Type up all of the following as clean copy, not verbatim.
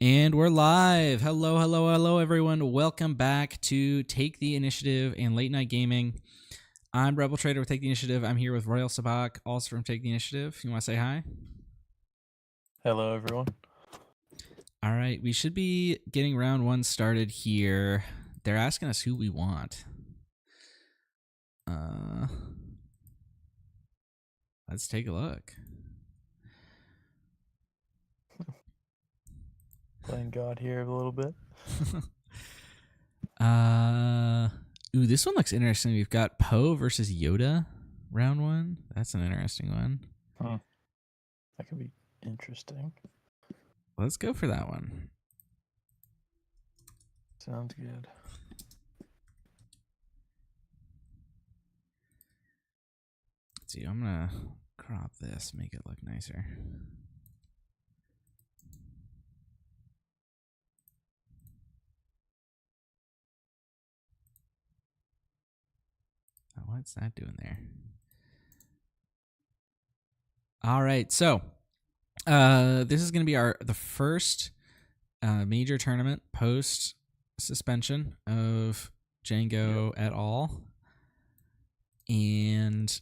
And we're live. Hello, hello, hello, everyone. Welcome back to Take the Initiative and Late Night Gaming. I'm Rebel Traitor with Take the Initiative. I'm here with Royal Sabacc, also from Take the Initiative. You want to say hi? Hello, everyone. All right, we should be getting round one started here. They're asking us who we want. Let's take a look. Playing God here a little bit. Ooh, this one looks interesting. We've got Poe versus Yoda, round one. That's an interesting one. That could be interesting. Let's go for that one. Sounds good. Let's see, I'm gonna crop this, make it look nicer. Oh, what's that doing there? All right, so this is gonna be the first major tournament post suspension of Django et al. And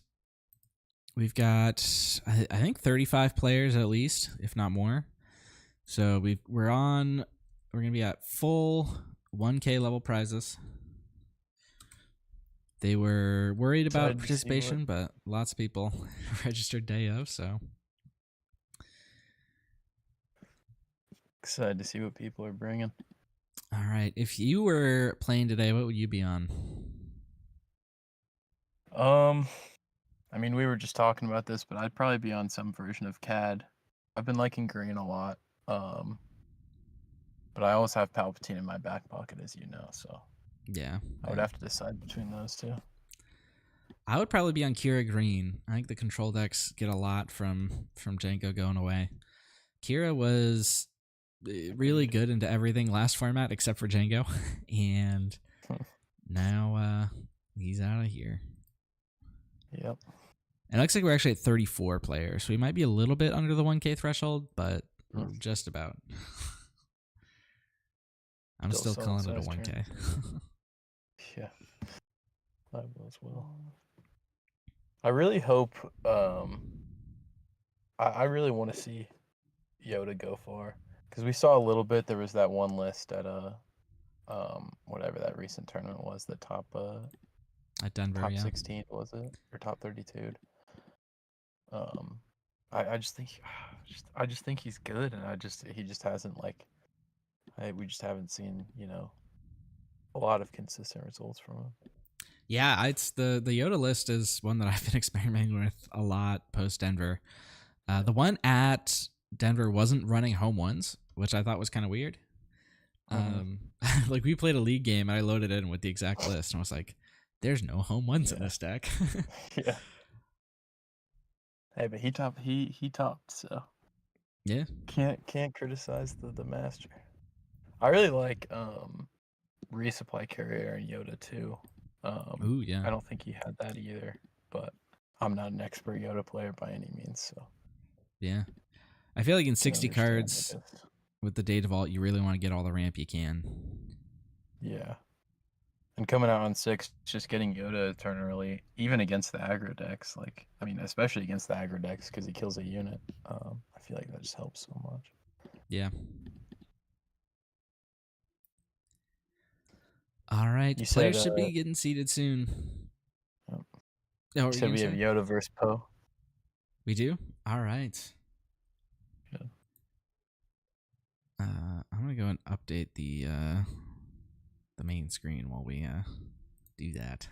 we've got, I think, 35 players at least, if not more. So we're going to be at full 1K level prizes. They were worried about participation, but lots of people registered day of, so. Excited to see what people are bringing. All right. If you were playing today, what would you be on? I mean, we were just talking about this, but I'd probably be on some version of CAD. I've been liking green a lot. But I always have Palpatine in my back pocket, as you know, so. Yeah. I would have to decide between those two. I would probably be on Kira Green. I think the control decks get a lot from Django going away. Kira was really good into everything last format except for Django, and now he's out of here. Yep. And it looks like we're actually at 34 players, so we might be a little bit under the 1K threshold, but we're just about. I'm still calling it a 1K. Yeah, I will as well. I really hope. I really want to see Yoda go far, because we saw a little bit. There was that one list at whatever that recent tournament was, the top at Denver, top yeah. 16 was it, or top 32? I just think he's good, and he just hasn't we just haven't seen a lot of consistent results from him. Yeah, it's the Yoda list is one that I've been experimenting with a lot post Denver. The one at Denver wasn't running home ones, which I thought was kind of weird. Like we played a league game and I loaded in with the exact list and I was like, "There's no home ones in this deck." Yeah. Hey, but he topped, so yeah. Can't criticize the master. I really like Resupply Carrier and Yoda too. Ooh, yeah. I don't think he had that either, but I'm not an expert Yoda player by any means, so. Yeah. I feel like in 60 cards with the Data Vault, you really want to get all the ramp you can. Yeah. And coming out on 6, just getting Yoda turn early, even against the aggro decks, especially against the aggro decks, because he kills a unit. I feel like that just helps so much. Yeah. All right. Players should be getting seated soon. You said we have Yoda versus Poe. We do? All right. Good. I'm going to go and update the main screen while we do that.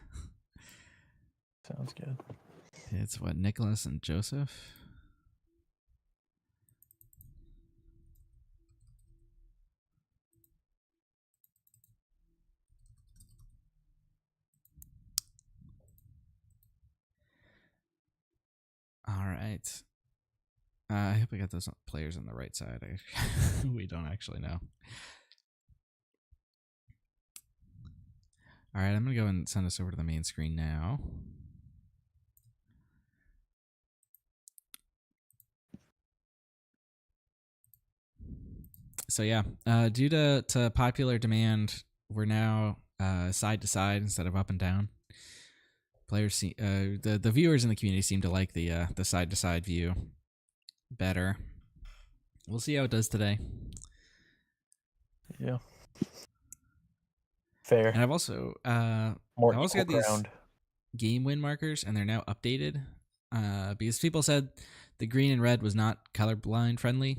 Sounds good. It's what, Nicholas and Joseph? All right. I hope I got those players on the right side. We don't actually know. All right, I'm going to go and send us over to the main screen now. So yeah, due to popular demand, we're now side to side instead of up and down. Players the viewers in the community seem to like the side to side view better. We'll see how it does today. Yeah. Fair. And I've also More I've also equal got these ground. game win markers, and they're now updated because people said the green and red was not colorblind friendly.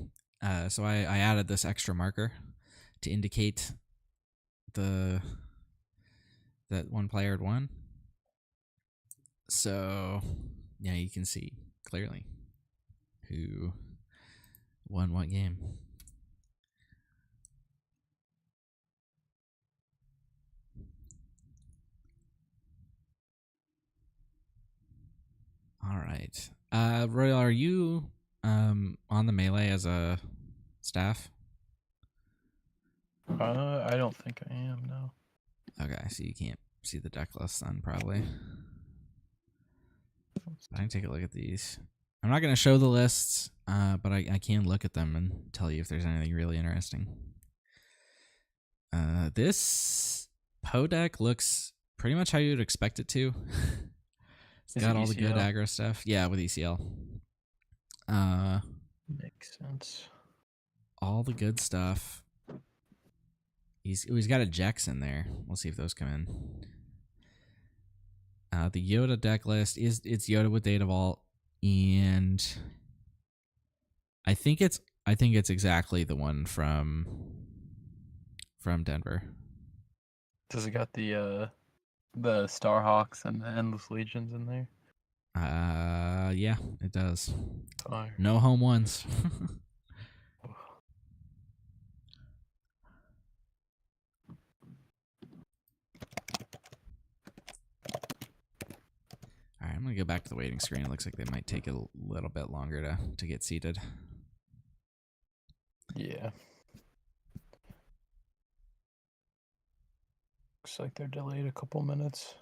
So I added this extra marker to indicate that one player had won. So yeah, you can see clearly who won what game. All right. Royal, are you on the melee as a staff? I don't think I am, no. Okay, so you can't see the deck list then, probably. I can take a look at these. I'm not going to show the lists, but I can look at them and tell you if there's anything really interesting. This Poe deck looks pretty much how you'd expect it to. It's got all the good aggro stuff. Yeah, with ECL. Makes sense. All the good stuff. He's got a Jex in there. We'll see if those come in. The Yoda deck list it's Yoda with Data Vault, and I think it's exactly the one from Denver. Does it got the Starhawks and the Endless Legions in there? Yeah, it does. Fire. No home ones. All right, I'm gonna go back to the waiting screen. It looks like they might take a little bit longer to get seated. Yeah. Looks like they're delayed a couple minutes.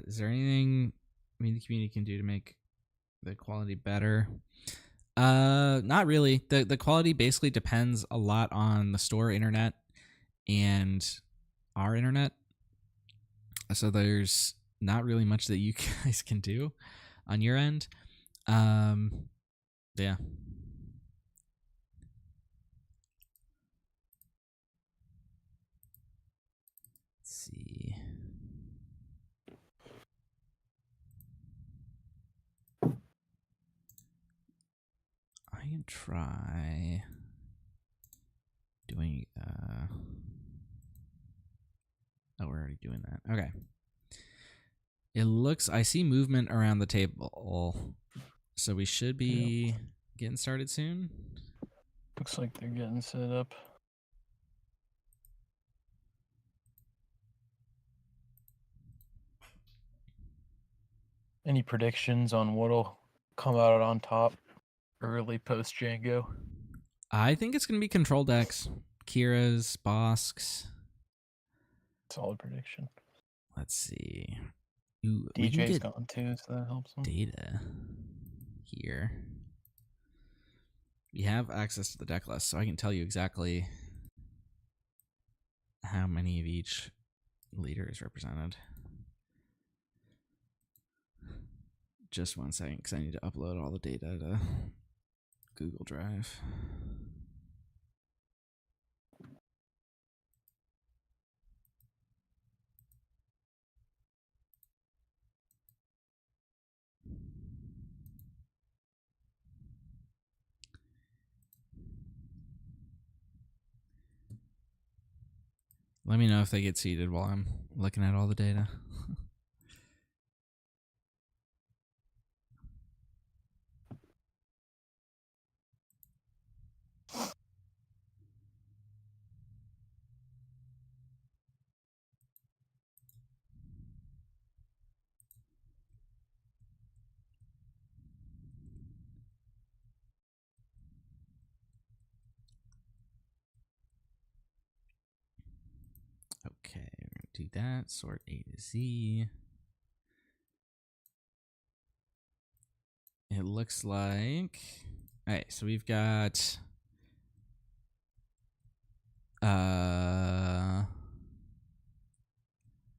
Is there anything the community can do to make the quality better? Not really. The quality basically depends a lot on the store internet and our internet. So there's not really much that you guys can do on your end. Yeah. Let's see. I can try doing oh, we're already doing that. Okay. It looks I see movement around the table. So we should be getting started soon. Looks like they're getting set up. Any predictions on what'll come out on top early post Django? I think it's going to be control decks. Kira's, Bosk's. Solid prediction. Let's see. Ooh, DJ's gone too, so that helps them. Data here. We have access to the deck list, so I can tell you exactly how many of each leader is represented. Just 1 second, because I need to upload all the data to Google Drive. Let me know if they get seated while I'm looking at all the data. Okay, we're gonna do that. Sort A to Z. It looks like... All right, so we've got...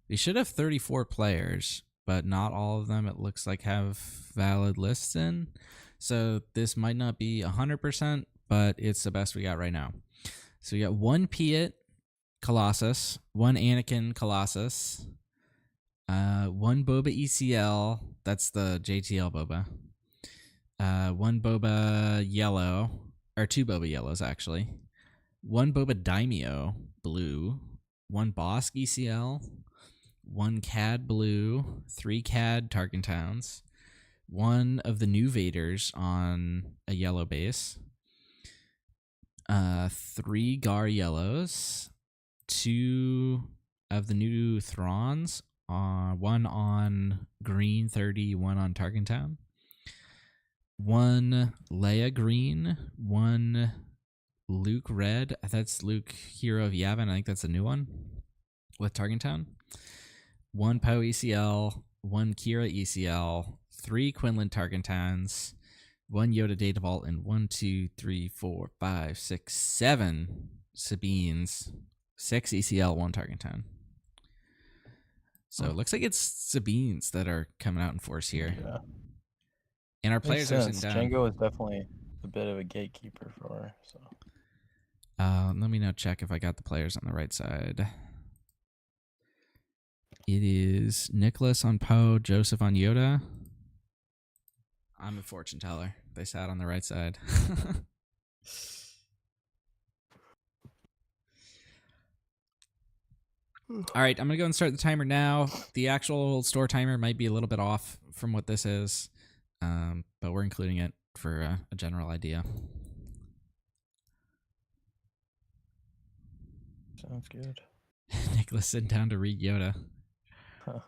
we should have 34 players, but not all of them, it looks like, have valid lists in. So this might not be 100%, but it's the best we got right now. So we got one Piet Colossus, one Anakin Colossus, one Boba ECL, that's the JTL Boba, one Boba Yellow, or two Boba Yellows actually, one Boba Daimyo Blue, one Bosk ECL, one CAD Blue, three CAD Tarkin Towns, one of the new Vaders on a yellow base, three Gar Yellows, two of the new Throns, one on green 30, one on Tarkin Town, one Leia green, one Luke red, that's Luke Hero of Yavin, I think that's a new one, with Tarkin Town, one Poe ECL, one Kira ECL, three Quinlan Tarkin Towns, one Yoda Data Vault, and 1, 2, 3, 4, 5, 6, 7 Sabines, 6 ECL, 1 Tarkin Town. So it looks like it's Sabines that are coming out in force here. Yeah. And our players are sitting down. Django is definitely a bit of a gatekeeper for her. So. Let me now check if I got the players on the right side. It is Nicholas on Poe, Joseph on Yoda. I'm a fortune teller. They sat on the right side. All right, I'm going to go and start the timer now. The actual store timer might be a little bit off from what this is, but we're including it for a general idea. Sounds good. Nicholas sitting down to read Yoda. Huh.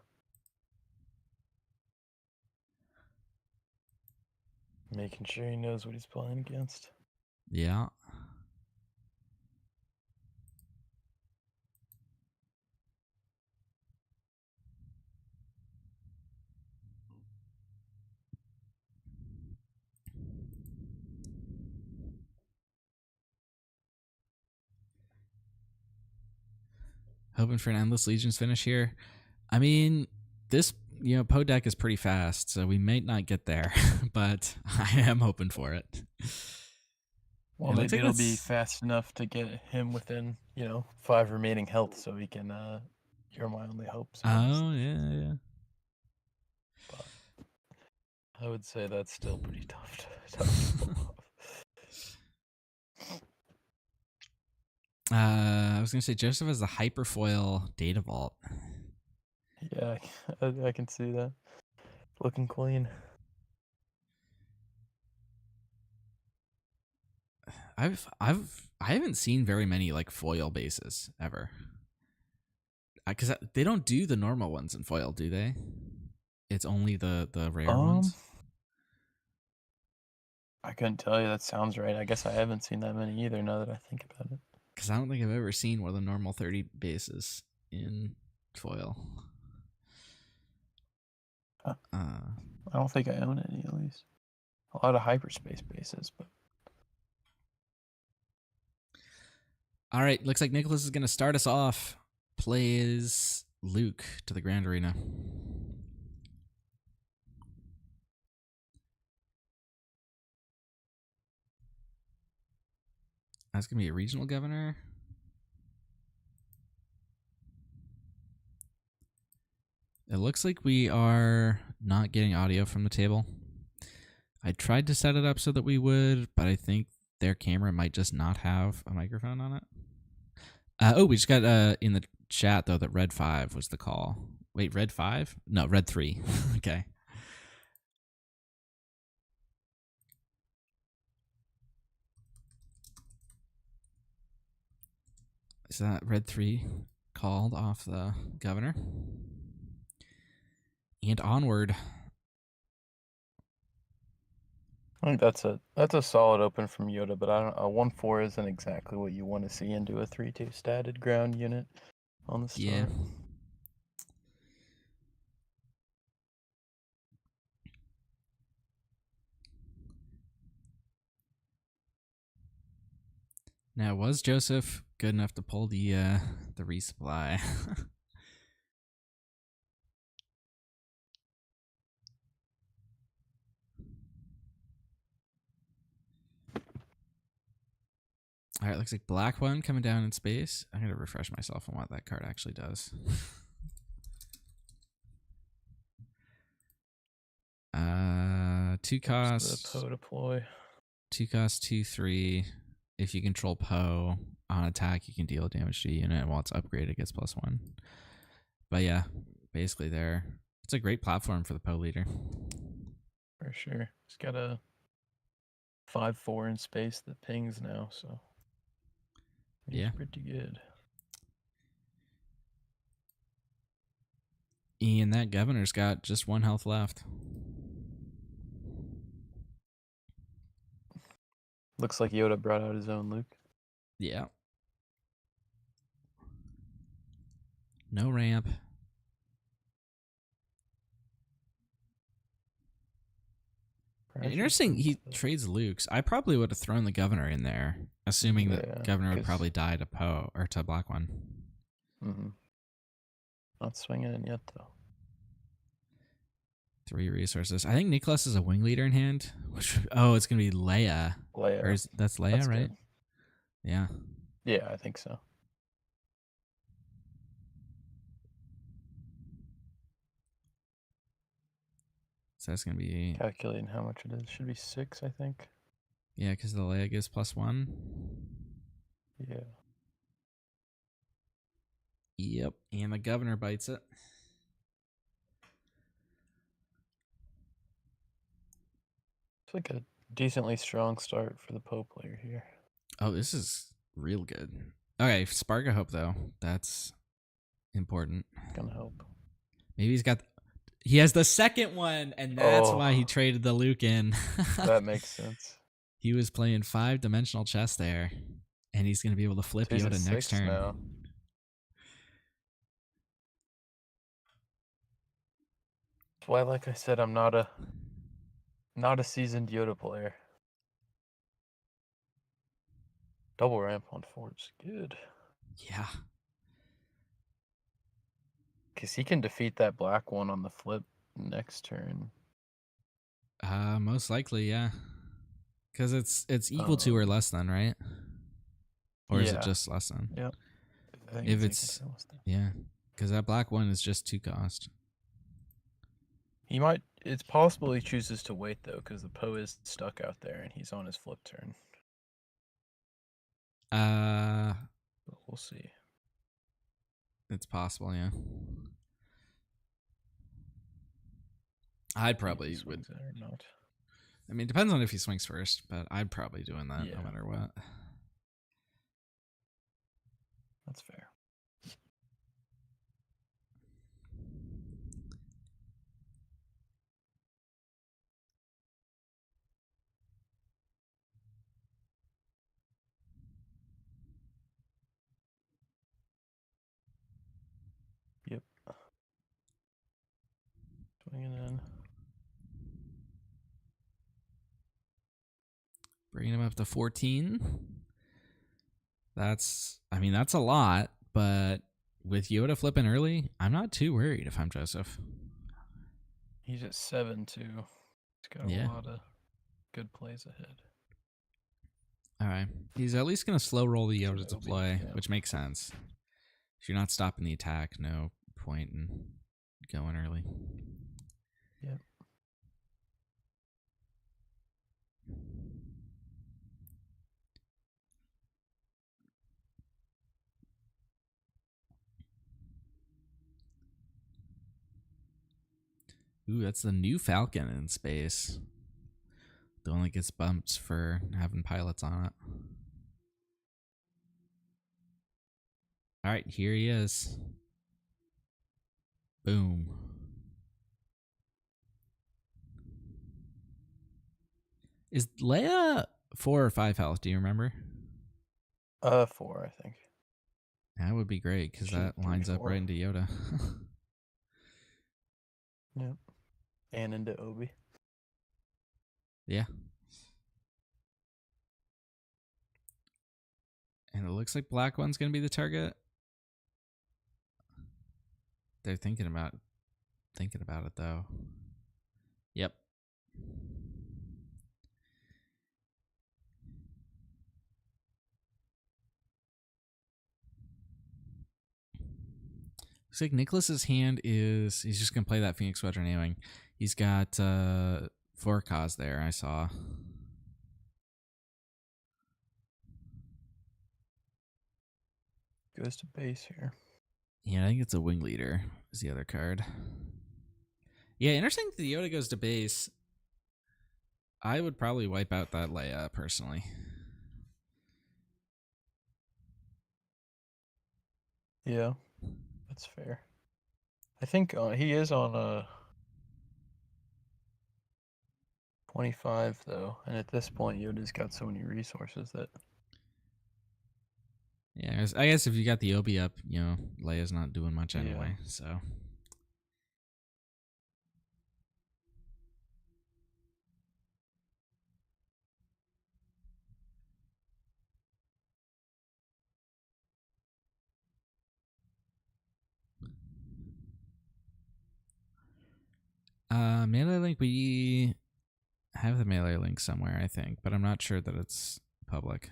Making sure he knows what he's playing against. Yeah. Hoping for an Endless Legions finish here. I mean, this, Poe deck is pretty fast, so we may not get there, but I am hoping for it. Well, maybe it'll be fast enough to get him within, 5 remaining health, so he can. You're my only hope. Oh yeah. But I would say that's still pretty tough to pull off. I was gonna say Joseph has the Hyperfoil Data Vault. Yeah, I can see that. Looking clean. I haven't seen very many like foil bases ever. Because they don't do the normal ones in foil, do they? It's only the rare ones. I couldn't tell you. That sounds right. I guess I haven't seen that many either. Now that I think about it. Because I don't think I've ever seen one of the normal 30 bases in foil. I don't think I own any, at least. A lot of hyperspace bases, but. All right, looks like Nicholas is going to start us off. Plays Luke to the Grand Arena. That's going to be a regional governor. It looks like we are not getting audio from the table. I tried to set it up so that we would, but I think their camera might just not have a microphone on it. We just got in the chat, though, that Red 5 was the call. Wait, Red 5? No, Red 3. Okay. Is that Red 3 called off the governor? And onward. I think that's a solid open from Yoda, but I don't. A 1/4 isn't exactly what you want to see into a 3/2 statted ground unit on the start. Yeah. Now, was Joseph good enough to pull the resupply? All right, looks like black one coming down in space. I'm gonna refresh myself on what that card actually does. Two costs. The Poe deploy. 2 cost 2/3. If you control Poe on attack, you can deal damage to a unit. While it's upgraded, it gets +1. But yeah, basically there. It's a great platform for the Poe leader. For sure. It's got a 5/4 in space that pings now, so it's Yeah. pretty good. And that governor's got just 1 health left. Looks like Yoda brought out his own Luke. Yeah. No ramp. Interesting, he trades Luke's. I probably would have thrown the governor in there, assuming that governor would probably die to Poe or to black one. Not swinging it yet, though. 3 resources. I think Nicholas is a wing leader in hand. Which, it's gonna be Leia. Or that's Leia, that's right? Good. Yeah. Yeah, I think so. So that's gonna be calculating how much it is. Should be 6, I think. Yeah, because the Leia gives +1. Yeah. Yep, and the governor bites it. It's like a decently strong start for the Poe player here. Oh, this is real good. Okay, Spark of Hope, though. That's important. Gonna help. Maybe he has the second one, and that's why he traded the Luke in. That makes sense. He was playing 5-dimensional chess there, and he's going to be able to flip Yoda next turn. Now. That's why, like I said, I'm not a seasoned Yoda player. Double ramp on Ford's good. Yeah. Because he can defeat that black one on the flip next turn. Most likely, yeah. Because it's equal to or less than, right? Or is it just less than? Yep. If it's yeah, because that black one is just 2 cost. He might. It's possible he chooses to wait though, because the Poe is stuck out there and he's on his flip turn. But we'll see. It's possible, yeah. I'd probably would. Or not. I mean, it depends on if he swings first, but I'd probably doing that no matter what. That's fair. Yep. Swinging in. Bringing him up to 14. That's a lot, but with Yoda flipping early, I'm not too worried if I'm Joseph. He's at 7 too. He's got a lot of good plays ahead. All right. He's at least going to slow roll the Yoda deploy, which makes sense. If you're not stopping the attack, no point in going early. Yep. Ooh, that's the new Falcon in space. The one that gets bumps for having pilots on it. All right, here he is. Boom. Is Leia 4 or 5 health? Do you remember? 4, I think. That would be great because that lines up right into Yoda. Yep. And into Obi. Yeah. And it looks like black one's going to be the target. They're thinking about it though. Yep. Looks like Nicholas's hand is he's just gonna play that Phoenix Squadron A-Wing. He's got 4 Cause there, I saw. Goes to base here. Yeah, I think it's a wing leader is the other card. Yeah, interesting that the Yoda goes to base. I would probably wipe out that Leia personally. Yeah, that's fair. I think he is on a 25 though, and at this point, Yoda's got so many resources that. Yeah, I guess if you got the Obi up, you know, Leia's not doing much anyway, so. Melee link, we have the melee link somewhere, I think, but I'm not sure that it's public.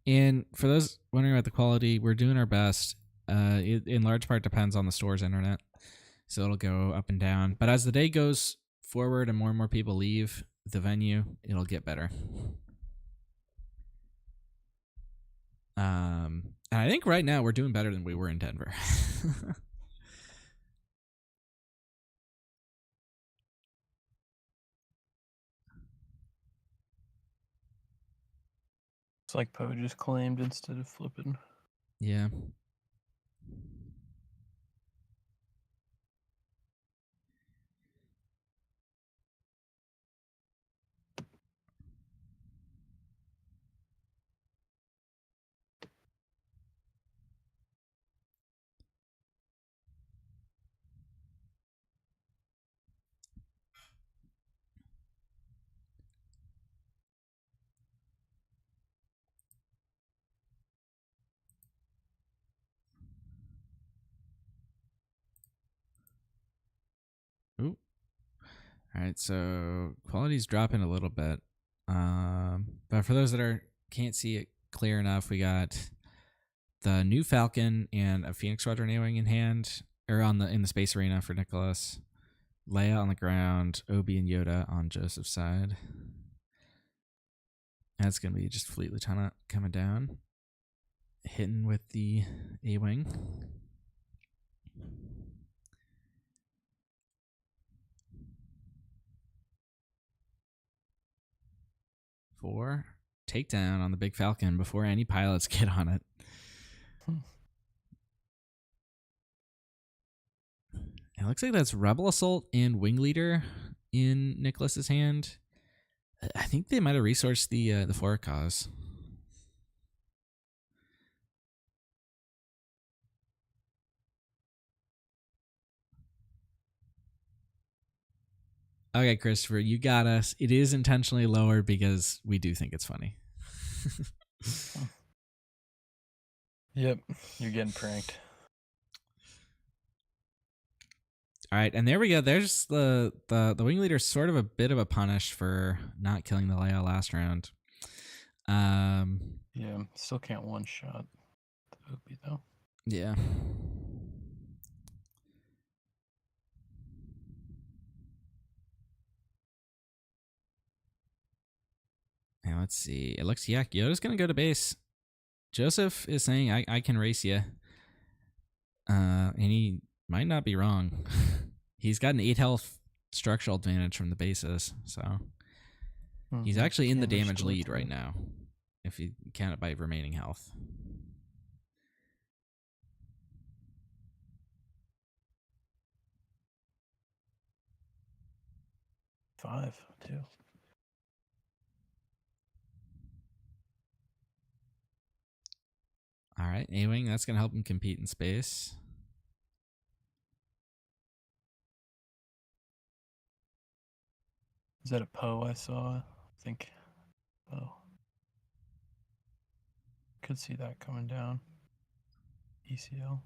And for those wondering about the quality, we're doing our best. It in large part depends on the store's internet, so it'll go up and down. But as the day goes forward and more people leave the venue, it'll get better. And I think right now we're doing better than we were in Denver. It's like Poe just claimed instead of flipping. Yeah. Ooh. All right, so quality's dropping a little bit. But for those that can't see it clear enough, we got the new Falcon and a Phoenix Squadron A-Wing in hand, or in the space arena for Nicholas. Leia on the ground, Obi and Yoda on Joseph's side. That's gonna be just Fleet Lieutenant coming down, hitting with the A-Wing. For takedown on the big Falcon before any pilots get on it. It looks like that's Rebel Assault and Wing Leader in Nicholas's hand. I think they might have resourced the Four Cause. Okay, Christopher, you got us. It is intentionally lower because we do think it's funny. Yep, you're getting pranked. All right, and there we go. There's the wing leader, sort of a bit of a punish for not killing the Leia last round. Yeah, still can't one shot the Loopy though. Yeah. And let's see. It looks Yoda's gonna go to base. Joseph is saying I can race you. And he might not be wrong. He's got an 8 health structural advantage from the bases, so he's actually in the damage lead right now, if you count it by remaining health. Five, too. All right, A-Wing, that's going to help him compete in space. Is that a Poe I saw? I think Oh. Could see that coming down. ECL.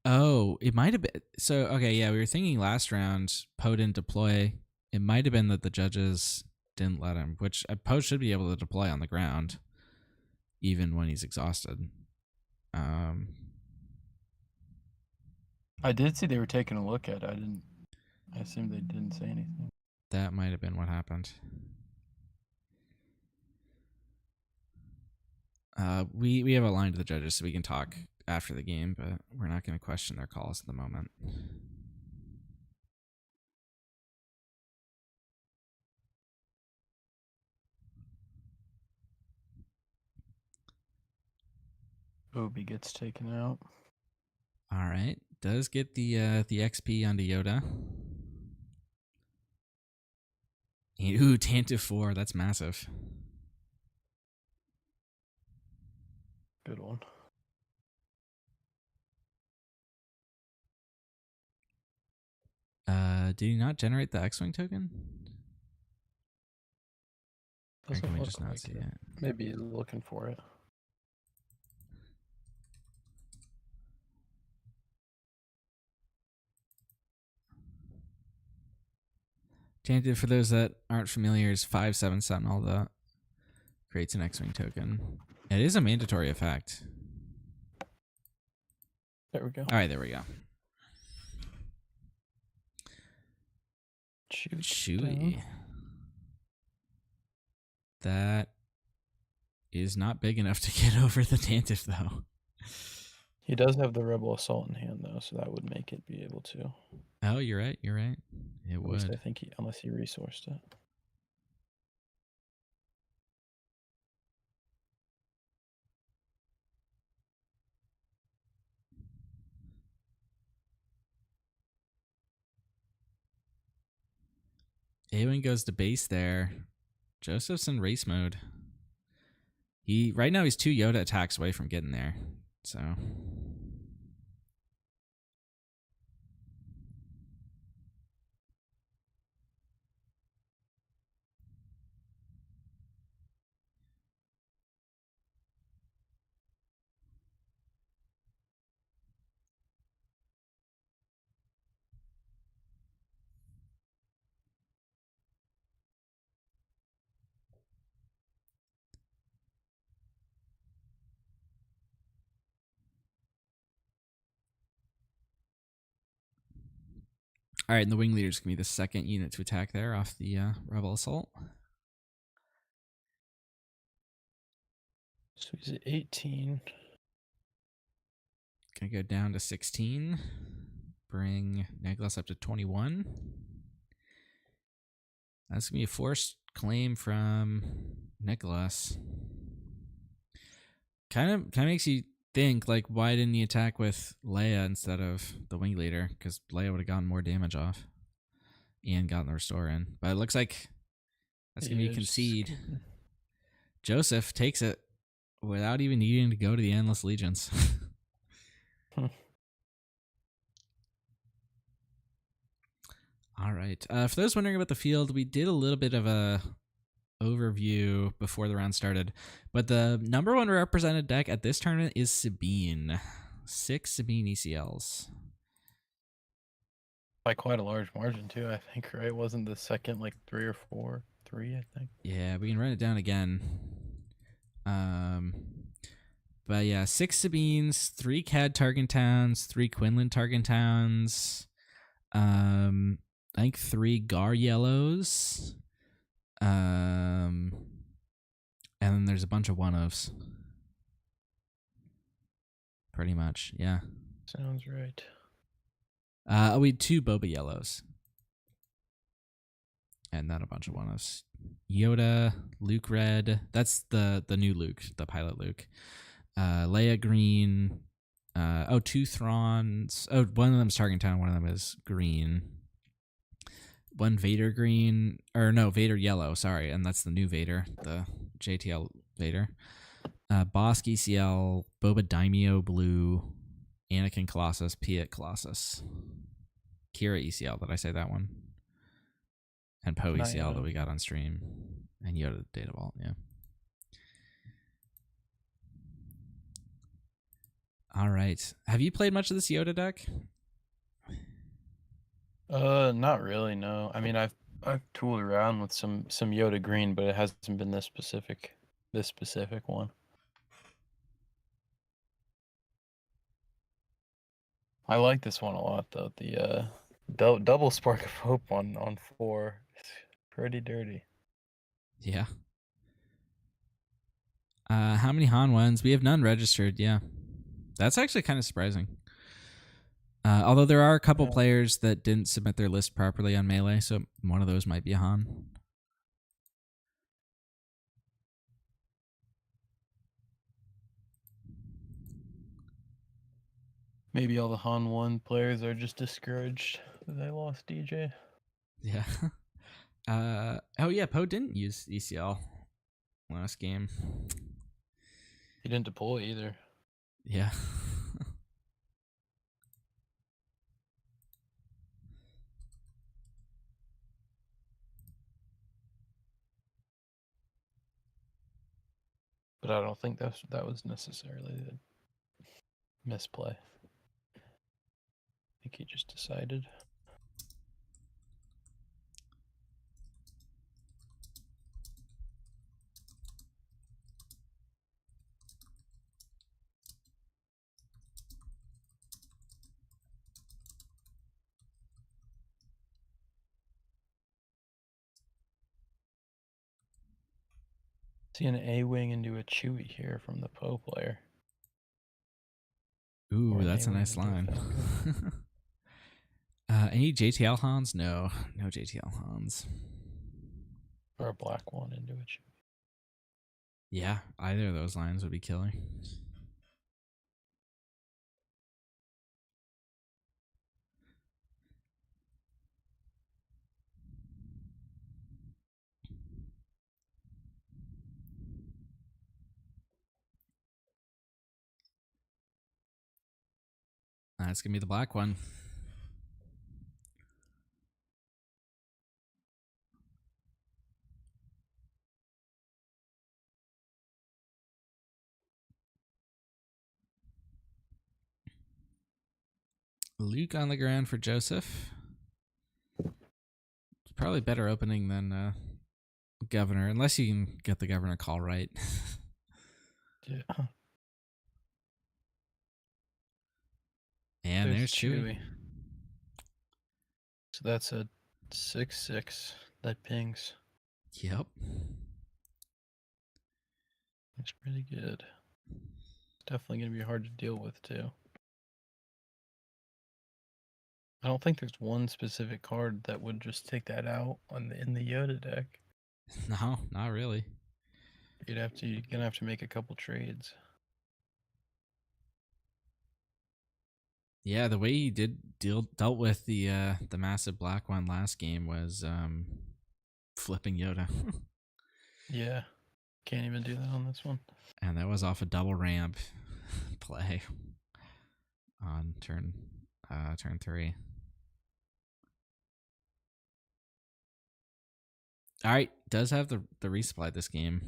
Oh, it might have been. So, okay, yeah, we were thinking last round Poe didn't deploy. It might have been that the judges didn't let him, which Poe should be able to deploy on the ground even when he's exhausted. I did see they were taking a look at it. I assumed they didn't say anything. That might have been what happened. We have a line to the judges so we can talk after the game, but we're not going to question their calls at the moment. Obi gets taken out. All right, does get the XP onto Yoda. Ooh, Tantive 4, that's massive. Good one. Did he not generate the X-Wing token? Or Doesn't can we look just not like see it. it? Maybe he's looking for it. Tantive, for those that aren't familiar, is 5/7 Sentinel that creates an X-Wing token. It is a mandatory effect. There we go. All right, there we go. Chewie. That is not big enough to get over the Tantive, though. He does have the Rebel Assault in hand, though, so that would make it be able to. Oh, you're right. You're right. It At would. least I think unless he resourced it. A-Wing goes to base there. Joseph's in race mode. Right now he's 2 Yoda attacks away from getting there. So all right, and the wing leader's gonna be the second unit to attack there off the Rebel Assault. So he's at 18. Gonna go down to 16. Bring Neglas up to 21. That's gonna be a forced claim from Nicholas. Kind of makes you think, like, why didn't he attack with Leia instead of the wing leader? Because Leia would have gotten more damage off and gotten the restore in. But it looks like that's gonna be a concede. Joseph takes it without even needing to go to the Endless Legions. All right. For those wondering about the field, we did a little bit of a overview before the round started, but the number 1 represented deck at this tournament is Sabine. 6 Sabine ECLs. By quite a large margin, too, I think, right? Wasn't the second like 3 or 4? 3, I think. Yeah, we can run it down again. But yeah, 6 Sabines, 3 Cad Targan Towns, 3 Quinlan Targan Towns, I think 3 Gar Yellows, and then there's a bunch of one-ofs. Pretty much, yeah. Sounds right. We had 2 Boba Yellows. And then a bunch of one-ofs. Yoda, Luke Red. That's the new Luke, the pilot Luke. Leia Green. 2 Throns. Oh, one of them's Target Town, one of them is green. 1 Vader green. Or no, Vader yellow, sorry. And that's the new Vader, the JTL Vader. Bosk ECL, Boba Daimyo blue, Anakin Colossus, Piet Colossus. Kira ECL. Did I say that one? And Poe Not ECL Yoda. that we got on stream. And Yoda Data Vault, yeah. All right. Have you played much of this Yoda deck? Not really, no. I mean, I've tooled around with some Yoda green, but it hasn't been this specific one. I like this one a lot, though. The double Spark of Hope on 4. It's pretty dirty. Yeah. How many Han ones? We have none registered, yeah. That's actually kind of surprising. Although there are a couple players that didn't submit their list properly on Melee, so one of those might be a Han. Maybe all the Han 1 players are just discouraged that they lost DJ. Yeah. Oh yeah, Poe didn't use ECL last game. He didn't deploy either. Yeah. But I don't think that was necessarily the misplay. I think he just decided. See an A-wing into a Chewie here from the Poe player. Ooh, that's a nice line. Any JTL Hans? No JTL Hans. Or a black one into a Chewie. Yeah, either of those lines would be killer. That's going to be the black one. Luke on the ground for Joseph. It's probably better opening than Governor, unless you can get the Governor call right. Yeah. And there's Chewie. So that's a 6/6 that pings. Yep. That's pretty good. It's definitely going to be hard to deal with, too. I don't think there's one specific card that would just take that out in the Yoda deck. No, not really. You're gonna have to make a couple trades. Yeah, the way he dealt with the massive black one last game was flipping Yoda. Yeah, can't even do that on this one. And that was off a double ramp play on turn 3. All right, does have the resupply this game.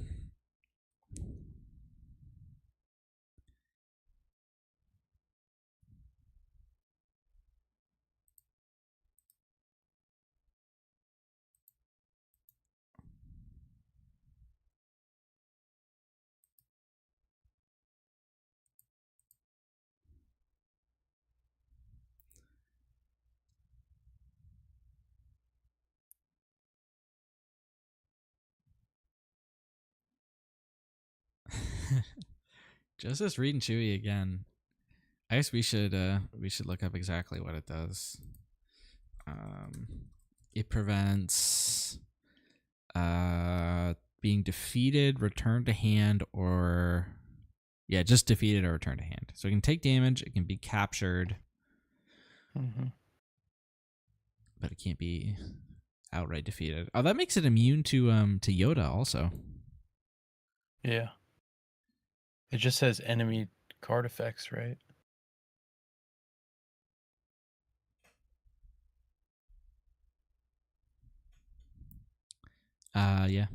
Just reading Chewie again. I guess we should look up exactly what it does. It prevents being defeated, return to hand, or just defeated or return to hand. So it can take damage, it can be captured, but it can't be outright defeated. Oh, that makes it immune to Yoda also. Yeah. It just says enemy card effects, right? Yeah.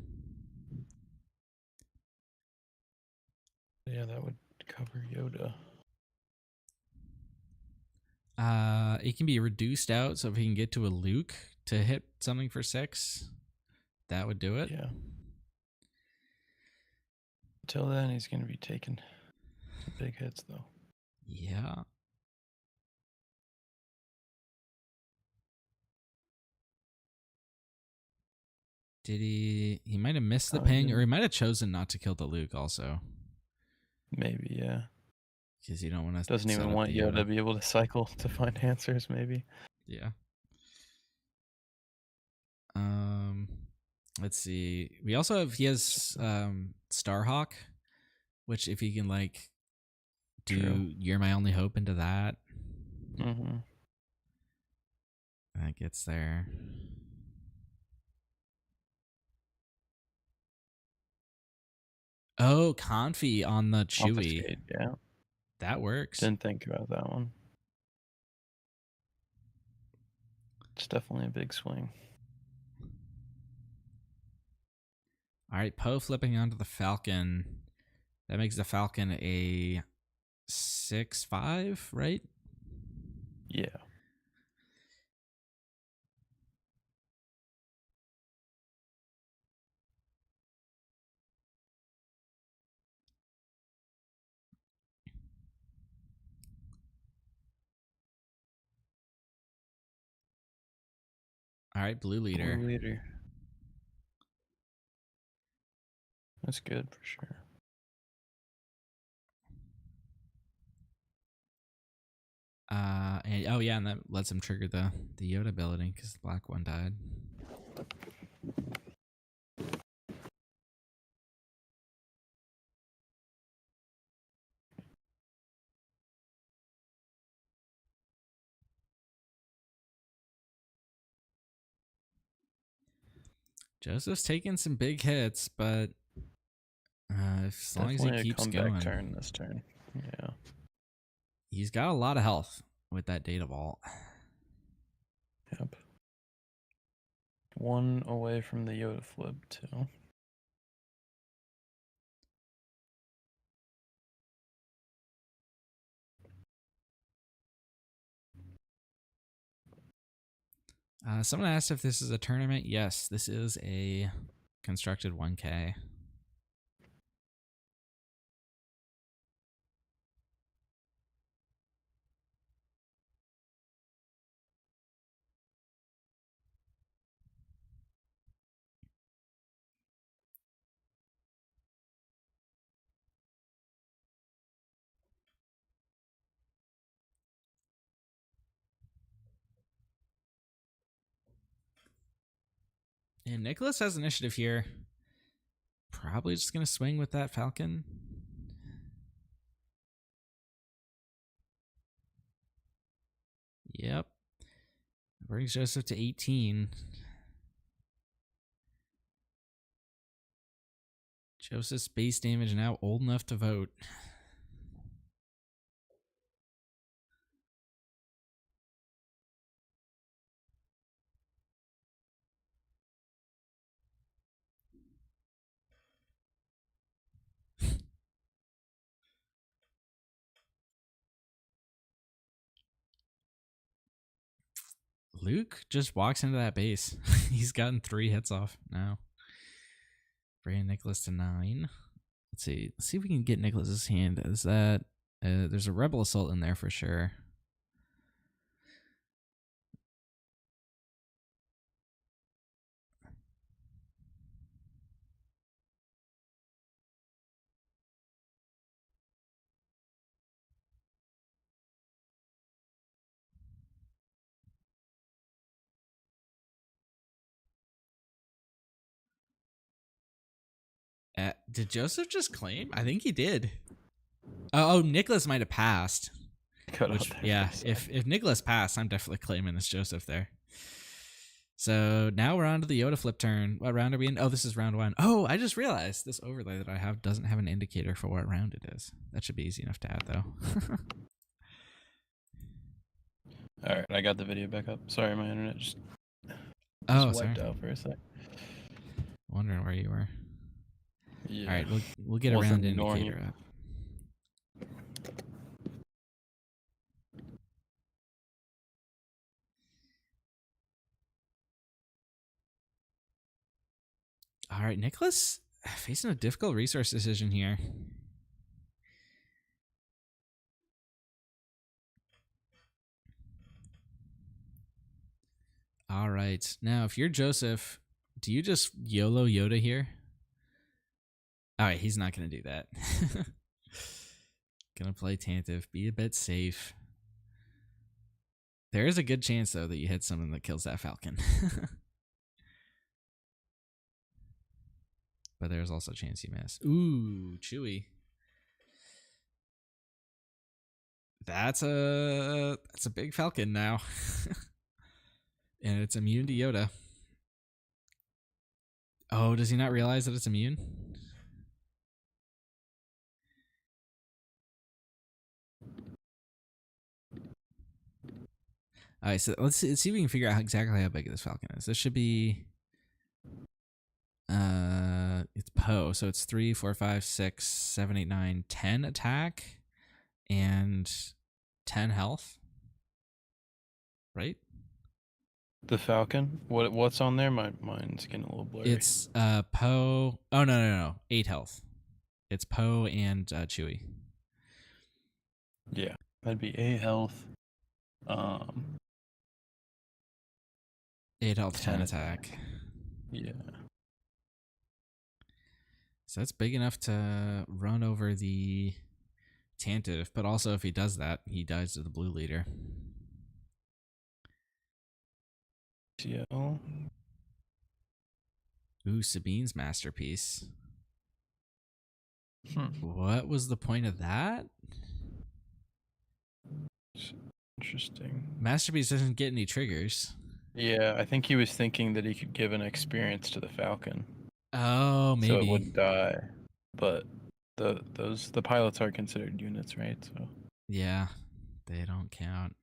Yeah, that would cover Yoda. It can be reduced out, so if he can get to a Luke to hit something for 6, that would do it. Yeah. Until then, he's going to be taking some big hits, though. Yeah. Did he? He might have missed the ping, or he might have chosen not to kill the Luke also. Maybe, yeah. Because you don't want to. Doesn't even want Yoda to be able to cycle to find answers, maybe. Yeah. Let's see. We also have, he has Starhawk, which if he can like do True. You're My Only Hope into that, Mm-hmm. that gets there. Oh, Confi on the Chewie. Confiscate, yeah. That works. Didn't think about that one. It's definitely a big swing. All right, Poe flipping onto the Falcon. That makes the Falcon a 6/5, right? Yeah. All right, blue leader. Blue leader. That's good for sure. And, oh yeah, and that lets him trigger the Yoda ability because the black one died. Joseph's taking some big hits, but as long as he keeps going, turn this turn. Yeah. He's got a lot of health with that data vault. Yep. One away from the Yoda flip too. Someone asked if this is a tournament. Yes, this is a constructed 1K. And Nicholas has initiative here. Probably just going to swing with that Falcon. Yep. Brings Joseph to 18. Joseph's base damage now old enough to vote. Luke just walks into that base. He's gotten 3 hits off now. Bringing Nicholas to 9. Let's see. Let's see if we can get Nicholas's hand. Is that there's a rebel assault in there for sure. Did Joseph just claim? I think he did. Oh, Nicholas might have passed. Yeah, if Nicholas passed, I'm definitely claiming it's Joseph there. So now we're on to the Yoda flip turn. What round are we in? Oh, this is round 1. Oh, I just realized this overlay that I have doesn't have an indicator for what round it is. That should be easy enough to add, though. All right, I got the video back up. Sorry, my internet just wiped out for a sec. Wondering where you were. Yeah. All right, we'll get a Wasn't round ignoring indicator you. up. All right, Nicholas facing a difficult resource decision here. All right. Now, if you're Joseph, do you just YOLO Yoda here? All right, he's not going to do that. Gonna play Tantive. Be a bit safe. There is a good chance, though, that you hit something that kills that Falcon. But there's also a chance you miss. Ooh, Chewie. That's a big Falcon now. And it's immune to Yoda. Oh, does he not realize that it's immune? All right, so let's see if we can figure out exactly how big this Falcon is. This should be it's Poe, so it's 3, 4, 5, 6, 7, 8, 9, 10 attack and 10 health. Right? The Falcon? What's on there? My mind's getting a little blurry. It's Poe. Oh no. 8 health. It's Poe and Chewie. Yeah. That'd be 8 health. 8 health, 10 10 attack. Yeah. So that's big enough to run over the Tantive, but also if he does that, he dies to the blue leader. Yeah. Ooh, Sabine's masterpiece. Hmm. What was the point of that? Interesting. Masterpiece doesn't get any triggers. Yeah, I think he was thinking that he could give an experience to the Falcon, Oh, maybe. so it wouldn't die. But the pilots are considered units, right? So Yeah, they don't count.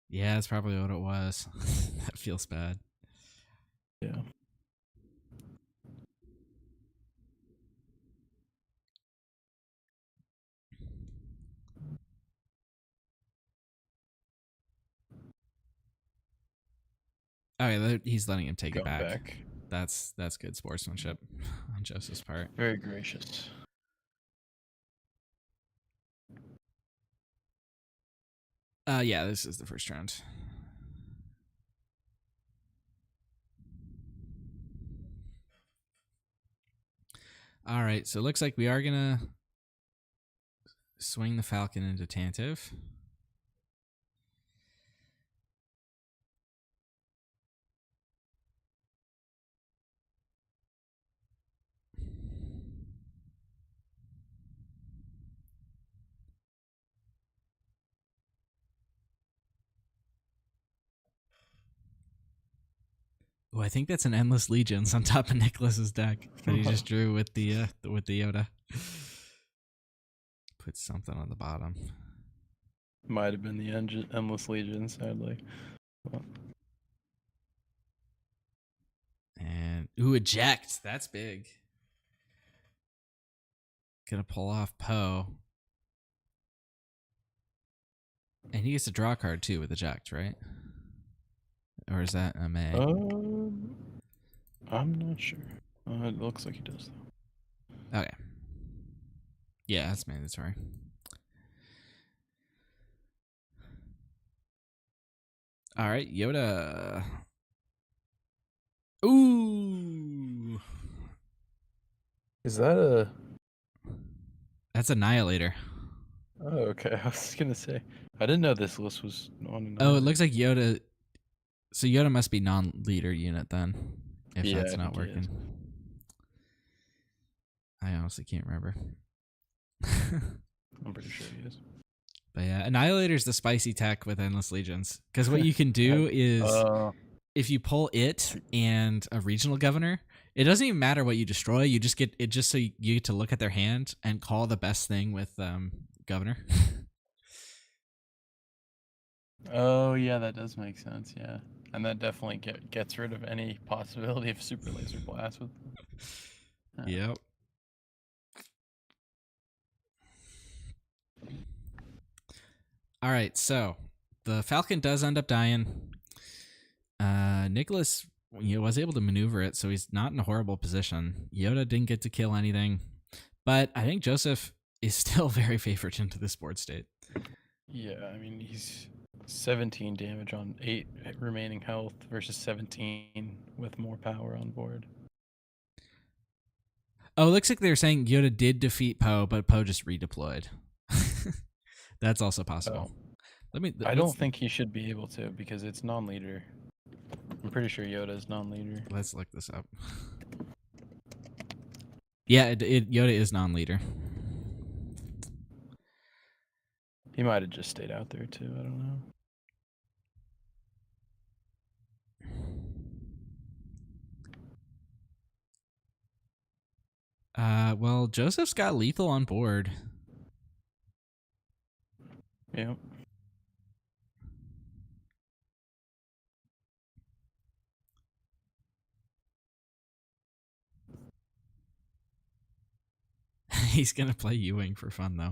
Yeah, that's probably what it was. That feels bad. yeah. All right, he's letting him take it Going back. back. That's good sportsmanship on Joseph's part. Very gracious. Yeah, this is the first round. All right, so it looks like we are gonna swing the Falcon into Tantive. Oh, I think that's an Endless Legions on top of Nicholas's deck that he just drew with the Yoda. Put something on the bottom. Might have been the Endless Legion, sadly. Well, And ooh, eject. That's big. Gonna pull off Poe. And he gets to draw a card too with eject, right? Or is that a May? I'm not sure. It looks like he does though. Okay. Yeah, that's mandatory. All right, Yoda. Ooh. Is that a? That's Annihilator. Oh, okay. I was gonna say I didn't know this list was on. Oh, it looks like Yoda. So Yoda must be non-leader unit then, if Yeah, that's I not think he is. working. I honestly can't remember. I'm pretty sure he is. But yeah, Annihilator's the spicy tech with Endless Legions. Because what you can do is, if you pull it and a regional governor, it doesn't even matter what you destroy. You just get it just so you get to look at their hand and call the best thing with governor. Oh yeah, that does make sense. Yeah, And that definitely gets rid of any possibility of super laser blast with. Yep. All right, so the Falcon does end up dying. Nicholas was able to maneuver it, so he's not in a horrible position. Yoda didn't get to kill anything, but I think Joseph is still very favored into this board state. Yeah, I mean, he's 17 damage on 8 remaining health versus 17 with more power on board. Oh, it looks like they're saying Yoda did defeat Poe, but Poe just redeployed. That's also possible. I don't think he should be able to because it's non-leader. I'm pretty sure Yoda is non-leader. Let's look this up. Yeah, Yoda is non-leader. He might have just stayed out there too. I don't know. Well, Joseph's got lethal on board. Yeah. He's gonna play Ewing for fun, though.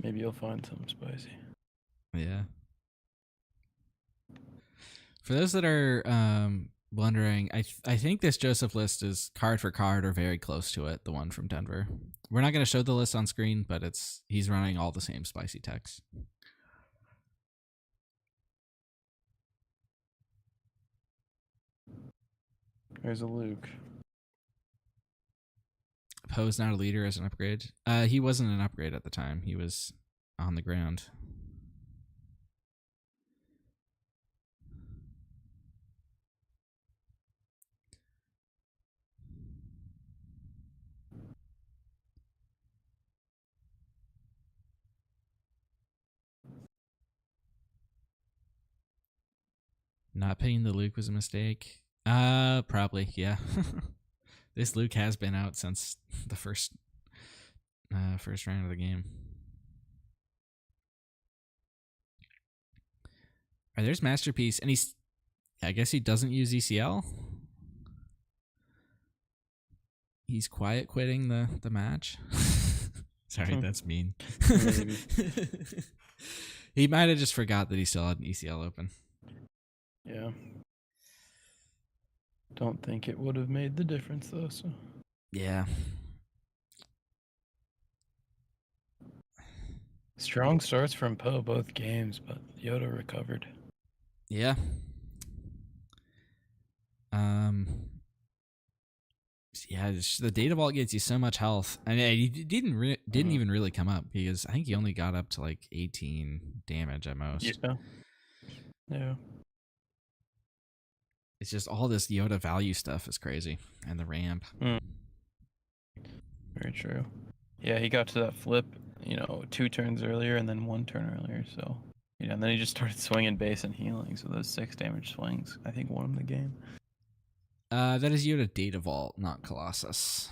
Maybe you'll find something spicy. Yeah. For those that are wondering, I think this Joseph list is card for card or very close to it, the one from Denver. We're not going to show the list on screen, but he's running all the same spicy techs. There's a Luke. Poe's not a leader as an upgrade. He wasn't an upgrade at the time. He was on the ground. Not paying the Luke was a mistake. Probably, yeah. This Luke has been out since the first round of the game. There's Masterpiece, and I guess he doesn't use ECL. He's quiet quitting the match. Sorry, that's mean. He might have just forgot that he still had an ECL open. Yeah. Don't think it would have made the difference though, so. Yeah. Strong starts from Poe both games, but Yoda recovered. Yeah. Yeah, the data vault gets you so much health, and he didn't even really come up because I think he only got up to like 18 damage at most. Yeah. Yeah. It's just all this Yoda value stuff is crazy, and the ramp. Very true. Yeah, he got to that flip, 2 turns earlier and then 1 turn earlier. So, and then he just started swinging base and healing. So those 6 damage swings, I think, won him the game. That is Yoda data vault, not Colossus.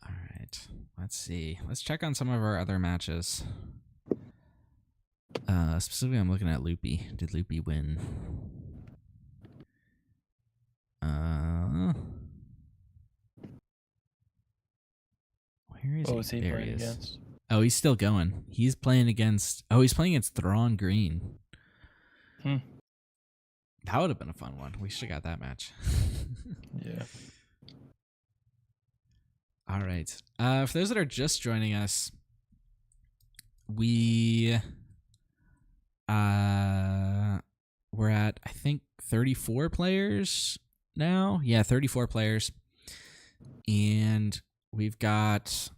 All right, let's see. Let's check on some of our other matches. Specifically, I'm looking at Loopy. Did Loopy win? Where is What was he there playing he is. against? Oh, he's still going. He's playing against Thrawn Green. That would have been a fun one. We should have got that match. Yeah. All right. For those that are just joining us, we're at, I think, 34 players now. Yeah, 34 players. And we've got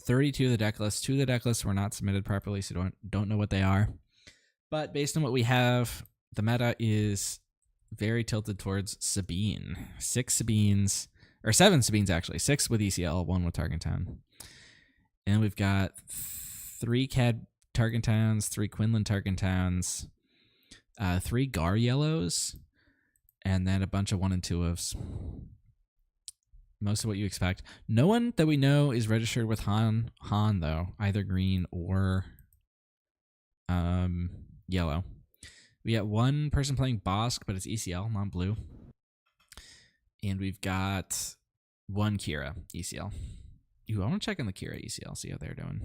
32 of the deck list. 2 of the deck lists were not submitted properly, so don't know what they are. But based on what we have, the meta is very tilted towards Sabine. 6 Sabines, or 7 Sabines actually. 6 with ECL, 1 with Tarkentown. And we've got 3 Cad Tarkentowns, 3 Quinlan Tarkentowns, 3 Gar Yellows, and then a bunch of 1 and 2 ofs. most of what you expect. No one that we know is registered with Han though, either green or yellow. We got one person playing Bosk, but it's ECL, not blue. And we've got one Kira ECL. Ooh, I want to check on the Kira ECL, see how they're doing.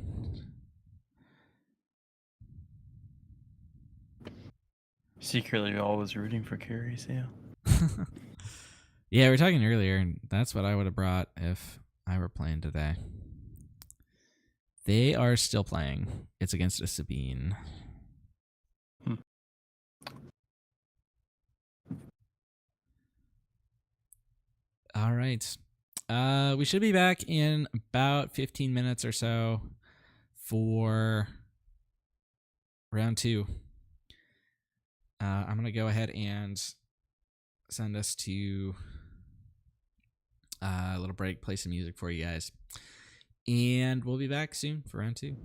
Secretly always rooting for carries, yeah. Yeah, we were talking earlier, and that's what I would have brought if I were playing today. They are still playing. It's against a Sabine. All right. We should be back in about 15 minutes or so for round 2. I'm going to go ahead and send us to a little break, play some music for you guys. And we'll be back soon for round 2.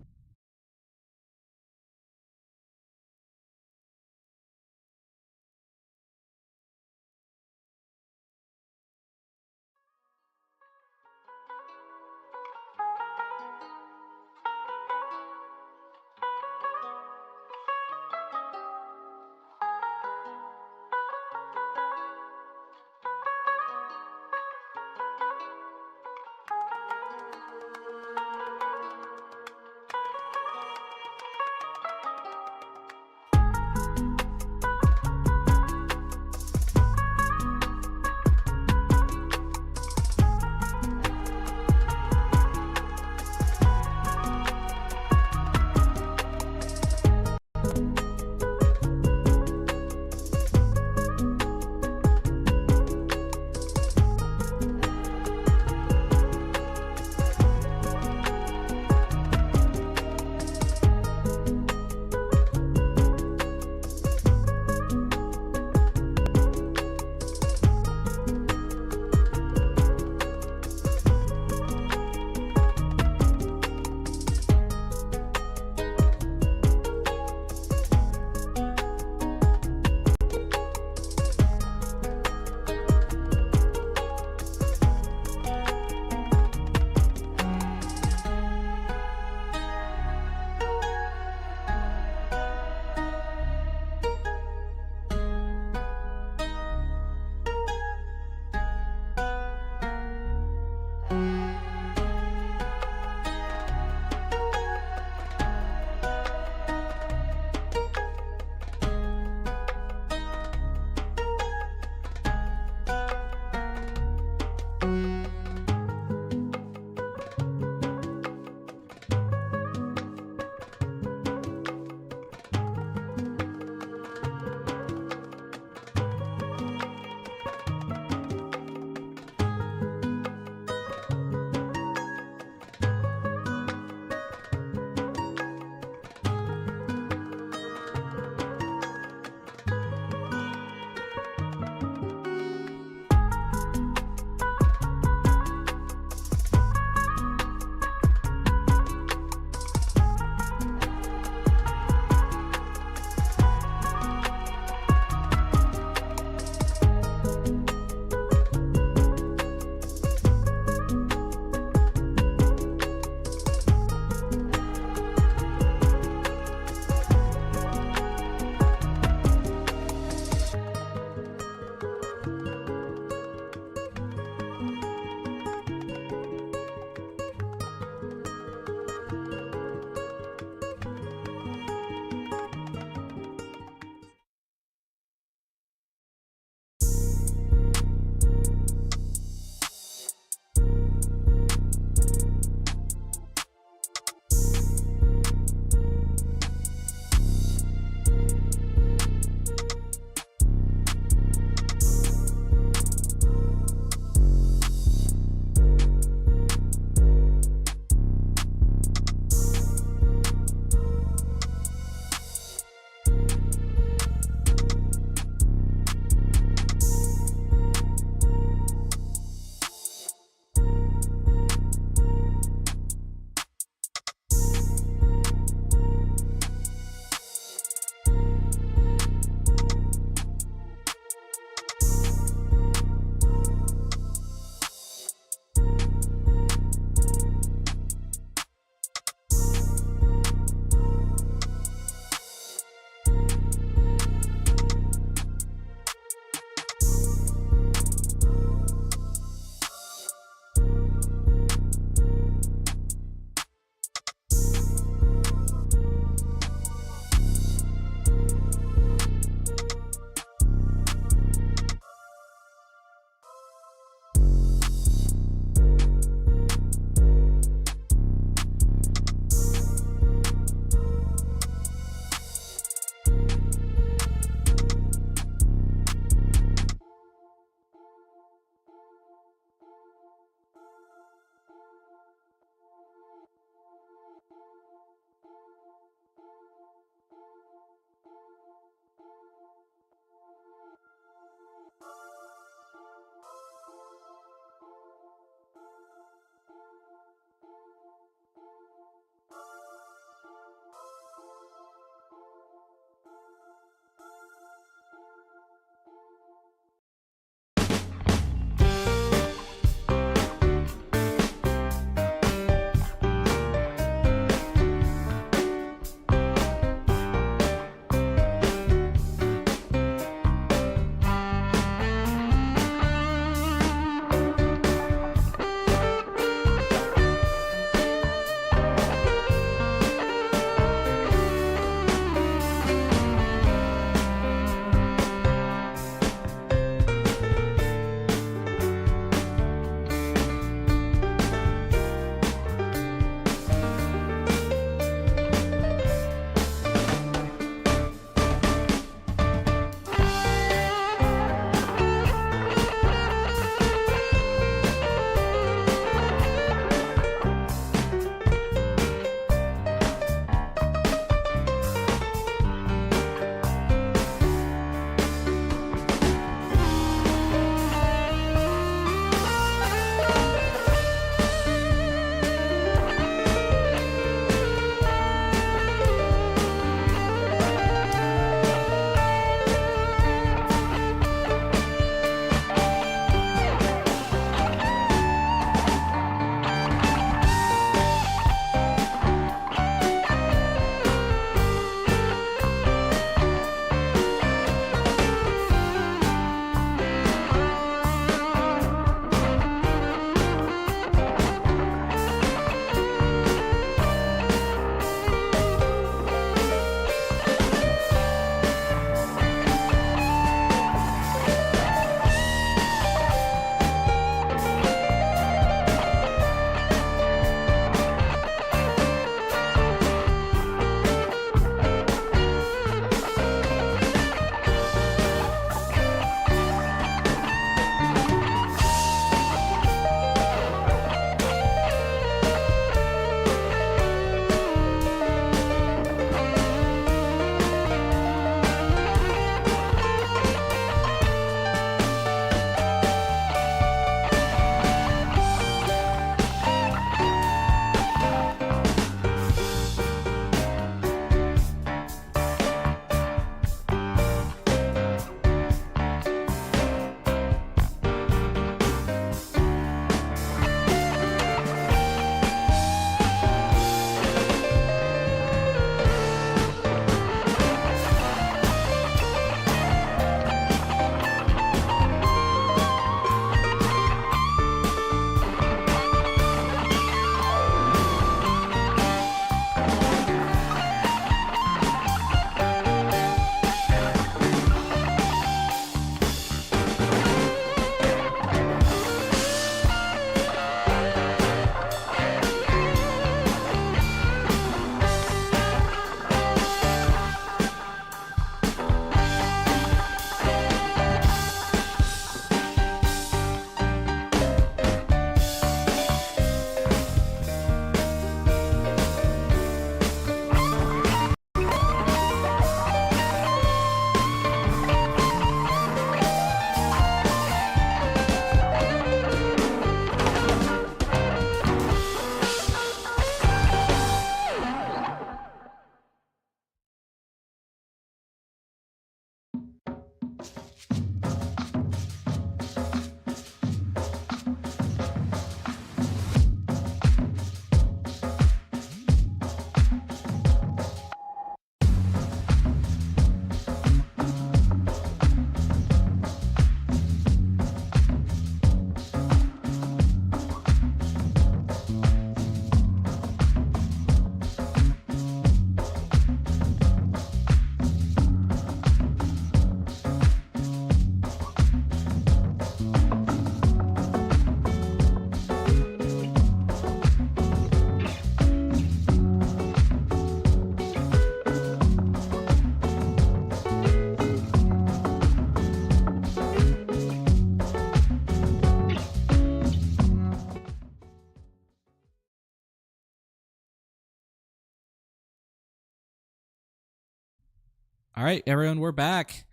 All right, everyone, we're back.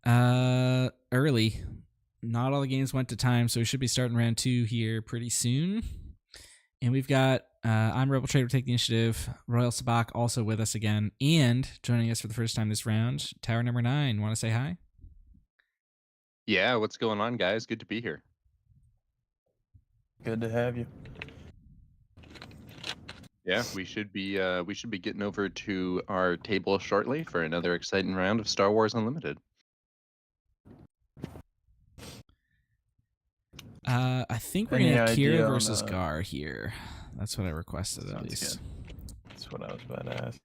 Early. Not all the games went to time, so we should be starting round 2 here pretty soon. And we've got I'm Rebel Traitor take the initiative. Royal Sabacc also with us again, and joining us for the first time this round, TowerNumber9. Want to say hi? Yeah, what's going on, guys? Good to be here. Good to have you. Yeah, we should be getting over to our table shortly for another exciting round of Star Wars Unlimited. I think we're Any gonna have idea Kira on, versus Gar here. That's what I requested at Sounds least. good. That's what I was about to ask.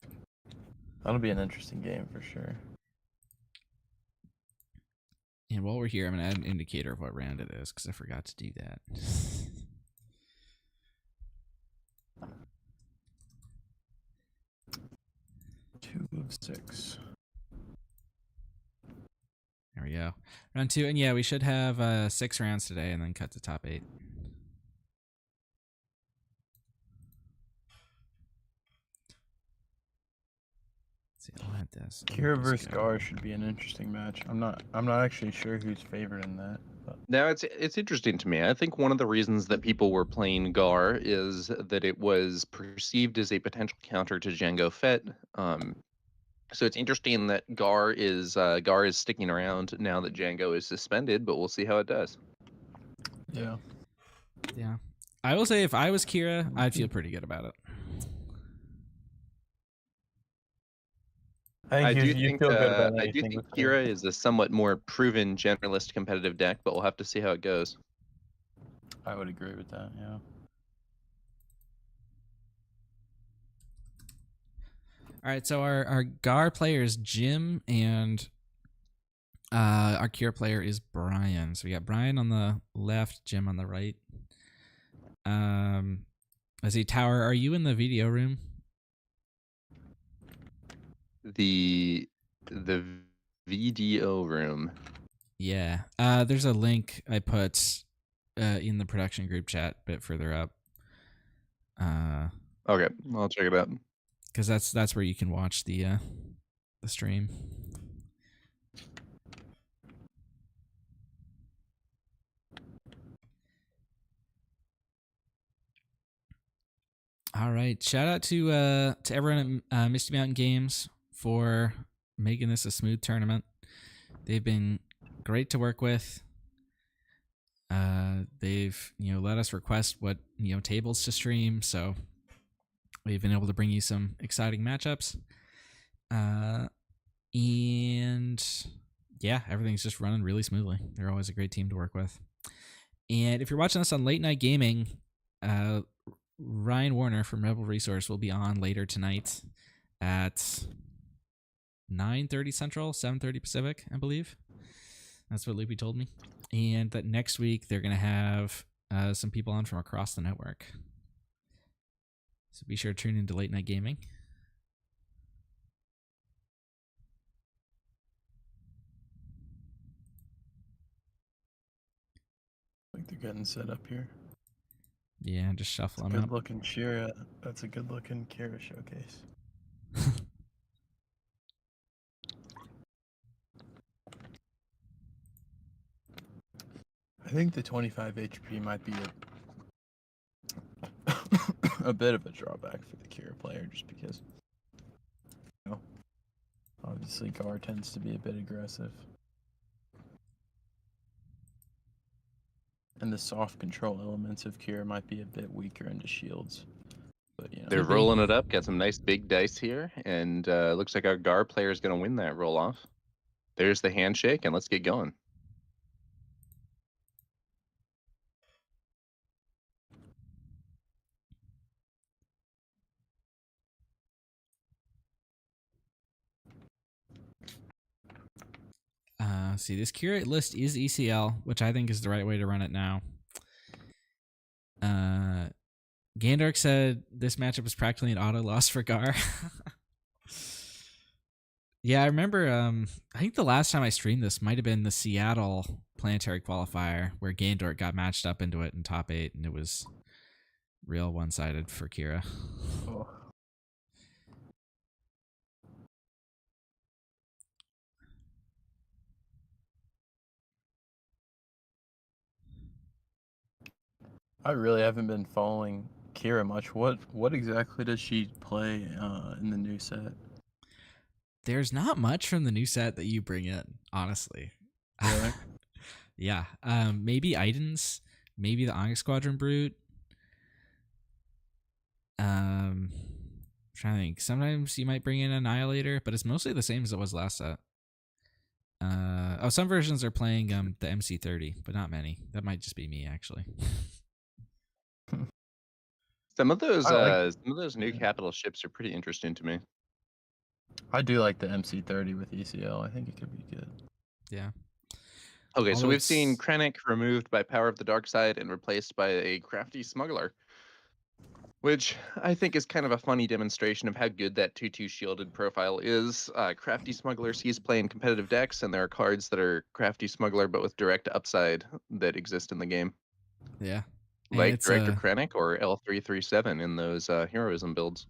That'll be an interesting game for sure. And while we're here, I'm gonna add an indicator of what round it is because I forgot to do that. 2 of 6. There we go. Round 2, and yeah, we should have 6 rounds today, and then cut to top 8. Let's see, I'll add this. Kira versus Gar should be an interesting match. I'm not actually sure who's favored in that. But. Now, it's interesting to me. I think one of the reasons that people were playing Gar is that it was perceived as a potential counter to Jango Fett. So it's interesting that Gar is sticking around now that Jango is suspended, but we'll see how it does. Yeah. Yeah. I will say if I was Kira, I'd feel pretty good about it. I do you think feel good about I do anything think with Kira. Kira is a somewhat more proven generalist competitive deck, but we'll have to see how it goes. I would agree with that, yeah. All right, so our Gar player is Jim, and our Kira player is Brian. So we got Brian on the left, Jim on the right. I see Tower. Are you in the video room? The VDO room. Yeah. There's a link I put in the production group chat a bit further up. Okay, I'll check it out. Because that's where you can watch the stream. All right, shout out to everyone at Misty Mountain Games for making this a smooth tournament. They've been great to work with. They've let us request what tables to stream, so we've been able to bring you some exciting matchups. And yeah, everything's just running really smoothly. They're always a great team to work with. And if you're watching us on Late Night Gaming, Ryan Warner from Rebel Resource will be on later tonight at 9:30 Central, 7:30 Pacific, I believe. That's what Loopy told me. And that next week they're going to have some people on from across the network. So be sure to tune into Late Night Gaming. I think they're getting set up here. Yeah, just shuffle them Good up. looking Kira. That's a good looking Kira showcase. I think the 25 HP might be a bit of a drawback for the Kira player, just because, obviously Gar tends to be a bit aggressive. And the soft control elements of Kira might be a bit weaker into shields. But, They're rolling it up, got some nice big dice here, and looks like our Gar player is going to win that roll off. There's the handshake, and let's get going. See, this curate list is ECL, which I think is the right way to run it now. Gandark said this matchup was practically an auto loss for Gar. Yeah, I remember, I think the last time I streamed this might have been the Seattle Planetary Qualifier, where Gandark got matched up into it in top 8, and it was real one-sided for Kira. Oh. I really haven't been following Kira much. What exactly does she play in the new set? There's not much from the new set that you bring in, honestly. Really? Yeah. Maybe Idens, maybe the Onyx Squadron Brute. Trying to think. Sometimes you might bring in Annihilator, but it's mostly the same as it was last set. Some versions are playing the MC30, but not many. That might just be me, actually. Some of those I new yeah. capital ships are pretty interesting to me. I do like the MC30 with ECL. I think it could be good. Yeah. Okay, so Although we've seen it's- Krennic removed by Power of the Dark Side and replaced by a crafty smuggler, which I think is kind of a funny demonstration of how good that 2/2 shielded profile is. Crafty Smuggler sees play in competitive decks, and there are cards that are Crafty Smuggler but with direct upside that exist in the game, yeah. And like it's Director Krennic or L337 in those heroism builds.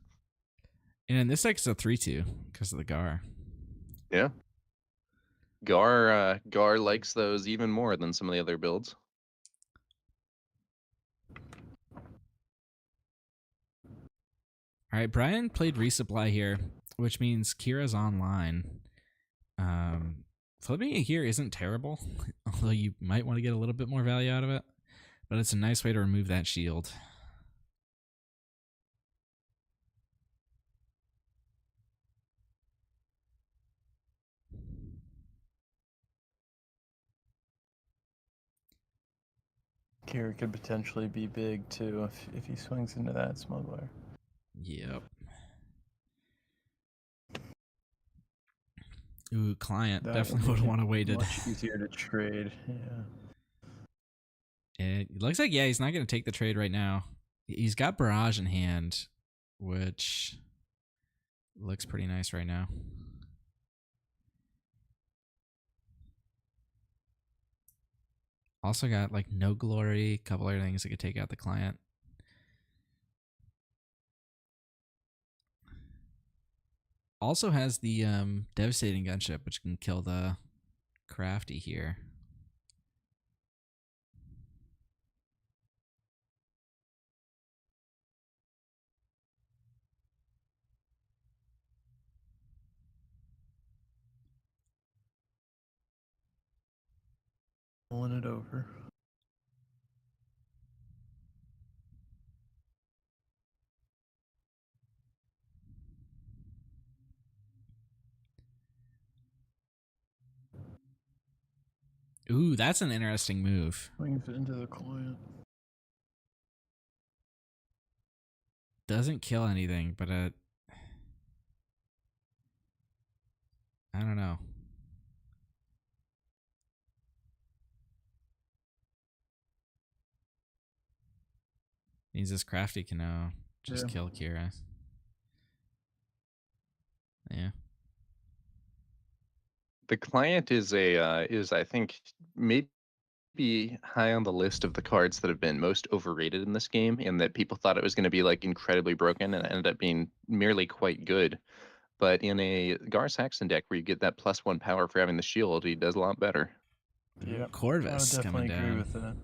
and in this deck it's a 3/2 because of the Gar. Yeah. Gar likes those even more than some of the other builds. All right, Brian played resupply here, which means Kira's online. Flipping it here isn't terrible, although you might want to get a little bit more value out of it. But it's a nice way to remove that shield. Kira could potentially be big too if he swings into that smuggler. Yep. Ooh, client That definitely would would make want to it wait it. much easier to trade. Yeah. It looks like, yeah, he's not going to take the trade right now. He's got Barrage in hand, which looks pretty nice right now. Also got like No Glory, a couple other things that could take out the client. Also has the Devastating Gunship, which can kill the Crafty here. Pulling it over. Ooh, that's an interesting move. Swings it into the client. Doesn't kill anything, but I don't know. Means this Crafty can now just Yeah. kill Kira. Yeah. The client is I think maybe high on the list of the cards that have been most overrated in this game, and that people thought it was going to be like incredibly broken, and it ended up being merely quite good. But in a Gar Saxon deck where you get that +1 power for having the shield, he does a lot better. Ooh, Yeah. I would Corvus coming definitely agree down. with that.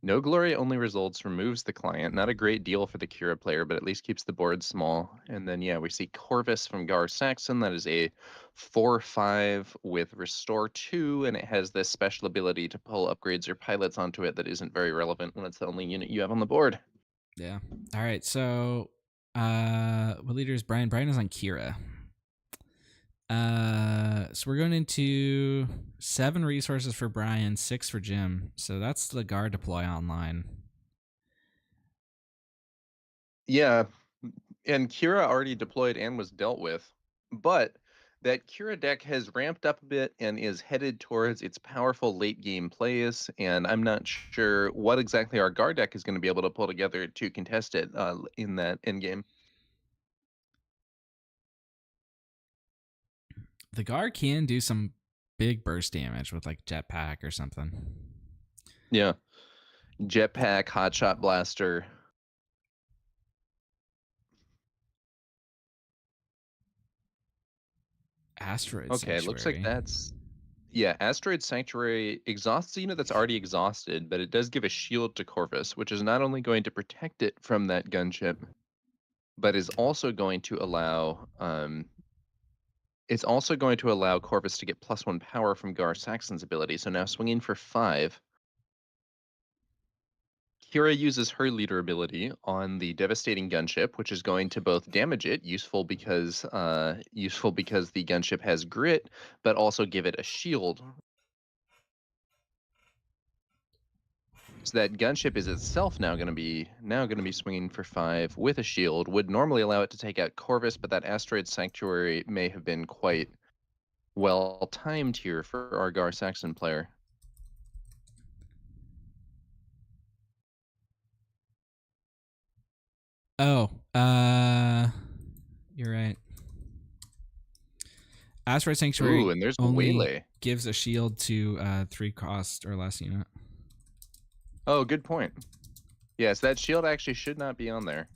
No Glory only results removes the client. Not a great deal for the Kira player, but at least keeps the board small. And then, yeah, we see Corvus from Gar Saxon. That is a 4/5 with Restore 2, and it has this special ability to pull upgrades or pilots onto it that isn't very relevant when it's the only unit you have on the board. Yeah. All right. So, what leader is Brian? Brian is on Kira. So we're going into 7 resources for Brian, 6 for Jim. So that's the Guard deploy online. Yeah, and Kira already deployed and was dealt with, but that Kira deck has ramped up a bit and is headed towards its powerful late game plays, and I'm not sure what exactly our Gar deck is going to be able to pull together to contest it in that end game. The Guard can do some big burst damage with like Jetpack or something. Yeah, Jetpack, Hotshot Blaster. Asteroid Okay, looks like Sanctuary. that's Yeah, Asteroid Sanctuary exhausts a unit that's already exhausted, but it does give a shield to Corvus, which is not only going to protect it from that gunship, but is also going to allow it's also going to allow Corvus to get +1 power from Gar Saxon's ability. So now swinging for 5, Kira uses her leader ability on the devastating gunship, which is going to both damage it, useful because the gunship has grit, but also give it a shield. So that gunship is itself now going to be swinging for 5 with a shield. Would normally allow it to take out Corvus, but that Asteroid Sanctuary may have been quite well timed here for our Gar Saxon player. Oh, you're right. Asteroid Sanctuary Ooh, and there's a only Waylay. gives a shield to 3 cost or less unit. Oh, good point. Yes, that shield actually should not be on there.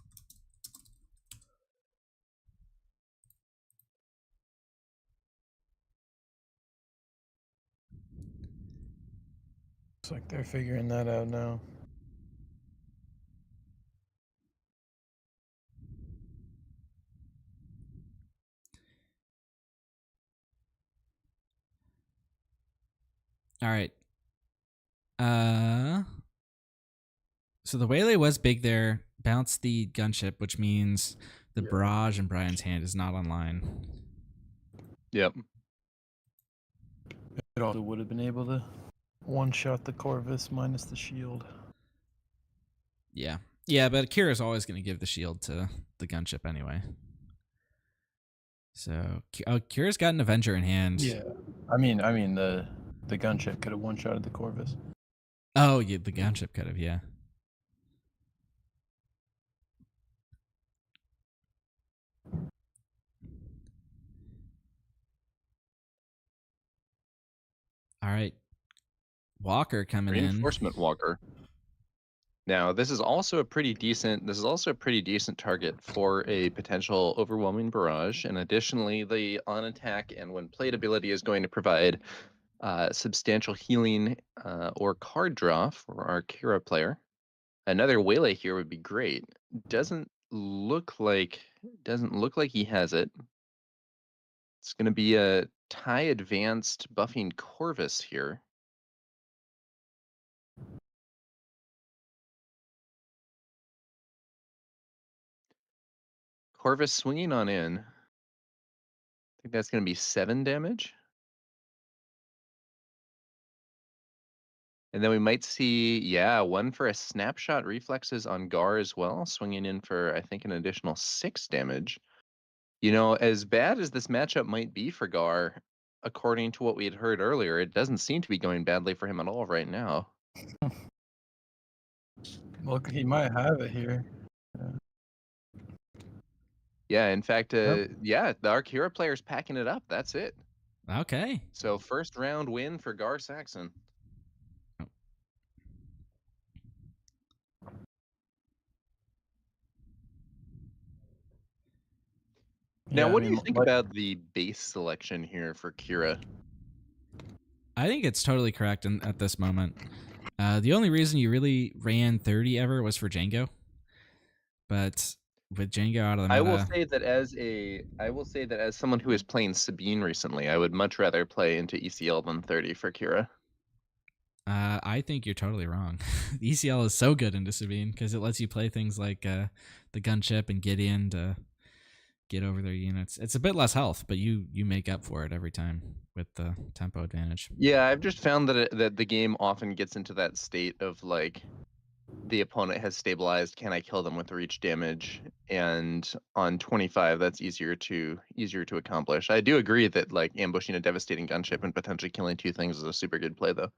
Looks like they're figuring that out now. All right. So the Waylay was big there. Bounced the gunship, which means the barrage in Brian's hand is not online. Yep. It also would have been able to one-shot the Corvus minus the shield. Yeah. Yeah, but Kira's always going to give the shield to the gunship anyway. So, Kira's got an Avenger in hand. Yeah, I mean the gunship could have one-shotted the Corvus. Oh, yeah, the gunship could have, yeah. All right. Walker coming in. Reinforcement Walker. Now, this is also a pretty decent target for a potential overwhelming barrage. And additionally, the on attack and when played ability is going to provide substantial healing or card draw for our Kira player. Another Waylay here would be great. Doesn't look like he has it. It's going to be a tie advanced buffing Corvus here. Corvus swinging on in. I think that's going to be 7 damage. And then we might see, yeah, 1 for a snapshot reflexes on Gar as well, swinging in for, I think, an additional 6 damage. You know, as bad as this matchup might be for Gar, according to what we had heard earlier, it doesn't seem to be going badly for him at all right now. Look, he might have it here. Yeah, in fact, Yep. yeah, the Arkira player's packing it up. That's it. Okay. So first round win for Gar Saxon. Now, Yeah, what do you think about the base selection here for Kira? I think it's totally correct at this moment. The only reason you really ran 30 ever was for Django. But with Django out of the meta, I will say that as someone who is playing Sabine recently, I would much rather play into ECL than 30 for Kira. I think you're totally wrong. The ECL is so good into Sabine because it lets you play things like the gunship and Gideon to get over their units. It's a bit less health, but you make up for it every time with the tempo advantage. Yeah, I've just found that the game often gets into that state of like the opponent has stabilized. Can I kill them with reach damage? And on 25, that's easier to accomplish. I do agree that like ambushing a devastating gunship and potentially killing 2 things is a super good play, though.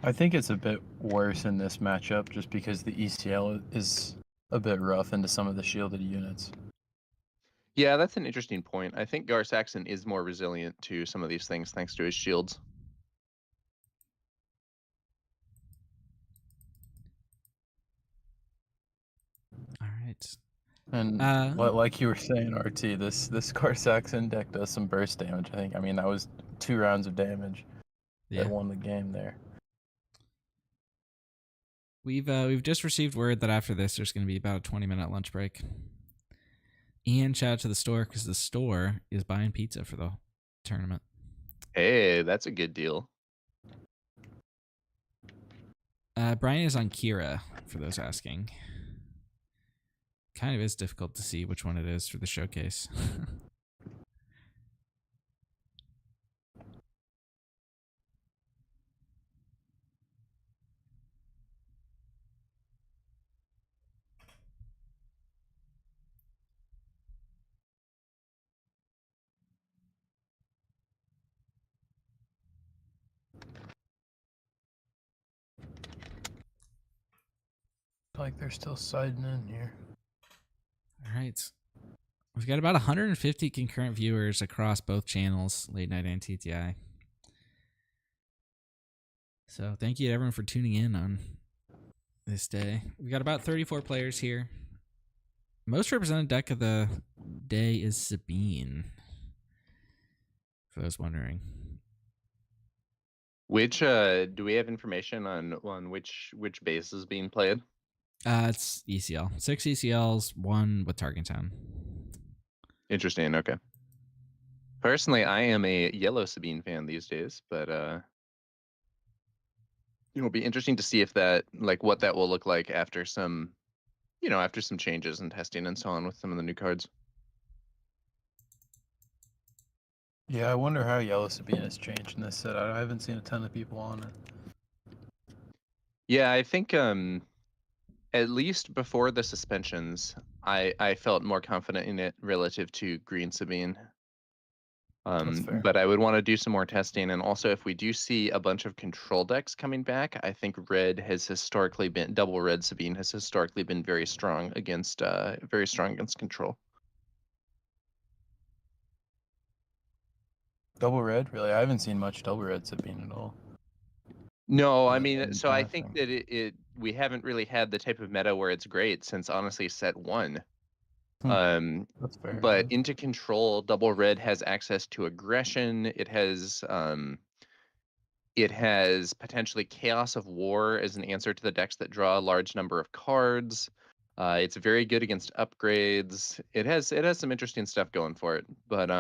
I think it's a bit worse in this matchup just because the ECL is a bit rough into some of the shielded units. Yeah, that's an interesting point. I think Gar Saxon is more resilient to some of these things thanks to his shields. All right. And like you were saying, RT, this Gar Saxon deck does some burst damage. I think. I mean, that was 2 rounds of damage that won the game there. We've just received word that after this, there's going to be about a 20-minute lunch break. And shout out to the store because the store is buying pizza for the tournament. Hey, that's a good deal. Brian is on Kira, for those asking. Kind of is difficult to see which one it is for the showcase. Like they're still siding in here. All right. We've got about 150 concurrent viewers across both channels, Late Night and TTI. So thank you to everyone for tuning in on this day. We've got about 34 players here. Most represented deck of the day is Sabine, for those wondering. Which do we have information on which base is being played? It's ECL. 6 ECLs, 1 with Target Town. Interesting. Okay. Personally, I am a yellow Sabine fan these days, but it'll be interesting to see if that, like, what that will look like after some, after some changes and testing and so on with some of the new cards. Yeah, I wonder how Yellow Sabine has changed in this set. I haven't seen a ton of people on it. Yeah, I think at least before the suspensions, I felt more confident in it relative to Green Sabine. That's fair. But I would want to do some more testing, and also if we do see a bunch of control decks coming back, I think red has historically been double red Sabine has historically been very strong against control. Double red? Really? I haven't seen much double red Sabine at all. No, I Other mean, than so I think passing. that we haven't really had the type of meta where it's great since honestly set 1. That's fair. But into control, double red has access to aggression. It has potentially Chaos of War as an answer to the decks that draw a large number of cards. It's very good against upgrades. It has some interesting stuff going for it, but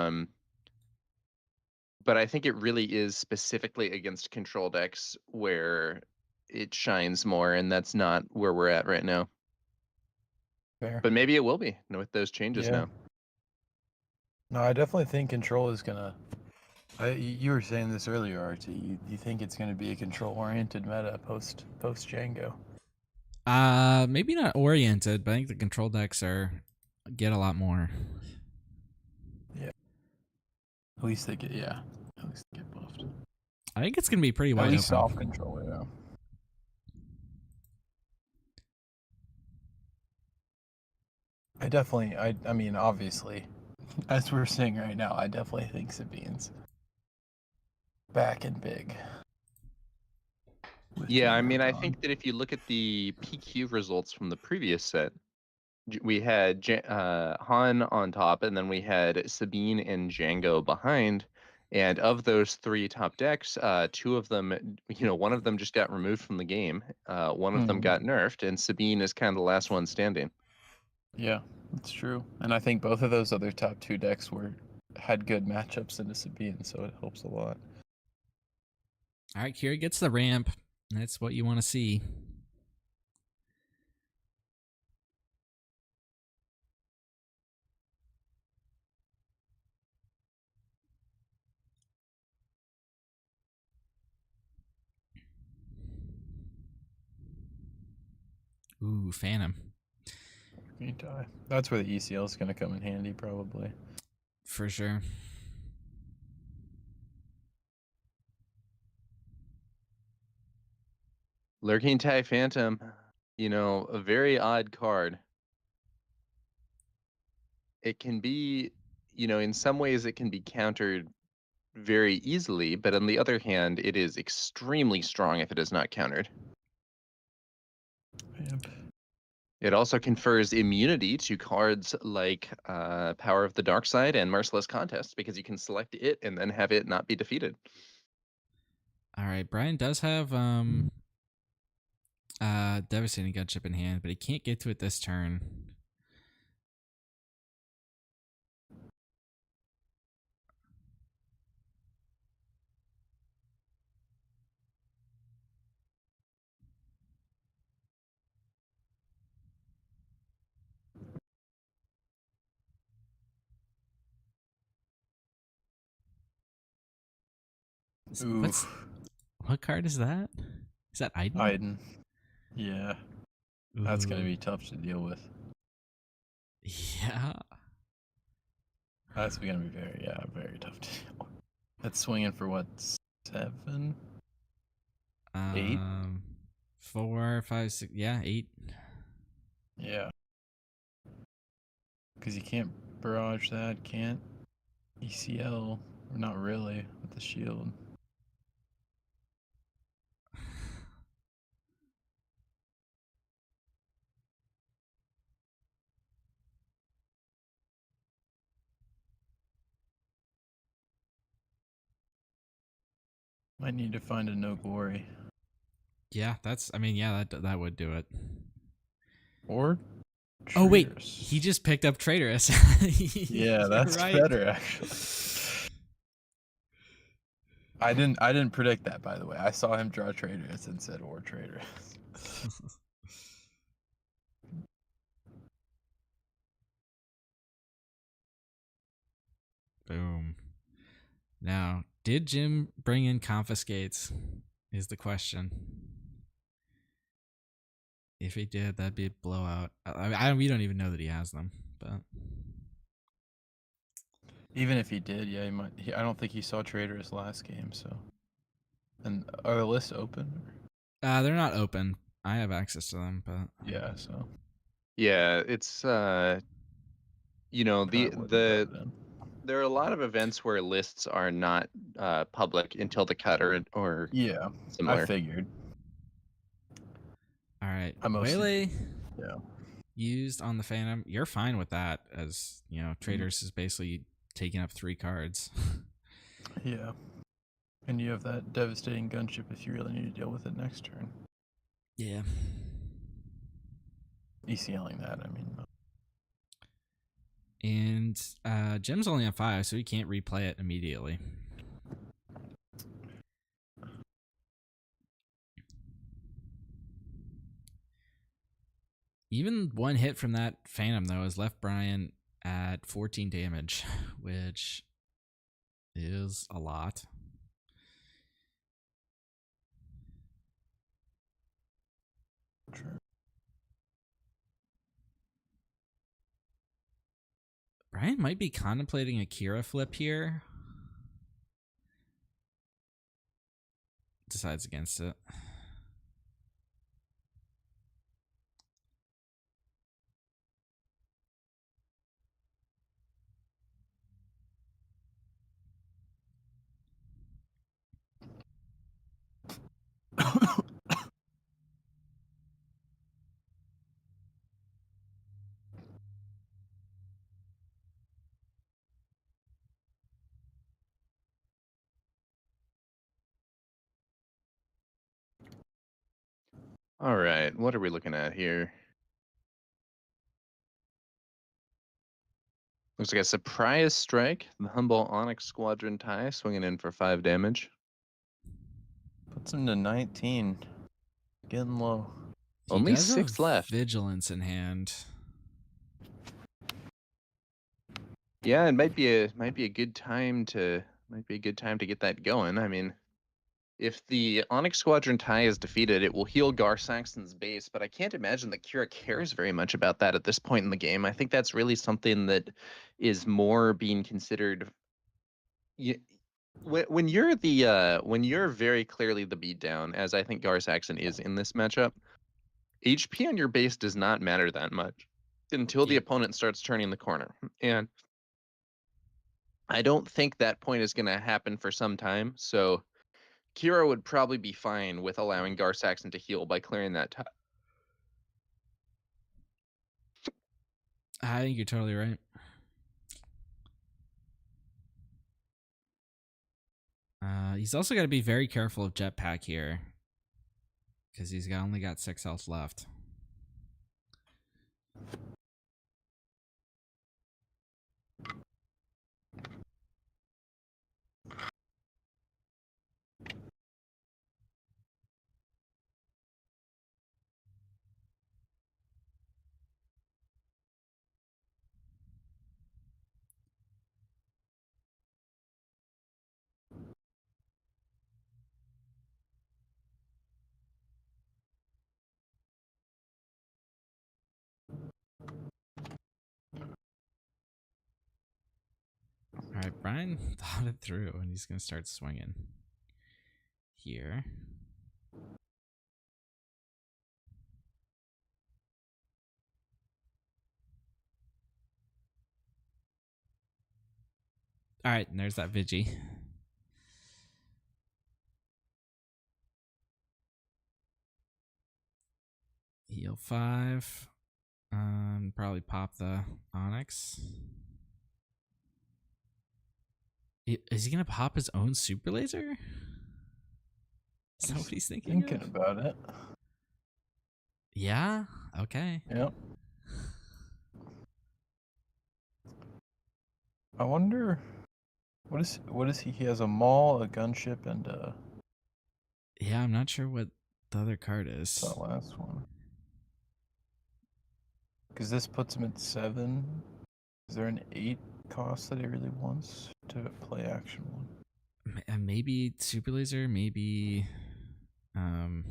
I think it really is specifically against control decks where it shines more, and that's not where we're at right now. Fair. But maybe it will be with those changes now. No, I definitely think control is gonna. You were saying this earlier, RT. You think it's gonna be a control-oriented meta post Django? Maybe not oriented, but I think the control decks get a lot more. Yeah. At least they get buffed. I think it's gonna be pretty wide At least open. soft control, yeah. I mean, obviously, as we're saying right now, I definitely think Sabine's back and big. Yeah, I mean, I think that if you look at the PQ results from the previous set, we had Han on top, and then we had Sabine and Django behind. And of those 3 top decks, 2 of them, one of them just got removed from the game. One of them got nerfed, and Sabine is kind of the last one standing. Yeah, that's true. And I think both of those other top 2 decks had good matchups into Sabine, so it helps a lot. All right, Kira gets the ramp. That's what you want to see. Ooh, Phantom. That's where the ECL is going to come in handy, probably. For sure. Lurking TIE Phantom, a very odd card. It can be, in some ways it can be countered very easily, but on the other hand, it is extremely strong if it is not countered. Yep. It also confers immunity to cards like Power of the Dark Side and Merciless Contest because you can select it and then have it not be defeated. All right, Brian does have Devastating Gunship in hand, but he can't get to it this turn. What card is that? Is that Iden? Iden. Yeah. That's going to Ooh. be tough to deal with. Yeah. That's going to be very tough to deal with. That's swinging for what, 7? 8? 4, 5, 6. Yeah, 8. Yeah. Because you can't barrage that, can't ECL. Or not really, with the shield. Might need to find a no glory. Yeah, that's. I mean, yeah, that would do it. Or Oh wait, Traitorous. he just picked up Traitorous. Yeah, You're that's right. better actually. I didn't predict that, by the way. I saw him draw Traitorous and said or Traitorous. Boom. Now, did Jim bring in confiscates? Is the question. If he did, that'd be a blowout. We don't even know that he has them, but Even if he did, yeah, he might. I don't think he saw Traitorous last game, so. And are the lists open? they're not open. I have access to them, but Yeah, so. Yeah, it's you know, I wouldn't vote him. there are a lot of events where lists are not public until the cut or Yeah, similar. I figured. all right. I mostly- Waylay Yeah. used on the Phantom. You're fine with that, as you know, Traders is basically taking up 3 cards. Yeah. And you have that devastating gunship if you really need to deal with it next turn. Yeah. ECLing that, I mean. And Jim's only on 5, so he can't replay it immediately. Even one hit from that Phantom, though, has left Brian at 14 damage, which is a lot. True. Brian might be contemplating a Kira flip here. Decides against it. All right, what are we looking at here? Looks like a surprise strike. The Humble Onyx Squadron tie swinging in for 5 damage. Puts him to 19. Getting low. He Only does 6 have left. Vigilance in hand. Yeah, it might be a good time to get that going. I mean, if the Onyx Squadron tie is defeated, it will heal Gar Saxon's base, but I can't imagine that Kira cares very much about that at this point in the game. I think that's really something that is more being considered. When you're very clearly the beatdown, as I think Gar Saxon is in this matchup, HP on your base does not matter that much until the Yep. opponent starts turning the corner. And I don't think that point is going to happen for some time. So Kira would probably be fine with allowing Gar Saxon to heal by clearing that tie. I think you're totally right. He's also got to be very careful of jetpack here, because he's only got 6 health left. All right, Brian thought it through, and he's going to start swinging here. All right, and there's that Vigi. Heal 5. Probably pop the Onyx. Is he gonna pop his own super laser? Is that what he's thinking? Thinking about it. Yeah. Okay. Yep. I wonder what is he? He has a maul, a gunship, and Yeah, I'm not sure what the other card is. that last one. Because this puts him at 7. Is there an 8 cost that he really wants to play action one? Maybe super laser. Maybe. All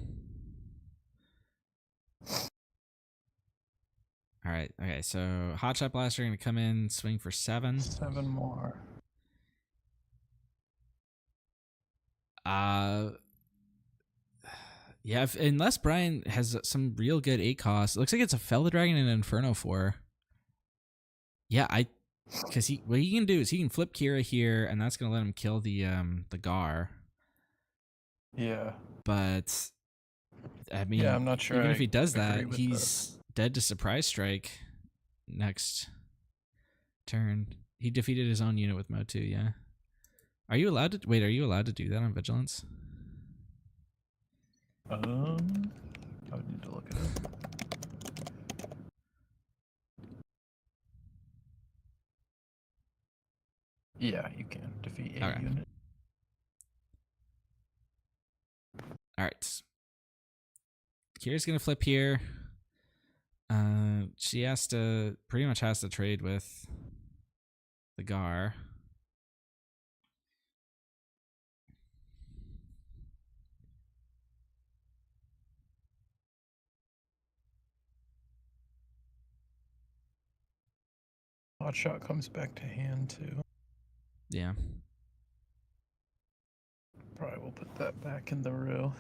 right. Okay. So hot shot blaster gonna come in, swing for 7. 7 more. Yeah. Unless Brian has some real good 8 cost, it looks like it's a Fellow Dragon and Inferno 4. Yeah, because what he can do is he can flip Kira here, and that's gonna let him kill the Gar. Yeah. But I mean, Yeah, I'm not sure. even if I he does agree that, with he's dead to surprise strike next turn. He defeated his own unit with Mode 2, yeah. Are you allowed to wait, are you allowed to do that on Vigilance? I would need to look at it. Yeah, you can defeat a Okay. unit. Alright. Kira's gonna flip here. She pretty much has to trade with the Gar. Hotshot comes back to hand too. Yeah. Probably will put that back in the row.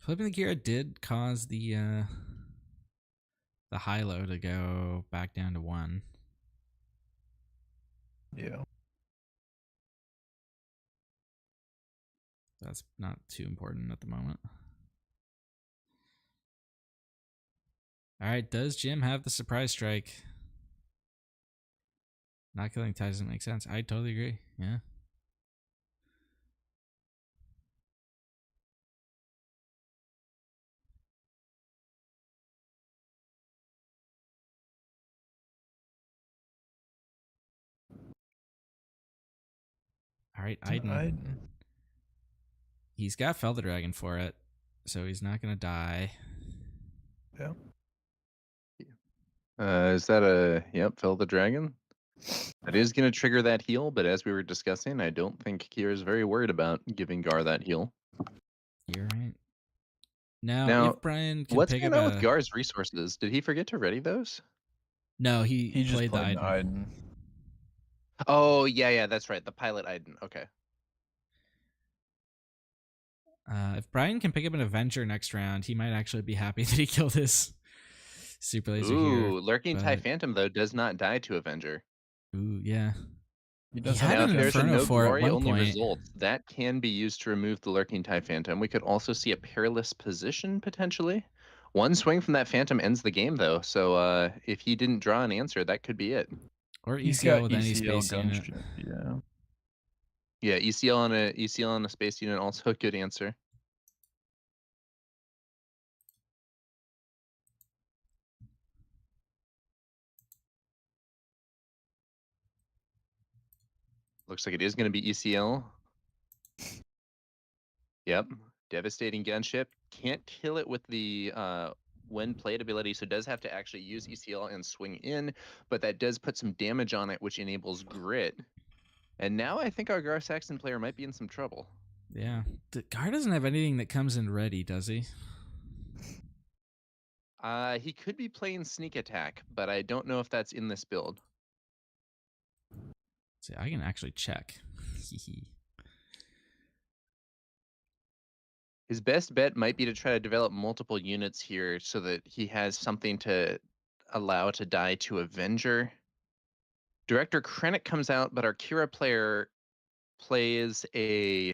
Flipping the Kira did cause the high-low to go back down to 1. Yeah. That's not too important at the moment. Alright, does Jim have the surprise strike? Not killing Ty doesn't make sense. I totally agree. Yeah. Alright, Aiden. He's got Fell the Dragon for it, so he's not going to die. Yeah. Is that Fell the Dragon? That is going to trigger that heal, but as we were discussing, I don't think Kira's very worried about giving Gar that heal. You're right. Now if Brian can what's pick going up on with Gar's resources? Did he forget to ready those? No, he He just played the played Aiden. Aiden. Oh, yeah, that's right. The pilot Aiden. Okay. If Brian can pick up an Avenger next round, he might actually be happy that he killed his super laser here. Ooh, Lurking TIE Phantom, though, does not die to Avenger. Ooh, yeah. He does had Now, an if there's a Inferno no for at glory one only point. results, that can be used to remove the Lurking TIE Phantom. We could also see a perilous position, potentially. One swing from that Phantom ends the game, though. So if he didn't draw an answer, that could be it. Or He's ECL got with any space unit. gunship, yeah. Yeah, ECL on a space unit, also a good answer. Looks like it is going to be ECL. Yep, devastating gunship. Can't kill it with the when played ability, so does have to actually use ECL and swing in, but that does put some damage on it, which enables grit. And now I think our Gar Saxon player might be in some trouble. Yeah. Gar doesn't have anything that comes in ready, does he? He could be playing sneak attack, but I don't know if that's in this build. See, I can actually check. His best bet might be to try to develop multiple units here so that he has something to allow to die to Avenger. Director Krennic comes out, but our Kira player plays a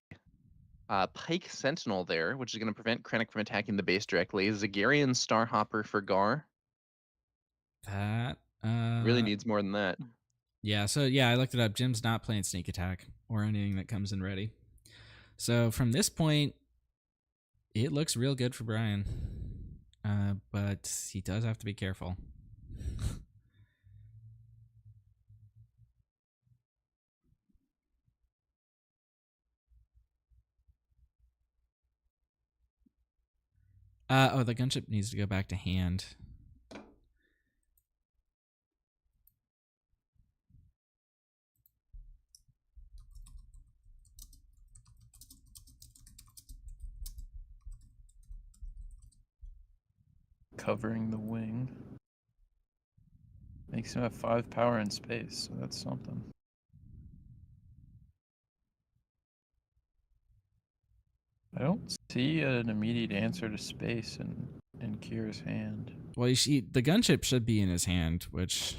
Pike Sentinel there, which is going to prevent Krennic from attacking the base directly. Zagarian Starhopper for Gar. That Really needs more than that. Yeah, so yeah, I looked it up. Jim's not playing sneak attack or anything that comes in ready. So from this point, it looks real good for Brian. But he does have to be careful. Oh, the gunship needs to go back to hand. Covering the wing. Makes him have 5 power in space, so that's something. I don't see an immediate answer to space in Kira's hand. Well, the gunship should be in his hand, which...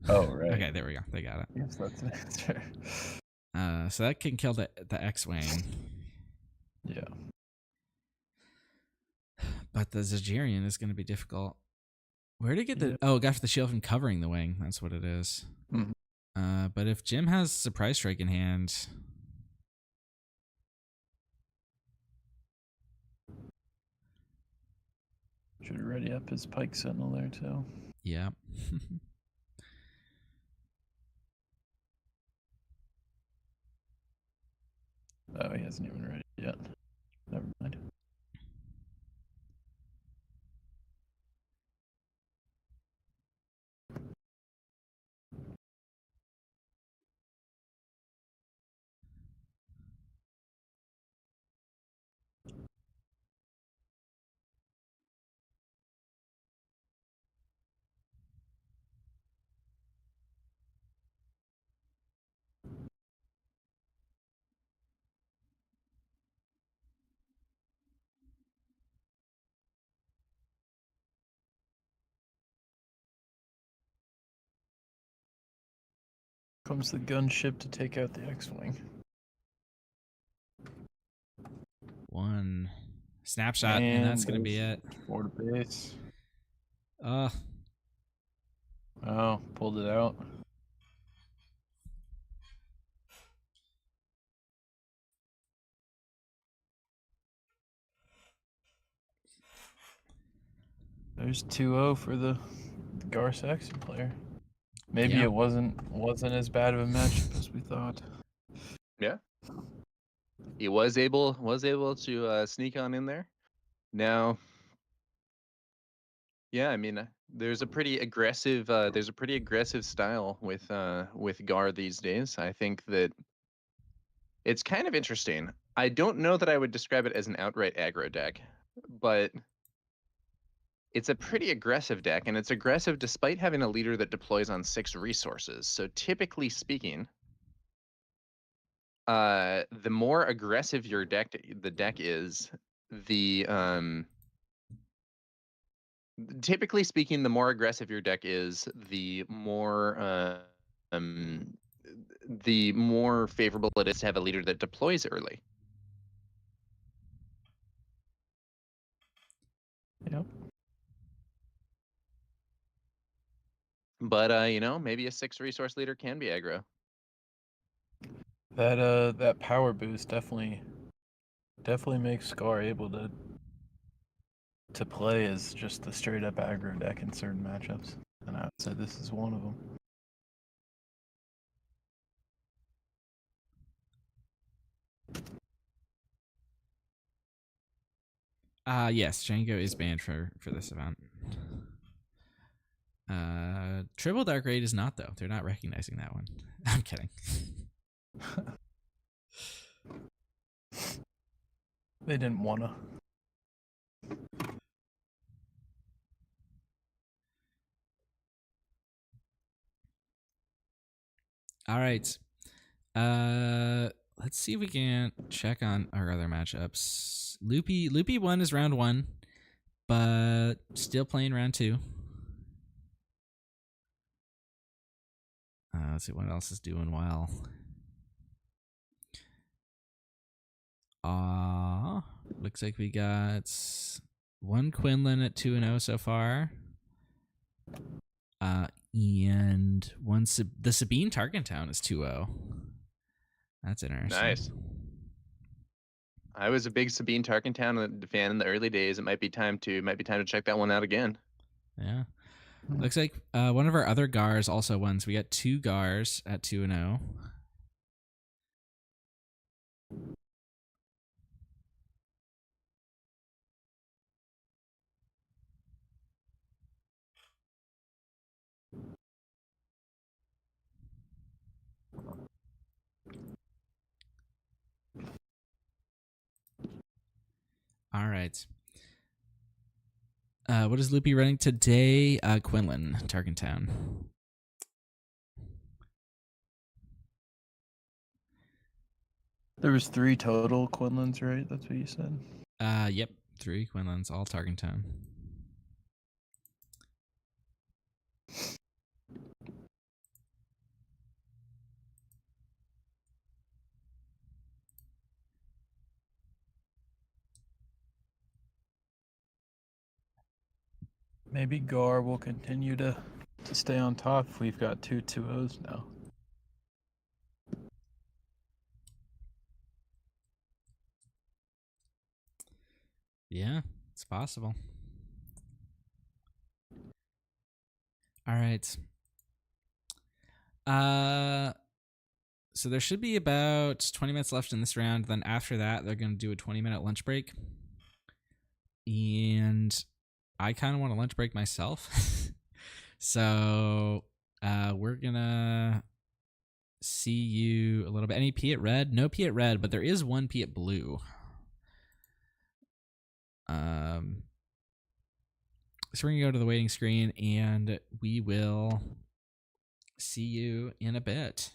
Oh, right. Okay, there we go. They got it. Yes, that's an answer. So that can kill the X-Wing. Yeah. But the Zagarian is going to be difficult. Where did he get the... Yeah. Oh, got the shield from covering the wing. That's what it is. Mhm. But if Jim has Surprise Strike in hand... Should ready up his Pike Sentinel there, too. Yeah. Oh, he hasn't even ready yet. Never mind. Comes the gunship to take out the X-Wing. One snapshot, and that's going to be it. Forward base. Oh, Pulled it out. There's 2-0 for the Gar Saxon player. Maybe Yeah. it wasn't as bad of a matchup as we thought. Yeah. He was able to sneak on in there. Now, yeah, I mean, there's a pretty aggressive style with Gar these days. I think that it's kind of interesting. I don't know that I would describe it as an outright aggro deck, but it's a pretty aggressive deck, and it's aggressive despite having a leader that deploys on 6 resources. So typically speaking, the more aggressive the deck is, typically speaking, the more aggressive your deck is, the more favorable it is to have a leader that deploys early. Yep. But you know, maybe a 6 resource leader can be aggro. That power boost definitely makes Gar able to play as just the straight up aggro deck in certain matchups, and I would say this is one of them. Yes, Django is banned for this event. Triple Dark Raid is not, though. They're not recognizing that one. I'm kidding. They didn't wanna. All right. Let's see if we can check on our other matchups. Loopy won his round 1, but still playing round 2. Let's see what else is doing well. Looks like we got one Quinlan at 2-0 so far. And the Sabine Tarkentown is 2-0. That's interesting. Nice. I was a big Sabine Tarkentown fan in the early days. It might be time to check that one out again. Yeah. Looks like one of our other Gars also won. So we got 2 Gars at 2-0. All right. What is Loopy running today? Quinlan, Tarkentown. There was 3 total Quinlans, right? That's what you said. Yep, 3 Quinlans, all Tarkentown. Maybe Gar will continue to stay on top if we've got 2 2-0s now. Yeah, it's possible. All right. So there should be about 20 minutes left in this round. Then after that, they're going to do a 20-minute lunch break. And I kind of want a lunch break myself. So we're going to see you a little bit. Any P at red? No P at red, but there is 1 P at blue. So we're going to go to the waiting screen, and we will see you in a bit.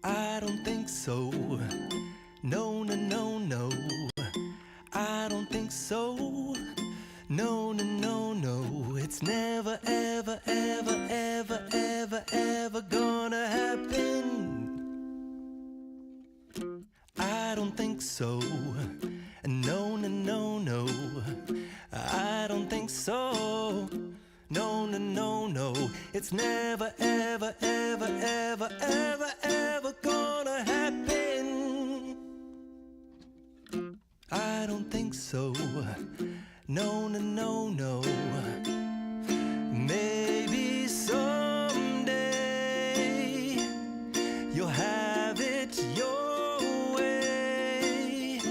I don't think so. No, no, no, no. I don't think so. No, no, no, no. It's never, ever, ever, ever, ever, ever gonna happen. I don't think so. No, no, no, no. I don't think so. No, no, no, no. It's never, ever, ever, ever, ever, ever gonna happen. I don't think so. No, no, no, no. Maybe someday you'll have it your way.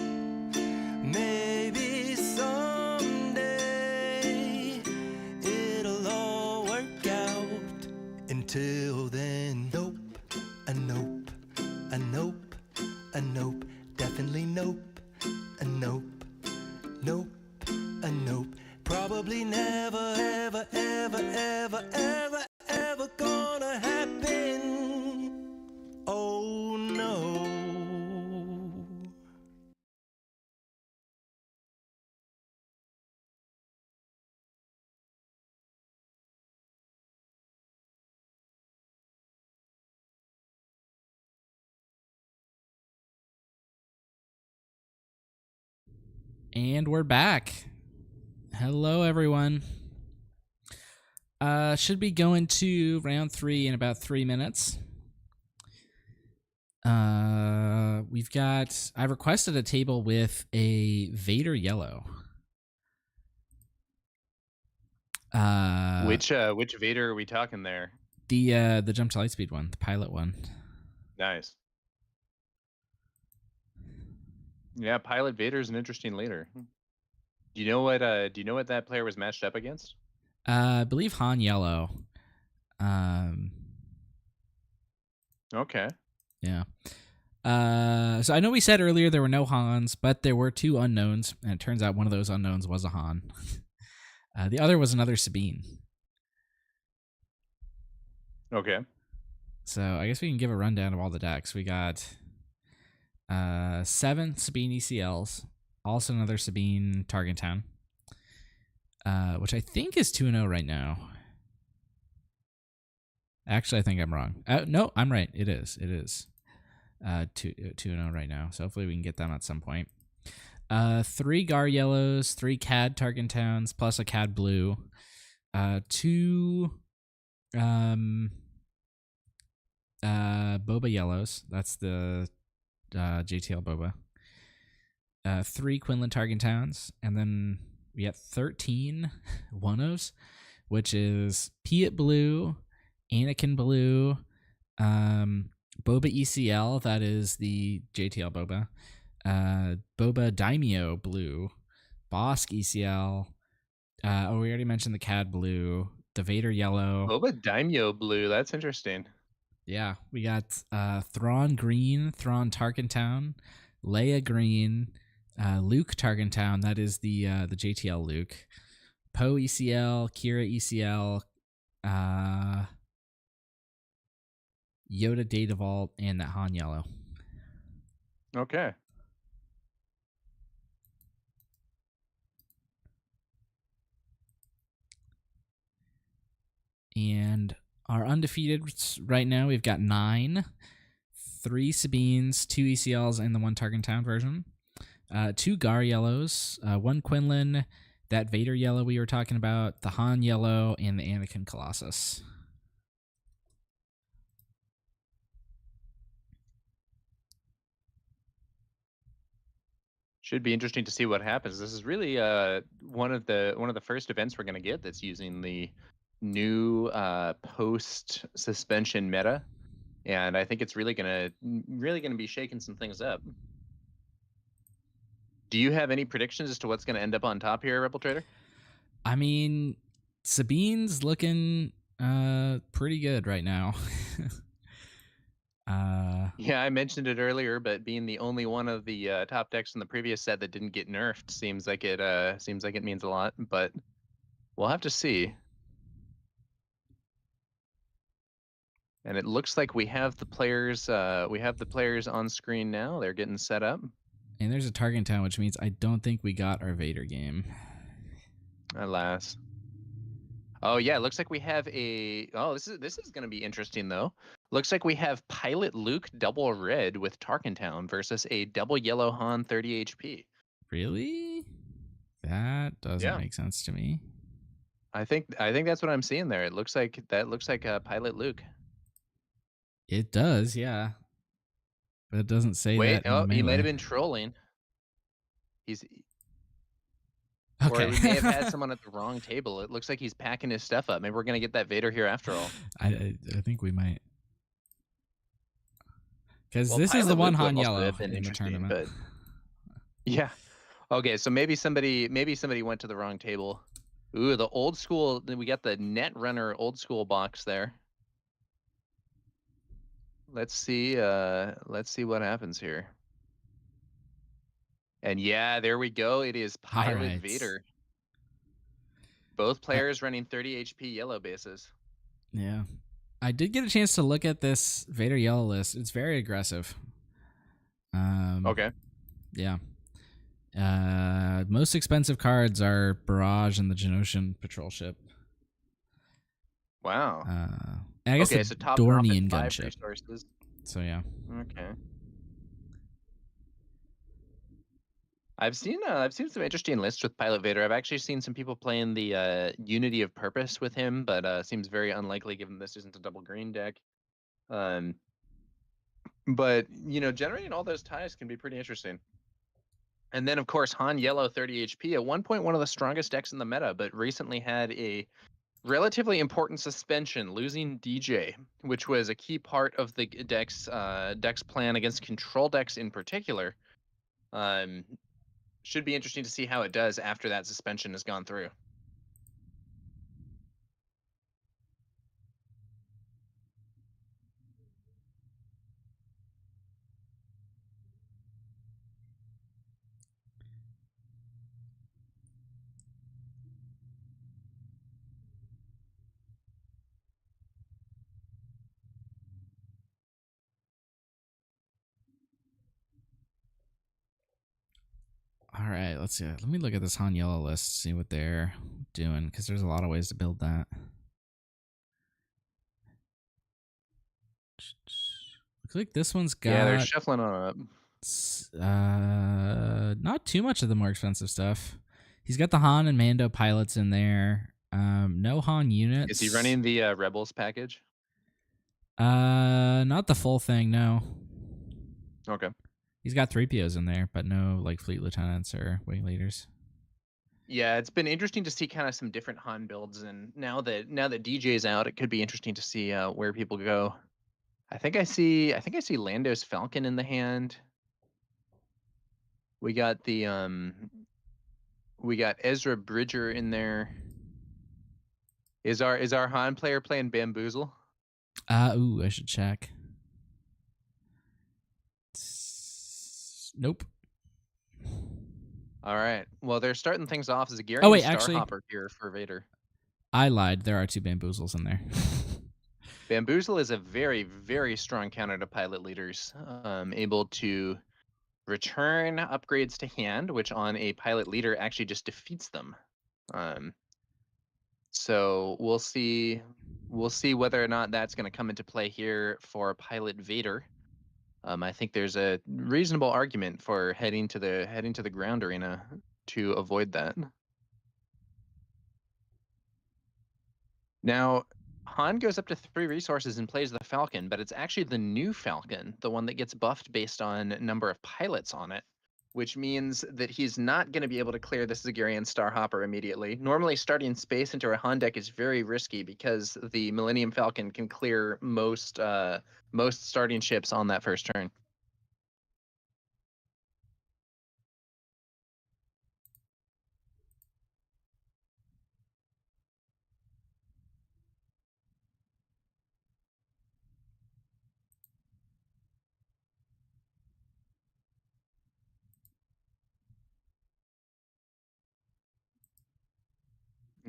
Maybe someday it'll all work out. Until then, nope, a nope, a nope, a nope, definitely nope, a nope, nope, a nope. Probably never, ever, ever, ever, ever, ever gonna happen. Oh no. And we're back. Hello, everyone. Should be going to round 3 in about 3 minutes. We've got. I requested a table with a Vader yellow. Which Vader are we talking there? The jump to lightspeed one, the pilot one. Nice. Yeah, Pilot Vader's an interesting leader. Do you know what that player was matched up against? I believe Han yellow. Okay. Yeah. So I know we said earlier there were no Hans, but there were 2 unknowns, and it turns out one of those unknowns was a Han. The other was another Sabine. Okay. So I guess we can give a rundown of all the decks. We got 7 Sabine ECLs, also another Sabine Target Town, which I think is 2-0 right now. Actually, I think I'm wrong. No, I'm right. It is. 2-0 right now. So hopefully we can get them at some point. 3 Gar yellows, 3 CAD Target Towns, plus a CAD blue. 2 Boba yellows. That's the JTL Boba. 3 Quinlan Target Towns, and then we got 13 1-0s, which is Piet blue, Anakin blue, Boba ECL, that is the JTL Boba, Boba Daimyo blue, Bosk ECL. We already mentioned the CAD blue, the Vader yellow. Boba Daimyo blue. That's interesting. Yeah, we got Thrawn green, Thrawn Tarkentown, Leia green, Luke Tarkentown. That is the JTL Luke. Poe ECL, Kira ECL, Yoda Data Vault, and that Han yellow. Okay. And our undefeated right now, we've got 9, 3 Sabines, 2 ECLs, and the 1 Tarkentown version. 2 Gar yellows, 1 Quinlan, that Vader yellow we were talking about, the Han yellow, and the Anakin Colossus. Should be interesting to see what happens. This is really one of the first events we're going to get that's using the new post suspension meta, and I think it's really gonna be shaking some things up. Do you have any predictions as to what's going to end up on top here, Rebel Trader? I mean, Sabine's looking pretty good right now. Yeah, I mentioned it earlier, but being the only one of the top decks in the previous set that didn't get nerfed seems like it means a lot, but we'll have to see. And it looks like we have the players on screen now. They're getting set up. And there's a Tarkentown, which means I don't think we got our Vader game. Alas. Oh yeah, it looks like we have a. Oh, this is going to be interesting though. Looks like we have Pilot Luke double red with Tarkentown versus a double yellow Han 30 HP. Really? That doesn't make sense to me. I think that's what I'm seeing there. It looks like Pilot Luke. It does, yeah. But it doesn't say Wait, that. he might have been trolling. Okay. Or we may have had someone at the wrong table. It looks like he's packing his stuff up. Maybe we're gonna get that Vader here after all. I think we might. Because this is the one Han yellow in the tournament. But yeah. Okay, so maybe somebody went to the wrong table. Ooh, the old school. We got the Netrunner old school box there. Let's see what happens here. And yeah, there we go. It is Pilot Vader. Both players running 30 HP yellow bases. Yeah. I did get a chance to look at this Vader yellow list. It's very aggressive. Okay. Yeah. Most expensive cards are Barrage and the Genoshan patrol ship. Wow. And I guess the so top Dornian off at 5 gunship. resources. So yeah. Okay. I've seen some interesting lists with Pilot Vader. I've actually seen some people playing the Unity of Purpose with him, but seems very unlikely given this isn't a double green deck. But generating all those ties can be pretty interesting. And then of course Han Yellow 30 HP, at one point one of the strongest decks in the meta, but recently had a relatively important suspension, losing DJ, which was a key part of the deck's plan against control decks in particular. Should be interesting to see how it does after that suspension has gone through. All right, let's see. Let me look at this Han Yellow list, see what they're doing, because there's a lot of ways to build that. Looks like this one's got... Yeah, they're shuffling on up. Not too much of the more expensive stuff. He's got the Han and Mando pilots in there. No Han units. Is he running the Rebels package? Not the full thing, no. Okay. He's got 3POs in there, but no like fleet lieutenants or wing leaders. Yeah, it's been interesting to see kind of some different Han builds, and now that DJ's out, it could be interesting to see where people go. I think I see Lando's Falcon in the hand. We got the we got Ezra Bridger in there. Is our Han player playing Bamboozle? Ooh, I should check. Nope. All right. Well, they're starting things off as a Gary Oh, wait, actually- Starhopper here for Vader. I lied. There are 2 bamboozles in there. Bamboozle is a very, very strong counter to pilot leaders, able to return upgrades to hand, which on a pilot leader actually just defeats them. So we'll see whether or not that's going to come into play here for pilot Vader. I think there's a reasonable argument for heading to the ground arena to avoid that. Now, Han goes up to 3 resources and plays the Falcon, but it's actually the new Falcon, the one that gets buffed based on number of pilots on it, which means that he's not going to be able to clear the Zagarian Starhopper immediately. Normally, starting space into a Han deck is very risky because the Millennium Falcon can clear most starting ships on that first turn.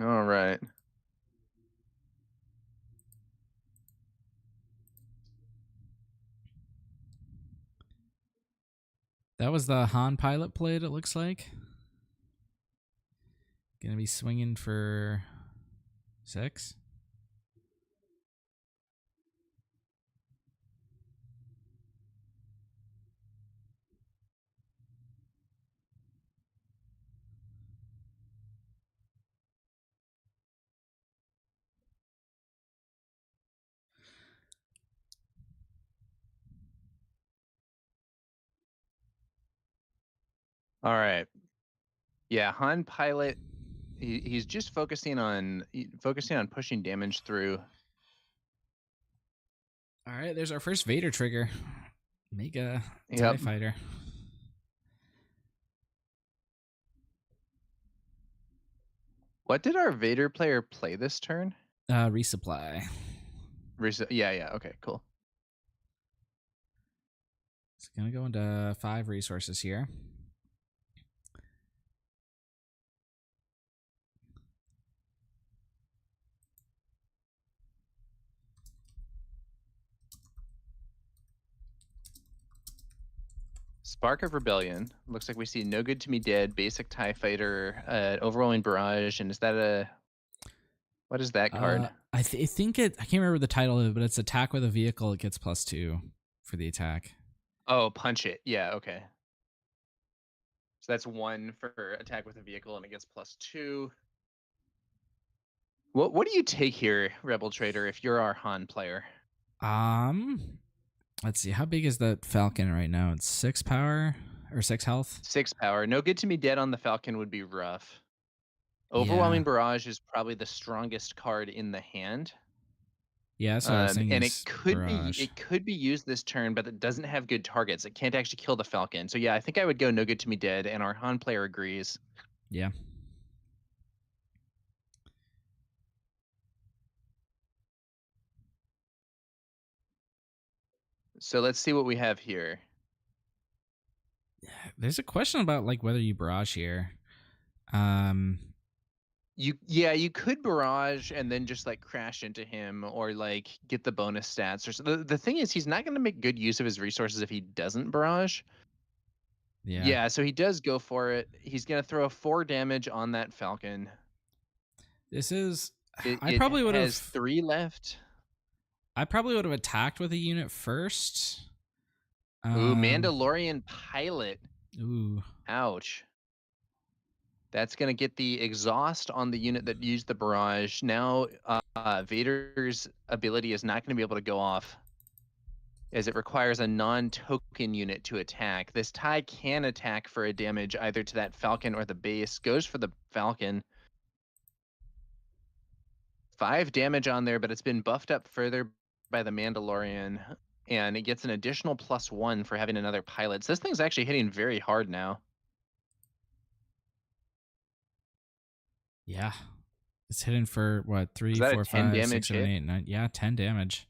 All right. That was the Han pilot played, it looks like. Gonna be swinging for 6. All right. Yeah, Han pilot. He's just focusing on pushing damage through. All right, there's our first Vader trigger. Mega TIE Yep. fighter. What did our Vader player play this turn? Resupply. Yeah. Okay, cool. It's gonna go into 5 resources here. Spark of Rebellion. Looks like we see No Good to Me Dead, Basic TIE Fighter, Overwhelming Barrage, and is that what is that card? I think I can't remember the title of it, but it's attack with a vehicle. It gets +2 for the attack. Oh, Punch It. Yeah, okay. So that's 1 for attack with a vehicle, and it gets +2. What do you take here, Rebel Trader, if you're our Han player? Let's see. How big is that Falcon right now? It's 6 power or 6 health? 6 power. No Good to Me Dead on the Falcon would be rough. Overwhelming Yeah. Barrage is probably the strongest card in the hand. Yeah, that's what I was thinking. And is it could be used this turn, but it doesn't have good targets. It can't actually kill the Falcon. So yeah, I think I would go No Good to Me Dead, and our Han player agrees. Yeah. So let's see what we have here. There's a question about like whether you barrage here. You could barrage and then just like crash into him or like get the bonus stats. Or so. The thing is, he's not going to make good use of his resources if he doesn't barrage. Yeah, so he does go for it. He's going to throw 4 damage on that Falcon. This is. I probably would have 3 left. I probably would have attacked with a unit first. Ooh, Mandalorian pilot. Ooh. Ouch. That's going to get the exhaust on the unit that used the barrage. Now, Vader's ability is not going to be able to go off as it requires a non-token unit to attack. This TIE can attack for a damage either to that Falcon or the base. Goes for the Falcon. 5 damage on there, but it's been buffed up further by the Mandalorian. And it gets an additional +1 for having another pilot. So this thing's actually hitting very hard now. Yeah. It's hitting for what, 3, that a 4, 10 5, 6, damage 7, hit? 8, 9. Yeah, 10 damage.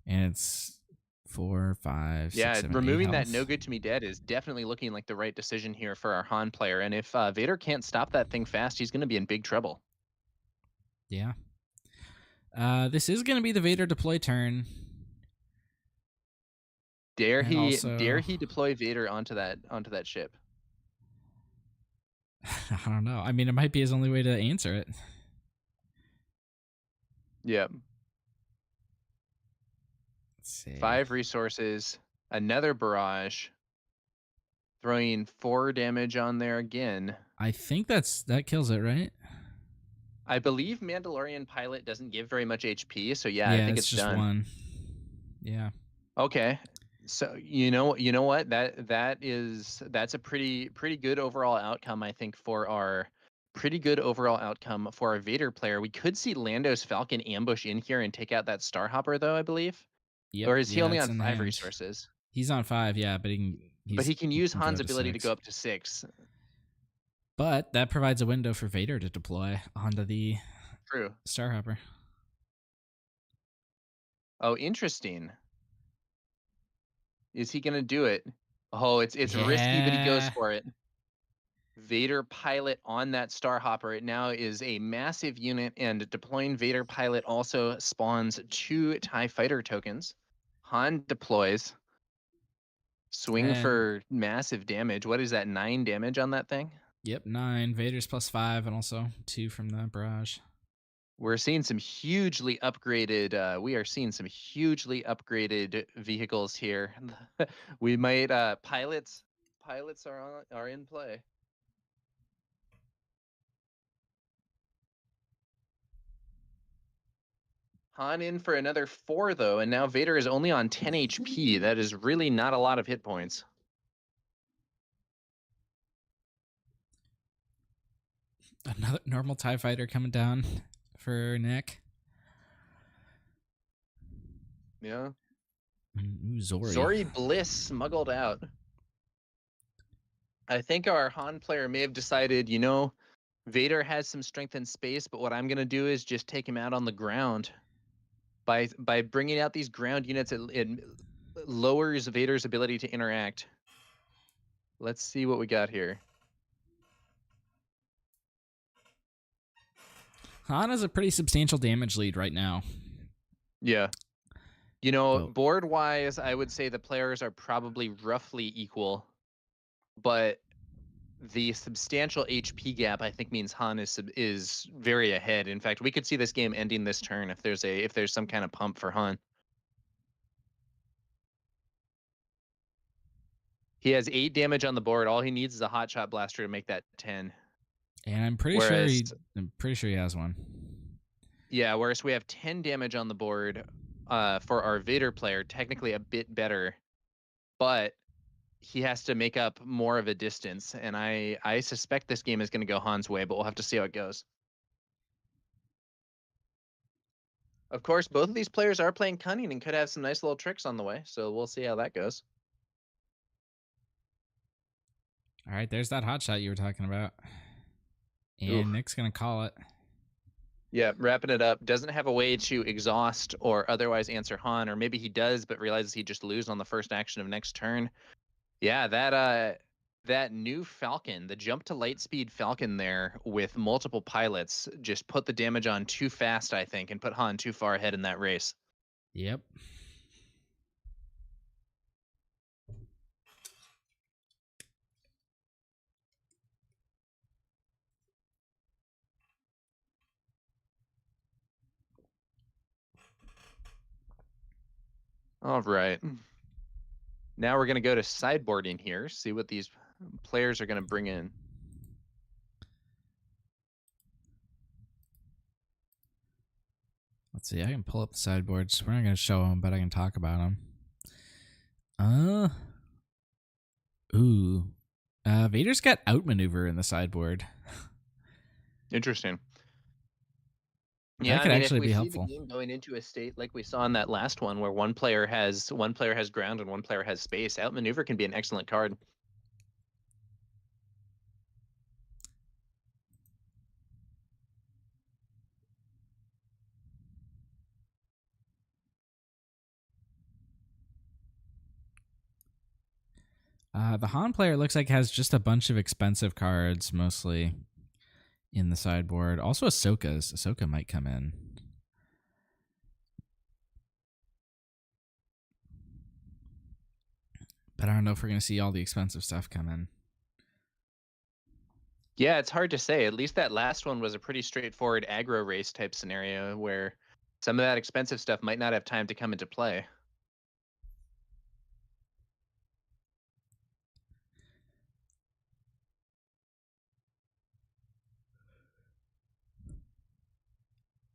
And it's 4, 5, 6, Yeah, 7, 8 removing that health. no good to me dead is definitely looking like the right decision here for our Han player. And if Vader can't stop that thing fast, he's going to be in big trouble. Yeah. This is going to be the Vader deploy turn. Dare And he also- deploy Vader onto that ship? I don't know. I mean, it might be his only way to answer it. Yeah. Let's see. 5 resources, another barrage, throwing 4 damage on there again. I think that kills it, right? I believe Mandalorian pilot doesn't give very much HP, so yeah, I think it's just done. 1. Yeah. Okay. So you know what? That's a pretty good overall outcome, I think, for our Vader player. We could see Lando's Falcon ambush in here and take out that Starhopper, though, I believe. Yep. Or is he only it's on in 5 hand. resources? He's on 5, yeah, but He can use go Han's to ability 6. to go up to 6. But that provides a window for Vader to deploy onto the True. Starhopper. Oh, interesting. Is he gonna do it? Oh, it's risky, but he goes Yeah. for it. Vader pilot on that Starhopper. It now is a massive unit, and deploying Vader pilot also spawns 2 TIE fighter tokens. Han deploys. Swing And- for massive damage. What is that, 9 damage on that thing? Yep, 9. Vader's +5, and also 2 from the barrage. We're seeing some hugely upgraded. We are seeing some hugely upgraded vehicles here. We might pilots are in play. Han in for another 4 though, and now Vader is only on 10 HP. That is really not a lot of hit points. Another normal TIE fighter coming down for Nick. Yeah. Ooh, Zori. Zori Bliss smuggled out. I think our Han player may have decided, Vader has some strength in space, but what I'm going to do is just take him out on the ground. By bringing out these ground units, it lowers Vader's ability to interact. Let's see what we got here. Han has a pretty substantial damage lead right now. Yeah. Board-wise, I would say the players are probably roughly equal, but the substantial HP gap, I think, means Han is very ahead. In fact, we could see this game ending this turn if there's some kind of pump for Han. He has 8 damage on the board. All he needs is a hotshot blaster to make that 10. And I'm pretty sure he has one. Yeah, whereas we have 10 damage on the board for our Vader player, technically a bit better, but he has to make up more of a distance, and I suspect this game is going to go Han's way, but we'll have to see how it goes. Of course, both of these players are playing cunning and could have some nice little tricks on the way, so we'll see how that goes. All right, there's that hot shot you were talking about. And Oof. Nick's going to call it. Yeah, wrapping it up. Doesn't have a way to exhaust or otherwise answer Han, or maybe he does, but realizes he just lose on the first action of next turn. Yeah, that new Falcon, the jump to Lightspeed Falcon there with multiple pilots, just put the damage on too fast, I think, and put Han too far ahead in that race. Yep. All right. Now we're going to go to sideboarding here, see what these players are going to bring in. Let's see. I can pull up the sideboards. We're not going to show them, but I can talk about them. Vader's got outmaneuver in the sideboard. Interesting. That Yeah, could actually if we be see helpful. the game going into a state like we saw in that last one, where one player has ground and one player has space, outmaneuver can be an excellent card. The Han player looks like has just a bunch of expensive cards, mostly in the sideboard. Also Ahsoka's. Ahsoka might come in. But I don't know if we're going to see all the expensive stuff come in. Yeah, it's hard to say. At least that last one was a pretty straightforward aggro race type scenario where some of that expensive stuff might not have time to come into play.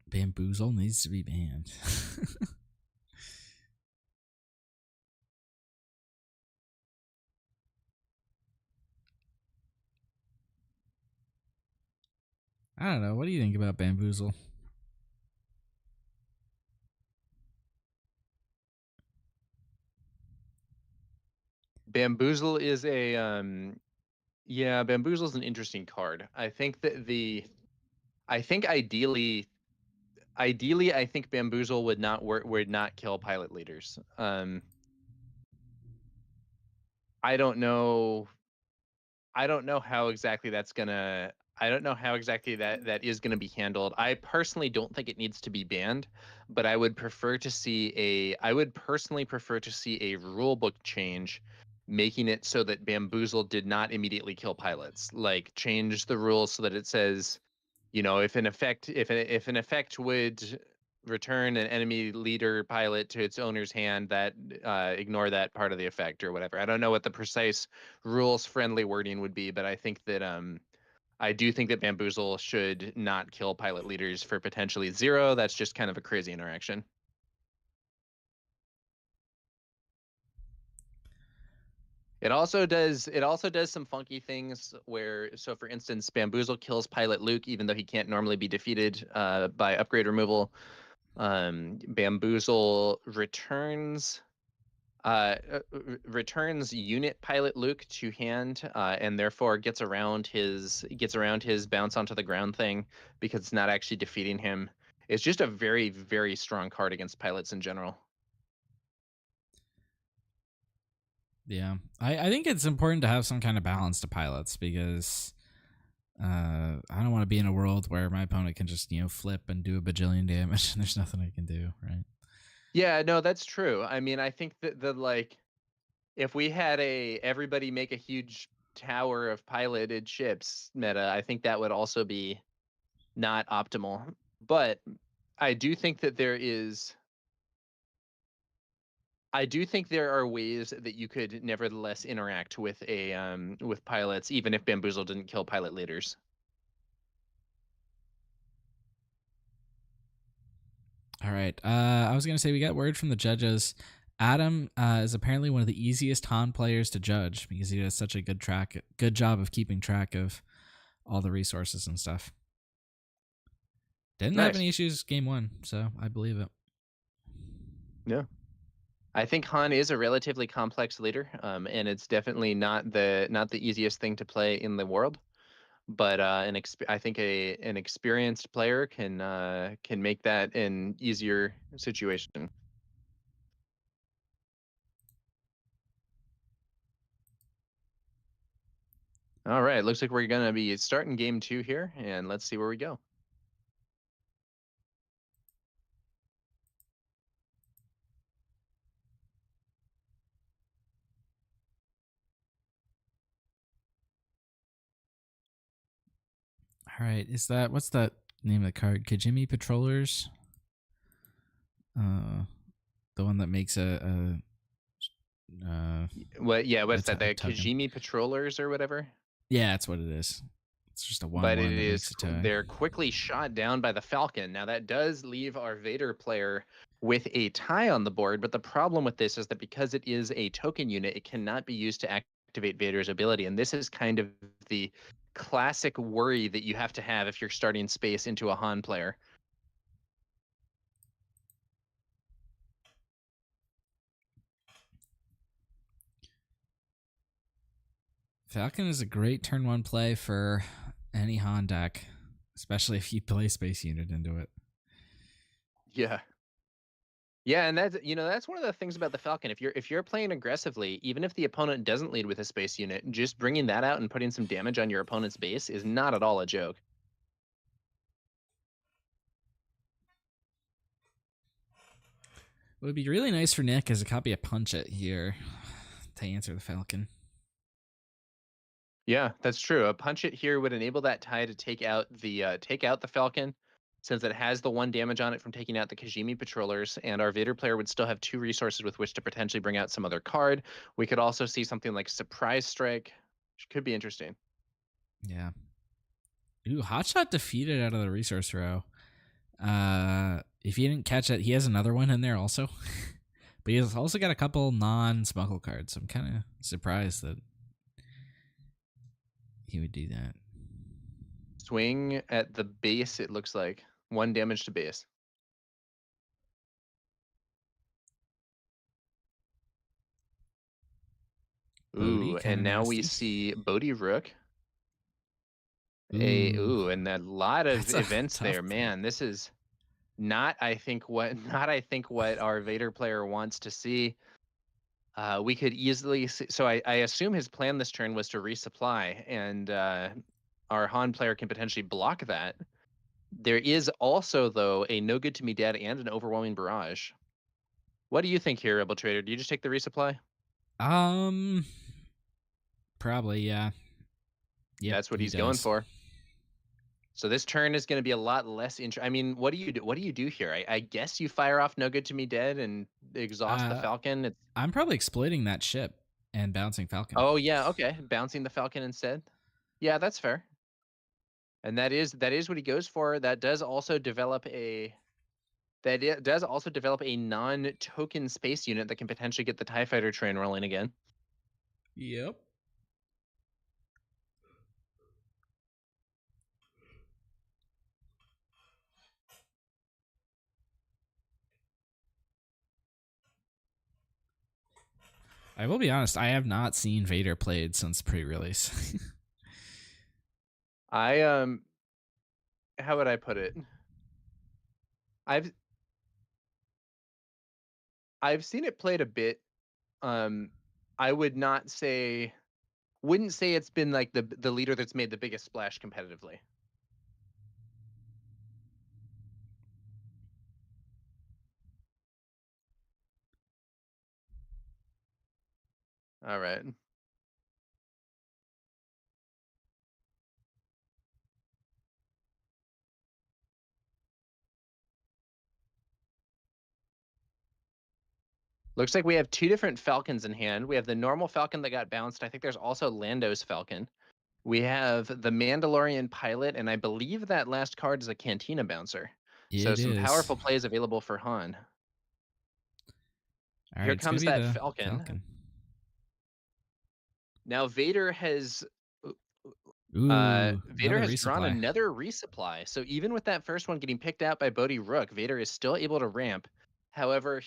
Bamboozle needs to be banned. I don't know. What do you think about Bamboozle? Bamboozle is a yeah, Bamboozle is an interesting card. I think that ideally I think Bamboozle would not kill pilot leaders. I don't know how exactly that's gonna I don't know how exactly that is gonna be handled. I personally don't think it needs to be banned, but I would personally prefer to see a rule book change making it so that Bamboozle did not immediately kill pilots. Like change the rules so that it says, if an effect would return an enemy leader pilot to its owner's hand, that ignore that part of the effect or whatever. I don't know what the precise rules friendly wording would be, but I do think that Bamboozle should not kill pilot leaders for potentially 0. That's just kind of a crazy interaction. It also does some funky things where, so for instance, Bamboozle kills Pilot Luke even though he can't normally be defeated by upgrade removal. Bamboozle returns unit Pilot Luke to hand, and therefore gets around his bounce onto the ground thing because it's not actually defeating him. It's just a very, very strong card against pilots in general. Yeah, I think it's important to have some kind of balance to pilots because I don't want to be in a world where my opponent can just flip and do a bajillion damage and there's nothing I can do, right? Yeah, no, that's true. I mean, I think that if we had everybody make a huge tower of piloted ships meta, I think that would also be not optimal. But I do think that there are ways that you could nevertheless interact with with pilots, even if Bamboozle didn't kill pilot leaders. All right. I was gonna say we got word from the judges. Adam is apparently one of the easiest Han players to judge because he does such a good job of keeping track of all the resources and stuff. Didn't have Nice. any issues game 1, so I believe it. Yeah. I think Han is a relatively complex leader, and it's definitely not the easiest thing to play in the world. But I think an experienced player can make that an easier situation. All right, looks like we're gonna be starting game 2 here, and let's see where we go. All right. What's that name of the card? Kajimi Patrollers. The one that makes a what's that? The token. Kajimi Patrollers or whatever? Yeah, that's what it is. It's just a 1/1 But that makes a token. they're quickly shot down by the Falcon. Now that does leave our Vader player with a tie on the board, but the problem with this is that because it is a token unit, it cannot be used to activate Vader's ability, and this is kind of the classic worry that you have to have if you're starting space into a Han player. Falcon is a great turn 1 play for any Han deck, especially if you play Space Unit into it. Yeah. Yeah, and that's one of the things about the Falcon. If you're playing aggressively, even if the opponent doesn't lead with a space unit, just bringing that out and putting some damage on your opponent's base is not at all a joke. It would be really nice for Nick as a copy of Punch It here to answer the Falcon. Yeah, that's true. A Punch It here would enable that tie to take out the Falcon, since it has the 1 damage on it from taking out the Kijimi patrollers, and our Vader player would still have 2 resources with which to potentially bring out some other card. We could also see something like Surprise Strike, which could be interesting. Yeah. Ooh, Hotshot defeated out of the resource row. If you didn't catch it, he has another one in there also. But he's also got a couple non-smuggle cards. So I'm kind of surprised that he would do that. Swing at the base, it looks like. 1 damage to base. Bodhi, Ooh, kinda and now we nasty. see Bodhi Rook. Ooh. And a lot of That's a events there. tough play. Man, this is not I think what our Vader player wants to see. We could easily see, so I assume his plan this turn was to resupply, and our Han player can potentially block that. There is also, though, a No Good to Me Dead and an Overwhelming Barrage. What do you think here, Rebel Trader? Do you just take the resupply? Probably, yeah. Yep, That's what he he's going does. for. So this turn is going to be a lot less I mean, what do you do? What do you do here? I guess you fire off No Good to Me Dead and exhaust the Falcon. I'm probably exploiting that ship and bouncing Falcon. Oh yeah, okay, bouncing the Falcon instead. Yeah, that's fair. And that is what he goes for. That does also develop a non-token space unit that can potentially get the TIE Fighter train rolling again. Yep. I will be honest, I have not seen Vader played since pre-release. How would I put it? I've seen it played a bit. I wouldn't say it's been like the leader that's made the biggest splash competitively. All right. Looks like we have 2 different Falcons in hand. We have the normal Falcon that got bounced. I think there's also Lando's Falcon. We have the Mandalorian pilot, and I believe that last card is a Cantina bouncer. So It some is. powerful plays available for Han. All Here right, comes that Falcon. Now Vader has Vader has drawn another resupply. So even with that first one getting picked out by Bodhi Rook, Vader is still able to ramp. However,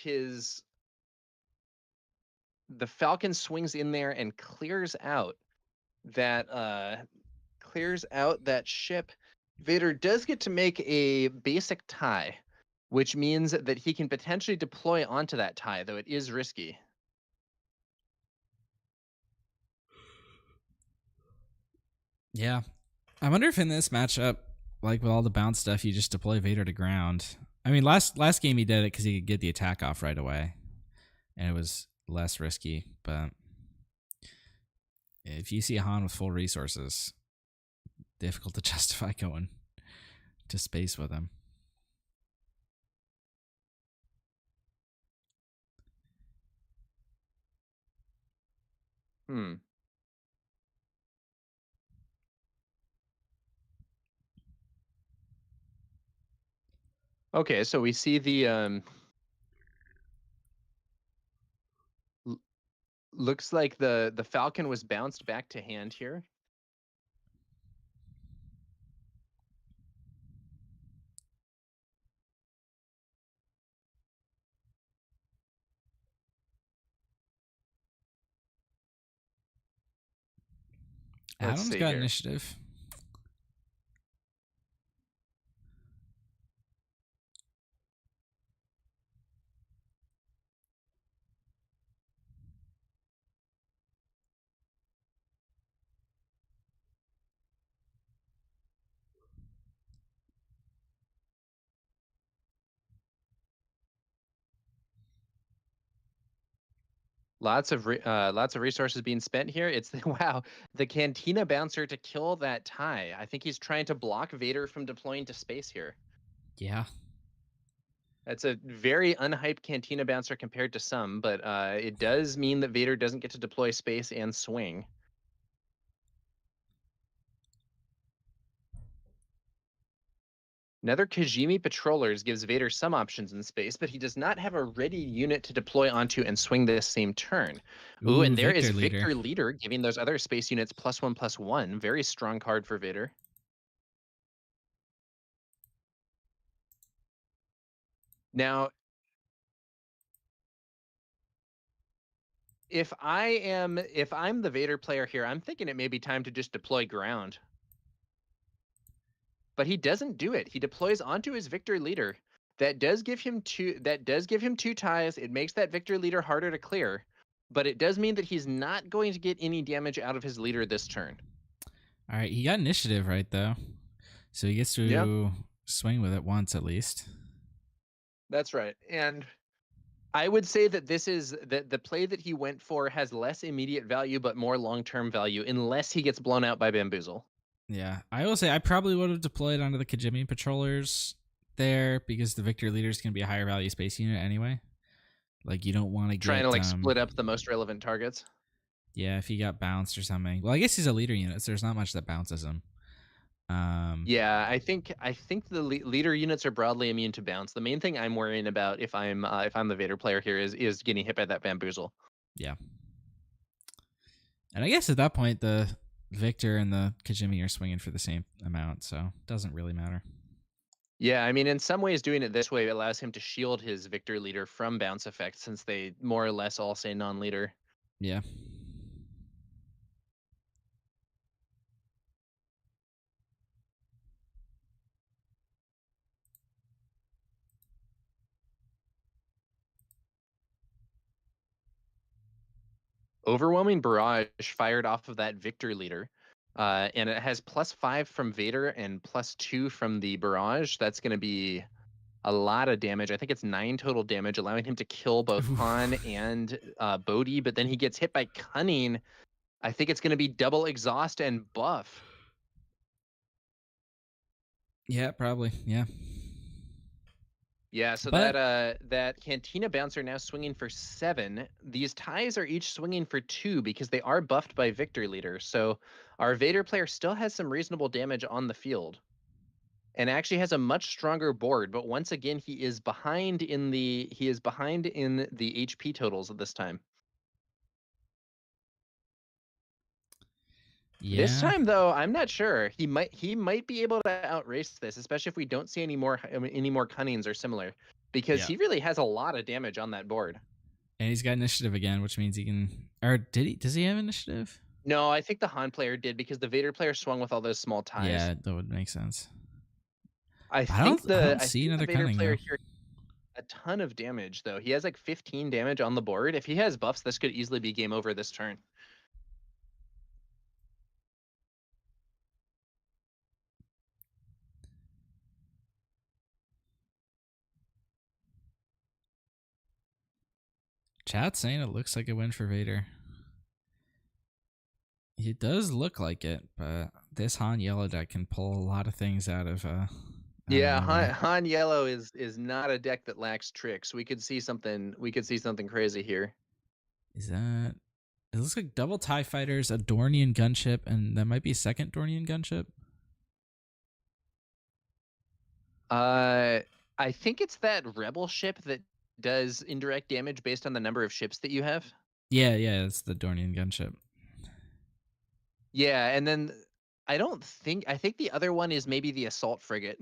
the Falcon swings in there and clears out that ship. Vader does get to make a basic tie, which means that he can potentially deploy onto that tie, though it is risky. Yeah. I wonder if in this matchup, like with all the bounce stuff, you just deploy Vader to ground. I mean, last game he did it because he could get the attack off right away, and it was less risky. But if you see a Han with full resources, difficult to justify going to space with him. Okay, so we see the looks like the Falcon was bounced back to hand here. Adam's got initiative. Lots of resources being spent here. It's wow, the Cantina Bouncer to kill that tie. I think he's trying to block Vader from deploying to space here. Yeah. That's a very unhyped Cantina Bouncer compared to some, but it does mean that Vader doesn't get to deploy space and swing. Another Kijimi Patrollers gives Vader some options in space, but he does not have a ready unit to deploy onto and swing this same turn. Ooh, and there is Victor Leader giving those other space units +1/+1. Very strong card for Vader. Now, if I'm the Vader player here, I'm thinking it may be time to just deploy ground. But he doesn't do it. He deploys onto his Victor Leader. That does give him two ties. It makes that Victor Leader harder to clear, but it does mean that he's not going to get any damage out of his leader this turn. All right, he got initiative right though, so he gets to swing with it once at least. That's right. And I would say that this is the play that he went for has less immediate value but more long-term value unless he gets blown out by Bamboozle. Yeah, I will say I probably would have deployed onto the Kijimi Patrollers there because the Victor Leader is going to be a higher value space unit anyway. Like, you don't want to trying to like split up the most relevant targets. Yeah, if he got bounced or something. Well, I guess he's a leader unit, so there's not much that bounces him. Yeah, I think the leader units are broadly immune to bounce. The main thing I'm worrying about if I'm the Vader player here is getting hit by that Bamboozle. Yeah. And I guess at that point the Victor and the Kijimi are swinging for the same amount, so it doesn't really matter. Yeah, I mean, in some ways, doing it this way allows him to shield his Victor Leader from bounce effects since they more or less all say non-leader. Yeah. Overwhelming Barrage fired off of that Victor Leader. And it has +5 from Vader and +2 from the Barrage. That's going to be a lot of damage. I think it's 9 total damage, allowing him to kill both Han and Bodhi. But then he gets hit by Cunning. I think it's going to be double exhaust and buff. Yeah, probably. Yeah. Yeah, so that Cantina Bouncer now swinging for 7. These ties are each swinging for 2 because they are buffed by Victor Leader. So our Vader player still has some reasonable damage on the field, and actually has a much stronger board. But once again, he is behind in the HP totals at this time. Yeah. This time, though, I'm not sure. He might be able to outrace this, especially if we don't see any more Cunnings or similar, because he really has a lot of damage on that board. And he's got initiative again, which means he can. Or does he have initiative? No, I think the Han player did because the Vader player swung with all those small ties. Yeah, that would make sense. I don't see another Vader Cunning player though. here a ton of damage though. He has like 15 damage on the board. If he has buffs, this could easily be game over this turn. Chat's saying it looks like a win for Vader. It does look like it, but this Han Yellow deck can pull a lot of things out of. Yeah, Han Yellow is not a deck that lacks tricks. We could see something. We could see something crazy here. Is that? It looks like double TIE fighters, a Dornian gunship, and that might be a second Dornian gunship. I think it's that rebel ship that does indirect damage based on the number of ships that you have. Yeah, it's the Dornian gunship. Yeah, and then I think the other one is maybe the assault frigate.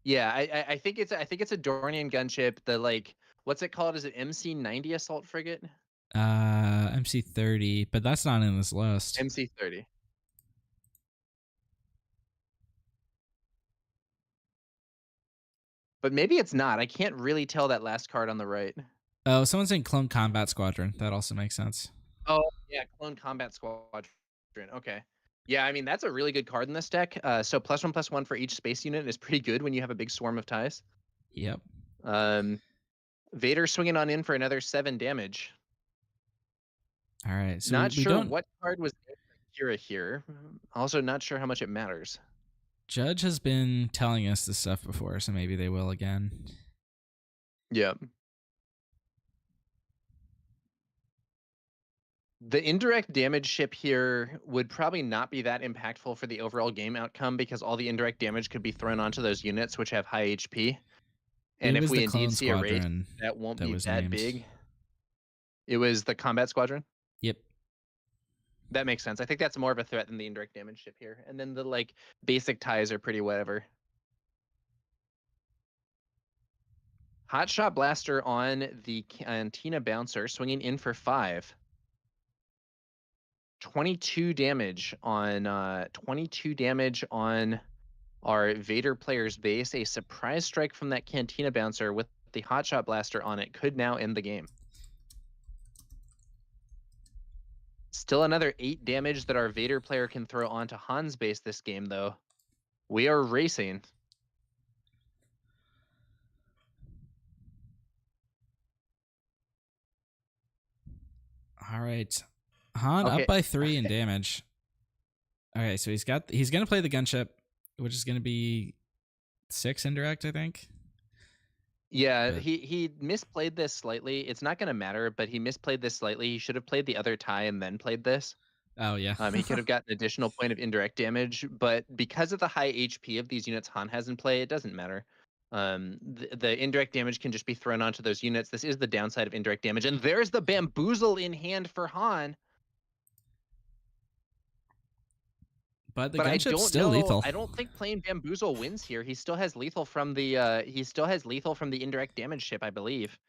Yeah, I think it's a Dornian gunship. The what's it called? Is it MC-90 assault frigate? MC-30, but that's not in this list. MC-30. But maybe it's not. I can't really tell that last card on the right. Oh, someone's saying Clone Combat Squadron. That also makes sense. Oh, yeah, Clone Combat Squadron. Okay. Yeah, I mean, that's a really good card in this deck. So +1/+1 for each space unit is pretty good when you have a big swarm of ties. Yep. Vader swinging on in for another 7 damage. All right, so Not we sure don't. what card was named by Kira here. Also not sure how much it matters. Judge has been telling us this stuff before, so maybe they will again. Yeah. The indirect damage ship here would probably not be that impactful for the overall game outcome because all the indirect damage could be thrown onto those units which have high HP. And It if was we the indeed clone see a race, squadron that won't that be was that named. big. It was the combat squadron? Yep. That makes sense. I think that's more of a threat than the indirect damage ship here. And then the like basic ties are pretty whatever. Hotshot Blaster on the Cantina Bouncer, swinging in for 5. 22 damage on our Vader player's base. A surprise strike from that Cantina Bouncer with the Hotshot Blaster on it could now end the game. Still another 8 damage that our Vader player can throw onto Han's base this game, though. We are racing. All right. Han Okay. up by 3 in damage. Okay, so he's gonna play the gunship, which is gonna be 6 indirect, I think. Yeah, But- he misplayed this slightly. It's not gonna matter, but he misplayed this slightly. He should have played the other tie and then played this. Oh yeah. He could have gotten an additional point of indirect damage, but because of the high HP of these units Han has in play, it doesn't matter. The indirect damage can just be thrown onto those units. This is the downside of indirect damage, and there's the bamboozle in hand for Han. But the But I gunship's don't still know. lethal. I don't think playing bamboozle wins here. He still has lethal from the indirect damage ship, I believe.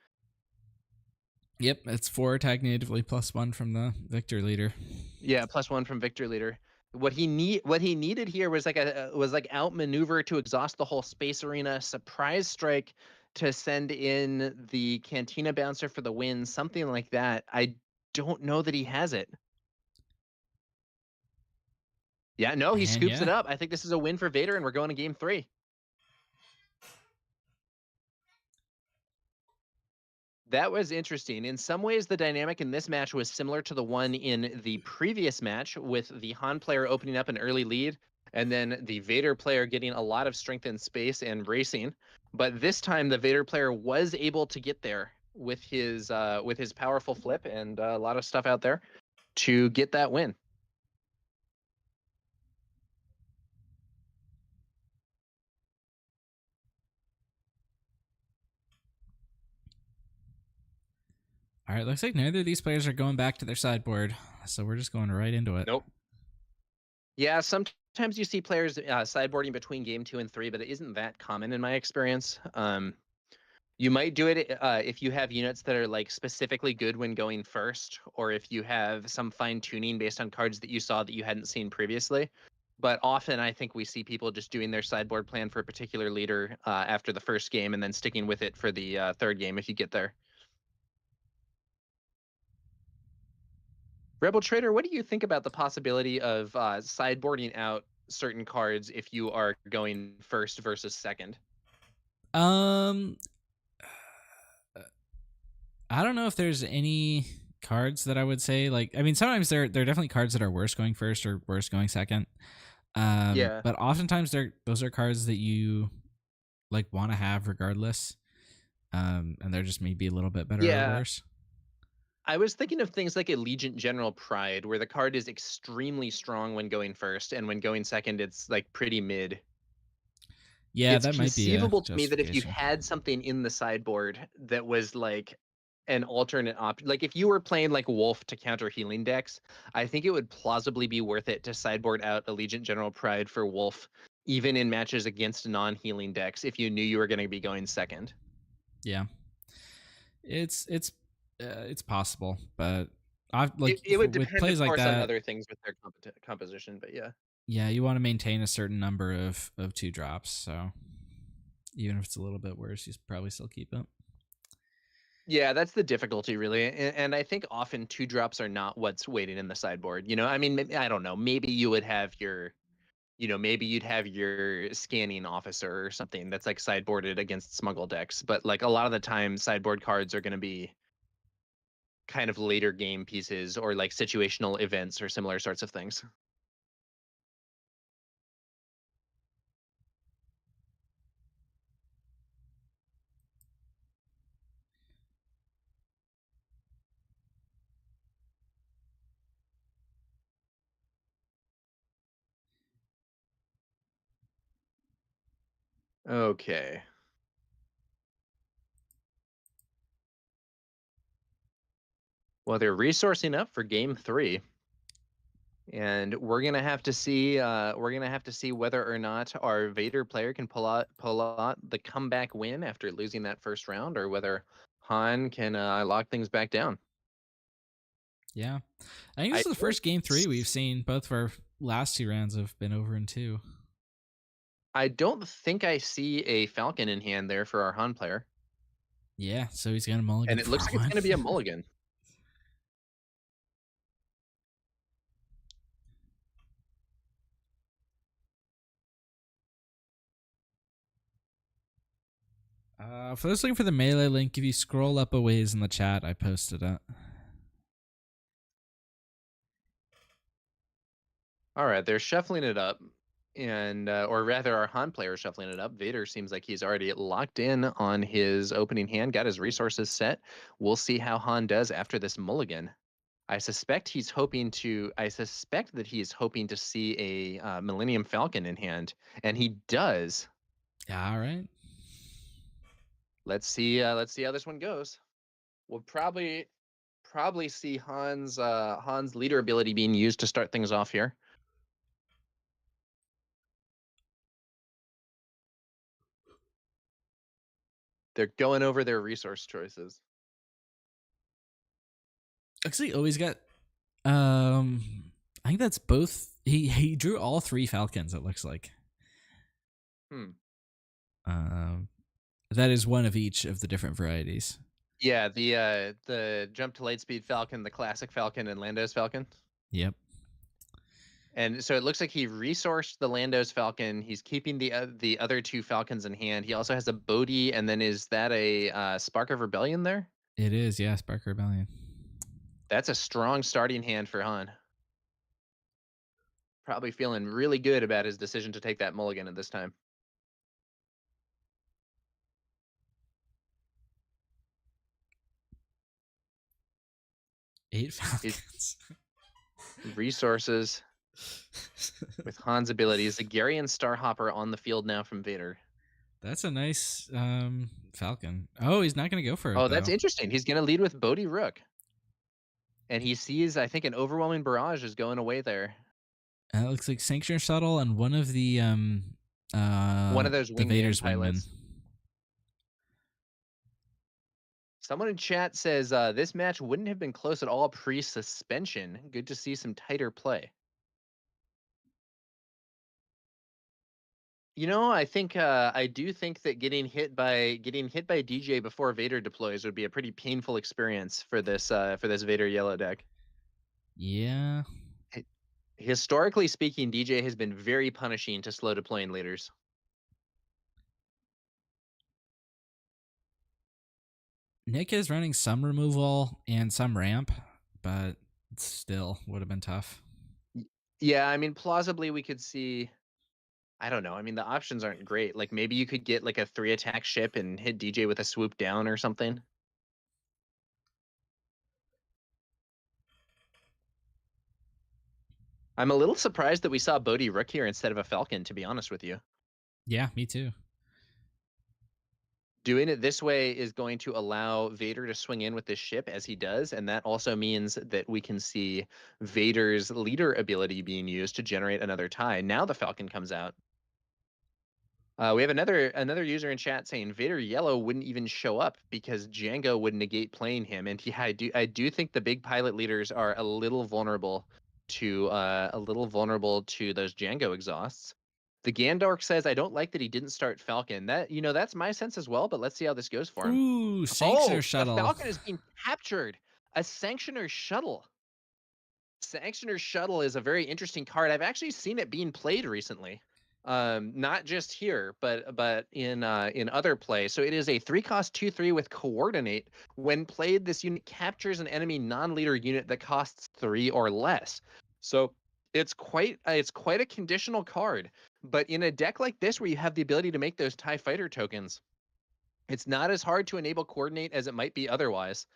Yep, it's 4 attack natively plus 1 from the victor leader. Yeah, +1 from victor leader. What he needed here was like outmaneuver to exhaust the whole space arena, surprise strike to send in the Cantina Bouncer for the win, something like that. I don't know that he has it. Yeah, no, he And scoops it yeah. up. I think this is a win for Vader, and we're going to game 3. That was interesting. In some ways, the dynamic in this match was similar to the one in the previous match, with the Han player opening up an early lead, and then the Vader player getting a lot of strength in space and racing. But this time, the Vader player was able to get there with his powerful flip and a lot of stuff out there to get that win. All right, looks like neither of these players are going back to their sideboard, so we're just going right into it. Nope. Yeah, sometimes you see players sideboarding between game 2 and 3, but it isn't that common in my experience. You might do it if you have units that are like specifically good when going first, or if you have some fine tuning based on cards that you saw that you hadn't seen previously. But often I think we see people just doing their sideboard plan for a particular leader after the first game and then sticking with it for the third game if you get there. Rebel Trader, what do you think about the possibility of sideboarding out certain cards if you are going first versus second? I don't know if there's any cards that I would say like. I mean, sometimes there are definitely cards that are worse going first or worse going second. Yeah. But oftentimes those are cards that you like want to have regardless. And they're just maybe a little bit better or worse. I was thinking of things like Allegiant General Pride, where the card is extremely strong when going first, and when going second, it's like pretty mid. Yeah, It's that might be conceivable to me that if you justification. had something in the sideboard that was like an alternate option, like if you were playing like Wolf to counter healing decks, I think it would plausibly be worth it to sideboard out Allegiant General Pride for Wolf, even in matches against non-healing decks, if you knew you were going to be going second. Yeah, it's possible, but I've like it would with depend, plays of like course, on that. other things with their composition, but yeah. Yeah, you want to maintain a certain number of 2 drops, so even if it's a little bit worse, you probably still keep it. Yeah, that's the difficulty, really. And I think often 2 drops are not what's waiting in the sideboard. You know, I mean, I don't know. Maybe you would have your maybe you'd have your scanning officer or something that's like sideboarded against smuggle decks. But like a lot of the time, sideboard cards are going to be kind of later game pieces or like situational events or similar sorts of things. Okay. Well, they're resourcing up for game 3. And we're gonna have to see. Whether or not our Vader player can pull out the comeback win after losing that first round, or whether Han can lock things back down. Yeah. I think this is the first game 3 we've seen. Both of our last 2 rounds have been over in 2. I don't think I see a Falcon in hand there for our Han player, Yeah, so he's gonna mulligan. and it looks like it's gonna be a mulligan. For those looking for the melee link, if you scroll up a ways in the chat, I posted it. All right, they're shuffling it up, and or rather, our Han player is shuffling it up. Vader seems like he's already locked in on his opening hand, got his resources set. We'll see how Han does after this mulligan. I suspect that he's hoping to see a Millennium Falcon in hand, and he does. Yeah, all right. Let's see how this one goes. We'll probably see Han's leader ability being used to start things off here. They're going over their resource choices. Actually, oh, he's got. I think that's both. He drew all 3 Falcons. It looks like. That is one of each of the different varieties. Yeah, the jump to Lightspeed Falcon, the classic Falcon, and Lando's Falcon. Yep. And so it looks like he resourced the Lando's Falcon. He's keeping the other 2 Falcons in hand. He also has a Bodhi, and then is that a Spark of Rebellion there? It is, yeah, Spark Rebellion. That's a strong starting hand for Han. Probably feeling really good about his decision to take that mulligan at this time. Eight Falcons. Resources with Han's abilities. The Garian Starhopper on the field now from Vader. That's a nice Falcon. Oh, he's not going to go for it. Oh, that's interesting. He's going to lead with Bodhi Rook. And he sees, I think, an overwhelming barrage is going away there. It looks like Sanctuary Shuttle and one of the one of those the Vader's pilots. wingmen. Someone in chat says this match wouldn't have been close at all pre-suspension. Good to see some tighter play. You know, I think I do think that getting hit by DJ before Vader deploys would be a pretty painful experience for this Vader yellow deck. Yeah. Historically speaking, DJ has been very punishing to slow deploying leaders. Nick is running some removal and some ramp, but still would have been tough. Yeah, I mean, plausibly we could see. I don't know. I mean, the options aren't great. Like maybe you could get like a 3-attack ship and hit DJ with a swoop down or something. I'm a little surprised that we saw Bodhi Rook here instead of a Falcon, to be honest with you. Yeah, me too. Doing it this way is going to allow Vader to swing in with this ship as he does, and that also means that we can see Vader's leader ability being used to generate another tie. Now the Falcon comes out. We have another user in chat saying Vader yellow wouldn't even show up because Django would negate playing him, and yeah, I do think the big pilot leaders are a little vulnerable to those Django exhausts. The Gandork says, I don't like that he didn't start Falcon. That's my sense as well, but let's see how this goes for him. Ooh, Sanctuary Shuttle. The Falcon is being captured. A Sanctioner shuttle. Sanctioner's Shuttle is a very interesting card. I've actually seen it being played recently. Not just here, but in other play. So it is a 3-cost 2/3 with Coordinate. When played, this unit captures an enemy non-leader unit that costs 3 or less. So it's quite a conditional card. But in a deck like this, where you have the ability to make those TIE Fighter tokens, it's not as hard to enable Coordinate as it might be otherwise.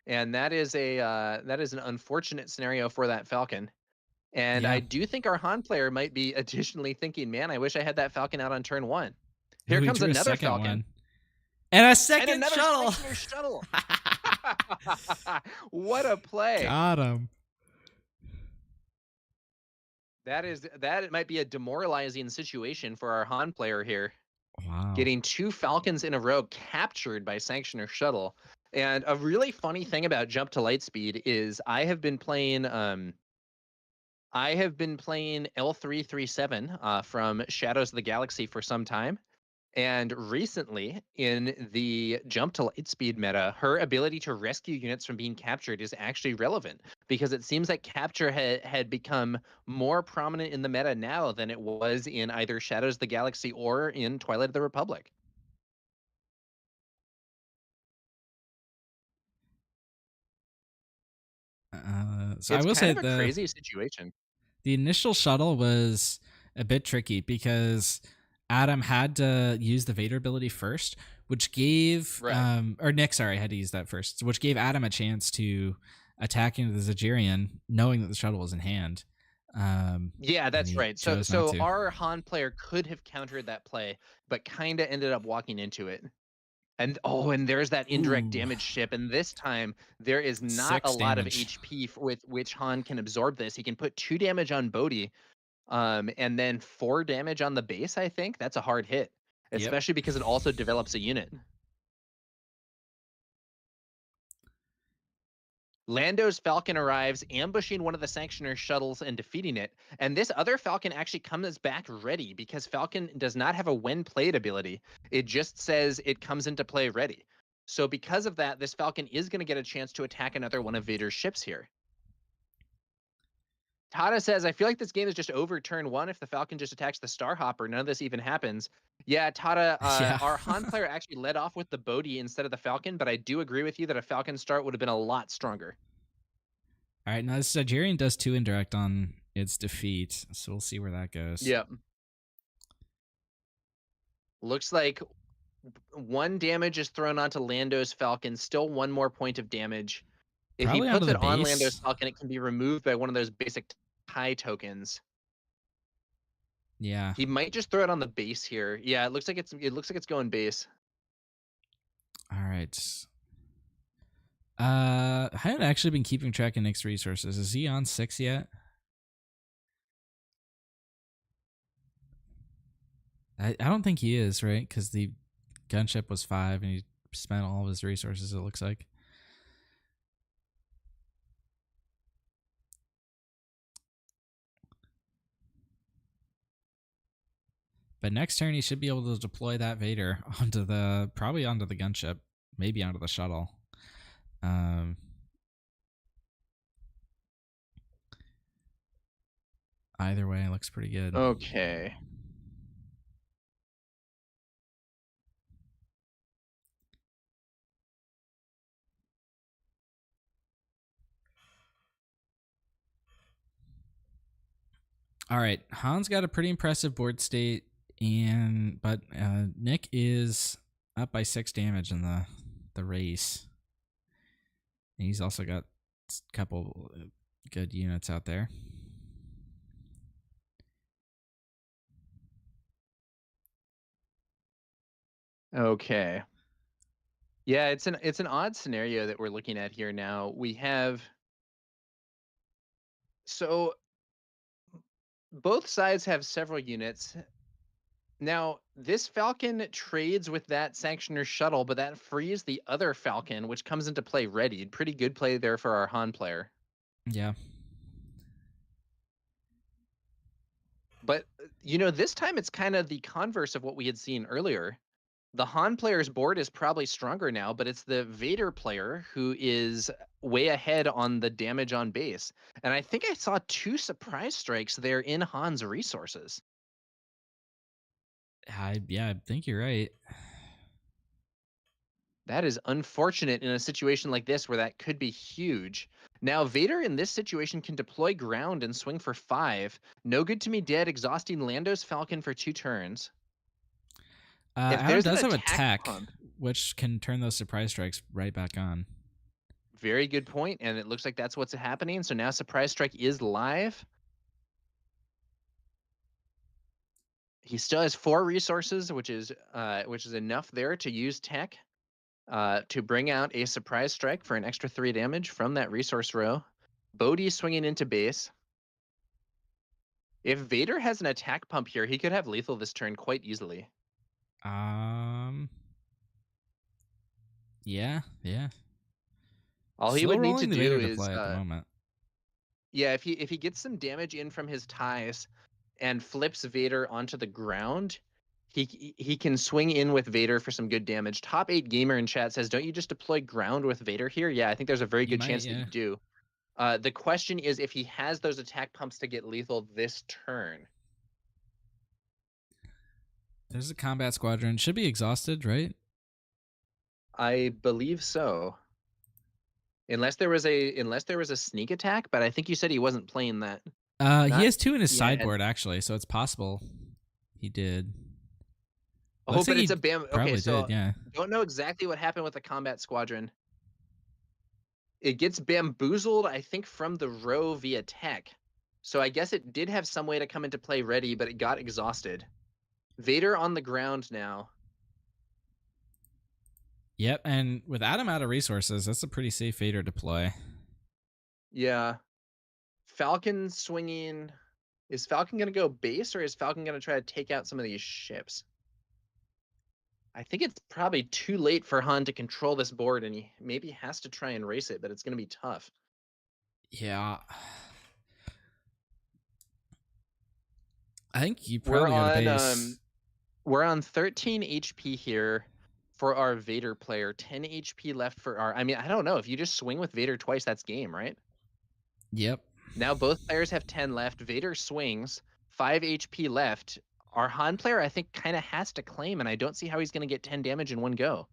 And that is an unfortunate scenario for that Falcon. And Yeah. I do think our Han player might be additionally thinking, man, I wish I had that Falcon out on turn 1. Here Ooh, he comes drew a another second Falcon. one. And a And second another shuttle. Sanctioner Shuttle. What a play. Got him. That might be a demoralizing situation for our Han player here. Wow. Getting 2 Falcons in a row captured by Sanctioner Shuttle. And a really funny thing about Jump to Lightspeed is I have been playing L337 from Shadows of the Galaxy for some time. And recently, in the Jump to Lightspeed meta, her ability to rescue units from being captured is actually relevant, because it seems like capture had become more prominent in the meta now than it was in either Shadows of the Galaxy or in Twilight of the Republic. So It's I will say kind of a crazy situation. the initial shuttle was a bit tricky because Adam had to use the Vader ability first, which gave Right. or Nick, sorry, had to use that first, which gave Adam a chance to attack into the Zagirian, knowing that the shuttle was in hand. Yeah, that's right. So chose not to. our Han player could have countered that play, but kind of ended up walking into it. And there's that indirect Ooh. damage ship. And this time there is not a 6 lot damage. of HP with which Han can absorb this. He can put 2 damage on Bodhi, and then 4 damage on the base, I think. That's a hard hit, Yep. especially because it also develops a unit. Lando's Falcon arrives, ambushing one of the Sanctioner shuttles and defeating it. And this other Falcon actually comes back ready, because Falcon does not have a when played ability. It just says it comes into play ready. So because of that, this Falcon is going to get a chance to attack another one of Vader's ships here. Tada says, I feel like this game is just over turn 1. If the Falcon just attacks the Starhopper, none of this even happens. Yeah, Tada, Yeah. our Han player actually led off with the Bodhi instead of the Falcon, but I do agree with you that a Falcon start would have been a lot stronger. All right, now the Zagirian does 2 indirect on its defeat, so we'll see where that goes. Yep. Looks like 1 damage is thrown onto Lando's Falcon, still 1 more point of damage. If Probably he puts onto it the on base. Lando's Falcon, it can be removed by one of those basic TIE tokens. Yeah. He might just throw it on the base here. Yeah, it looks like it's going base. All right. I haven't actually been keeping track of Nick's resources. Is he on 6 yet? I don't think he is, right? Because the gunship was 5 and he spent all of his resources, it looks like. But next turn he should be able to deploy that Vader probably onto the gunship, maybe onto the shuttle. Either way, it looks pretty good. Okay. All right, Han's got a pretty impressive board state, but Nick is up by 6 damage in the race. And he's also got a couple good units out there. Okay. Yeah, it's an odd scenario that we're looking at here now. We have both sides have several units. Now, this Falcon trades with that Sanctioner shuttle, but that frees the other Falcon, which comes into play readied. Pretty good play there for our Han player. Yeah. But, this time it's kind of the converse of what we had seen earlier. The Han player's board is probably stronger now, but it's the Vader player who is way ahead on the damage on base. And I think I saw 2 surprise strikes there in Han's resources. Yeah, I think you're right. That is unfortunate in a situation like this where that could be huge. Now, Vader in this situation can deploy ground and swing for 5. No good to me dead, exhausting Lando's Falcon for 2 turns. If Adam there's does an have a attack tech, pump, which can turn those surprise strikes right back on. very good point, and it looks like that's what's happening. So now Surprise Strike is live. He still has 4 resources, which is enough there to use tech to bring out a Surprise Strike for an extra 3 damage from that resource row. Bodhi swinging into base. If Vader has an attack pump here, he could have lethal this turn quite easily. Yeah. All he Still would need to rolling the do Vader to is play at the moment. yeah, if he gets some damage in from his ties and flips Vader onto the ground, he can swing in with Vader for some good damage. Top 8 Gamer in chat says, don't you just deploy ground with Vader here? Yeah, I think there's a very good chance that you do. The question is if he has those attack pumps to get lethal this turn. There's a combat squadron. Should be exhausted, right? I believe so. Unless there was a sneak attack, but I think you said he wasn't playing that. He has 2 in his yet. sideboard actually, so it's possible he did. Oh, Looks but like it's he a bam. probably Okay, so did, yeah. don't know exactly what happened with the combat squadron. It gets bamboozled, I think, from the row via tech. So I guess it did have some way to come into play ready, but it got exhausted. Vader on the ground now. Yep, and with Adam out of resources, that's a pretty safe Vader deploy. Yeah. Falcon swinging. Is Falcon going to go base, or is Falcon going to try to take out some of these ships? I think it's probably too late for Han to control this board, and he maybe has to try and race it, but it's going to be tough. Yeah. I think you probably go to base. We're on 13 HP here for our Vader player. 10 HP left for our... I mean, I don't know. If you just swing with Vader twice, that's game, right? Yep. Now both players have 10 left. Vader swings. 5 HP left. Our Han player, I think, kind of has to claim, and I don't see how he's going to get 10 damage in one go.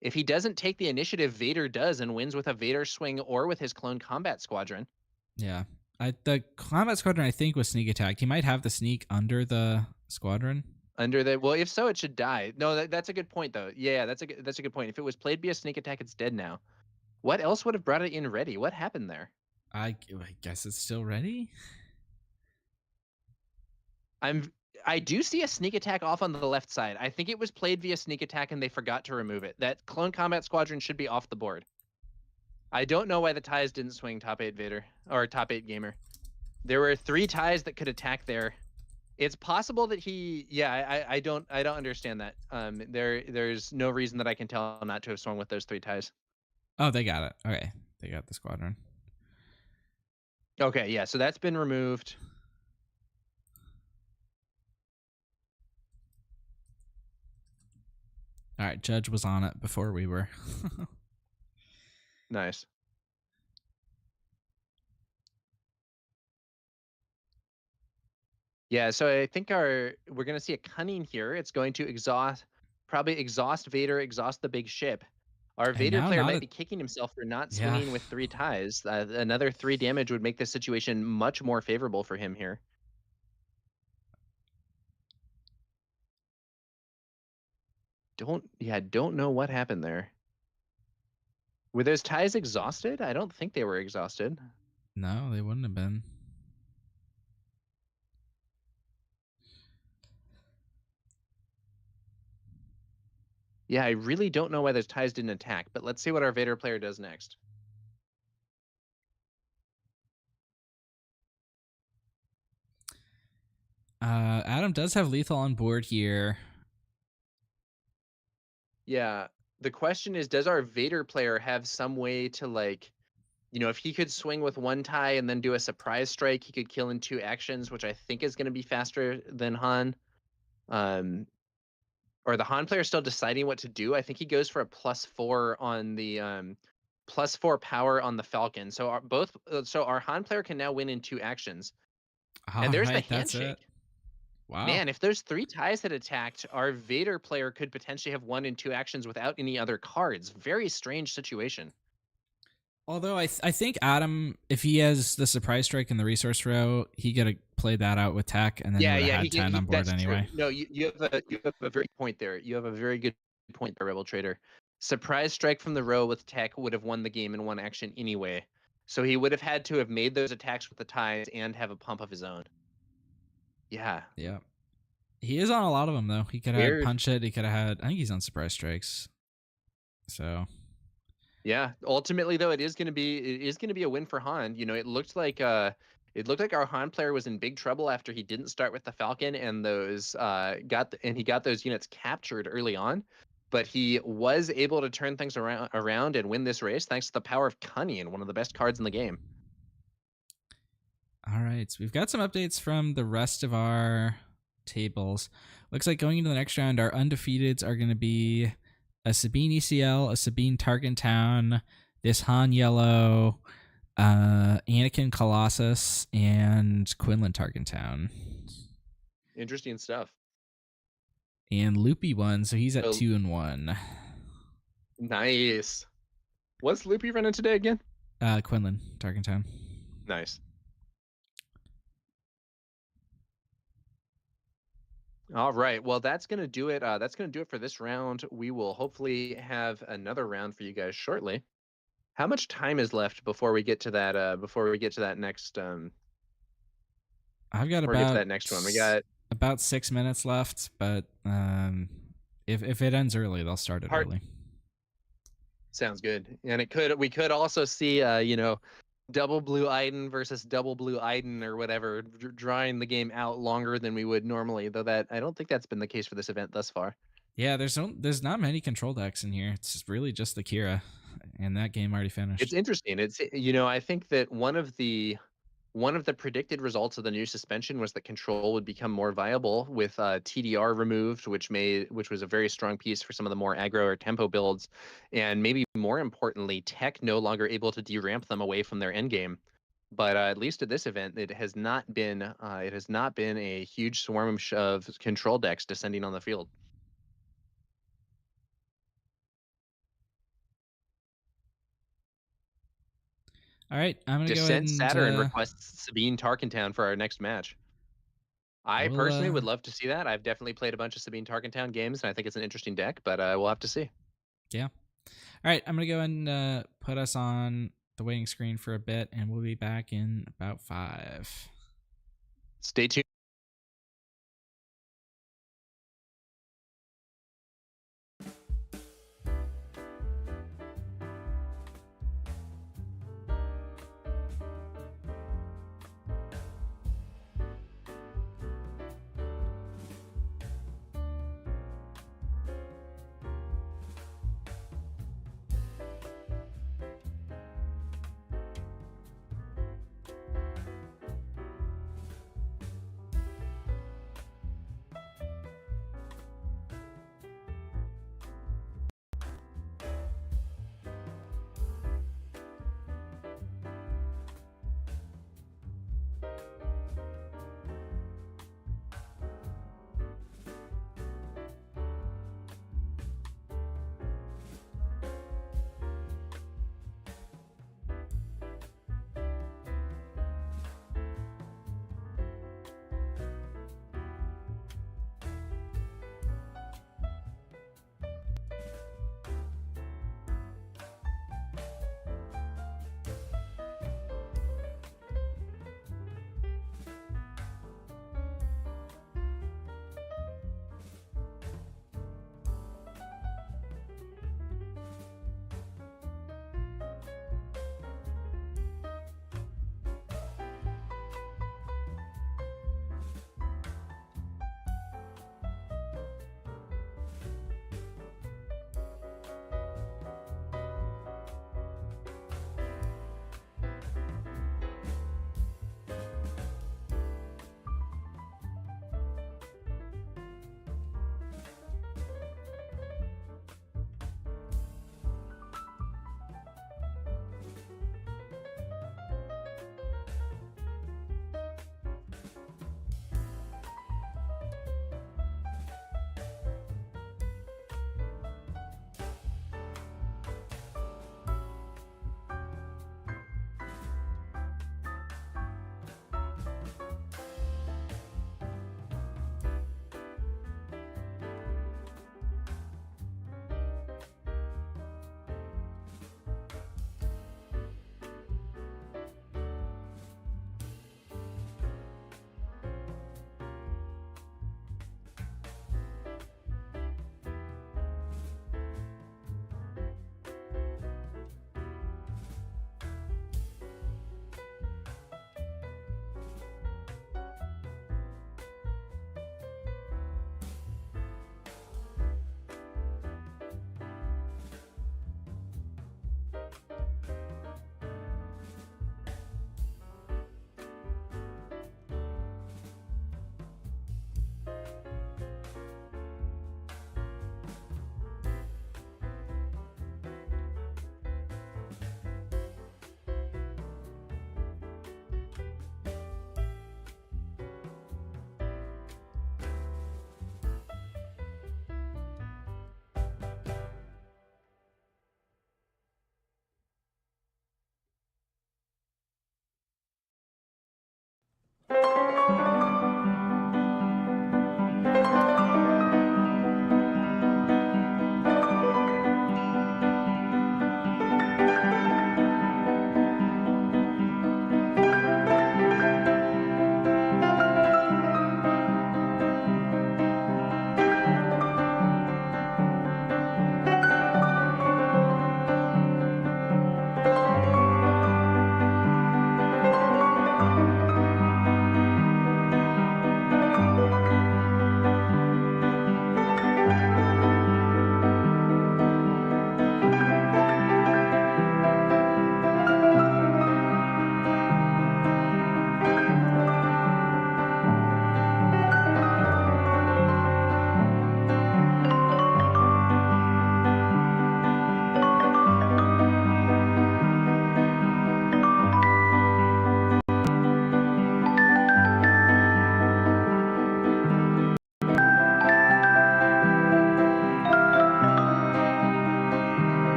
If he doesn't take the initiative, Vader does and wins with a Vader swing or with his clone combat squadron. Yeah. The combat squadron, I think, was sneak attacked. He might have the sneak under the squadron. Well, if so, it should die. No, that's a good point, though. Yeah, that's a good point. If it was played via sneak attack, it's dead now. What else would have brought it in ready? What happened there? I guess it's still ready. I do see a sneak attack off on the left side. I think it was played via sneak attack and they forgot to remove it. That clone combat squadron should be off the board. I don't know why the ties didn't swing top 8 Vader or top 8 Gamer. There were 3 ties that could attack there. It's possible that he... Yeah, I don't understand that. There's no reason that I can tell not to have swung with those 3 ties. Oh, they got it. Okay, they got the squadron. Okay, yeah, so that's been removed. All right, Judge was on it before we were. Nice. Yeah, so I think we're going to see a cunning here. It's going to probably exhaust Vader, exhaust the big ship. Our Vader player might be kicking himself for not swinging with 3 ties. Another 3 damage would make this situation much more favorable for him here. Don't know what happened there. Were those ties exhausted? I don't think they were exhausted. No, they wouldn't have been. Yeah, I really don't know why those ties didn't attack, but let's see what our Vader player does next. Adam does have lethal on board here. Yeah, the question is, does our Vader player have some way to, like, you know, if he could swing with 1 tie and then do a surprise strike, he could kill in 2 actions, which I think is going to be faster than Han. or the Han player is still deciding what to do. I think he goes for a +4 on the +4 power on the Falcon. So our Han player can now win in 2 actions. All And there's the right, that's handshake. it. Wow. Man, if those 3 ties had attacked, our Vader player could potentially have won in 2 actions without any other cards. Very strange situation. Although I think Adam, if he has the surprise strike in the resource row, he could have played that out with tech, and then he would have had 10 on board that's anyway. true. No, you have a very point there. You have a very good point there, Rebel Trader. Surprise strike from the row with tech would have won the game in 1 action anyway. So he would have had to have made those attacks with the ties and have a pump of his own. Yeah. Yeah. He is on a lot of them, though. He could have Weird. punch it. He could have had, I think he's on surprise strikes. So. Yeah. Ultimately, though, it is going to be a win for Han. You know, it looked like our Han player was in big trouble after he didn't start with the Falcon, and he got those units captured early on. But he was able to turn things around and win this race thanks to the power of Cunning, one of the best cards in the game. All right, so we've got some updates from the rest of our tables. Looks like going into the next round, our undefeateds are going to be a Sabine ECL, a Sabine Tarkin Town, this Han Yellow, Anakin Colossus, and Quinlan Tarkin Town. Interesting stuff. And Loopy won, so he's at Oh. 2-1. Nice. What's Loopy running today again? Quinlan Tarkin Town. Nice. All right. Well, that's gonna do it. That's gonna do it for this round. We will hopefully have another round for you guys shortly. How much time is left before we get to that? Before we get to that next? I've got Before we get to about that next one, we got about 6 minutes left, but if it ends early, they'll start it early. Sounds good. And we could also see double blue Iden versus double blue Iden or whatever, drawing the game out longer than we would normally, though that I don't think that's been the case for this event thus far. Yeah, there's not many control decks in here. It's really just the Kira, and that game already finished. It's interesting. I think that one of the predicted results of the new suspension was that control would become more viable with TDR removed, which was a very strong piece for some of the more aggro or tempo builds, and maybe more importantly, tech no longer able to deramp them away from their endgame. But at least at this event, it has not been a huge swarm of control decks descending on the field. All right, I'm gonna go ahead Descent and Saturn requests Sabine Tarkentown for our next match. I personally would love to see that. I've definitely played a bunch of Sabine Tarkentown games, and I think it's an interesting deck, but we'll have to see. Yeah. All right, I'm gonna go ahead and put us on the waiting screen for a bit, and we'll be back in about 5. Stay tuned.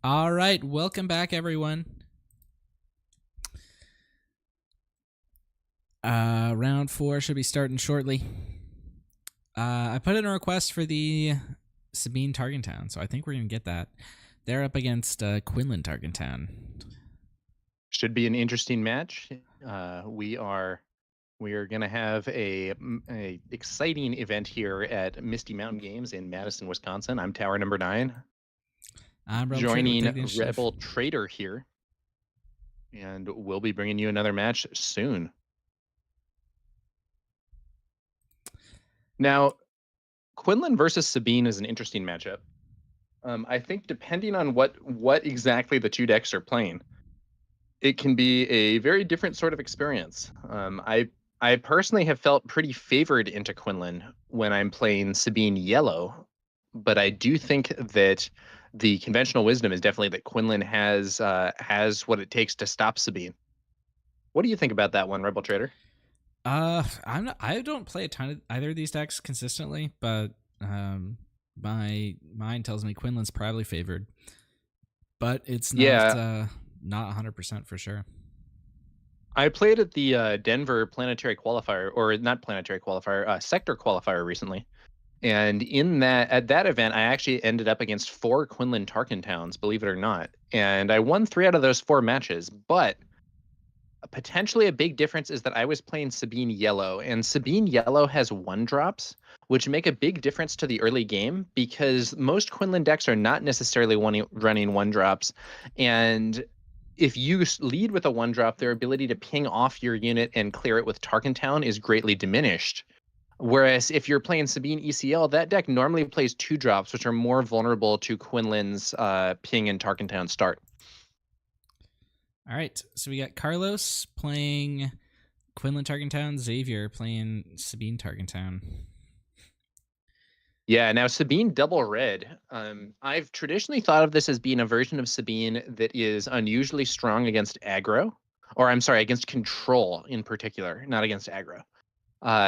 All right, welcome back, everyone. Round 4 should be starting shortly. I put in a request for the Sabine Targentown, so I think we're gonna get that. They're up against Quinlan Targentown. Should be an interesting match. We are going to have a exciting event here at Misty Mountain Games in Madison, Wisconsin. I'm TowerNumberNine. I'm Rebel joining Traitor with the initiative. Rebel Traitor here, and we'll be bringing you another match soon. Now, Quinlan versus Sabine is an interesting matchup. I think depending on what exactly the two decks are playing, it can be a very different sort of experience. I personally have felt pretty favored into Quinlan when I'm playing Sabine yellow, but I do think that the conventional wisdom is definitely that Quinlan has what it takes to stop Sabine. What do you think about that one, Rebel Trader? I don't play a ton of either of these decks consistently, but my mind tells me Quinlan's probably favored, but it's not not 100% for sure. I played at the Denver Planetary Qualifier, or not Planetary Qualifier, Sector Qualifier recently. And at that event, I actually ended up against 4 Quinlan Tarkentowns, believe it or not. And I won 3 out of those 4 matches. But potentially a big difference is that I was playing Sabine Yellow, and Sabine Yellow has 1-drops, which make a big difference to the early game because most Quinlan decks are not necessarily running 1-drops. And if you lead with a 1-drop, their ability to ping off your unit and clear it with Tarkentown is greatly diminished. Whereas if you're playing Sabine ECL, that deck normally plays 2-drops, which are more vulnerable to Quinlan's ping and Tarkentown start. All right, so we got Carlos playing Quinlan Tarkentown, Xavier playing Sabine Tarkentown. Yeah, now Sabine double red. I've traditionally thought of this as being a version of Sabine that is unusually strong against aggro, or I'm sorry, against control in particular, not against aggro.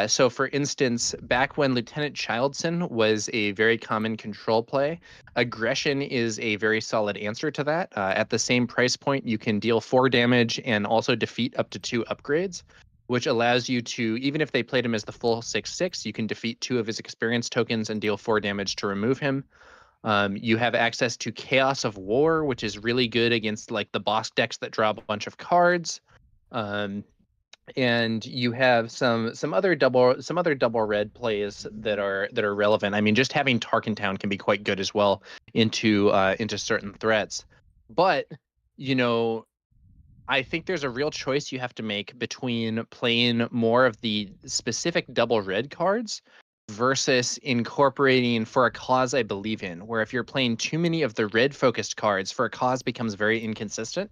So for instance, back when Lieutenant Childson was a very common control play, aggression is a very solid answer to that. At the same price point, you can deal 4 damage and also defeat up to 2 upgrades, which allows you to, even if they played him as the full 6/6, you can defeat 2 of his experience tokens and deal 4 damage to remove him. You have access to Chaos of War, which is really good against like the boss decks that draw a bunch of cards. And you have some other double red plays that are relevant. I mean, just having Tarkentown can be quite good as well into certain threats. But I think there's a real choice you have to make between playing more of the specific double red cards versus incorporating For a Cause I Believe In, where if you're playing too many of the red focused cards, For a Cause becomes very inconsistent.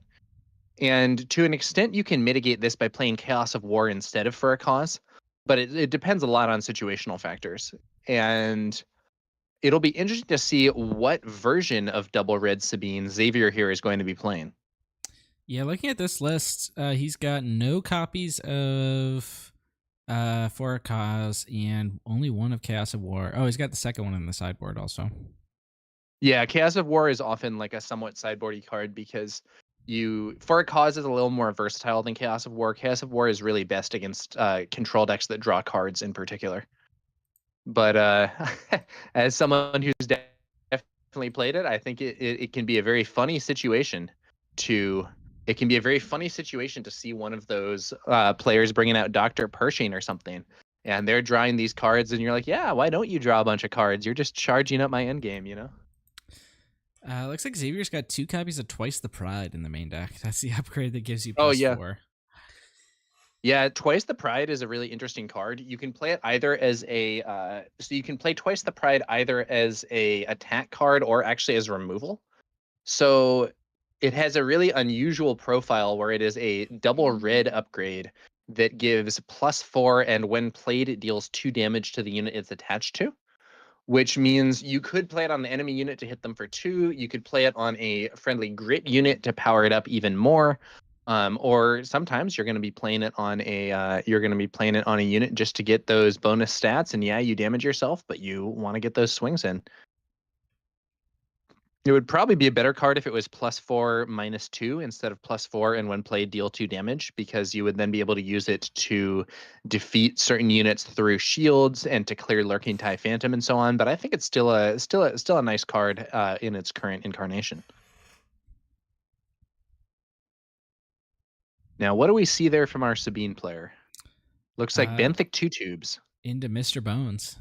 And to an extent, you can mitigate this by playing Chaos of War instead of For a Cause, but it depends a lot on situational factors. And it'll be interesting to see what version of Double Red Sabine Xavier here is going to be playing. Yeah, looking at this list, he's got no copies of For a Cause and only 1 of Chaos of War. Oh, he's got the second one in the sideboard also. Yeah, Chaos of War is often like a somewhat sideboardy card because For a Cause is a little more versatile than Chaos of War. Chaos of War is really best against control decks that draw cards in particular. But as someone who's definitely played it, I think it can be a very funny situation to see one of those players bringing out Dr. Pershing or something, and they're drawing these cards, and you're like, yeah, why don't you draw a bunch of cards? You're just charging up my endgame, you know? Looks like Xavier's got 2 copies of Twice the Pride in the main deck. That's the upgrade that gives you +4. Yeah, Twice the Pride is a really interesting card. You can play it either as so you can play Twice the Pride either as a attack card or actually as removal. So it has a really unusual profile where it is a double red upgrade that gives +4, and when played, it deals 2 damage to the unit it's attached to. Which means you could play it on the enemy unit to hit them for 2. You could play it on a friendly grit unit to power it up even more. Or sometimes you're going to be playing it on a unit just to get those bonus stats. And yeah, you damage yourself, but you want to get those swings in. It would probably be a better card if it was +4 -2 instead of +4 and when played deal 2 damage, because you would then be able to use it to defeat certain units through shields and to clear Lurking TIE Phantom and so on. But I think it's still a nice card in its current incarnation. Now, what do we see there from our Sabine player? Looks like benthic 2 tubes. Into Mr. Bones.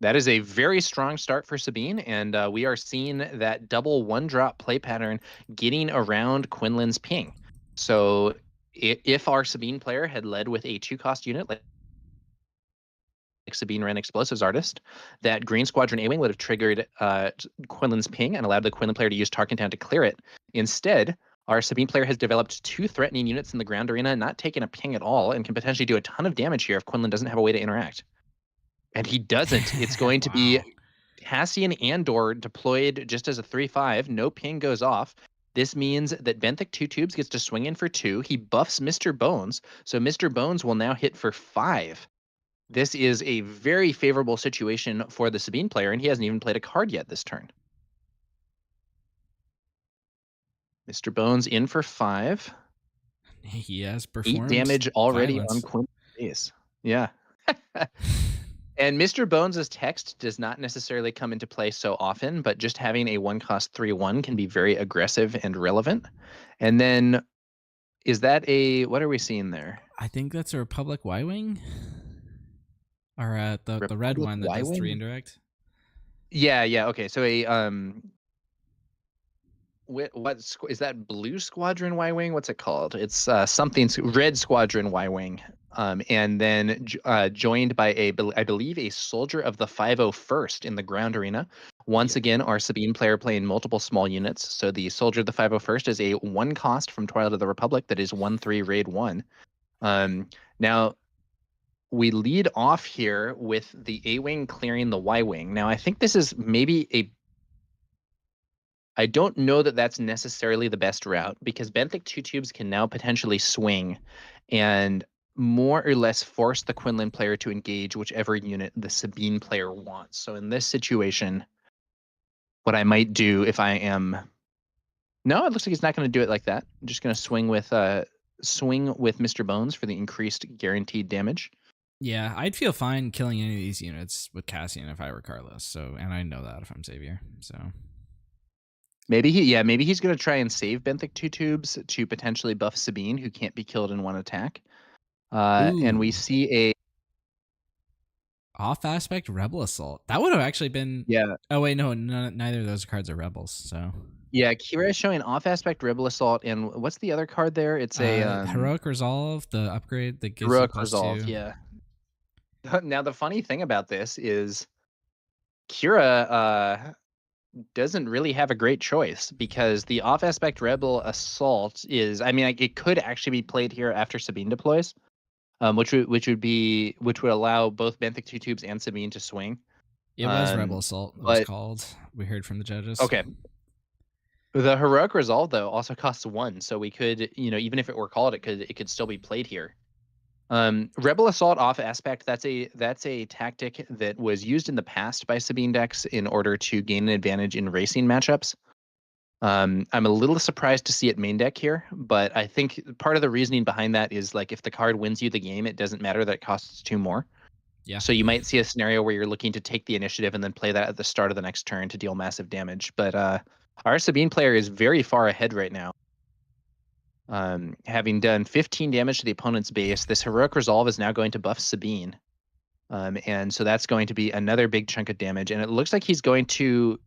That is a very strong start for Sabine, and we are seeing that double 1-drop play pattern getting around Quinlan's ping. So if our Sabine player had led with a 2-cost unit like Sabine ran Explosives Artist, that Green Squadron A-Wing would have triggered Quinlan's ping and allowed the Quinlan player to use Tarkin Town to clear it. Instead, our Sabine player has developed 2 threatening units in the ground arena, not taking a ping at all, and can potentially do a ton of damage here if Quinlan doesn't have a way to interact. And he doesn't. It's going to be Cassian Andor deployed just as a 3/5. No ping goes off. This means that benthic 2 tubes gets to swing in for 2. He buffs Mr. Bones, so Mr. Bones will now hit for 5. This is a very favorable situation for the Sabine player, and he hasn't even played a card yet this turn. Mr. Bones in for 5. He has performed 8 damage already violence. on Quinlan's face. Yeah. And Mr. Bones' text does not necessarily come into play so often, but just having a 1-cost 3/1 can be very aggressive and relevant. And then, is that what are we seeing there? I think that's a Republic Y-Wing. Or the red one that does 3 indirect. Yeah. Okay. So what is that? Blue Squadron Y-Wing? What's it called? It's something Red Squadron Y-Wing. And then joined by I believe a soldier of the 501st in the ground arena. Once again, our Sabine player playing multiple small units. So the soldier of the 501st is a 1-cost from Twilight of the Republic that is 1/3 raid 1. Now we lead off here with the A-Wing clearing the Y-Wing. Now I think this is maybe I don't know that that's necessarily the best route, because benthic 2 tubes can now potentially swing and more or less force the Quinlan player to engage whichever unit the Sabine player wants. So in this situation, what I might do if I am... No, it looks like he's not going to do it like that. I'm just going to swing with Mr. Bones for the increased guaranteed damage. Yeah, I'd feel fine killing any of these units with Cassian if I were Carlos. So, and I know that if I'm Xavier. So maybe he's going to try and save benthic 2 tubes to potentially buff Sabine, who can't be killed in one attack. And we see a off aspect Rebel Assault. That would have actually been... Yeah. Oh wait, no, neither of those cards are rebels. So yeah, Kira is showing off aspect Rebel Assault, and what's the other card there? It's a Heroic Resolve, the upgrade that gives Heroic you +2. Resolve. Yeah. Now the funny thing about this is Kira doesn't really have a great choice, because the off aspect Rebel Assault is, I mean, it could actually be played here after Sabine deploys. Which would allow both benthic 2 tubes and Sabine to swing. It was Rebel Assault. It was called. We heard from the judges. Okay. The Heroic Resolve though also costs 1, so we could, even if it were called, it could still be played here. Rebel Assault off aspect, that's a tactic that was used in the past by Sabine decks in order to gain an advantage in racing matchups. I'm a little surprised to see it main deck here, but I think part of the reasoning behind that is, like, if the card wins you the game, it doesn't matter that it costs 2 more. Yeah. So you might see a scenario where you're looking to take the initiative and then play that at the start of the next turn to deal massive damage. But our Sabine player is very far ahead right now. Having done 15 damage to the opponent's base, this Heroic Resolve is now going to buff Sabine. And so that's going to be another big chunk of damage. And it looks like he's going to...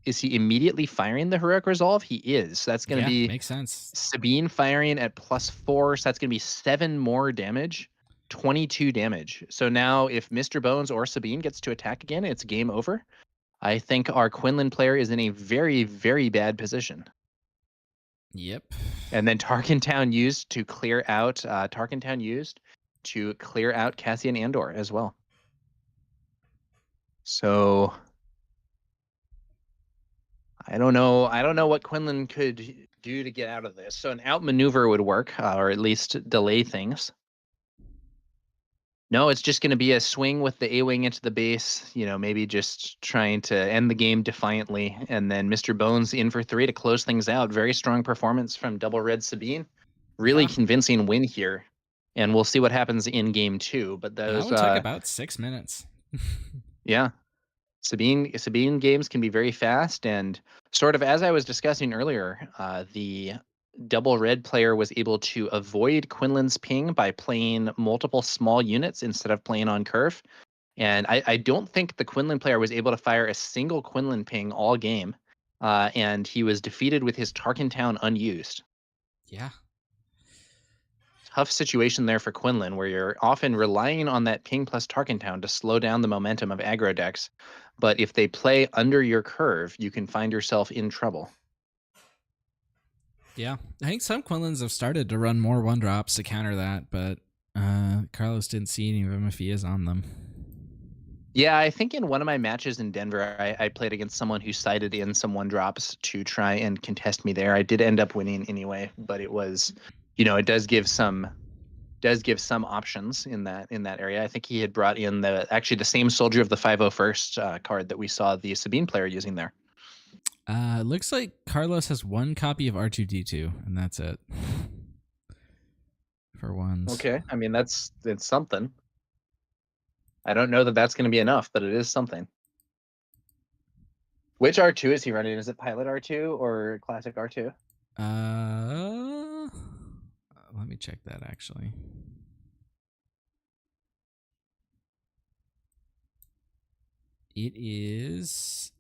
Is he immediately firing the Heroic Resolve? He is. So that's going to be... makes sense. Sabine firing at +4, so that's going to be 7 more damage. 22 damage. So now if Mr. Bones or Sabine gets to attack again, it's game over. I think our Quinlan player is in a very, very bad position. Yep. And then Tarkin Town used to clear out Cassian Andor as well. So I don't know what Quinlan could do to get out of this. So an outmaneuver would work, or at least delay things. No, it's just going to be a swing with the A-wing into the base, maybe just trying to end the game defiantly. And then Mr. Bones in for 3 to close things out. Very strong performance from Double Red Sabine. Really convincing win here. And we'll see what happens in game 2. But That those, one took about 6 minutes. yeah. Sabine games can be very fast. And sort of as I was discussing earlier, the Double Red player was able to avoid Quinlan's ping by playing multiple small units instead of playing on curve. And I don't think the Quinlan player was able to fire a single Quinlan ping all game. And he was defeated with his Tarkin Town unused. Yeah. Tough situation there for Quinlan, where you're often relying on that ping plus Tarkin Town to slow down the momentum of aggro decks. But if they play under your curve, you can find yourself in trouble. Yeah, I think some Quinlans have started to run more 1-drops to counter that, but Carlos didn't see any of them if he is on them. Yeah, I think in one of my matches in Denver, I played against someone who sided in some 1-drops to try and contest me there. I did end up winning anyway, but it was, it does give some options in that area. I think he had brought in the same Soldier of the 501st card that we saw the Sabine player using there. Looks like Carlos has 1 copy of R2-D2, and that's it. For ones. Okay, I mean it's something. I don't know that that's going to be enough, but it is something. Which R2 is he running? Is it Pilot R2 or Classic R2? Let me check that actually. It is.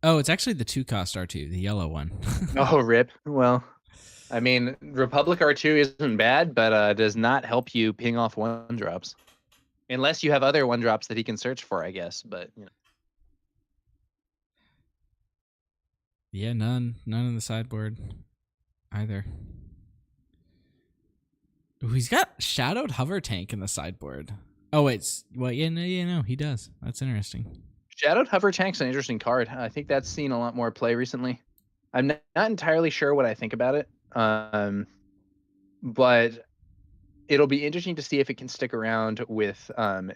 Oh, it's actually the 2-cost R2, the yellow one. Oh, rip. Well, I mean, Republic R2 isn't bad, but does not help you ping off 1-drops. Unless you have other 1-drops that he can search for, I guess. But Yeah, none in the sideboard either. Ooh, he's got Shadowed Hover Tank in the sideboard. Oh wait, no, he does. That's interesting. Shadowed Hover Tank's an interesting card. I think that's seen a lot more play recently. I'm not entirely sure what I think about it, but it'll be interesting to see if it can stick around with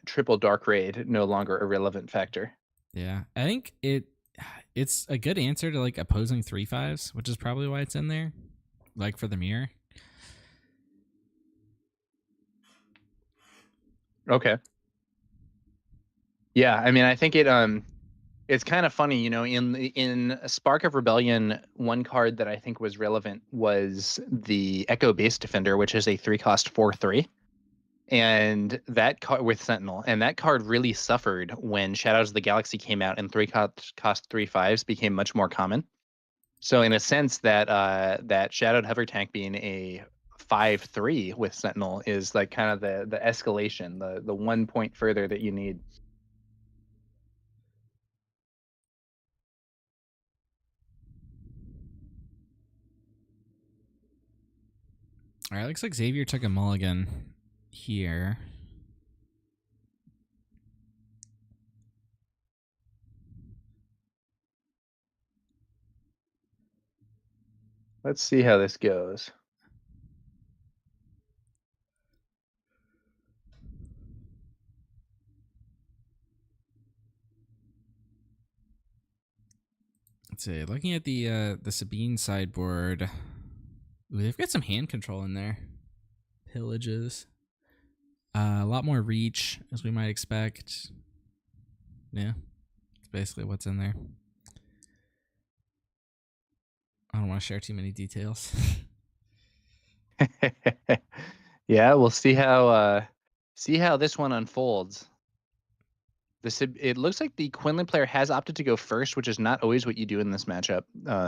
triple Dark Raid no longer a relevant factor. Yeah, I think it's a good answer to like opposing 3/5s, which is probably why it's in there, like for the mirror. Okay. Yeah, I mean, I think it's kind of funny, in Spark of Rebellion, one card that I think was relevant was the Echo Base Defender, which is a 3-cost 4/3. And that card with Sentinel, and that card really suffered when Shadows of the Galaxy came out and 3-cost 3/5s became much more common. So in a sense, that Shadowed Hover Tank being a 5/3 with Sentinel is like kind of the escalation, the 1 point further that you need. All right, looks like Xavier took a mulligan here. Let's see how this goes. Let's see. Looking at the Sabine sideboard, ooh, they've got some hand control in there. Pillages. A lot more reach, as we might expect. Yeah, it's basically what's in there. I don't want to share too many details. Yeah, we'll see how this one unfolds. It looks like the Quinlan player has opted to go first, which is not always what you do in this matchup.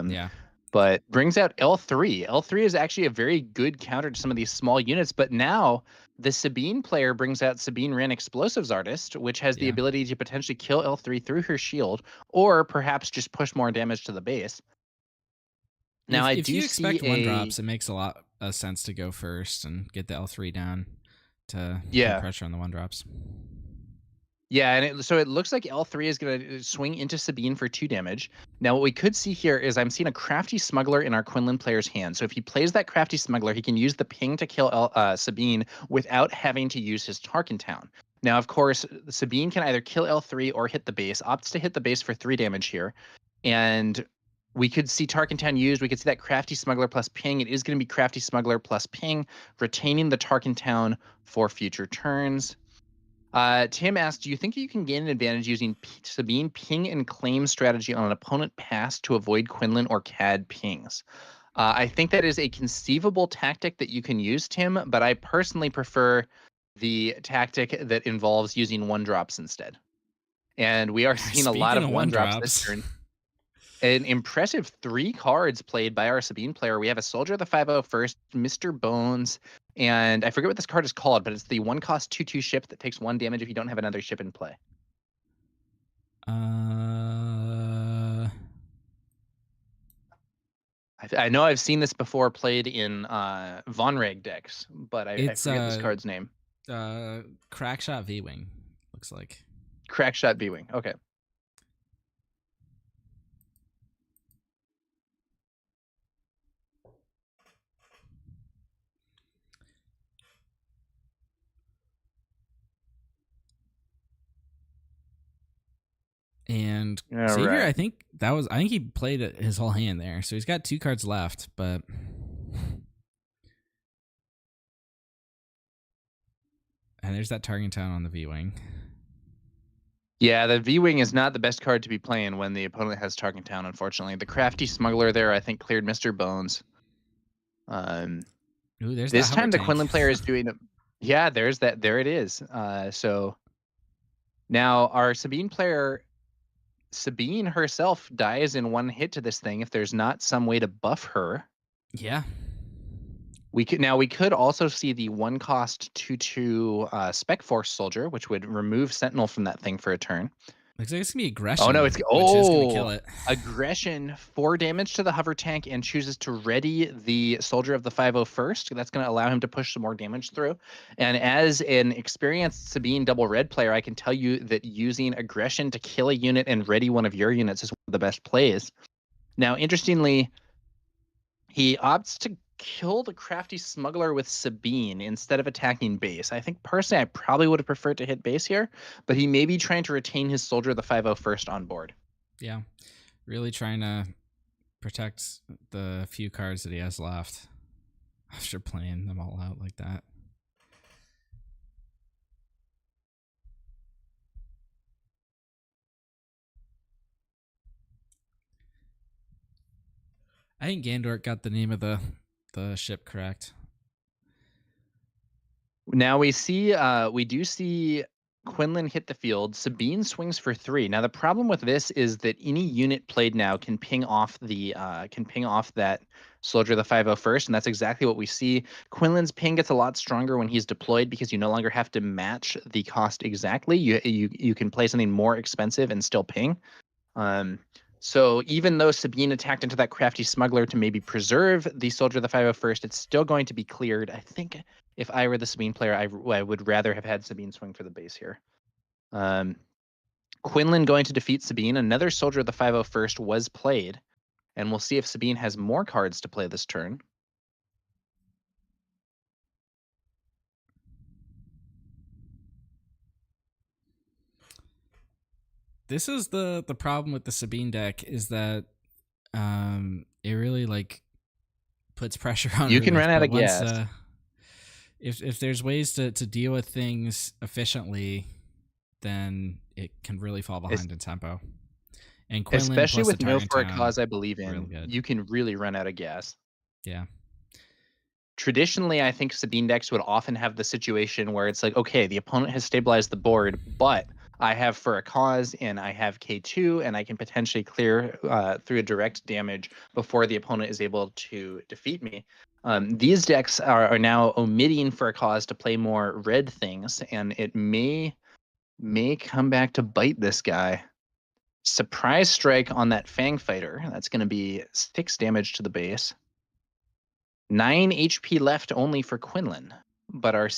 Yeah. But brings out L3. L3 is actually a very good counter to some of these small units. But now the Sabine player brings out Sabine Wren Explosives Artist, which has the ability to potentially kill L3 through her shield, or perhaps just push more damage to the base. Now, if you expect 1-drops, it makes a lot of sense to go first and get the L3 down to put pressure on the 1-drops. Yeah, and so it looks like L3 is going to swing into Sabine for 2 damage. Now, what we could see here is I'm seeing a Crafty Smuggler in our Quinlan player's hand. So if he plays that Crafty Smuggler, he can use the ping to kill Sabine without having to use his Tarkin Town. Now, of course, Sabine can either kill L3 or hit the base. Opts to hit the base for 3 damage here. And we could see Tarkentown used. We could see that Crafty Smuggler plus ping. It is going to be Crafty Smuggler plus ping, retaining the Tarkentown for future turns. Tim asked, do you think you can gain an advantage using Sabine ping and claim strategy on an opponent pass to avoid Quinlan or Cad pings? I think that is a conceivable tactic that you can use, Tim, but I personally prefer the tactic that involves using 1-drops instead. And we are seeing a lot of 1-drops this turn. An impressive 3 cards played by our Sabine player. We have a Soldier of the 501st, Mr. Bones, and I forget what this card is called, but it's the 1-cost 2/2 ship that takes 1 damage if you don't have another ship in play. I know I've seen this before played in Von Reg decks, but I forget this card's name. Crackshot V-Wing, looks like. Crackshot V-Wing, okay. And All Xavier, right. I think he played his whole hand there, so he's got 2 cards left, but and there's that Tarkentown on the V-Wing. Yeah, the V-Wing is not the best card to be playing when the opponent has Tarkentown, unfortunately. The Crafty Smuggler there, I think, cleared Mr. Bones. Ooh, there's this that time the tank. Quinlan player is doing it. Yeah, there's that. There it is. So now our Sabine player, Sabine herself dies in 1 hit to this thing if there's not some way to buff her. Yeah. We could also see the 1-cost 2/2 Spec Force Soldier, which would remove Sentinel from that thing for a turn. Looks like it's gonna be aggression. Oh no, it's which is gonna kill it. Aggression, 4 damage to the hover tank, and chooses to ready the Soldier of the 501st. That's going to allow him to push some more damage through. And as an experienced Sabine double red player, I can tell you that using aggression to kill a unit and ready one of your units is one of the best plays. Now, interestingly, he opts to kill the Crafty Smuggler with Sabine instead of attacking base. I think personally I probably would have preferred to hit base here, but he may be trying to retain his Soldier of the 501st on board. Yeah, really trying to protect the few cards that he has left after playing them all out like that. I think Gandork got the name of the ship correct. Now we do see Quinlan hit the field. Sabine swings for 3. Now the problem with this is that any unit played now can ping off that Soldier of the 501st, and that's exactly what we see. Quinlan's ping gets a lot stronger when he's deployed because you no longer have to match the cost exactly. You can play something more expensive and still ping. So even though Sabine attacked into that Crafty Smuggler to maybe preserve the Soldier of the 501st, it's still going to be cleared. I think if I were the Sabine player, I would rather have had Sabine swing for the base here. Quinlan going to defeat Sabine. Another Soldier of the 501st was played, and we'll see if Sabine has more cards to play this turn. This is the problem with the Sabine deck is that it really like puts pressure on you can run out of once, gas. If there's ways to deal with things efficiently, then it can really fall behind in tempo. And Quinlan, especially plus with the No For a Tarkentown, Cause, I believe in, you can really run out of gas. Yeah. Traditionally, I think Sabine decks would often have the situation where it's like, okay, the opponent has stabilized the board, but I have For a Cause and I have K2, and I can potentially clear through a direct damage before the opponent is able to defeat me. These decks are now omitting For a Cause to play more red things, and it may come back to bite this guy. Surprise Strike on that Fang Fighter. That's going to be 6 damage to the base. 9 HP left only for Quinlan. But our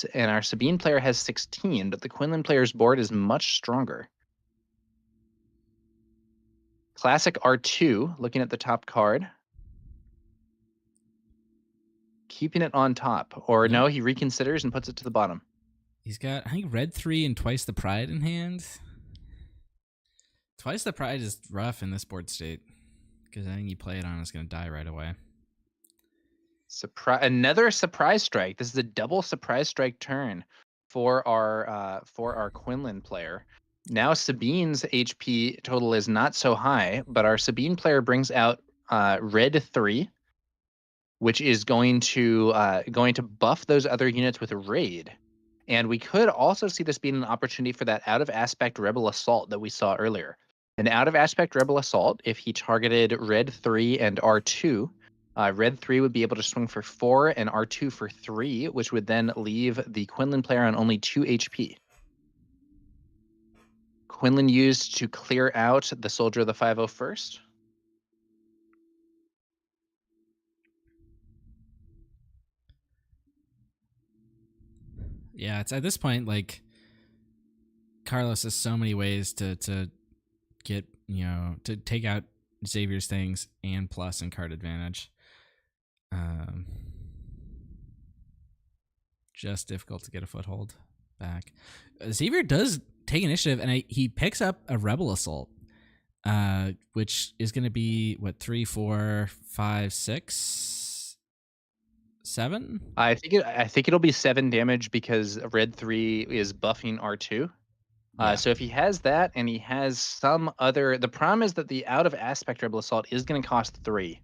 Sabine player has 16, but the Quinlan player's board is much stronger. Classic R2, looking at the top card. Keeping it on top. Or no, he reconsiders and puts it to the bottom. He's got, I think, red 3 and Twice the Pride in hand. Twice the Pride is rough in this board state because I think you play it on, it's going to die right away. Another surprise strike. This is a double surprise strike turn for our Quinlan player. Now Sabine's HP total is not so high, but our Sabine player brings out red 3, which is going to buff those other units with a raid. And we could also see this being an opportunity for that out of aspect Rebel Assault that we saw earlier. An out of aspect Rebel Assault, if he targeted red 3 and R2, red 3 would be able to swing for 4 and R2 for 3, which would then leave the Quinlan player on only 2 HP. Quinlan used to clear out the Soldier of the 501st. Yeah, it's at this point, like, Carlos has so many ways to get, to take out Xavier's things and plus and card advantage. Just difficult to get a foothold back. Xavier does take initiative, and he picks up a Rebel Assault, which is going to be, what, 3, 4, 5, 6, 7? I think it'll be 7 damage because red 3 is buffing R2. Yeah. So if he has that and he has some other, the problem is that the out of aspect Rebel Assault is going to cost 3.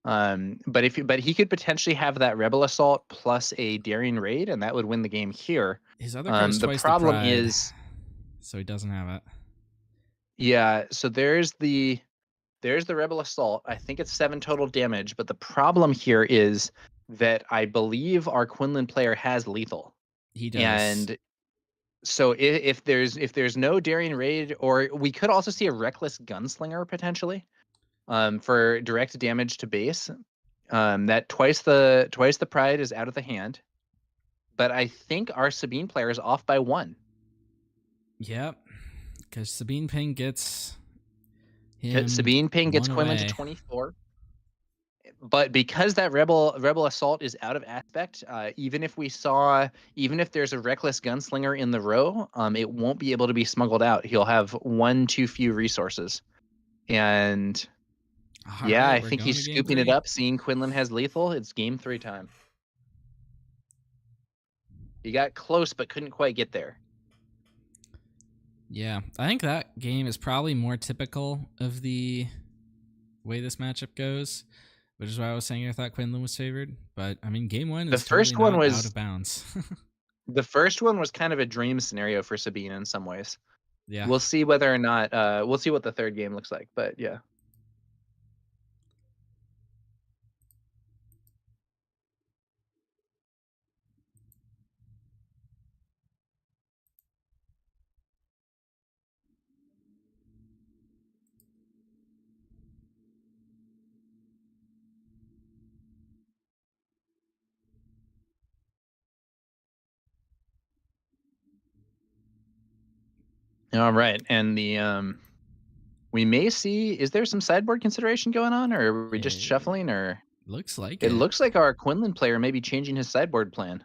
But he could potentially have that Rebel Assault plus a Daring Raid, and that would win the game here. His other card's the Twice problem the Pride, is, so he doesn't have it. yeah. So there's the Rebel Assault. I think it's 7 total damage, but the problem here is that I believe our Quinlan player has lethal. He does. And so if there's no Daring Raid, or we could also see a Reckless Gunslinger potentially, for direct damage to base. That twice the Pride is out of the hand, but I think our Sabine player is off by 1. Yep, because Sabine Ping gets him. Sabine Ping gets 1 Quinlan away. to 24. But because that Rebel Assault is out of aspect, even if there's a Reckless Gunslinger in the row, it won't be able to be smuggled out. He'll have 1 too few resources. And yeah, I think he's scooping it up, seeing Quinlan has lethal. It's game 3 time. He got close but couldn't quite get there. Yeah, I think that game is probably more typical of the way this matchup goes, which is why I was saying I thought Quinlan was favored. But I mean, game 1 is totally not out of bounds. The first one was kind of a dream scenario for Sabine in some ways. Yeah, We'll see whether or not we'll see what the third game looks like. But yeah. All right, and the we may see. Is there some sideboard consideration going on, or are we just shuffling? Or looks like it looks like our Quinlan player may be changing his sideboard plan.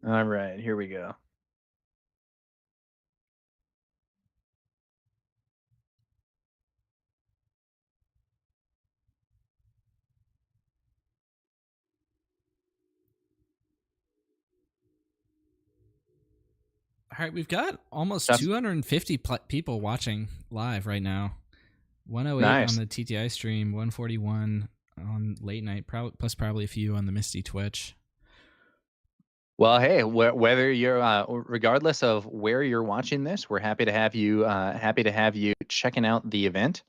All right, here we go. All right, we've got almost That's 250 people watching live right now. 108 nice. on the TTI stream, 141 on late night, plus probably a few on the Misty Twitch. Well, hey, whether you're regardless of where you're watching this, we're happy to have you checking out the event,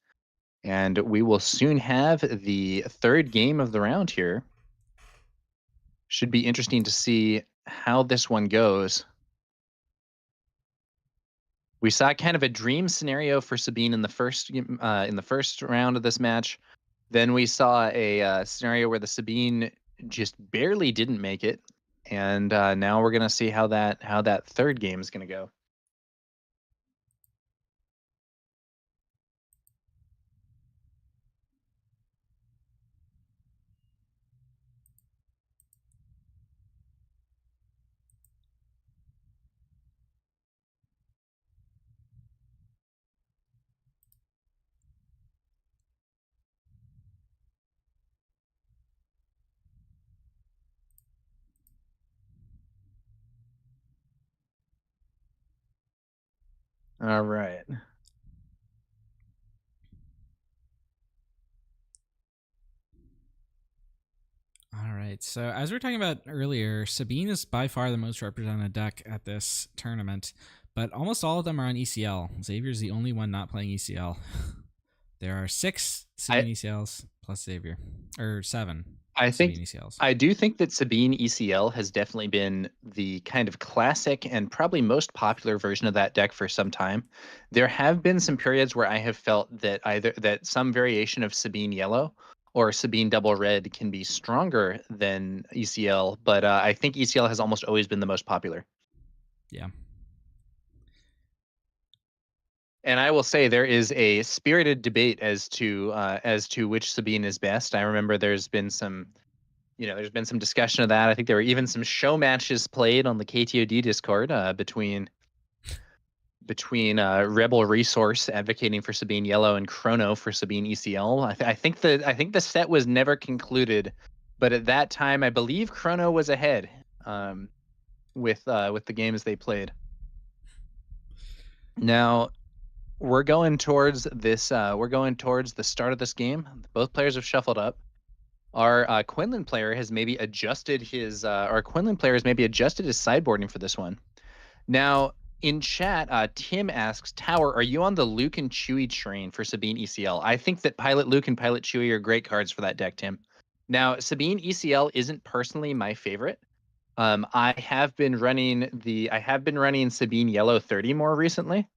and we will soon have the third game of the round here. Should be interesting to see how this one goes. We saw kind of a dream scenario for Sabine in the first round of this match. Then we saw a scenario where the Sabine just barely didn't make it, and now we're gonna see how that third game is gonna go. All right. All right. So as we were talking about earlier, Sabine is by far the most represented deck at this tournament, but almost all of them are on ECL. Xavier's the only one not playing ECL. There are 6 Sabine ECLs plus Xavier, or 7. I think Sabine ECLs. I do think that Sabine ECL has definitely been the kind of classic and probably most popular version of that deck for some time. There have been some periods where I have felt that either that some variation of Sabine Yellow or Sabine Double Red can be stronger than ECL, but I think ECL has almost always been the most popular. Yeah. And I will say there is a spirited debate as to which Sabine is best. I remember there's been some discussion of that. I think there were even some show matches played on the KTOD Discord between Rebel Resource advocating for Sabine Yellow and Chrono for Sabine ECL. I think the set was never concluded, but at that time I believe Chrono was ahead with the games they played. Now we're going towards this. We're going towards the start of this game. Both players have shuffled up. Our Quinlan player has maybe adjusted his sideboarding for this one. Now in chat, Tim asks, Tower, are you on the Luke and Chewie train for Sabine ECL? I think that Pilot Luke and Pilot Chewie are great cards for that deck, Tim. Now Sabine ECL isn't personally my favorite. I have been running Sabine Yellow 30 more recently.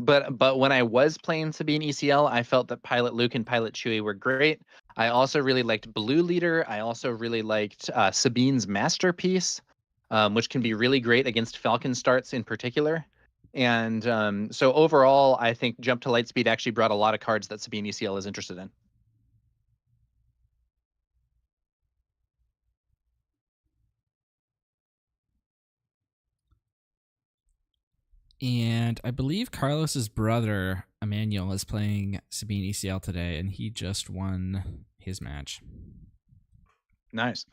But when I was playing Sabine ECL, I felt that Pilot Luke and Pilot Chewie were great. I also really liked Blue Leader. I also really liked Sabine's Masterpiece, which can be really great against Falcon starts in particular. And so overall, I think Jump to Lightspeed actually brought a lot of cards that Sabine ECL is interested in. And I believe Carlos's brother, Emmanuel, is playing Sabine ECL today, and he just won his match. Nice.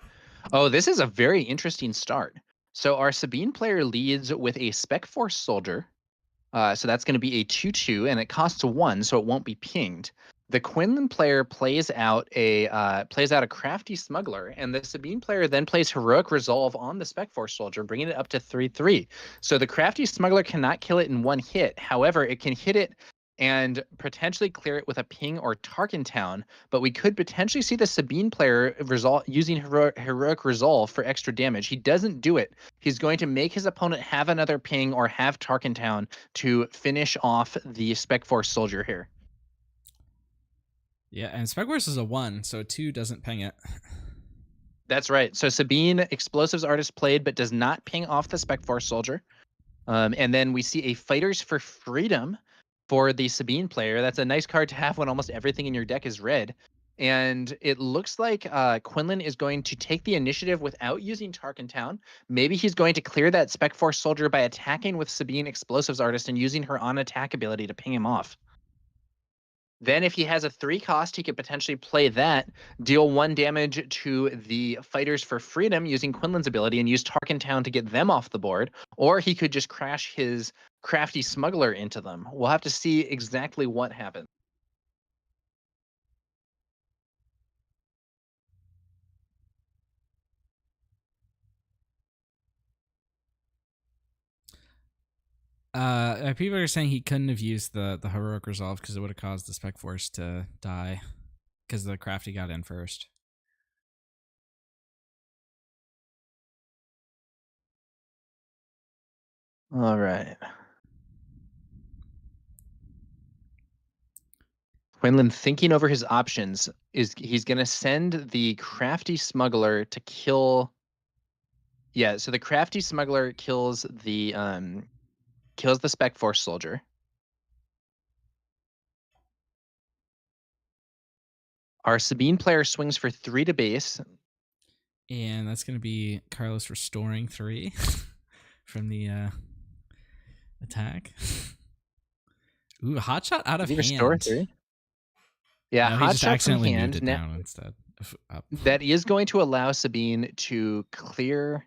Oh, this is a very interesting start. So our Sabine player leads with a Spec Force Soldier. So that's going to be a 2/2, and it costs 1, so it won't be pinged. The Quinlan player plays out a Crafty Smuggler, and the Sabine player then plays Heroic Resolve on the Spec Force Soldier, bringing it up to 3/3. So the Crafty Smuggler cannot kill it in one hit. However, it can hit it and potentially clear it with a ping or Tarkin Town, but we could potentially see the Sabine player using Heroic Resolve for extra damage. He doesn't do it. He's going to make his opponent have another ping or have Tarkin Town to finish off the Spec Force Soldier here. Yeah, and Spec Force is a 1, so 2 doesn't ping it. That's right. So Sabine Explosives Artist played, but does not ping off the Spec Force Soldier. And then we see a Fighters for Freedom for the Sabine player. That's a nice card to have when almost everything in your deck is red. And it looks like Quinlan is going to take the initiative without using Tarkin Town. Maybe he's going to clear that Spec Force Soldier by attacking with Sabine Explosives Artist and using her on-attack ability to ping him off. Then if he has a 3 cost, he could potentially play that, deal 1 damage to the Fighters for Freedom using Quinlan's ability and use Tarkin Town to get them off the board, or he could just crash his Crafty Smuggler into them. We'll have to see exactly what happens. People are saying he couldn't have used the Heroic Resolve because it would have caused the Spec Force to die because the Crafty got in first. All right. Quinlan, thinking over his options, he's going to send the crafty smuggler to kill. Yeah, so the crafty smuggler kills the Spec Force soldier. Our Sabine player swings for 3 to base. And that's going to be Carlos restoring 3 from the attack. Ooh, hot shot out of Did he hand. restore 3? Yeah, No, he hot just shot from accidentally hand. moved it down instead. Up. That is going to allow Sabine to clear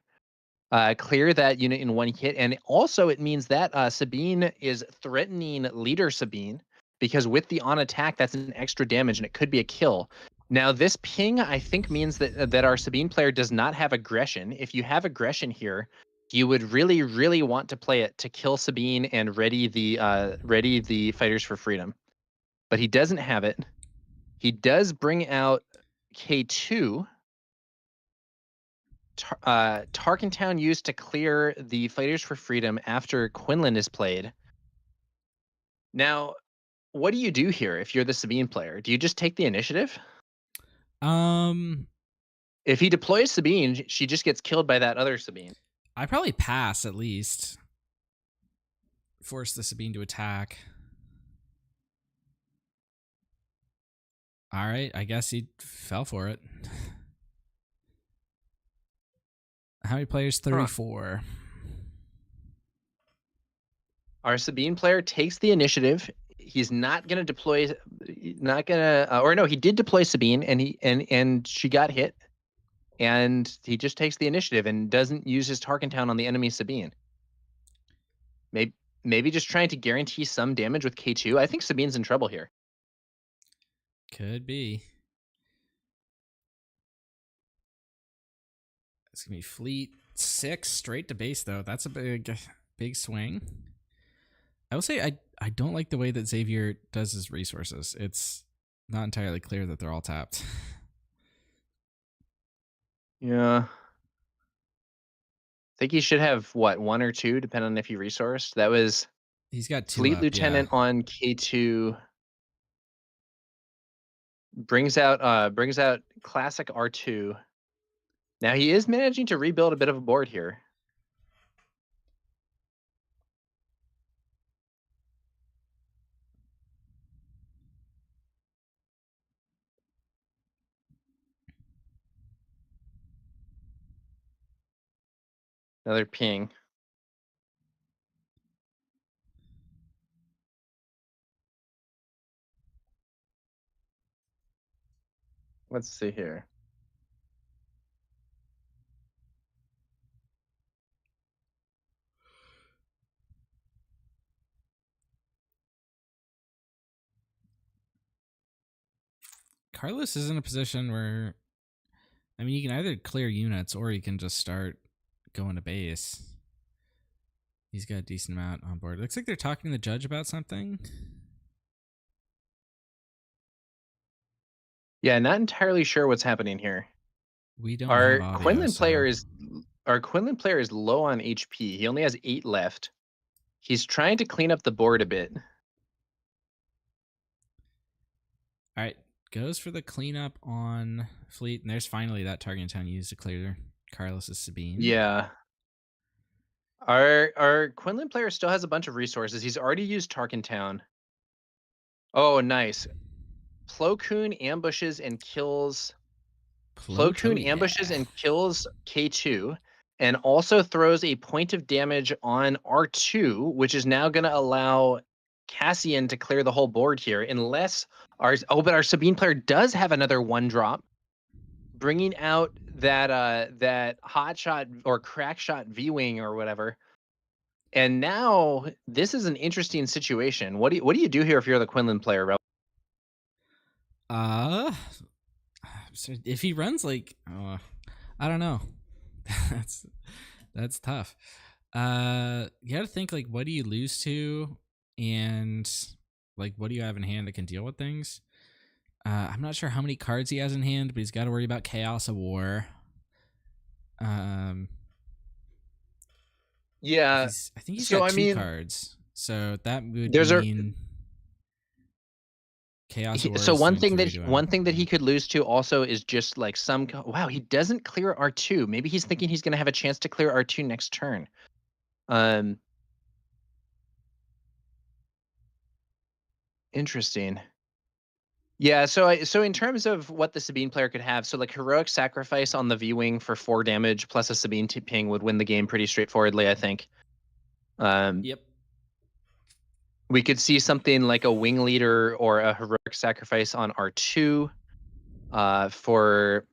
that unit in 1 hit, and also it means that Sabine is threatening leader Sabine, because with the on attack, that's an extra damage, and it could be a kill. Now, this ping, I think, means that our Sabine player does not have aggression. If you have aggression here, you would really, really want to play it to kill Sabine and ready the Fighters for Freedom. But he doesn't have it. He does bring out K2. Tarkentown used to clear the Fighters for Freedom after Quinlan is played. Now, what do you do here if you're the Sabine player? Do you just take the initiative? If he deploys Sabine, she just gets killed by that other Sabine. I probably pass at least. Force the Sabine to attack. All right, I guess he fell for it. How many players? 34. Our Sabine player takes the initiative. He's not going to deploy, he did deploy Sabine, and she got hit. And he just takes the initiative and doesn't use his Tarkentown on the enemy Sabine. Maybe just trying to guarantee some damage with K2. I think Sabine's in trouble here. Could be. It's going to be fleet 6 straight to base, though. That's a big swing. I will say I don't like the way that Xavier does his resources. It's not entirely clear that they're all tapped. Yeah. I think he should have, 1 or 2, depending on if he resourced. That was He's got 2 Fleet up, Lieutenant on K2. Brings out classic R2. Now he is managing to rebuild a bit of a board here. Another ping. Let's see here. Carlos is in a position where, I mean, you can either clear units or you can just start going to base. He's got a decent amount on board. Looks like they're talking to the judge about something. Yeah, not entirely sure what's happening here. We don't Our have audio, Quinlan so- player is low on HP. He only has 8 left. He's trying to clean up the board a bit. All right, goes for the cleanup on fleet, and there's finally that target town used to clear Carlos's Sabine. Yeah. Our Quinlan player still has a bunch of resources. He's already used Tarkentown. Oh, nice. Plo Koon ambushes and kills. Plo Koon ambushes and kills K2, and also throws a point of damage on R2, which is now going to allow Cassian to clear the whole board here, unless but our Sabine player does have another 1 drop, bringing out that hot shot or crack shot V-wing or whatever. And now this is an interesting situation. What do you do here if you're the Quinlan player? So if he runs like, I don't know. that's tough. You got to think like, what do you lose to, and like, what do you have in hand that can deal with things? I'm not sure how many cards he has in hand, but he's got to worry about Chaos of War. Yeah, I think he's got 2 cards. So that would mean Chaos So Wars one doing thing 3 to him. one thing that he could lose to also is just like wow, he doesn't clear R2. Maybe he's thinking he's going to have a chance to clear R2 next turn. Interesting. Yeah, so in terms of what the Sabine player could have, so like heroic sacrifice on the V-wing for 4 damage plus a Sabine ping would win the game pretty straightforwardly, I think. Yep. We could see something like a wing leader or a heroic sacrifice on R2 for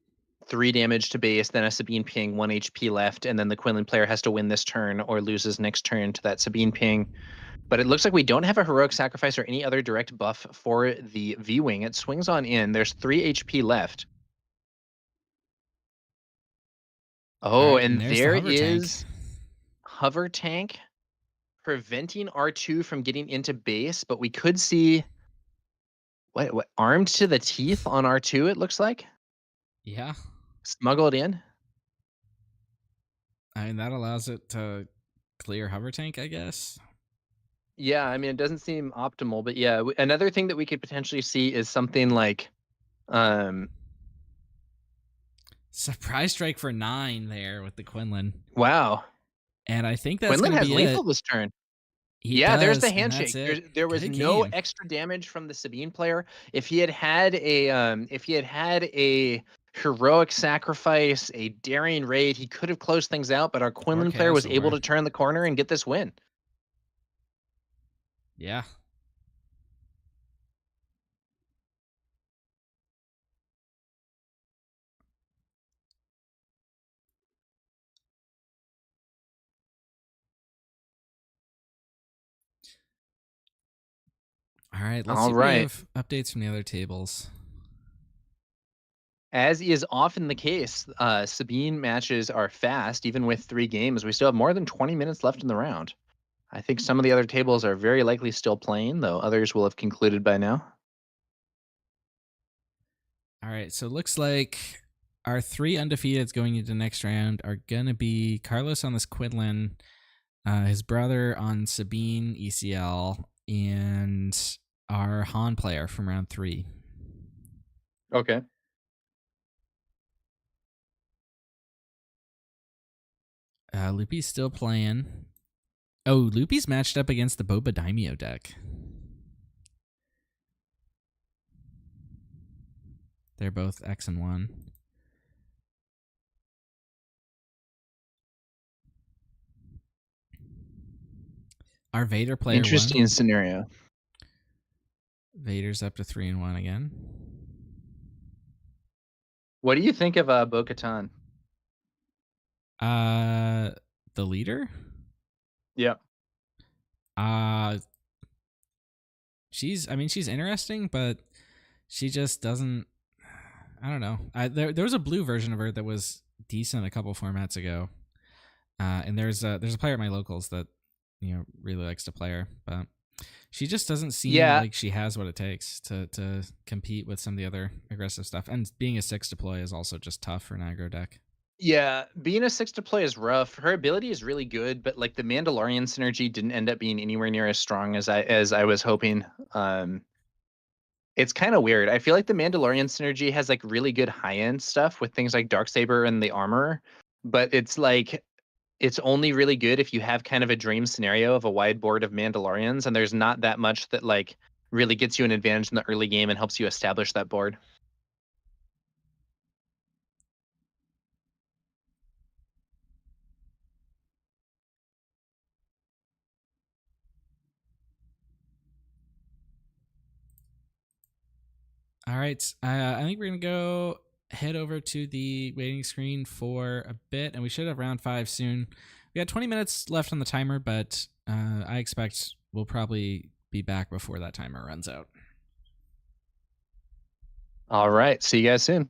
3 damage to base, then a Sabine ping, 1 HP left, and then the Quinlan player has to win this turn or loses next turn to that Sabine ping. But it looks like we don't have a heroic sacrifice or any other direct buff for the V-wing. It swings on in. There's 3 HP left. Oh, Alright, and there's the there hover tank. is hover tank preventing R2 from getting into base, but we could see what armed to the teeth on R2, it looks like. Yeah. Smuggled in. I mean, that allows it to clear hover tank, I guess. Yeah, I mean, it doesn't seem optimal, but yeah, another thing that we could potentially see is something like Surprise strike for 9 there with the Quinlan. wow. And I think that's Quinlan going to has be lethal it. this turn. He Yeah, there's the does, and that's handshake. it. There was Good no game. extra damage from the Sabine player. If he had had a heroic sacrifice, a daring raid, he could have closed things out, but our Quinlan player was able to turn the corner and get this win. Yeah. All right, let's see if we have updates from the other tables. As is often the case, Sabine matches are fast, even with 3 games. We still have more than 20 minutes left in the round. I think some of the other tables are very likely still playing, though others will have concluded by now. All right, so it looks like our 3 undefeateds going into the next round are going to be Carlos on this Quinlan, his brother on Sabine ECL, and our Han player from round 3. Okay. Loopy's still playing. Oh, Loopy's matched up against the Boba Daimyo deck. They're both X and 1. Our Vader player Interesting won. scenario. Vader's up to 3 and 1 again. What do you think of Bo-Katan? The leader? Yeah. She's interesting, but she just doesn't. I don't know. There was a blue version of her that was decent a couple formats ago, and there's a player at my locals that really likes to play her, but she just doesn't seem like she has what it takes to compete with some of the other aggressive stuff. And being a 6 deploy is also just tough for an aggro deck. Yeah, being a 6 deploy is rough. Her ability is really good, but like the Mandalorian synergy didn't end up being anywhere near as strong as I was hoping. It's kind of weird. I feel like the Mandalorian synergy has like really good high-end stuff with things like Darksaber and the armor, but it's like it's only really good if you have kind of a dream scenario of a wide board of Mandalorians, and there's not that much that like really gets you an advantage in the early game and helps you establish that board. All right, I think we're gonna head over to the waiting screen for a bit, and we should have round 5 soon. We got 20 minutes left on the timer, but I expect we'll probably be back before that timer runs out. All right, see you guys soon.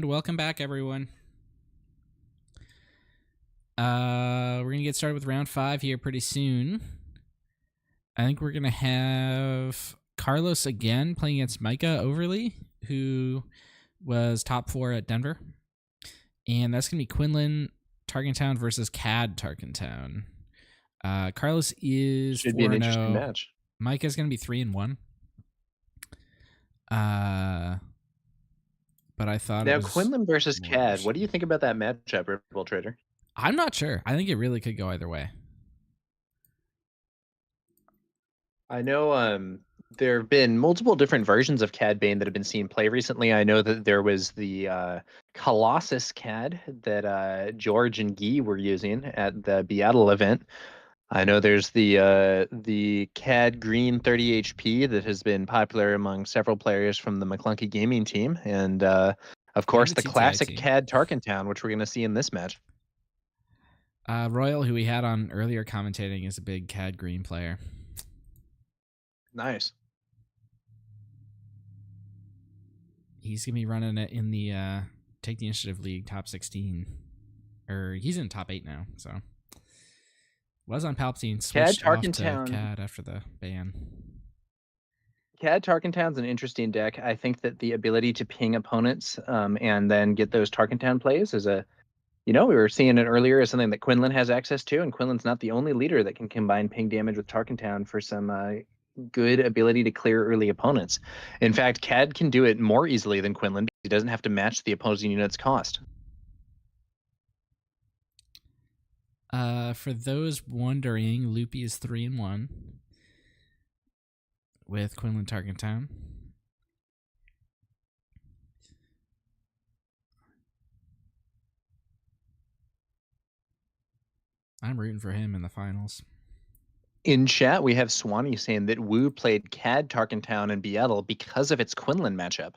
welcome back, everyone. We're gonna get started with round 5 here pretty soon. I think we're gonna have Carlos again playing against Micah Overly, who was top 4 at Denver, and that's gonna be Quinlan Tarkentown versus Cad Tarkentown. Carlos is Should be an interesting 4-0. match. Micah's gonna be 3-1. But I thought Now, it was Quinlan versus more Cad. What interesting. do you think about that matchup, Ripple Trader? I'm not sure. I think it really could go either way. I know there have been multiple different versions of Cad Bane that have been seen play recently. I know that there was the Colossus Cad that George and Guy were using at the Beatle event. I know there's the Cad Green 30 HP that has been popular among several players from the McClunky Gaming team, and of course the the TTI classic team. Cad Tarkentown, which we're going to see in this match. Royal, who we had on earlier commentating, is a big Cad Green player. Nice. He's gonna be running it in the Take the Initiative League top 16, or he's in top 8 now. So was on Palpatine, switched off to Tarkentown. Cad after the ban. Cad Tarkentown's an interesting deck. I think that the ability to ping opponents and then get those Tarkentown plays is we were seeing it earlier as something that Quinlan has access to, and Quinlan's not the only leader that can combine ping damage with Tarkentown for some good ability to clear early opponents. In fact, Cad can do it more easily than Quinlan because he doesn't have to match the opposing unit's cost. For those wondering, Loopy is 3-1 with Quinlan Tarkentown. I'm rooting for him in the finals. In chat, we have Swanee saying that Wu played Cad Tarkentown and Beatle because of its Quinlan matchup.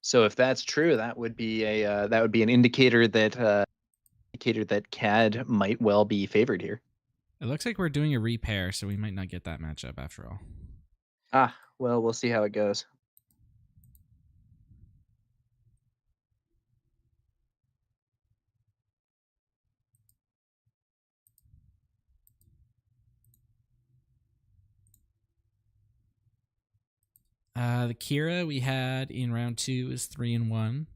So if that's true, that would be an indicator that Cad might well be favored here. It looks like we're doing a repair, so we might not get that matchup after all. Well, we'll see how it goes. The Kira we had in round 2 is 3-1.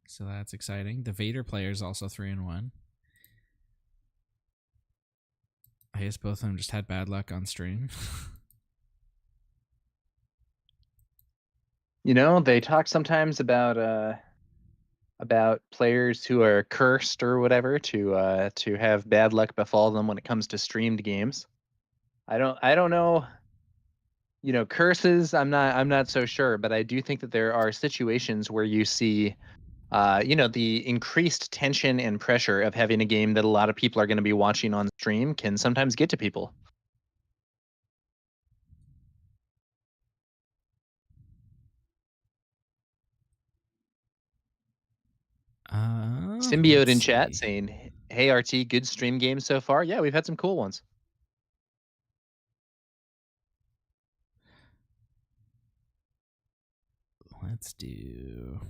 So that's exciting. The Vader player is also 3-1. I guess both of them just had bad luck on stream. They talk sometimes about players who are cursed or whatever to have bad luck befall them when it comes to streamed games. I don't know. Curses, I'm not so sure, but I do think that there are situations where you see the increased tension and pressure of having a game that a lot of people are going to be watching on stream can sometimes get to people. Symbiote in chat saying, "Hey RT, good stream games so far." Yeah, we've had some cool ones. Let's do...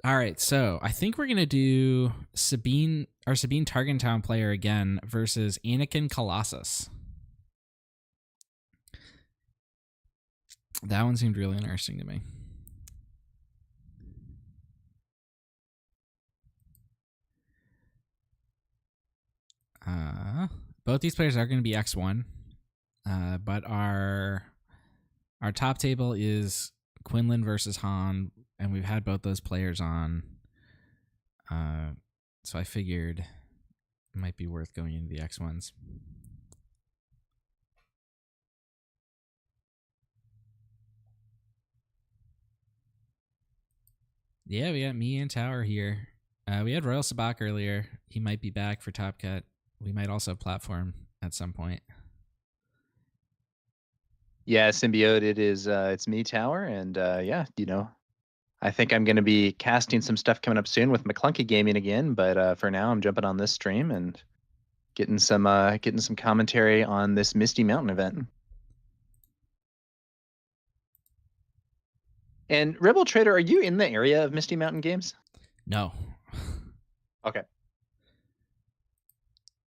All right, so I think we're going to do our Sabine Tarkentown player again versus Anakin Colossus. That one seemed really interesting to me. Both these players are going to be X1, but our top table is Quinlan versus Han, and we've had both those players on. So I figured it might be worth going into the X1s. Yeah, we got me and Tower here. We had Royal Sabacc earlier. He might be back for Top Cut. we might also platform at some point. Yeah, Symbiote, it's me, Tower, and yeah, I think I'm going to be casting some stuff coming up soon with McClunky Gaming again, but for now I'm jumping on this stream and getting some commentary on this Misty Mountain event. And Rebel Trader, are you in the area of Misty Mountain Games? No. Okay.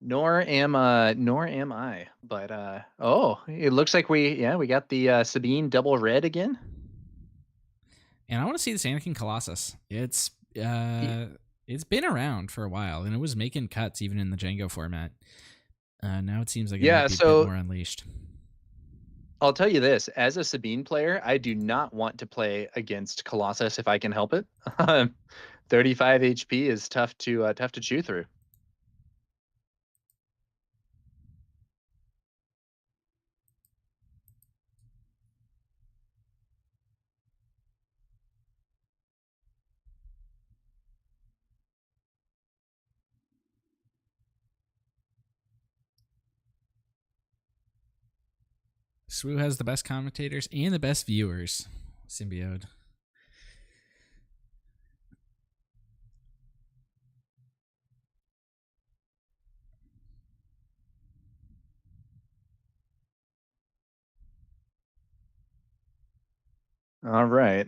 Nor am I. But oh, it looks like we got the Sabine double red again. And I want to see this Anakin Colossus. It's been around for a while, and it was making cuts even in the Django format. Now it seems like it might be a bit more unleashed. I'll tell you this: as a Sabine player, I do not want to play against Colossus if I can help it. 35 HP is tough to chew through. Swoo has the best commentators and the best viewers. Symbiote. All right.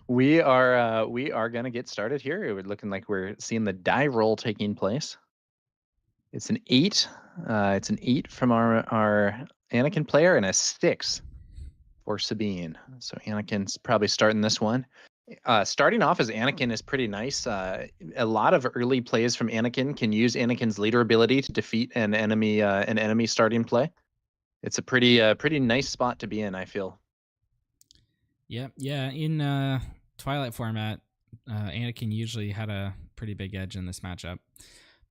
We are gonna get started here. It would looking like we're seeing the die roll taking place. It's an 8. It's an 8 from our Anakin player and a 6 for Sabine. So Anakin's probably starting this one. Starting off as Anakin is pretty nice. A lot of early plays from Anakin can use Anakin's leader ability to defeat an enemy starting play. It's a pretty nice spot to be in, I feel. Yeah. In Twilight format, Anakin usually had a pretty big edge in this matchup.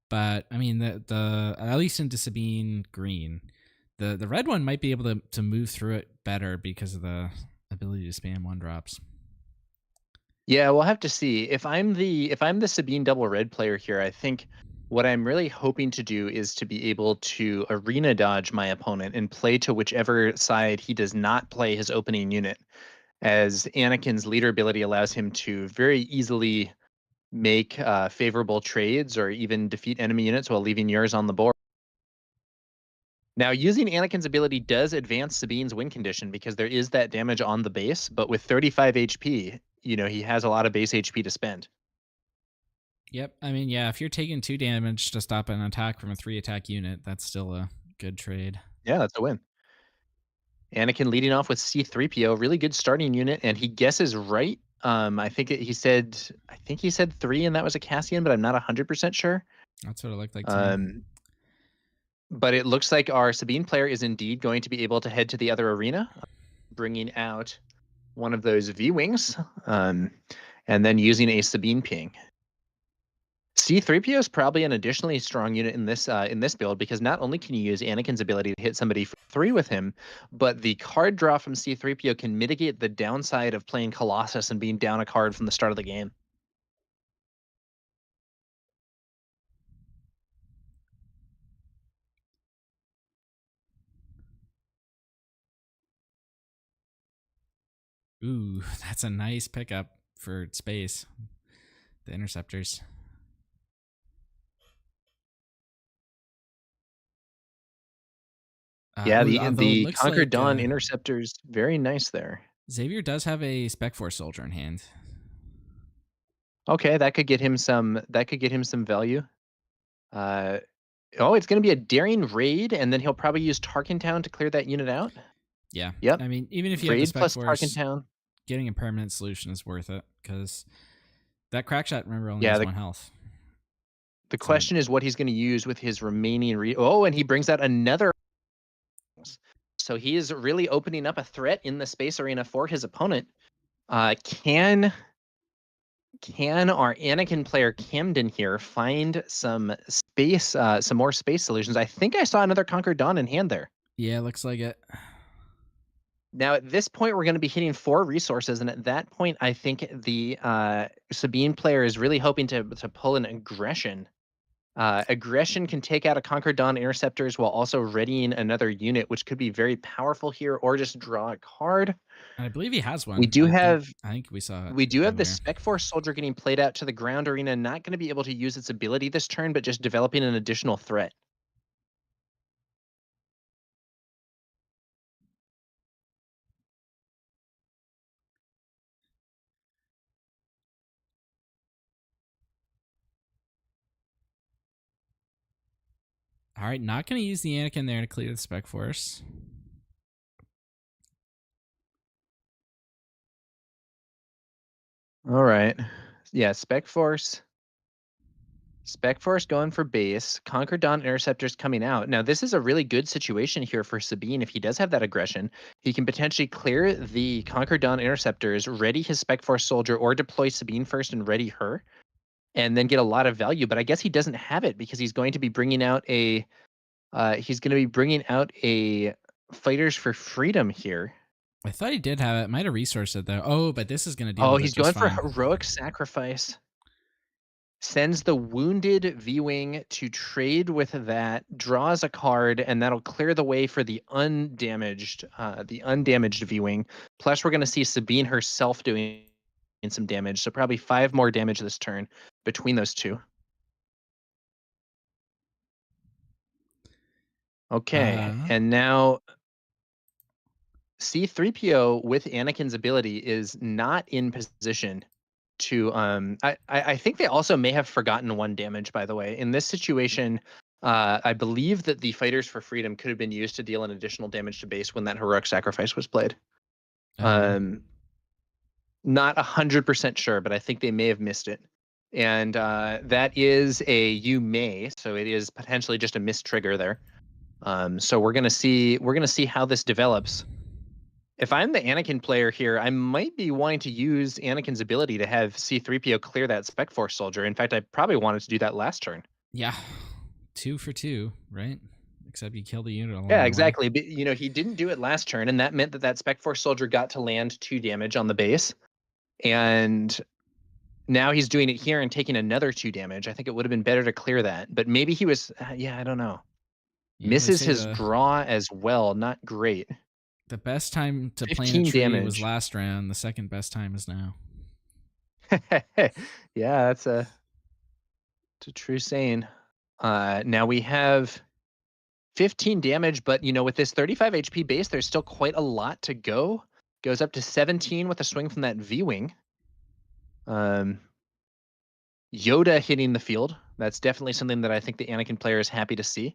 But I mean, the at least into Sabine green, the red one might be able to move through it better because of the ability to spam 1-drops. Yeah, we'll have to see. If I'm the Sabine double red player here, I think what I'm really hoping to do is to be able to arena dodge my opponent and play to whichever side he does not play his opening unit, as Anakin's leader ability allows him to very easily make favorable trades or even defeat enemy units while leaving yours on the board. Now, using Anakin's ability does advance Sabine's win condition because there is that damage on the base, but with 35 HP, he has a lot of base HP to spend. Yep. I mean, yeah, if you're taking 2 damage to stop an attack from a 3-attack unit, that's still a good trade. Yeah, that's a win. Anakin leading off with C-3PO, really good starting unit, and he guesses right. I think he said 3, and that was a Cassian, but I'm not 100% sure. That's what it looked like to me. But it looks like our Sabine player is indeed going to be able to head to the other arena, bringing out one of those V-Wings, and then using a Sabine ping. C-3PO is probably an additionally strong unit in this build because not only can you use Anakin's ability to hit somebody for 3 with him, but the card draw from C-3PO can mitigate the downside of playing Colossus and being down a card from the start of the game. Ooh, that's a nice pickup for space. The interceptors. Yeah, the Conquered Dawn interceptors, very nice there. Xavier does have a Spec Force soldier in hand. Okay, that could get him some value. It's going to be a daring raid, and then he'll probably use Tarkintown to clear that unit out. Yeah. Yep. I mean, even if you raid have the Spec plus Force, Tarkintown, getting a permanent solution is worth it because that crack shot, remember, only has 1 health. The question is what he's going to use with his remaining. And he brings out another. So he is really opening up a threat in the space arena for his opponent. Can our Anakin player Camden here find some more space solutions? I think I saw another Conquered Dawn in hand there. Yeah, looks like it. Now, at this point, we're going to be hitting 4 resources, and at that point, I think the Sabine player is really hoping to pull an aggression. Aggression can take out a Conquer Dawn Interceptors while also readying another unit, which could be very powerful here, or just draw a card. I believe he has one. We do have I think we saw it. we do have the earlier. Spec Force Soldier getting played out to the ground arena, not going to be able to use its ability this turn, but just developing an additional threat. All right, not going to use the Anakin there to clear the Spec Force. All right. Yeah, Spec Force. Spec Force going for base. Conquer Dawn Interceptors coming out. Now, this is a really good situation here for Sabine. If he does have that aggression, he can potentially clear the Conquer Dawn Interceptors, ready his Spec Force Soldier, or deploy Sabine first and ready her, and then get a lot of value. But I guess he doesn't have it because he's going to be bringing out a Fighters for Freedom here. I thought he did have it. Might have resourced it though. Oh, but this is going to deal Oh, with he's it just going for fine. Heroic Sacrifice. Sends the wounded V-Wing to trade with that, draws a card, and that'll clear the way for the undamaged V-Wing. Plus, we're going to see Sabine herself doing some damage, so probably 5 more damage this turn between those two. Okay, and now C-3PO with Anakin's ability is not in position to I think they also may have forgotten 1 damage, by the way. In this situation, I believe that the Fighters for Freedom could have been used to deal an additional damage to base when that Heroic Sacrifice was played. Not 100% sure, but I think they may have missed it. And that is a you may, so it is potentially just a missed trigger there. So we're gonna see how this develops. If I'm the Anakin player here, I might be wanting to use Anakin's ability to have C-3PO clear that Spec Force Soldier. In fact, I probably wanted to do that last turn. Yeah, 2 for 2, right? Except you kill the unit along Yeah, the way. exactly. But, he didn't do it last turn, and that meant that Spec Force Soldier got to land 2 damage on the base. And now he's doing it here and taking another 2 damage. I think it would have been better to clear that. But maybe he was, I don't know. Yeah, Misses they say his draw as well. Not great. The best time to plant 15 a tree was damage. last round. The second best time is now. Yeah, it's a true saying. Now we have 15 damage, but with this 35 HP base, there's still quite a lot to go. Goes up to 17 with a swing from that V-Wing. Yoda hitting the field. That's definitely something that I think the Anakin player is happy to see.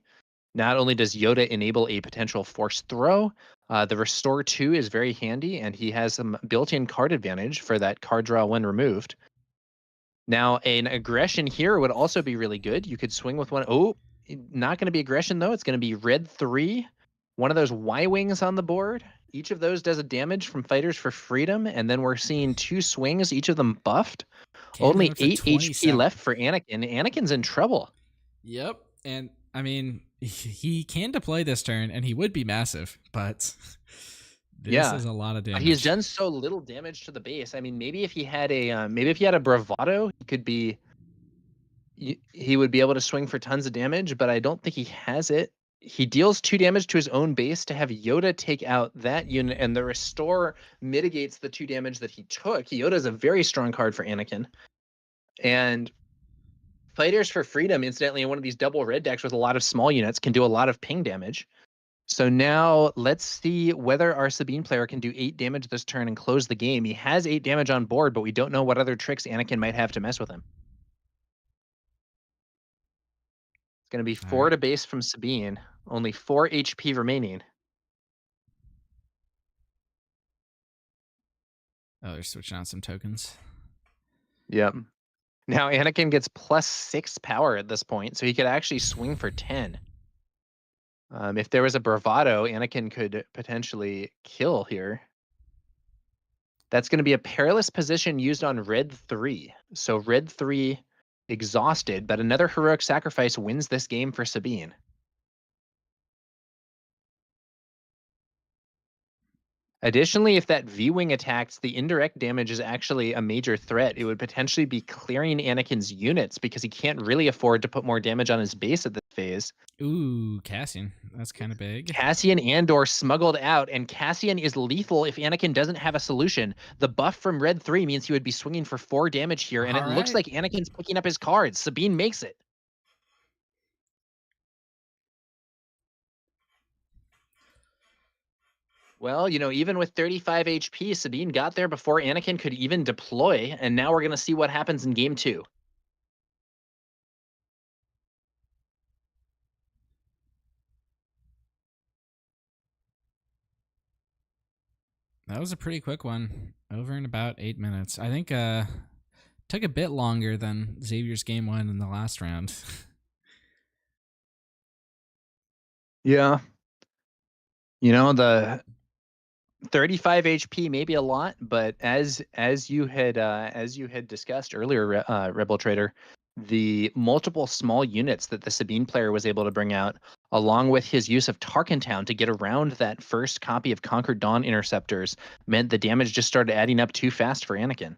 Not only does Yoda enable a potential force throw, the Restore 2 is very handy, and he has some built-in card advantage for that card draw when removed. Now, an aggression here would also be really good. You could swing with one. Oh, not going to be aggression, though. It's going to be red 3. One of those Y-Wings on the board. Each of those does a damage from Fighters for Freedom, and then we're seeing 2 swings, each of them buffed. Only 8 HP left for Anakin. Anakin's in trouble. Yep, and I mean, he can deploy this turn, and he would be massive, but this is a lot of damage. He's done so little damage to the base. I mean, maybe if he had a bravado, he would be able to swing for tons of damage, but I don't think he has it. He deals 2 damage to his own base to have Yoda take out that unit, and the Restore mitigates the 2 damage that he took. Yoda is a very strong card for Anakin. And Fighters for Freedom, incidentally, in one of these double red decks with a lot of small units, can do a lot of ping damage. So now let's see whether our Sabine player can do 8 damage this turn and close the game. He has 8 damage on board, but we don't know what other tricks Anakin might have to mess with him. It's going to be 4 to base from Sabine. Only 4 HP remaining. Oh, they're switching out some tokens. Yep. Now Anakin gets +6 power at this point, so he could actually swing for 10. If there was a bravado, Anakin could potentially kill here. That's going to be a perilous position used on red 3. So red 3 exhausted, but another heroic sacrifice wins this game for Sabine. Additionally, if that V-Wing attacks, the indirect damage is actually a major threat. It would potentially be clearing Anakin's units because he can't really afford to put more damage on his base at this phase. Ooh, Cassian. That's kind of big. Cassian Andor smuggled out, and Cassian is lethal if Anakin doesn't have a solution. The buff from Red 3 means he would be swinging for 4 damage here, and it looks like Anakin's picking up his cards. Sabine makes it. Well, you know, even with 35 HP, Sabine got there before Anakin could even deploy, and now we're going to see what happens in game 2. That was a pretty quick one. Over in about 8 minutes. I think took a bit longer than Xavier's game 1 in the last round. Yeah. You know, the 35 HP may be a lot, but as you had discussed earlier, Rebel Trader, the multiple small units that the Sabine player was able to bring out, along with his use of Tarkentown to get around that first copy of Conquered Dawn interceptors, meant the damage just started adding up too fast for Anakin.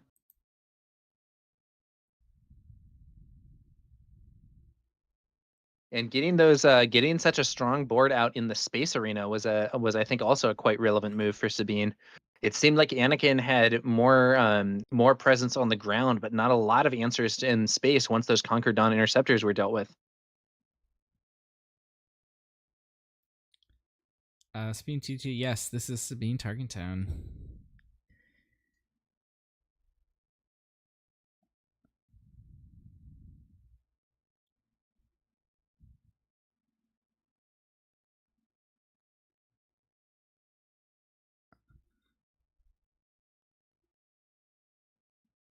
And getting such a strong board out in the space arena was I think also a quite relevant move for Sabine. It seemed like Anakin had more presence on the ground, but not a lot of answers in space once those Conquered Dawn interceptors were dealt with. Sabine 22, yes, this is Sabine Tarkentown.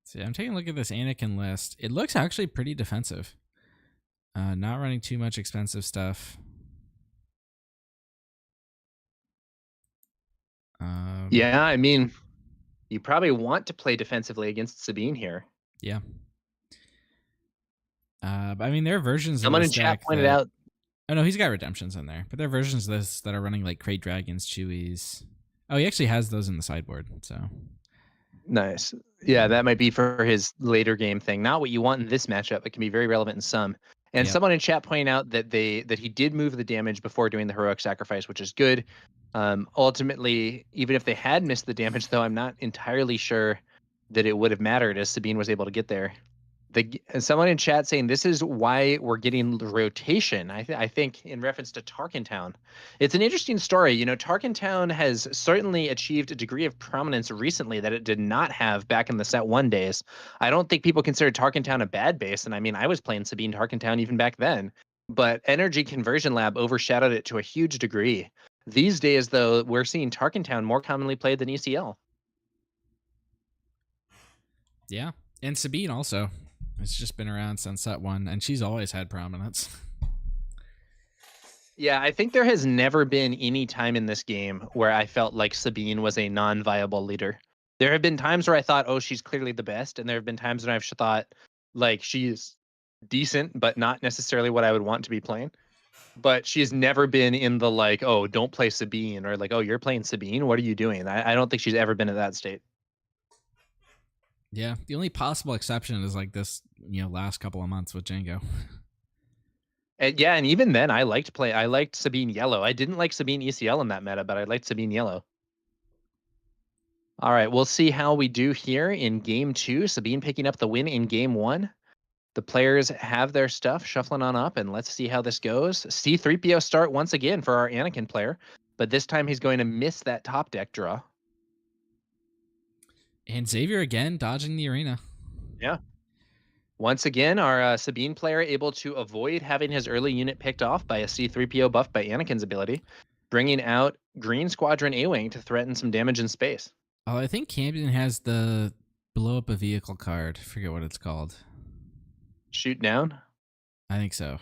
See, I'm taking a look at this Anakin list. It looks actually pretty defensive. Not running too much expensive stuff. Yeah, I mean, you probably want to play defensively against Sabine here. Yeah. But I mean, there are versions Someone of in this chat deck pointed that, out. Oh no, he's got redemptions in there. But there are versions of this that are running like Crate Dragons, Chewies. Oh, he actually has those in the sideboard, so. Nice. Yeah, that might be for his later game thing. Not what you want in this matchup. It can be very relevant in some. And Yep. someone in chat pointed out that he did move the damage before doing the heroic sacrifice, which is good. Ultimately, even if they had missed the damage, though, I'm not entirely sure that it would have mattered as Sabine was able to get there. Someone in chat saying this is why we're getting the rotation. I think in reference to Tarkentown, it's an interesting story. You know, Tarkentown has certainly achieved a degree of prominence recently that it did not have back in the Set 1 days. I don't think people considered Tarkentown a bad base, and I mean, I was playing Sabine Tarkentown even back then. But Energy Conversion Lab overshadowed it to a huge degree. These days, though, we're seeing Tarkentown more commonly played than ECL. Yeah, and Sabine also. It's just been around since Set 1, and she's always had prominence. Yeah, I think there has never been any time in this game where I felt like Sabine was a non-viable leader. There have been times where I thought, oh, she's clearly the best, and there have been times when I've thought, like, she's decent, but not necessarily what I would want to be playing. But she's never been in the, like, oh, don't play Sabine, or like, oh, you're playing Sabine? What are you doing? I don't think she's ever been at that state. Yeah, the only possible exception is like this, last couple of months with Django. And yeah, and even then, I liked Sabine Yellow. I didn't like Sabine ECL in that meta, but I liked Sabine Yellow. All right, we'll see how we do here in game 2. Sabine picking up the win in game 1. The players have their stuff shuffling on up, and let's see how this goes. C-3PO start once again for our Anakin player, but this time he's going to miss that top deck draw. And Xavier again dodging the arena. Yeah. Once again, our Sabine player able to avoid having his early unit picked off by a C-3PO buff by Anakin's ability, bringing out Green Squadron A-Wing to threaten some damage in space. Oh, I think Campion has the blow up a vehicle card. I forget what it's called. Shoot down? I think so.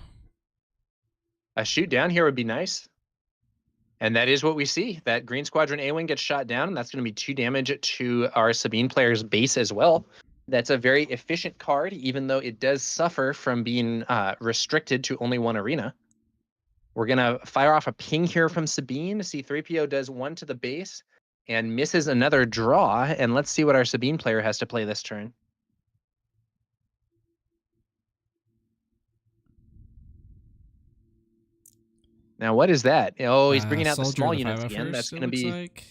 A shoot down here would be nice. And that is what we see. That Green Squadron A-Wing gets shot down, and that's going to be 2 damage to our Sabine player's base as well. That's a very efficient card, even though it does suffer from being restricted to only 1 arena. We're going to fire off a ping here from Sabine. C-3PO does 1 to the base, and misses another draw. And let's see what our Sabine player has to play this turn. Now, what is that? Oh, he's bringing out the Soldier small the units again. 501st, That's it going to looks be like.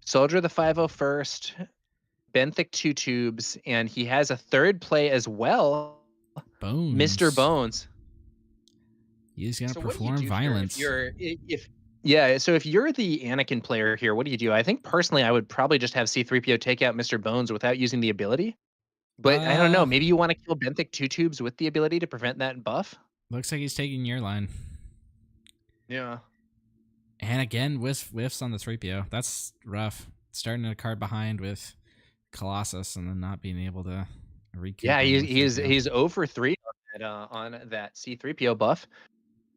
Soldier the 501st, Benthic 2 tubes, and he has a third play as well. Bones. Mr. Bones. He's gonna So what do you perform do here violence. if you're the Anakin player here, what do you do? I think personally I would probably just have C3PO take out Mr. Bones without using the ability. But I don't know, maybe you want to kill Benthic 2 tubes with the ability to prevent that buff? Looks like he's taking your line. Yeah. And again, whiffs on the 3PO. That's rough. Starting a card behind with Colossus and then not being able to recoup. Yeah, him with he's 3PO. over 3 on that C3PO buff.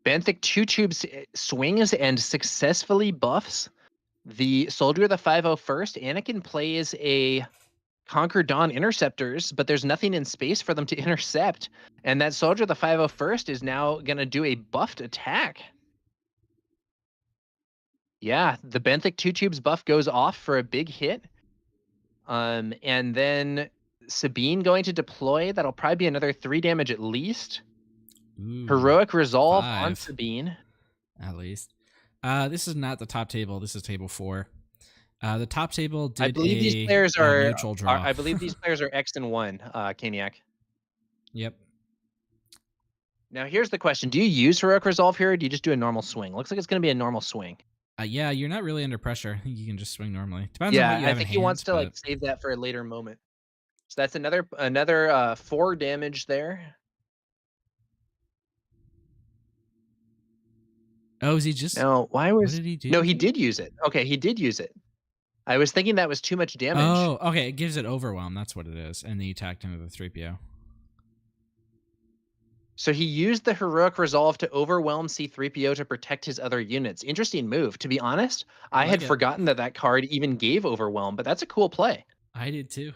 Benthic 2 tubes swings and successfully buffs the Soldier of the 501st. Anakin plays a Conquer Dawn Interceptors, but there's nothing in space for them to intercept. And that Soldier of the 501st is now going to do a buffed attack. Yeah, the Benthic 2 tubes buff goes off for a big hit. And then Sabine going to deploy. That'll probably be another 3 damage at least. Ooh, Heroic Resolve on 5. Sabine. At least. This is not the top table. This is table 4. The top table did I believe these a players are neutral draw. I believe these players are X and 1, Caniac. Yep. Now here's the question: do you use Heroic Resolve here, or do you just do a normal swing? Looks like it's going to be a normal swing. Yeah, you're not really under pressure. I think you can just swing normally. Depends on Yeah, what you I have think in he wants hand, to like but- save that for a later moment. So that's another 4 damage there. Oh, is he just? Now, why What was did he do? No, he did use it. Okay, he did use it. I was thinking that was too much damage. Oh, okay. It gives it overwhelm. That's what it is. And then you tacked into the 3PO. So he used the Heroic Resolve to overwhelm C3PO to protect his other units. Interesting move. To be honest, I like had it. forgotten that card even gave overwhelm, but that's a cool play. I did too.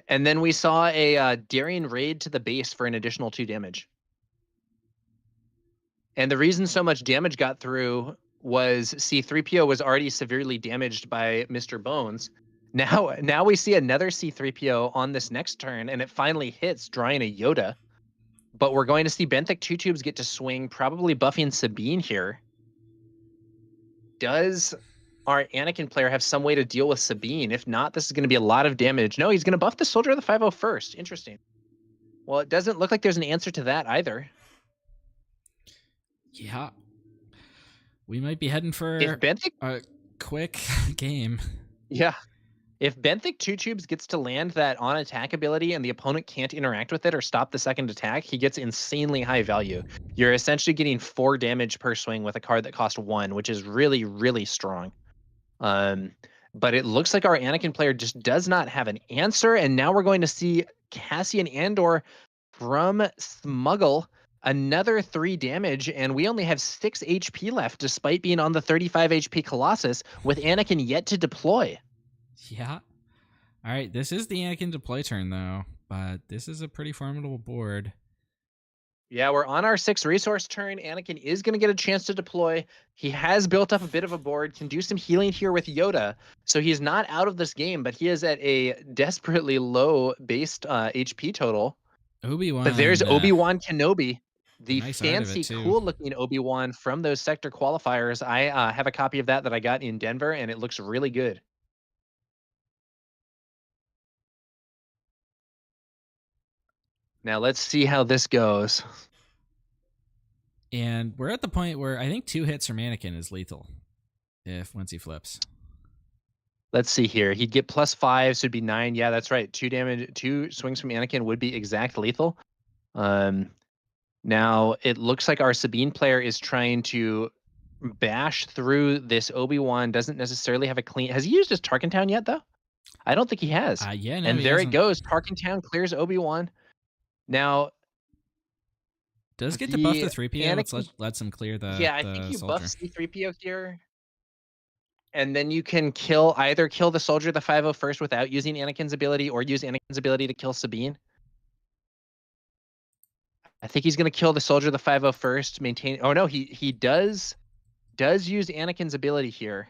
And then we saw a daring raid to the base for an additional 2 damage. And the reason so much damage got through was C3PO was already severely damaged by Mr. Bones. Now we see another C3PO on this next turn, and it finally hits, drawing a Yoda. But we're going to see Benthic 2 tubes get to swing, probably buffing Sabine here. Does our Anakin player have some way to deal with Sabine? If not, this is going to be a lot of damage. No, he's going to buff the Soldier of the 501st. Interesting. Well, it doesn't look like there's an answer to that either. Yeah. We might be heading for If Benthic, a quick game. yeah. If Benthic 2 tubes gets to land that on attack ability and the opponent can't interact with it or stop the second attack, he gets insanely high value. You're essentially getting 4 damage per swing with a card that costs 1, which is really, really strong. But it looks like our Anakin player just does not have an answer, and now we're going to see Cassian Andor from Smuggle. Another 3 damage, and we only have 6 HP left, despite being on the 35 HP Colossus, with Anakin yet to deploy. Yeah. All right. This is the Anakin deploy turn, though, but this is a pretty formidable board. Yeah, we're on our 6 resource turn. Anakin is going to get a chance to deploy. He has built up a bit of a board, can do some healing here with Yoda, so he's not out of this game, but he is at a desperately low based HP total. Obi-Wan. But there's Obi-Wan Kenobi. The Nice art of it, fancy, too. cool-looking Obi-Wan from those sector qualifiers. I have a copy of that I got in Denver, and it looks really good. Now let's see how this goes. And we're at the point where I think 2 hits from Anakin is lethal. Once he flips. Let's see here. He'd get +5, so it'd be 9. Yeah, that's right. 2 damage, 2 swings from Anakin would be exact lethal. Now it looks like our Sabine player is trying to bash through this Obi-Wan. Doesn't necessarily have a clean. Has he used his Tarkin Town yet, though? I don't think he has. Yeah, no, and he there hasn't. it goes. Tarkin Town clears Obi-Wan. Now Does get to buff the the 3PO. Let's him clear the yeah, I the think you soldier. buff C3PO here. And then you can either kill the Soldier of the 501st without using Anakin's ability, or use Anakin's ability to kill Sabine. I think he's going to kill the Soldier of the 501st, maintain. Oh no, he does use Anakin's ability here.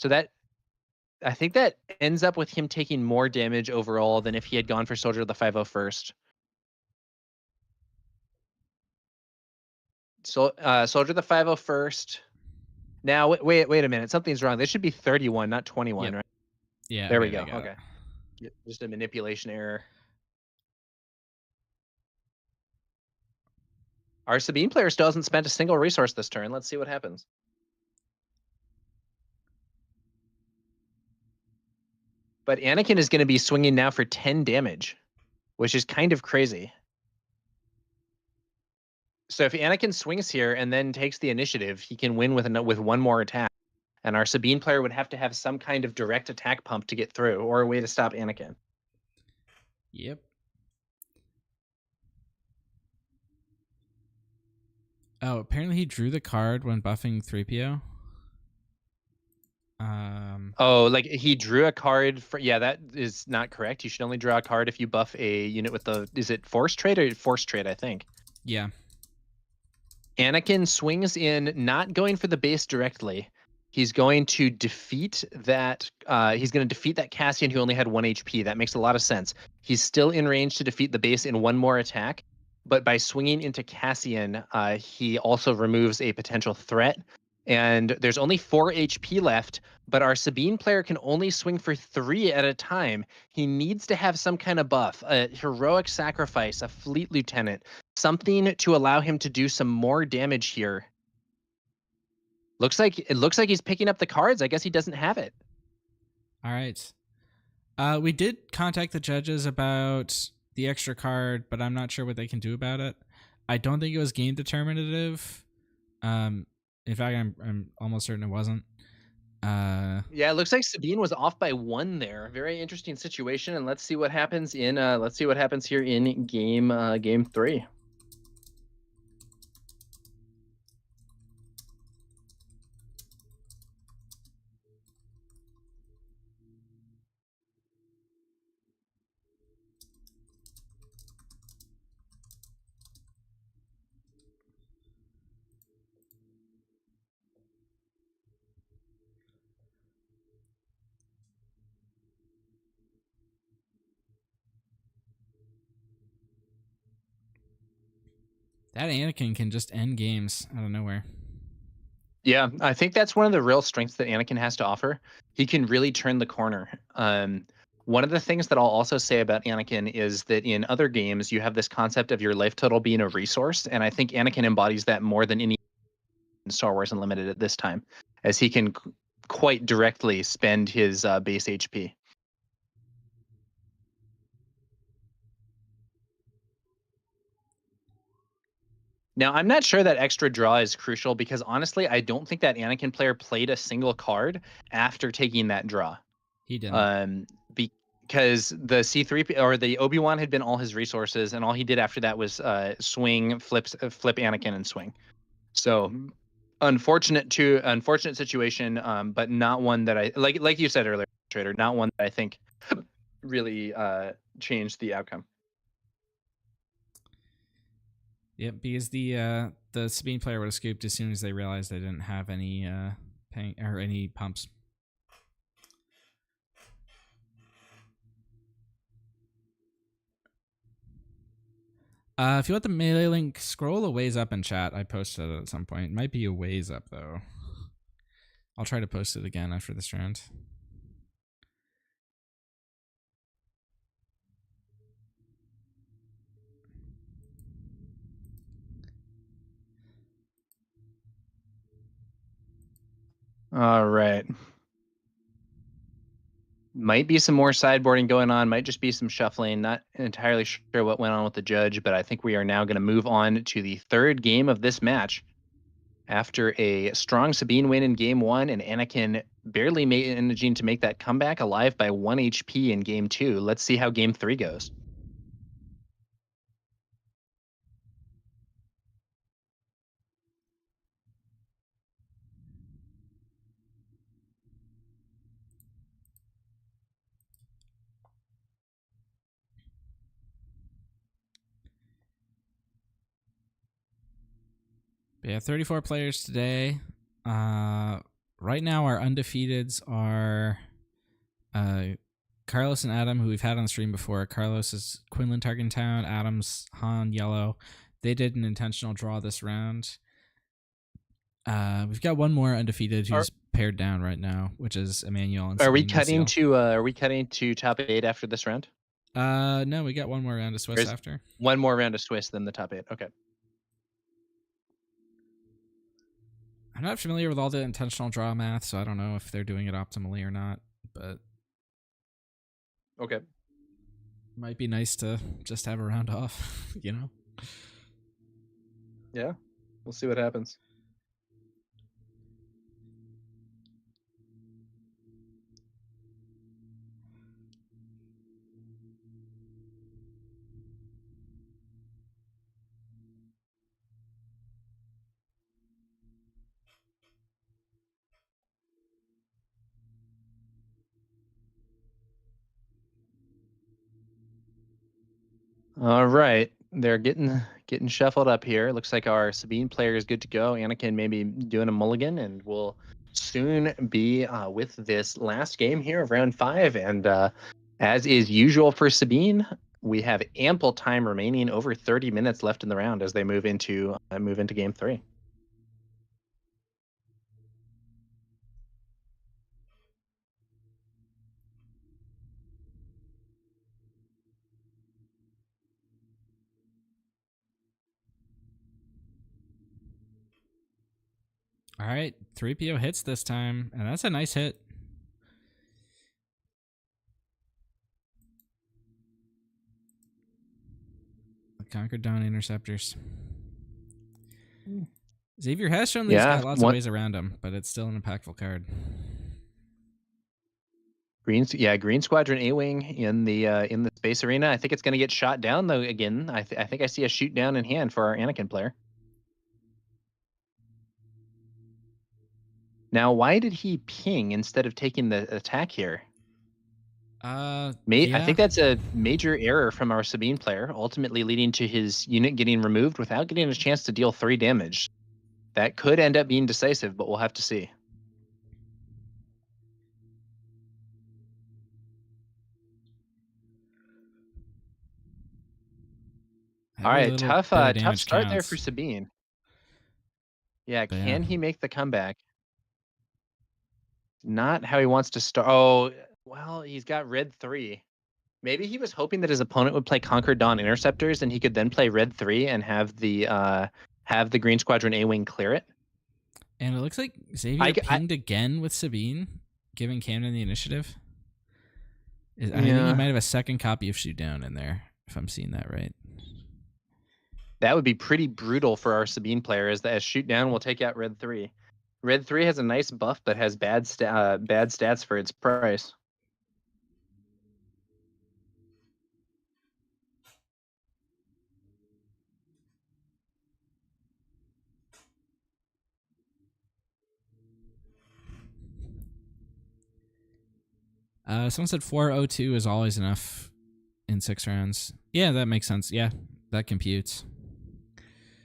So that I think that ends up with him taking more damage overall than if he had gone for Soldier of the 501st. So Soldier of the 501st. Now wait a minute. Something's wrong. This should be 31, not 21, Yep. right? Yeah. There we okay, go. I got it. Okay. Just a manipulation error. Our Sabine player still hasn't spent a single resource this turn. Let's see what happens. But Anakin is going to be swinging now for 10 damage, which is kind of crazy. So if Anakin swings here and then takes the initiative, he can win with one more attack. And our Sabine player would have to have some kind of direct attack pump to get through, or a way to stop Anakin. Yep. Oh, apparently he drew the card when buffing 3PO. Oh, like he drew a card for, yeah, that is not correct. You should only draw a card if you buff a unit with the, is it force trade or force trade, I think. Yeah. Anakin swings in, not going for the base directly. He's going to defeat that. He's going to defeat that Cassian who only had 1 HP. That makes a lot of sense. He's still in range to defeat the base in one more attack, but by swinging into Cassian, he also removes a potential threat. And there's only 4 HP left, but our Sabine player can only swing for 3 at a time. He needs to have some kind of buff, a heroic sacrifice, a fleet lieutenant, something to allow him to do some more damage here. It looks like he's picking up the cards. I guess he doesn't have it. All right. We did contact the judges about the extra card, but I'm not sure what they can do about it. I don't think it was game determinative. In fact, I'm almost certain it wasn't. Yeah, it looks like Sabine was off by 1 there. Very interesting situation, and let's see what happens in here in game 3. That Anakin can just end games out of nowhere. Yeah, I think that's one of the real strengths that Anakin has to offer. He can really turn the corner. One of the things that I'll also say about Anakin is that in other games, you have this concept of your life total being a resource, and I think Anakin embodies that more than any in Star Wars Unlimited at this time, as he can quite directly spend his base HP. Now, I'm not sure that extra draw is crucial because honestly, I don't think that Anakin player played a single card after taking that draw. He didn't. Because the C3 or the Obi-Wan had been all his resources, and all he did after that was swing, flip Anakin, and swing. So unfortunate situation, but not one that I like you said earlier, Traitor. Not one that I think really changed the outcome. Yep, because the Sabine player would have scooped as soon as they realized they didn't have any any pumps. If you want the melee link, scroll a ways up in chat. I posted it at some point. It might be a ways up though. I'll try to post it again after this round. All right. Might be some more sideboarding going on. Might just be some shuffling. Not entirely sure what went on with the judge, but I think we are now going to move on to the third game of this match. After a strong Sabine win in game 1 and Anakin barely managing to make that comeback alive by 1 HP in game 2. Let's see how game 3 goes. We have 34 players today. right now our undefeateds are Carlos and Adam, who we've had on stream before. Carlos is Quinlan Tarkentown, Adam's Han Yellow. They did an intentional draw this round. We've got one more undefeated who's paired down right now, which is Emmanuel. And Are we Sabine cutting Lucille. to top 8 after this round? No, we got one more round of Swiss after. One more round of Swiss than the top 8. Okay. I'm not familiar with all the intentional draw math, so I don't know if they're doing it optimally or not, but okay. Might be nice to just have a round off, you know? Yeah. We'll see what happens. All right, they're getting shuffled up here. Looks like our Sabine player is good to go. Anakin maybe doing a mulligan, and we'll soon be with this last game here of round 5. And as is usual for Sabine, we have ample time remaining, over 30 minutes left in the round as they move into game 3. All right, 3PO hits this time, and that's a nice hit. The Conquered Dawn Interceptors. Xavier has shown that he's got lots of ways around him, but it's still an impactful card. Green Squadron A-Wing in the space arena. I think it's going to get shot down, though, again. I think I see a shoot down in hand for our Anakin player. Now, why did he ping instead of taking the attack here? Yeah. I think that's a major error from our Sabine player, ultimately leading to his unit getting removed without getting a chance to deal 3 damage. That could end up being decisive, but we'll have to see. All right, tough start there for Sabine. Yeah, can he make the comeback? Not how he wants to start. Oh, well, he's got red 3. Maybe he was hoping that his opponent would play Conquered Dawn Interceptors, and he could then play red 3 and have the Green Squadron A-Wing clear it. And it looks like Xavier pinged again with Sabine, giving Camden the initiative. I think he might have a second copy of Shoot Down in there, if I'm seeing that right. That would be pretty brutal for our Sabine player, as Shoot Down will take out red 3. Red 3 has a nice buff, but has bad stats for its price. Someone said 402 is always enough in 6 rounds. Yeah, that makes sense. Yeah, that computes.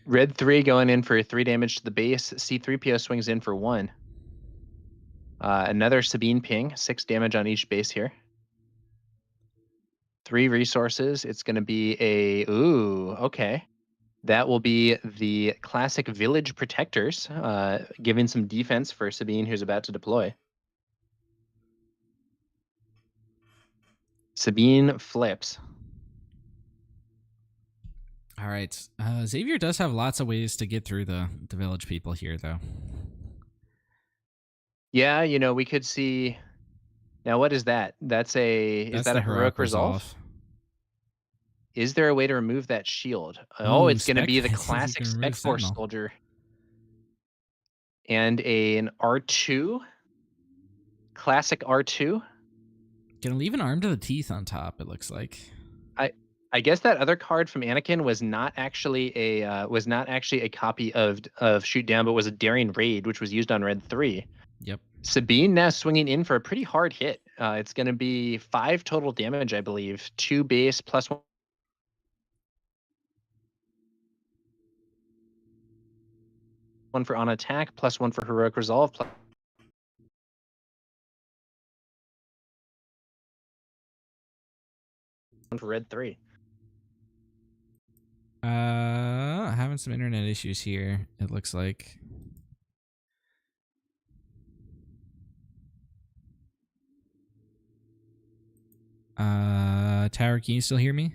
Red 3 going in for 3 damage to the base. C3PO swings in for 1. Another Sabine ping, 6 damage on each base here. 3 resources. It's going to be okay. That will be the classic Village Protectors, giving some defense for Sabine, who's about to deploy. Sabine flips. All right. Xavier does have lots of ways to get through the village people here, though. Yeah, we could see. Now, what is that? Is that a heroic resolve? Is there a way to remove that shield? Oh, it's going to be the classic Spec Force soldier. And an R2. Classic R2. Gonna leave an arm to the teeth on top, it looks like. I guess that other card from Anakin was not actually a copy of Shoot Down, but was a Daring Raid, which was used on red 3. Yep. Sabine now swinging in for a pretty hard hit. It's going to be 5 total damage, I believe. 2 base plus 1 for on attack, plus 1 for heroic resolve, plus for red 3. Having some internet issues here, it looks like. Tower, can you still hear me?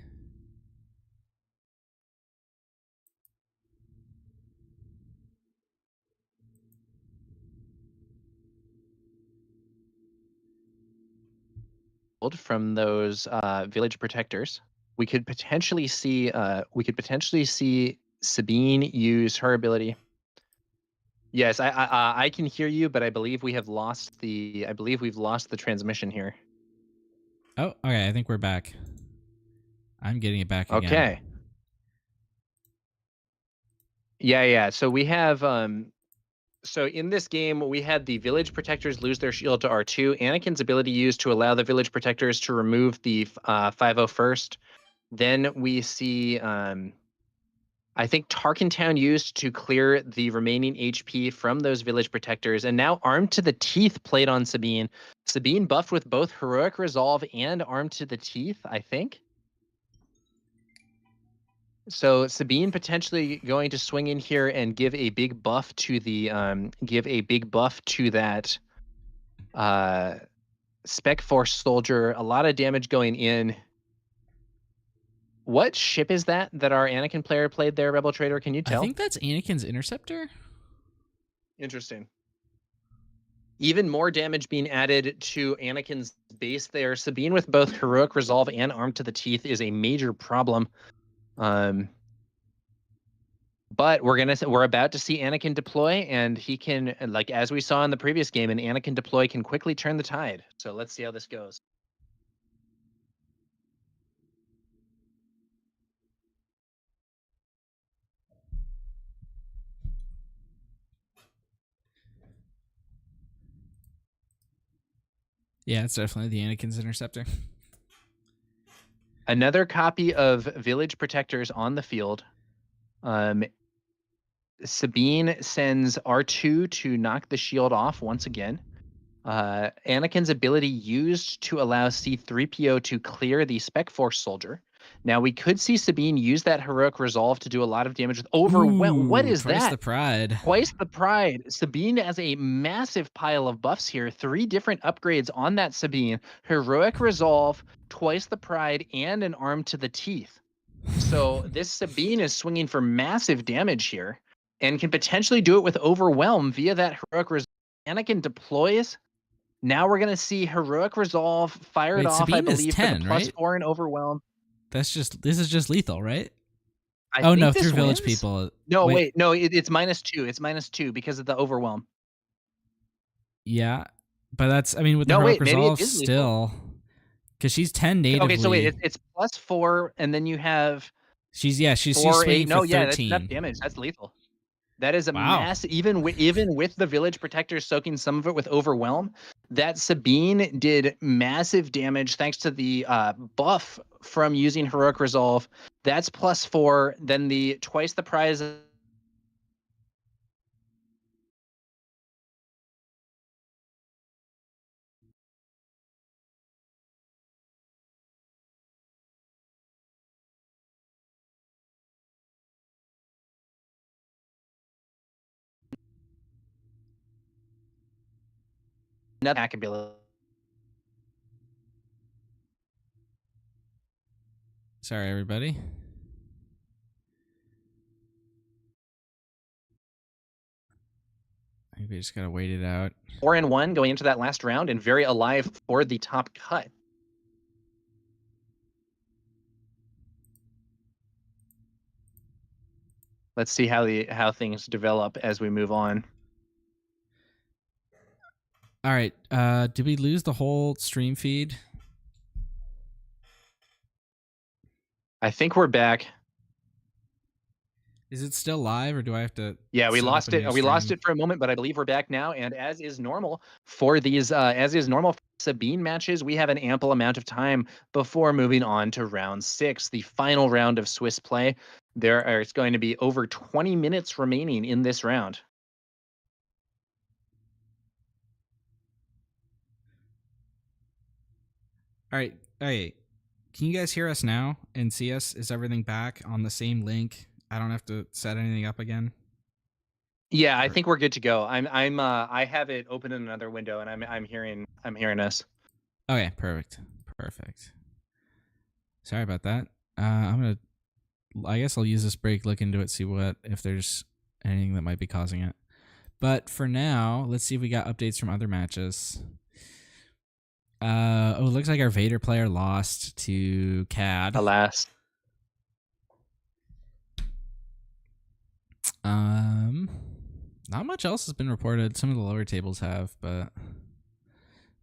From those village protectors, we could potentially see Sabine use her ability. Yes, I can hear you, but I believe we've lost the transmission here. Oh, okay. I think we're back. I'm getting it back again. Okay. Yeah. So we have so in this game we had the village protectors lose their shield to R2. Anakin's ability used to allow the village protectors to remove the 501st. Then we see I think Tarkintown used to clear the remaining HP from those village protectors, and now Armed to the Teeth played on Sabine. Sabine buffed with both Heroic Resolve and Armed to the Teeth, I think. So Sabine potentially going to swing in here and give a big buff to the that Spec Force soldier. A lot of damage going in. What ship is that our Anakin player played there, Rebel Traitor? Can you tell? I think that's Anakin's Interceptor. Interesting. Even more damage being added to Anakin's base there. Sabine with both Heroic Resolve and Armed to the Teeth is a major problem. But we're about to see Anakin deploy, and he can, like as we saw in the previous game, an Anakin deploy can quickly turn the tide. So let's see how this goes. Yeah, it's definitely the Anakin's Interceptor. Another copy of Village Protectors on the field. Sabine sends R2 to knock the shield off once again. Anakin's ability used to allow C-3PO to clear the Spec Force soldier. Now we could see Sabine use that Heroic Resolve to do a lot of damage with Overwhelm. What is twice that? the pride. Twice the pride. Sabine has a massive pile of buffs here. 3 different upgrades on that Sabine. Heroic Resolve, twice the pride, and an Arm to the Teeth. So this Sabine is swinging for massive damage here and can potentially do it with Overwhelm via that Heroic Resolve. Anakin deploys. Now we're going to see Heroic Resolve fired off, Sabine I believe, is 10, for the right? +4 and Overwhelm. This is just lethal, right? I Oh think no, this through village wins. people. No, wait, no, it's -2. It's -2 because of the Overwhelm. Yeah, but that's, I mean, with the No, Heroic wait, maybe it Resolve is lethal. still, because she's 10 natively. Okay, so wait, it's +4, and then you have she's 4, swinging 8. No, for yeah, that's 13. enough damage. That's lethal. That is a Wow. massive, even with the village protectors soaking some of it with Overwhelm, that Sabine did massive damage thanks to the buff from using Heroic Resolve. That's +4. Then the twice the prize. Attack ability. Sorry, everybody. I think we just gotta wait it out. 4 and 1 going into that last round, and very alive for the top cut. Let's see how things develop as we move on. All right. Did we lose the whole stream feed? I think we're back. Is it still live, or do I have to? Yeah, we set lost up a it. new We lost stream? it for a moment, but I believe we're back now. And as is normal for these, Sabine matches, we have an ample amount of time before moving on to round 6, the final round of Swiss play. It's going to be over 20 minutes remaining in this round. All right. Can you guys hear us now and see us? Is everything back on the same link? I don't have to set anything up again. Yeah, I think we're good to go. I have it open in another window, and I'm hearing us. Okay, perfect. Sorry about that. I guess I'll use this break, look into it, see if there's anything that might be causing it. But for now, let's see if we got updates from other matches. It looks like our Vader player lost to Cad. Alas. Not much else has been reported. Some of the lower tables have, but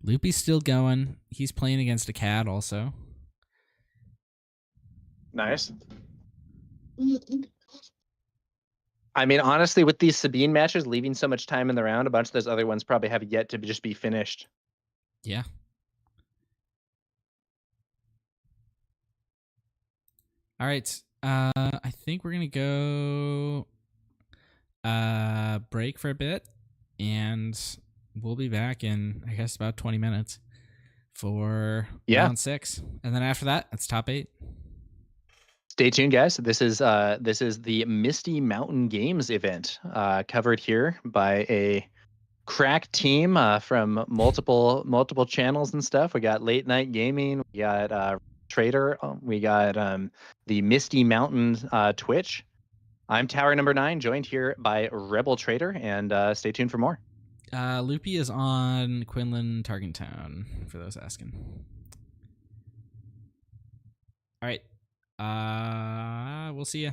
Loopy's still going. He's playing against a Cad also. Nice. I mean, honestly, with these Sabine matches leaving so much time in the round, a bunch of those other ones probably have yet to just be finished. Yeah. All right. I think we're gonna go break for a bit, and we'll be back in, I guess, about 20 minutes for round 6, and then after that, it's top 8. Stay tuned, guys. This is the Misty Mountain Games event, covered here by a crack team from multiple channels and stuff. We got Late Night Gaming, we got Traitor, we got the Misty Mountain Twitch. I'm TowerNumberNine, joined here by Rebel Traitor, and stay tuned for more. Loopy is on Quinlan Targentown, for those asking. All right. We'll see ya.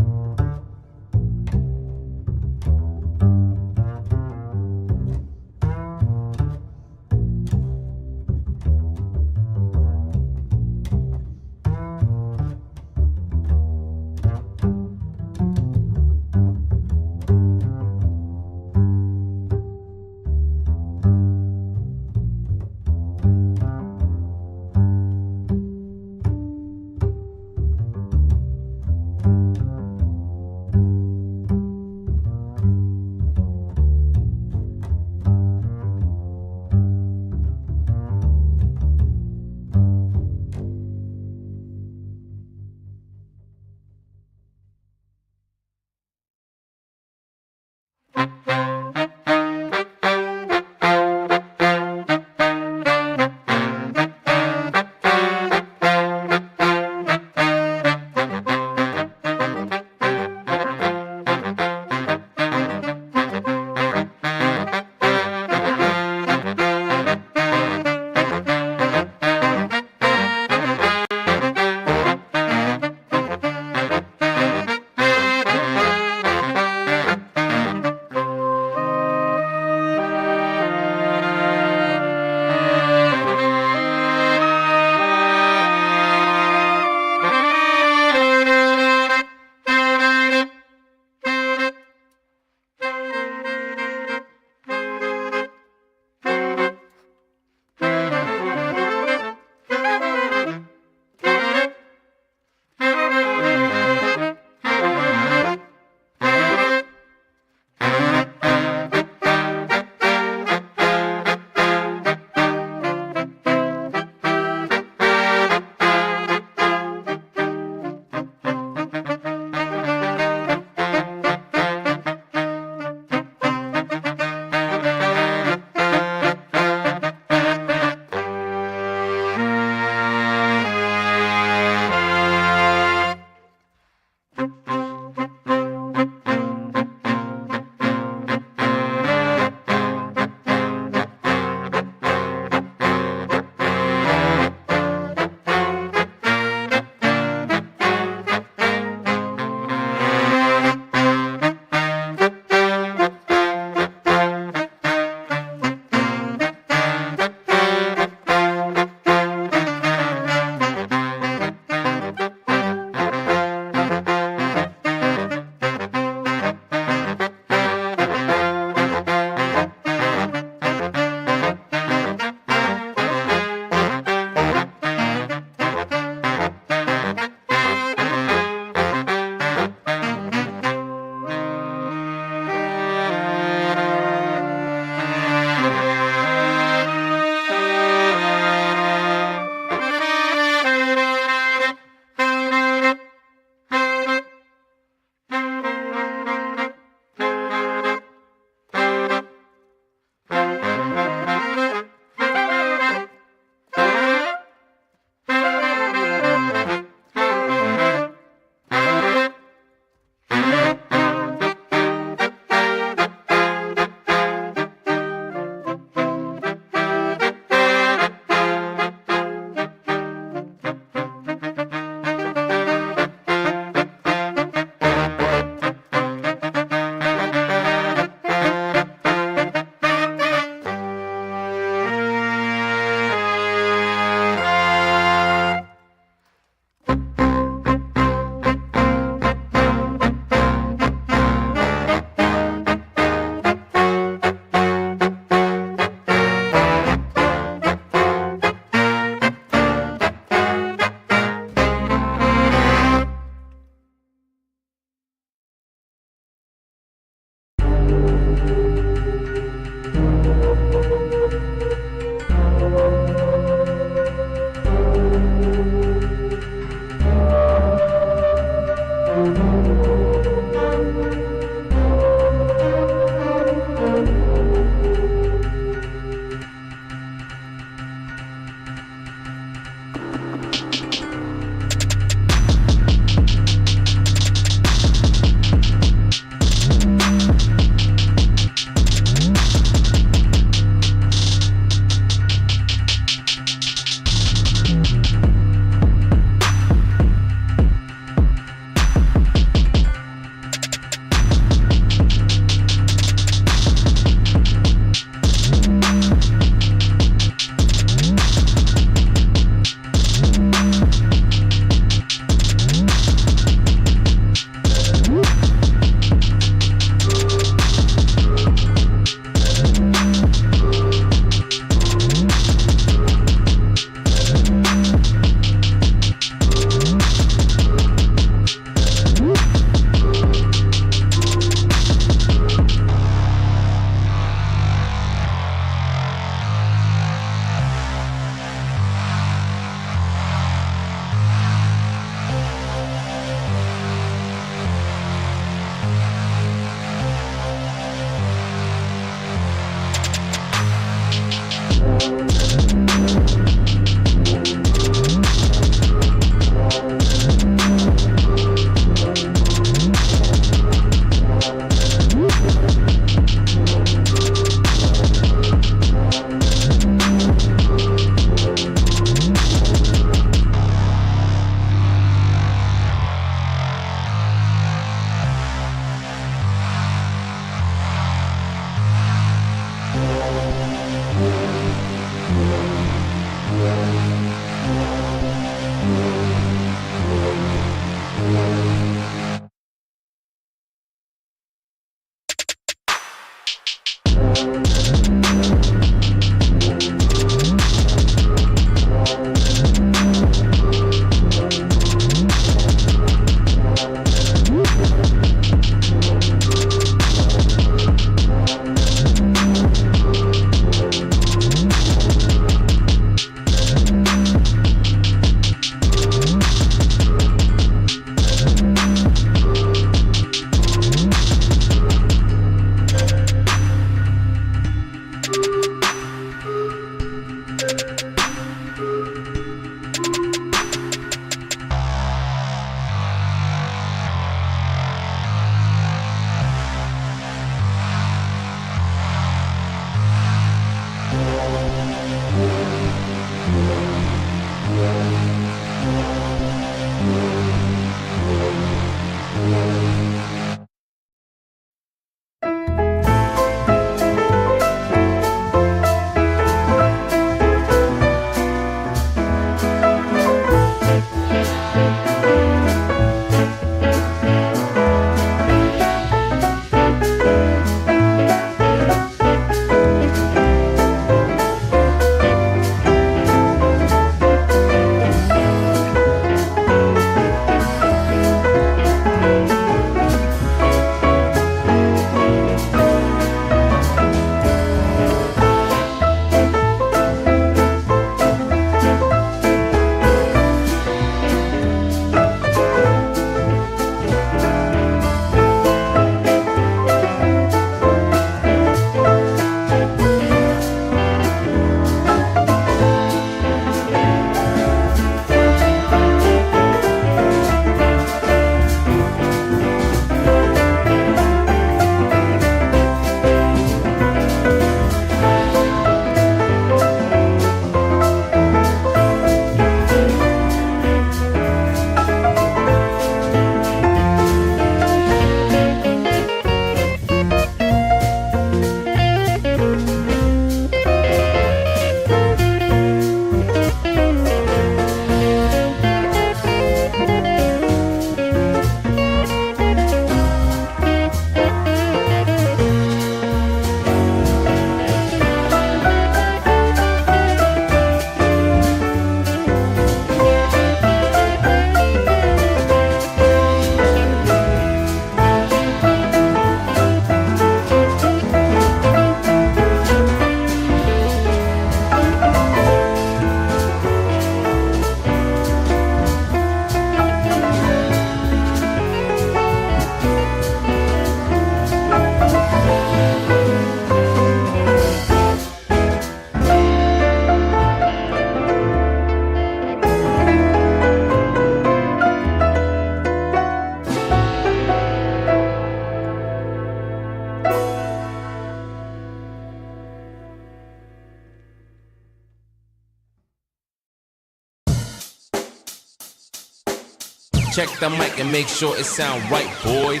Check the mic and make sure it sound right, boys.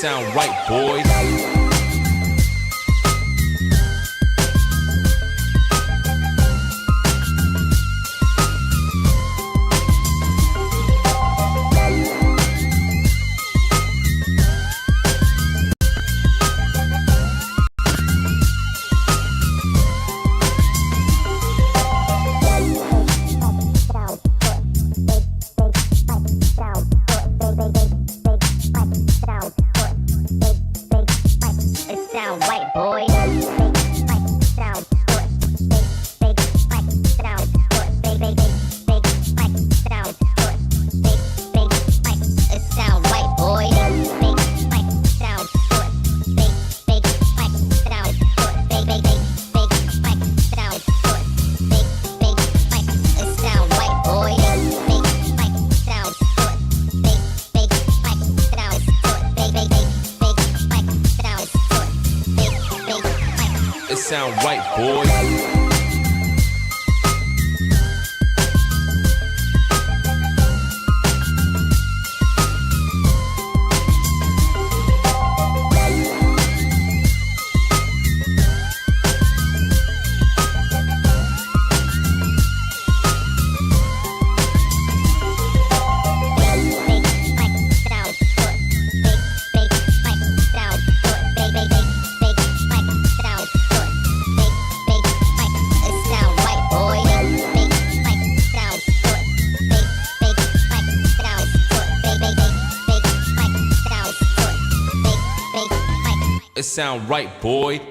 Sound right, boys. Sound right, boys. It sound right, boy.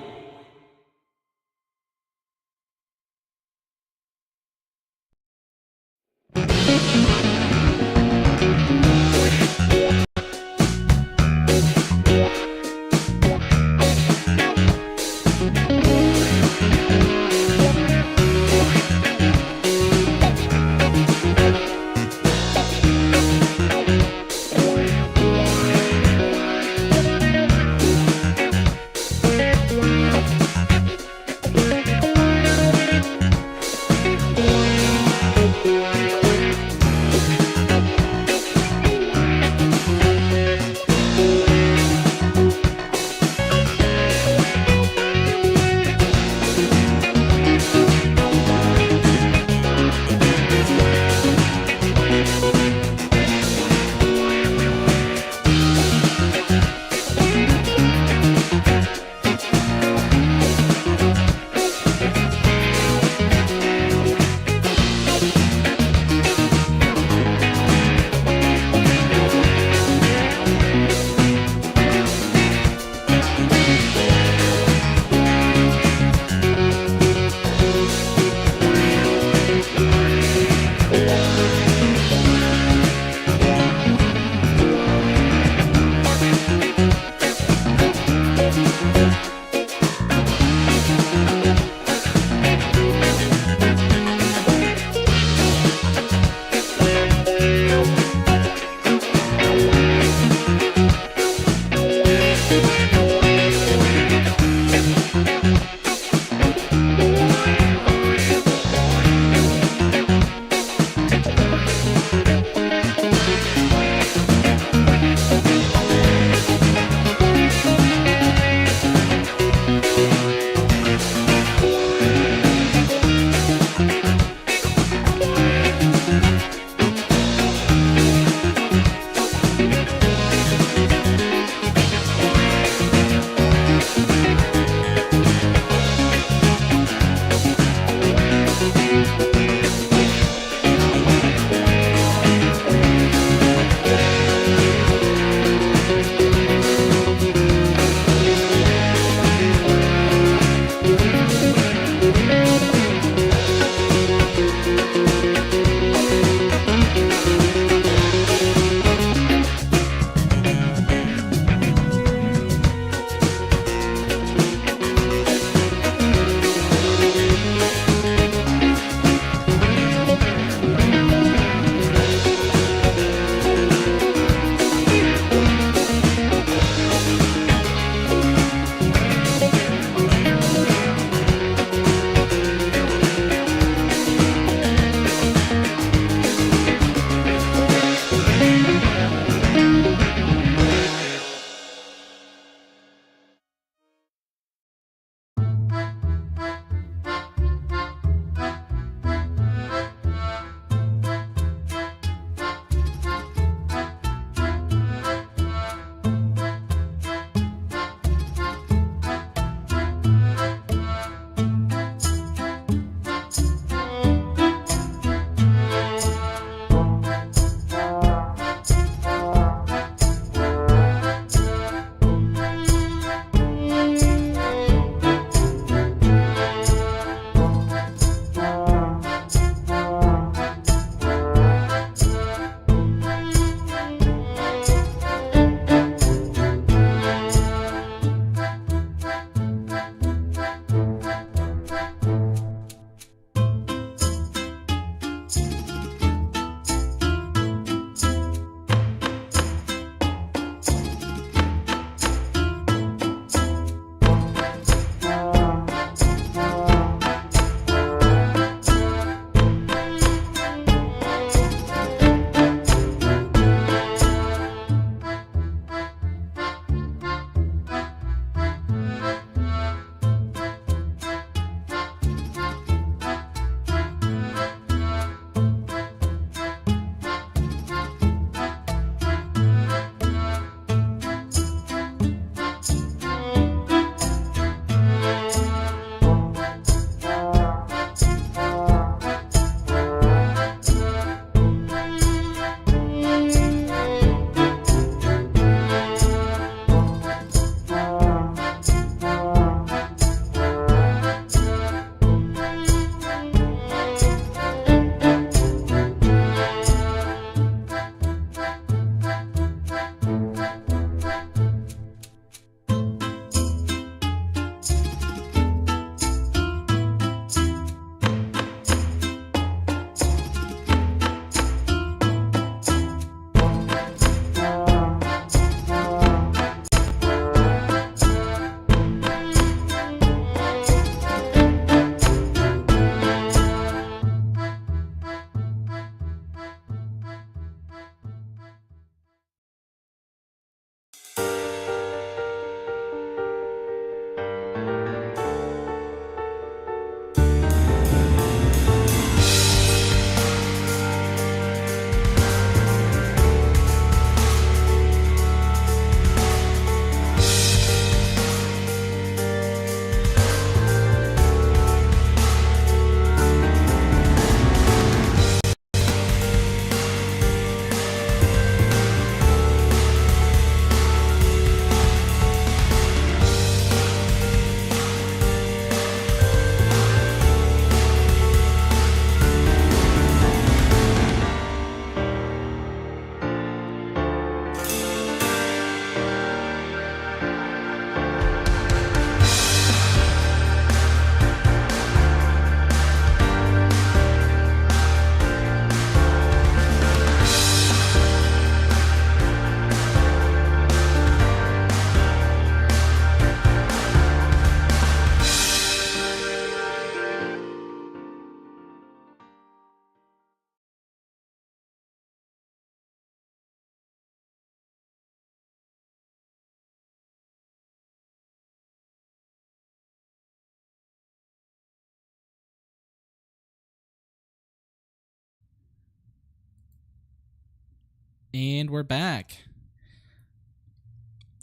And we're back.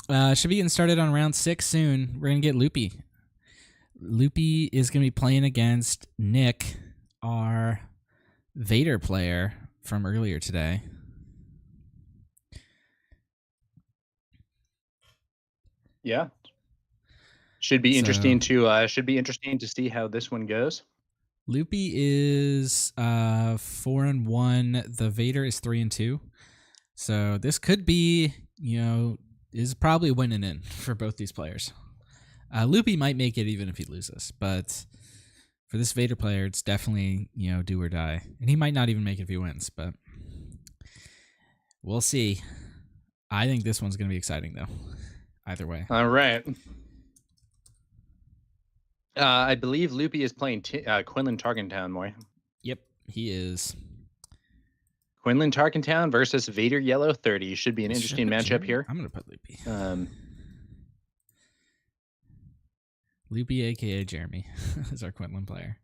Should be getting started on round 6 soon. We're going to get Loopy. Loopy is going to be playing against Nick, our Vader player from earlier today. Yeah. Should be interesting to see how this one goes. Loopy is 4-1. The Vader is 3-2. So this could be, is probably winning in for both these players. Loopy might make it even if he loses, but for this Vader player, it's definitely, do or die. And he might not even make it if he wins, but we'll see. I think this one's going to be exciting, though. Either way. All right. I believe Loopy is playing Quinlan Tarkentown, Moy. Yep, he is. Quinlan Tarkentown versus Vader Yellow 30. Should be an interesting matchup here. I'm going to put Loopy. Loopy, a.k.a. Jeremy, is our Quinlan player.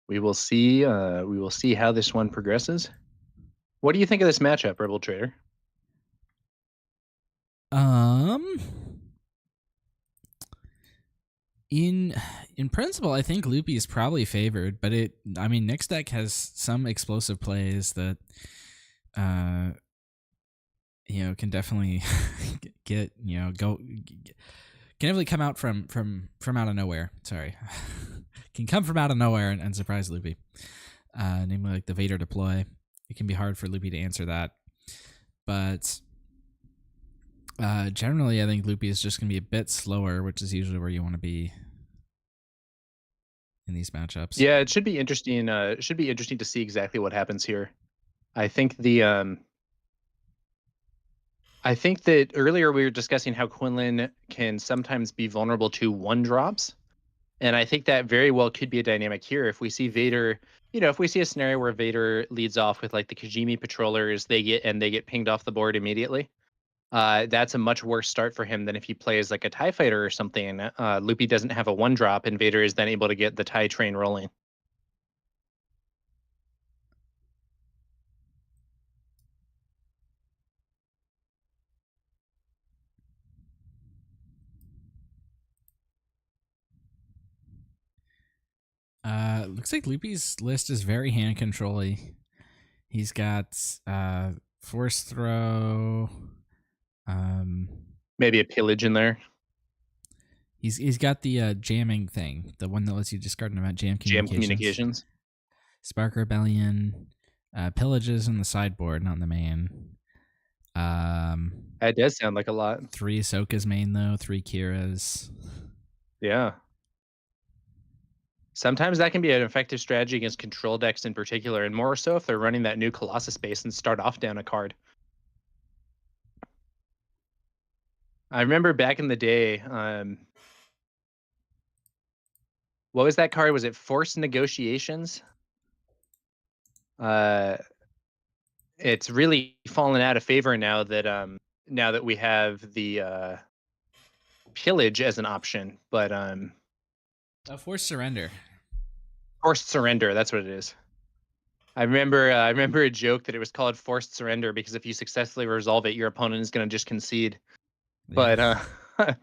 We will see how this one progresses. What do you think of this matchup, Rebel Trader? In principle, I think Loopy is probably favored, but Nick's deck has some explosive plays that can definitely can definitely come out from out of nowhere. Sorry. Can come from out of nowhere and surprise Loopy. Namely like the Vader deploy. It can be hard for Loopy to answer that. But generally, I think Loopy is just going to be a bit slower, which is usually where you want to be in these matchups. Yeah, it should be interesting. It should be interesting to see exactly what happens here. I think I think that earlier we were discussing how Quinlan can sometimes be vulnerable to 1-drops. And I think that very well could be a dynamic here. If we see Vader, if we see a scenario where Vader leads off with like the Kijimi patrollers, they get pinged off the board immediately. That's a much worse start for him than if he plays like a TIE fighter or something. Loopy doesn't have a 1-drop, and Vader is then able to get the TIE train rolling. Looks like Loopy's list is very hand control-y. He's got force throw. Maybe a pillage in there. He's got the jamming thing, the one that lets you discard an event. Jam communications. Spark Rebellion, pillages in the sideboard, not in the main. That does sound like a lot. 3 Ahsoka's main though, 3 Kira's. Yeah. Sometimes that can be an effective strategy against control decks in particular, and more so if they're running that new Colossus base and start off down a card. I remember back in the day, what was that card? Was it Forced Negotiations? It's really fallen out of favor now that we have the pillage as an option, but Forced Surrender. Forced Surrender, that's what it is. I remember a joke that it was called Forced Surrender because if you successfully resolve it, your opponent is going to just concede. Yeah. But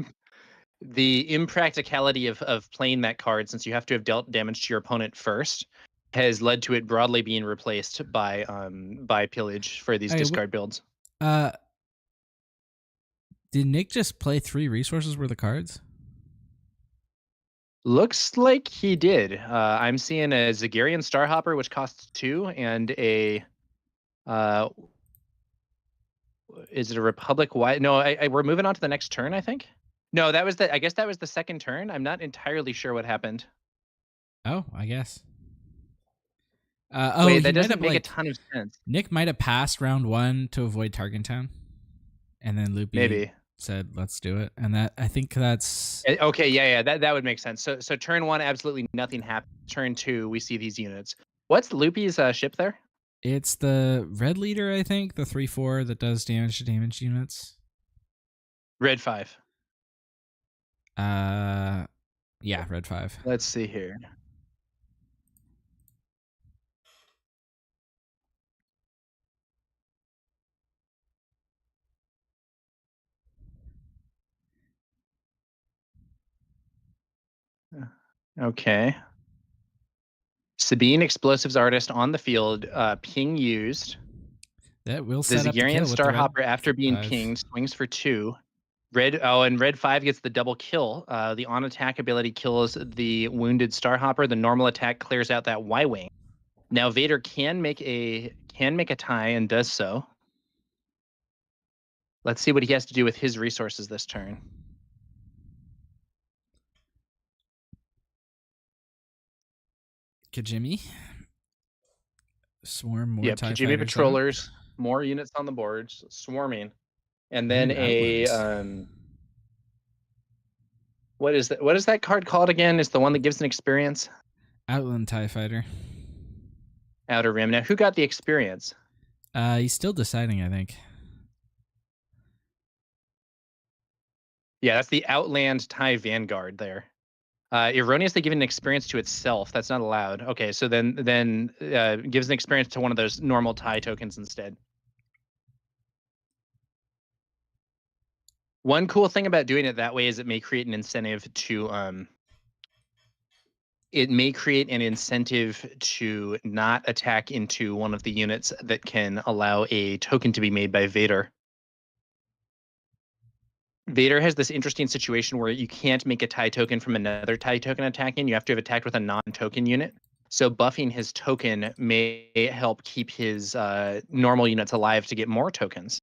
the impracticality of playing that card, since you have to have dealt damage to your opponent first, has led to it broadly being replaced by pillage for these discard builds. Did Nick just play 3 resources worth of cards? Looks like he did. I'm seeing a Zagarian Starhopper, which costs 2, and a is it a Republic Wide? No, we're moving on to the next turn, I think. No, I guess that was the second turn. I'm not entirely sure what happened. Oh, I guess. Wait, that doesn't make a ton of sense. Nick might have passed round 1 to avoid Tarkentown, and then Loopy maybe said, "Let's do it." And I think that's okay. Yeah, that would make sense. So turn 1, absolutely nothing happened. Turn 2, we see these units. What's Loopy's ship there? It's the Red Leader, I think, the 3/4 that does damage to damage units. Red 5. Yeah, Red 5. Let's see here. Okay. Sabine, explosives artist on the field. Ping used. That will The set up the Zagarian kill with the red Starhopper, after being 5. pinged, swings for 2. And red 5 gets the double kill. The on attack ability kills the wounded Starhopper. The normal attack clears out that Y-wing. Now Vader can make a tie and does so. Let's see what he has to do with his resources this turn. Kijimi. Swarm more Yep, TIE Kijimi fighters out. patrollers, more units on the boards, swarming. And then Ooh, Outlands. what is that? What is that card called again? Is the one that gives an experience? Outland TIE fighter. Outer Rim. Now, who got the experience? He's still deciding, I think. Yeah, that's the Outland TIE Vanguard there. Erroneously giving an experience to itself. That's not allowed. Okay, so then gives an experience to one of those normal TIE tokens instead. One cool thing about doing it that way is it may create an incentive to not attack into one of the units that can allow a token to be made by Vader. Vader has this interesting situation where you can't make a TIE token from another TIE token attacking. You have to have attacked with a non-token unit. So buffing his token may help keep his normal units alive to get more tokens.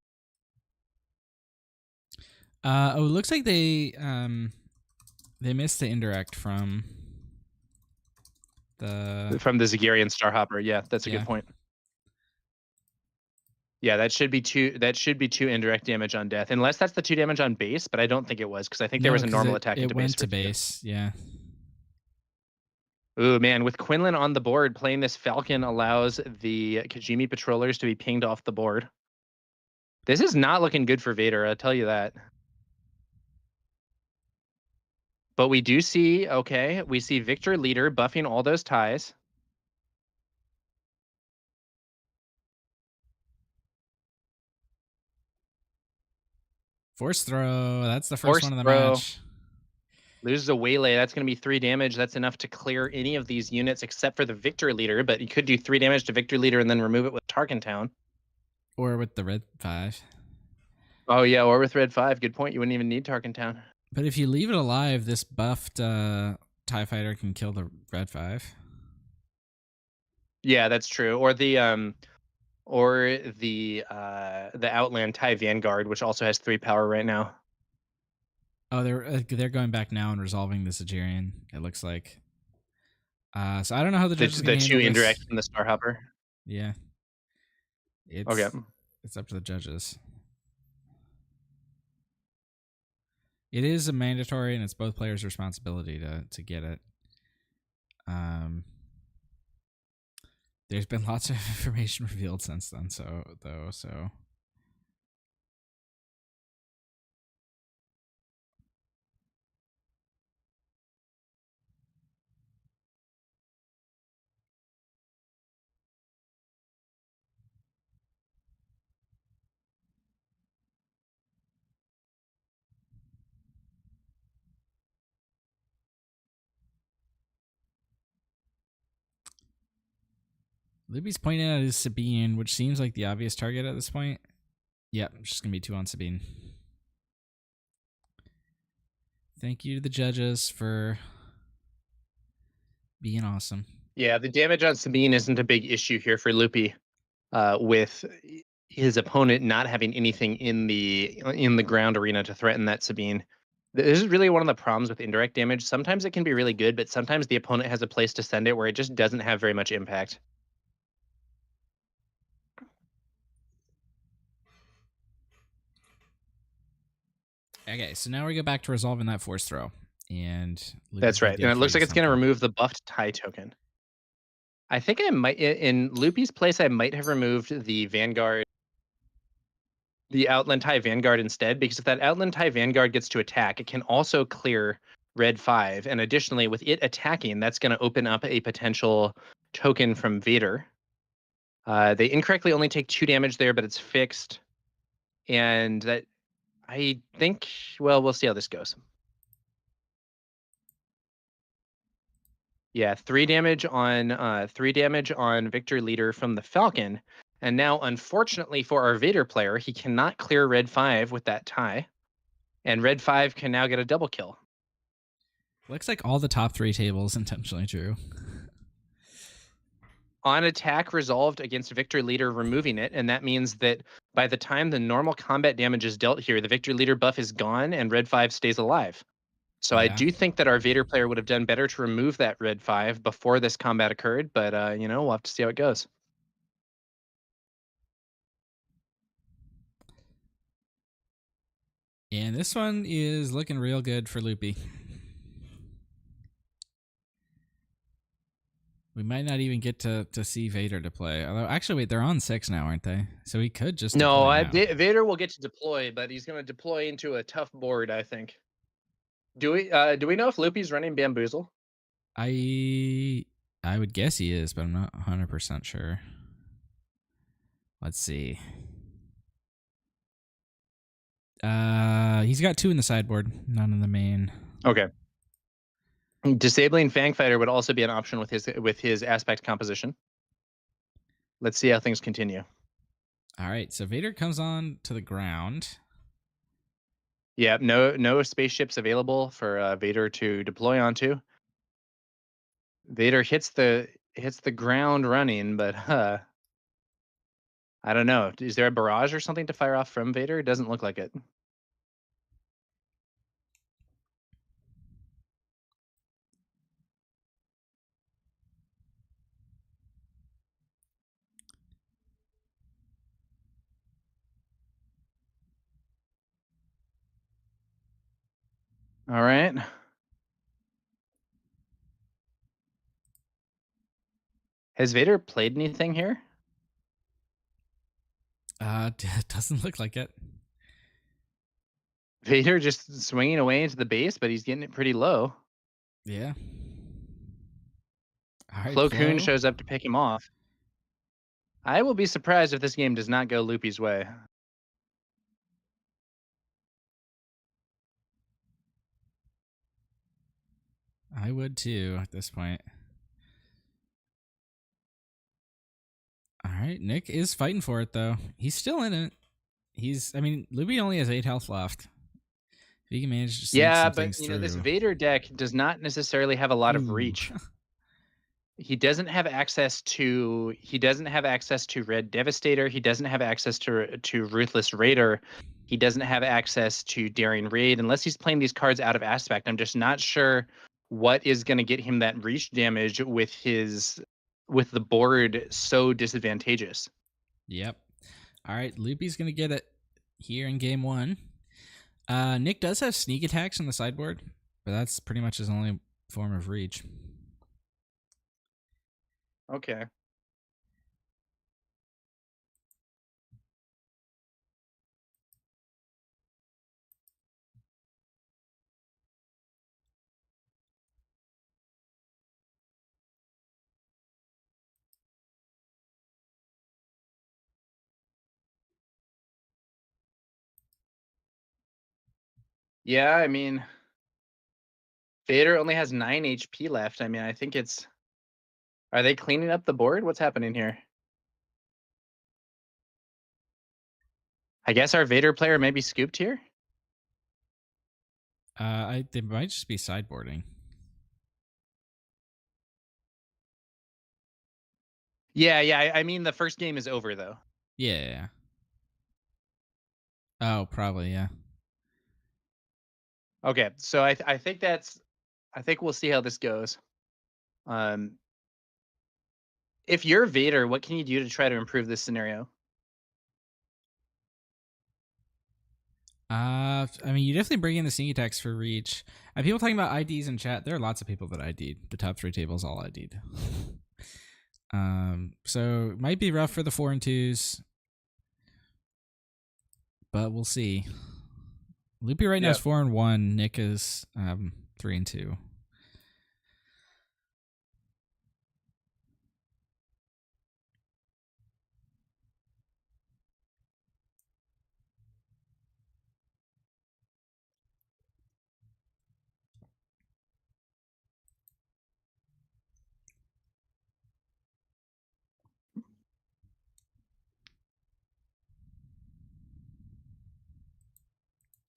It looks like they missed the indirect from the Zagarian Starhopper. Yeah, that's a good point. Yeah, that should be 2 indirect damage on death, unless that's the 2 damage on base, but I don't think it was, because I think there was a normal attack into base. It went to base, yeah. Ooh, man, with Quinlan on the board, playing this Falcon allows the Kijimi patrollers to be pinged off the board. This is not looking good for Vader, I'll tell you that. But we do see, we see Victor Leader buffing all those ties. Force throw. That's the first one of the match. Loses a waylay. That's going to be 3 damage. That's enough to clear any of these units except for the Victor Leader. But you could do 3 damage to Victor Leader and then remove it with Tarkintown. Or with the red 5. Oh, yeah, or with red 5. Good point. You wouldn't even need Tarkintown. But if you leave it alive, this buffed TIE fighter can kill the red 5. Yeah, that's true. Or the Outland TIE Vanguard, which also has 3 power right now. Oh, they're going back now and resolving the Zagarian, it looks like. So I don't know how the judges the 2 indirect this. from the Starhopper. Yeah. It's up to the judges. It is a mandatory, and it's both players' responsibility to get it. There's been lots of information revealed since then, so. Loopy's pointing at his Sabine, which seems like the obvious target at this point. Yeah, it's just going to be 2 on Sabine. Thank you to the judges for being awesome. Yeah, the damage on Sabine isn't a big issue here for Loopy, with his opponent not having anything in the ground arena to threaten that Sabine. This is really one of the problems with indirect damage. Sometimes it can be really good, but sometimes the opponent has a place to send it where it just doesn't have very much impact. Okay, so now we go back to resolving that force throw. And that's right. And it looks like it's going to remove the buffed TIE token. I think I might, in Loopy's place, I might have removed the Vanguard, the Outland TIE Vanguard instead, because if that Outland TIE Vanguard gets to attack, it can also clear red 5. And additionally, with it attacking, that's going to open up a potential token from Vader. They incorrectly only take 2 damage there, but it's fixed. And that, I think, well, we'll see how this goes. Yeah, 3 damage on Victor Leader from the Falcon. And now, unfortunately for our Vader player, he cannot clear Red 5 with that tie. And Red 5 can now get a double kill. Looks like all the top 3 tables intentionally drew. On attack resolved against Victor Leader, removing it. And that means that by the time the normal combat damage is dealt here, the Victor Leader buff is gone and Red 5 stays alive. So I Yeah. do think that our Vader player would have done better to remove that Red 5 before this combat occurred. But, we'll have to see how it goes. And this one is looking real good for Loopy. We might not even get to see Vader deploy. Although, actually, wait, they're on 6 now, aren't they? So he could just No, deploy now. Vader will get to deploy, but he's going to deploy into a tough board, I think. Do we know if Loopy's running Bamboozle? I would guess he is, but I'm not 100% sure. Let's see. He's got 2 in the sideboard, none in the main. Okay. Disabling Fangfighter would also be an option with his aspect composition. Let's see how things continue. All right, so Vader comes on to the ground. Yeah, no spaceships available for Vader to deploy onto. Vader hits the ground running, but I don't know. Is there a barrage or something to fire off from Vader? It doesn't look like it. All right. Has Vader played anything here? Doesn't look like it. Vader just swinging away into the base, but he's getting it pretty low. Yeah. All right, Plo Koon Flo. shows up to pick him off. I will be surprised if this game does not go Loopy's way. I would too at this point. All right, Nick is fighting for it though. He's still in it. Loopy only has 8 health left. If he can manage to sneak some But things this through. Vader deck does not necessarily have a lot of Ooh. reach. He doesn't have access to Red Devastator. He doesn't have access to Ruthless Raider. He doesn't have access to Daring Raid unless he's playing these cards out of aspect. I'm just not sure what is going to get him that reach damage with the board so disadvantageous. Yep. All right, Loopy's gonna get it here in game 1. Nick does have sneak attacks on the sideboard, but that's pretty much his only form of reach. Okay. Yeah, Vader only has 9 HP left. I think it's... Are they cleaning up the board? What's happening here? I guess our Vader player may be scooped here? They might just be sideboarding. Yeah. The first game is over, though. Yeah. Oh, probably, yeah. Okay, so I think we'll see how this goes. If you're Vader, what can you do to try to improve this scenario? You definitely bring in the sneak attacks for reach. And people talking about IDs in chat. There are lots of people that ID'd. The top 3 tables all ID'd. So it might be rough for the 4 and 2s, but we'll see. Loopy right now is 4 and 1. Nick is 3 and 2.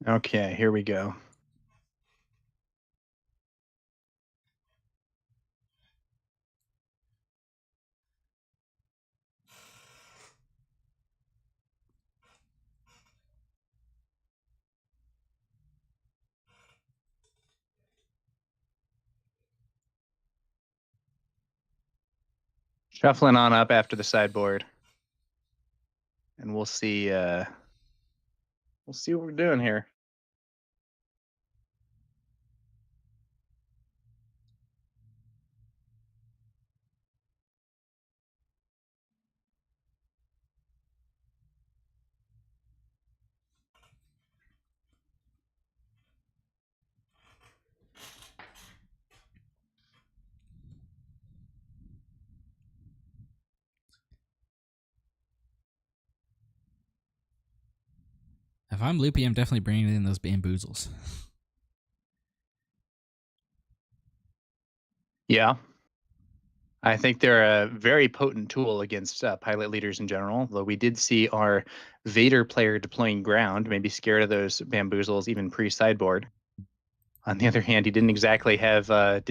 Okay, here we go. Shuffling on up after the sideboard. And we'll see what we're doing here. If I'm Loopy, I'm definitely bringing in those bamboozles. Yeah. I think they're a very potent tool against pilot leaders in general, though we did see our Vader player deploying ground, maybe scared of those bamboozles even pre-sideboard. On the other hand, he didn't exactly have a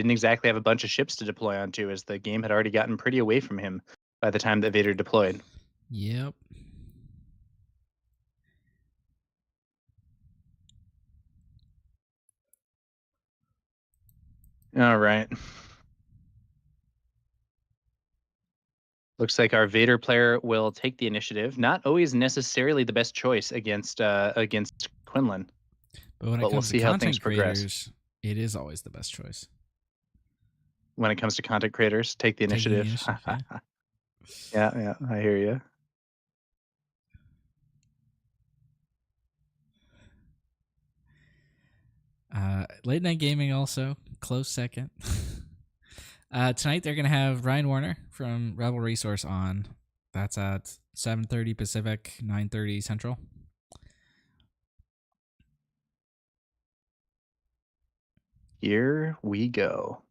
bunch of ships to deploy onto, as the game had already gotten pretty away from him by the time that Vader deployed. Yep. All right. Looks like our Vader player will take the initiative. Not always necessarily the best choice against Quinlan. But when it But we'll comes see to how content things progress. creators, it is always the best choice. When it comes to content creators, take the Taking the initiative. initiative, Yeah, I hear you. Late night gaming also close second. Tonight they're gonna have Ryan Warner from Rebel Resource on. That's at 7:30 Pacific, 9:30 Central. Here we go.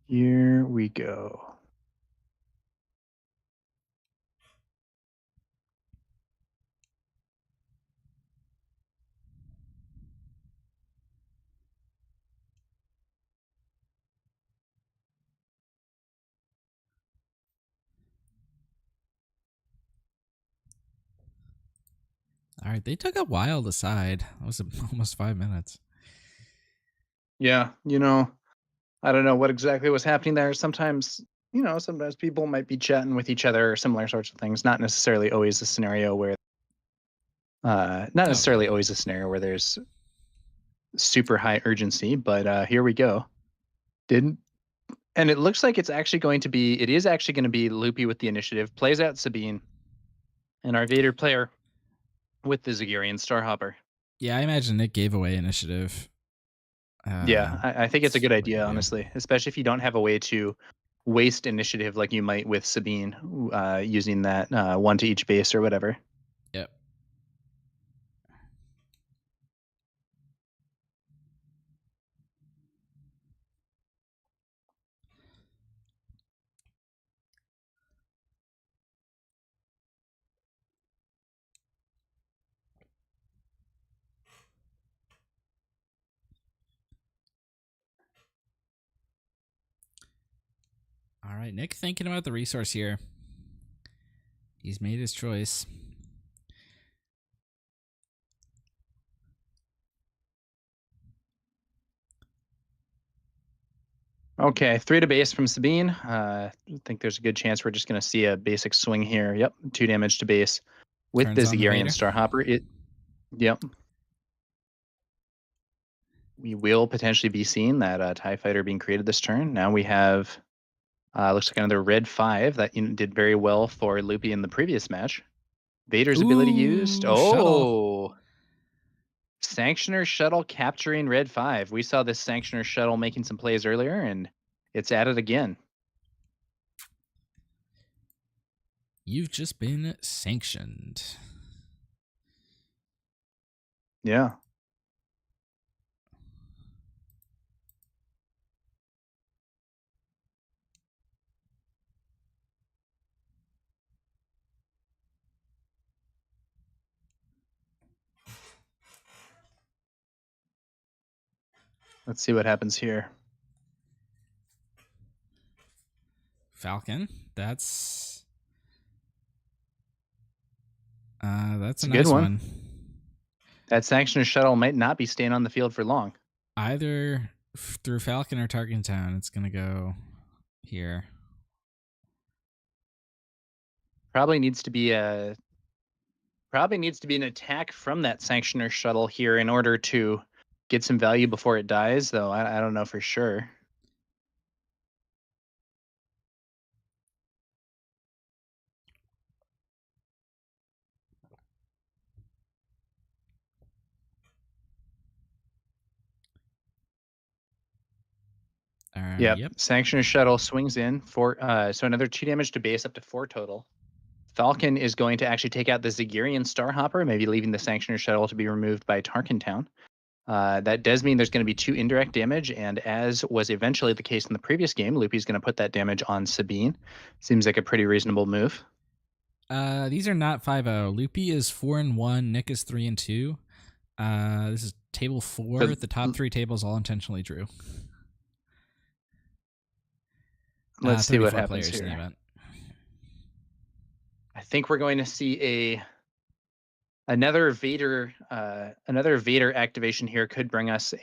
Here we go. All right, they took a while to decide. That was almost 5 minutes. Yeah, I don't know what exactly was happening there. Sometimes, sometimes people might be chatting with each other or similar sorts of things. Not necessarily always a scenario where, there's super high urgency. But here we go. And it looks like it is actually going to be Loopy with the initiative. Plays out Sabine, and our Vader player with the Zagarian Starhopper. Yeah, I imagine Nick gave away initiative. Yeah, I think it's a good that's what idea, you do. honestly, especially if you don't have a way to waste initiative like you might with Sabine, using that one to each base or whatever. Yep. All right, Nick thinking about the resource here. He's made his choice. Okay, 3 to base from Sabine. I think there's a good chance we're just going to see a basic swing here. Yep, 2 damage to base with Turns the on the Zagarian Vader. Starhopper. Yep. We will potentially be seeing that TIE fighter being created this turn. Now we have, looks like another red 5 that did very well for Loopy in the previous match. Vader's ability used. Ooh, shuttle. Oh, Sanctioner shuttle capturing red 5. We saw this Sanctioner shuttle making some plays earlier, and it's at it again. You've just been sanctioned. Yeah. Let's see what happens here. Falcon. That's It's a a nice good one. one. That Sanctioner shuttle might not be staying on the field for long. Either through Falcon or Tarkentown, it's gonna go here. Probably needs to be an attack from that Sanctioner shuttle here in order to get some value before it dies, though I don't know for sure. Yep. Yep. Sanctioner shuttle swings in for so another 2 damage to base, up to 4 total. Falcon is going to actually take out the Zagirian Starhopper, maybe leaving the Sanctioner shuttle to be removed by Tarkentown. That does mean there's going to be 2 indirect damage, and as was eventually the case in the previous game, Loopy's going to put that damage on Sabine. Seems like a pretty reasonable move. These are not 5-0. Loopy is 4-1. Nick is 3-2. This is table 4. So- The top 3 tables all intentionally drew. Let's see what 34 happens players in the here. event. I think we're going to see another Vader activation here. Could bring us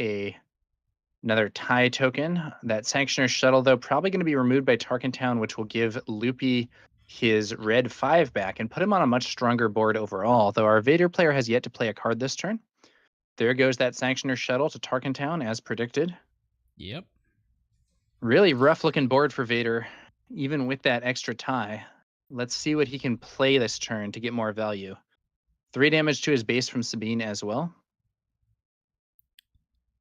another tie token. That Sanctioner shuttle, though, probably going to be removed by Tarkentown, which will give Loopy his red 5 back and put him on a much stronger board overall, though our Vader player has yet to play a card this turn. There goes that Sanctioner shuttle to Tarkentown, as predicted. Yep. Really rough looking board for Vader, even with that extra tie. Let's see what he can play this turn to get more value. 3 damage to his base from Sabine as well.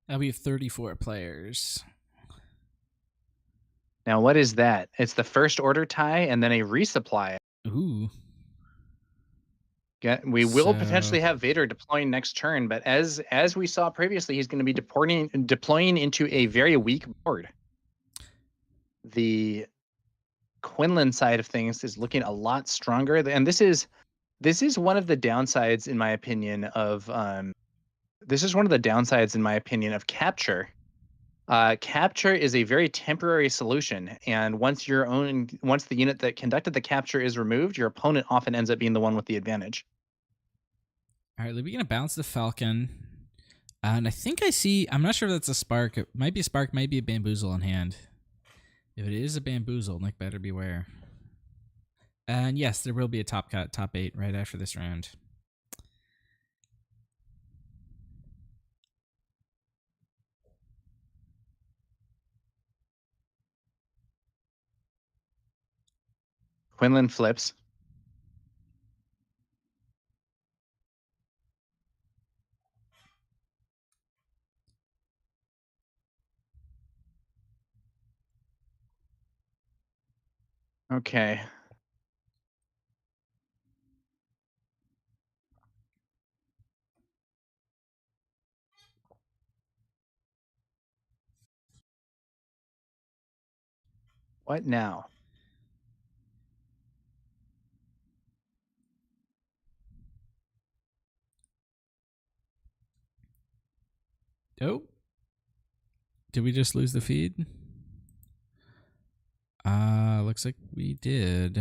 That'll be 34 players. Now, what is that? It's the first order tie and then a resupply. Ooh. We will So- potentially have Vader deploying next turn, but as we saw previously, he's going to be deploying into a very weak board. The Quinlan side of things is looking a lot stronger, and this is one of the downsides, in my opinion, of capture. Capture is a very temporary solution, and once the unit that conducted the capture is removed, your opponent often ends up being the one with the advantage. All right, Loopy gonna bounce the Falcon. And I think I'm not sure if that's a Spark. It might be a Spark, might be a Bamboozle in hand. If it is a Bamboozle, Nick better beware. And yes, there will be a top 8 right after this round. Quinlan flips. Okay. What now? Oh. Did we just lose the feed? Looks like we did.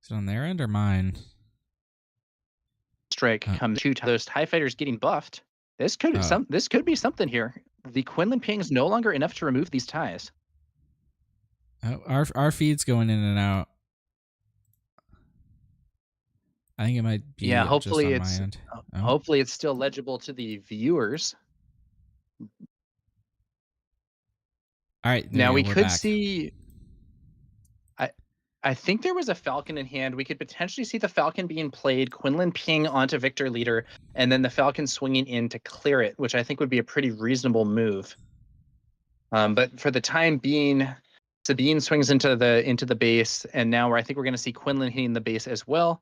Is it on their end or mine? Strike comes to those TIE fighters getting buffed. This could be something here. The Quinlan ping is no longer enough to remove these ties. Oh, our feed's going in and out. I think it might be hopefully just on my end. Oh. Hopefully it's still legible to the viewers. All right. Now we we're could back. see. I think there was a Falcon in hand. We could potentially see the Falcon being played, Quinlan ping onto Victor Leader, and then the Falcon swinging in to clear it, which I think would be a pretty reasonable move. But for the time being, Sabine swings into the base, and now I think we're going to see Quinlan hitting the base as well.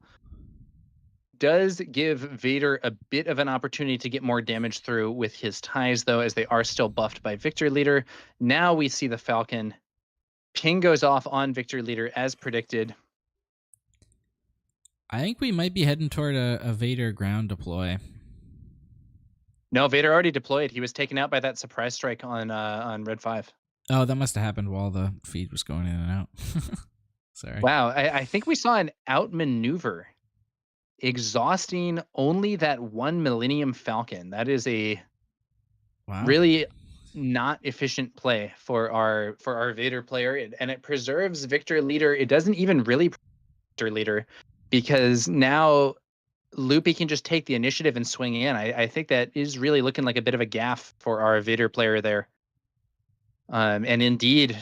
Does give Vader a bit of an opportunity to get more damage through with his ties, though, as they are still buffed by Victor Leader. Now we see the Falcon. Ping goes off on Victor Leader as predicted. I think we might be heading toward a Vader ground deploy. No, Vader already deployed. He was taken out by that surprise strike on Red 5. Oh, that must have happened while the feed was going in and out. Sorry. Wow, I think we saw an outmaneuver, exhausting only that one Millennium Falcon. That is a Wow. really not efficient play for our Vader player, and it preserves Victor Leader. It doesn't even really preserve Victor Leader, because now Loopy can just take the initiative and swing in. I think that is really looking like a bit of a gaffe for our Vader player there. And indeed,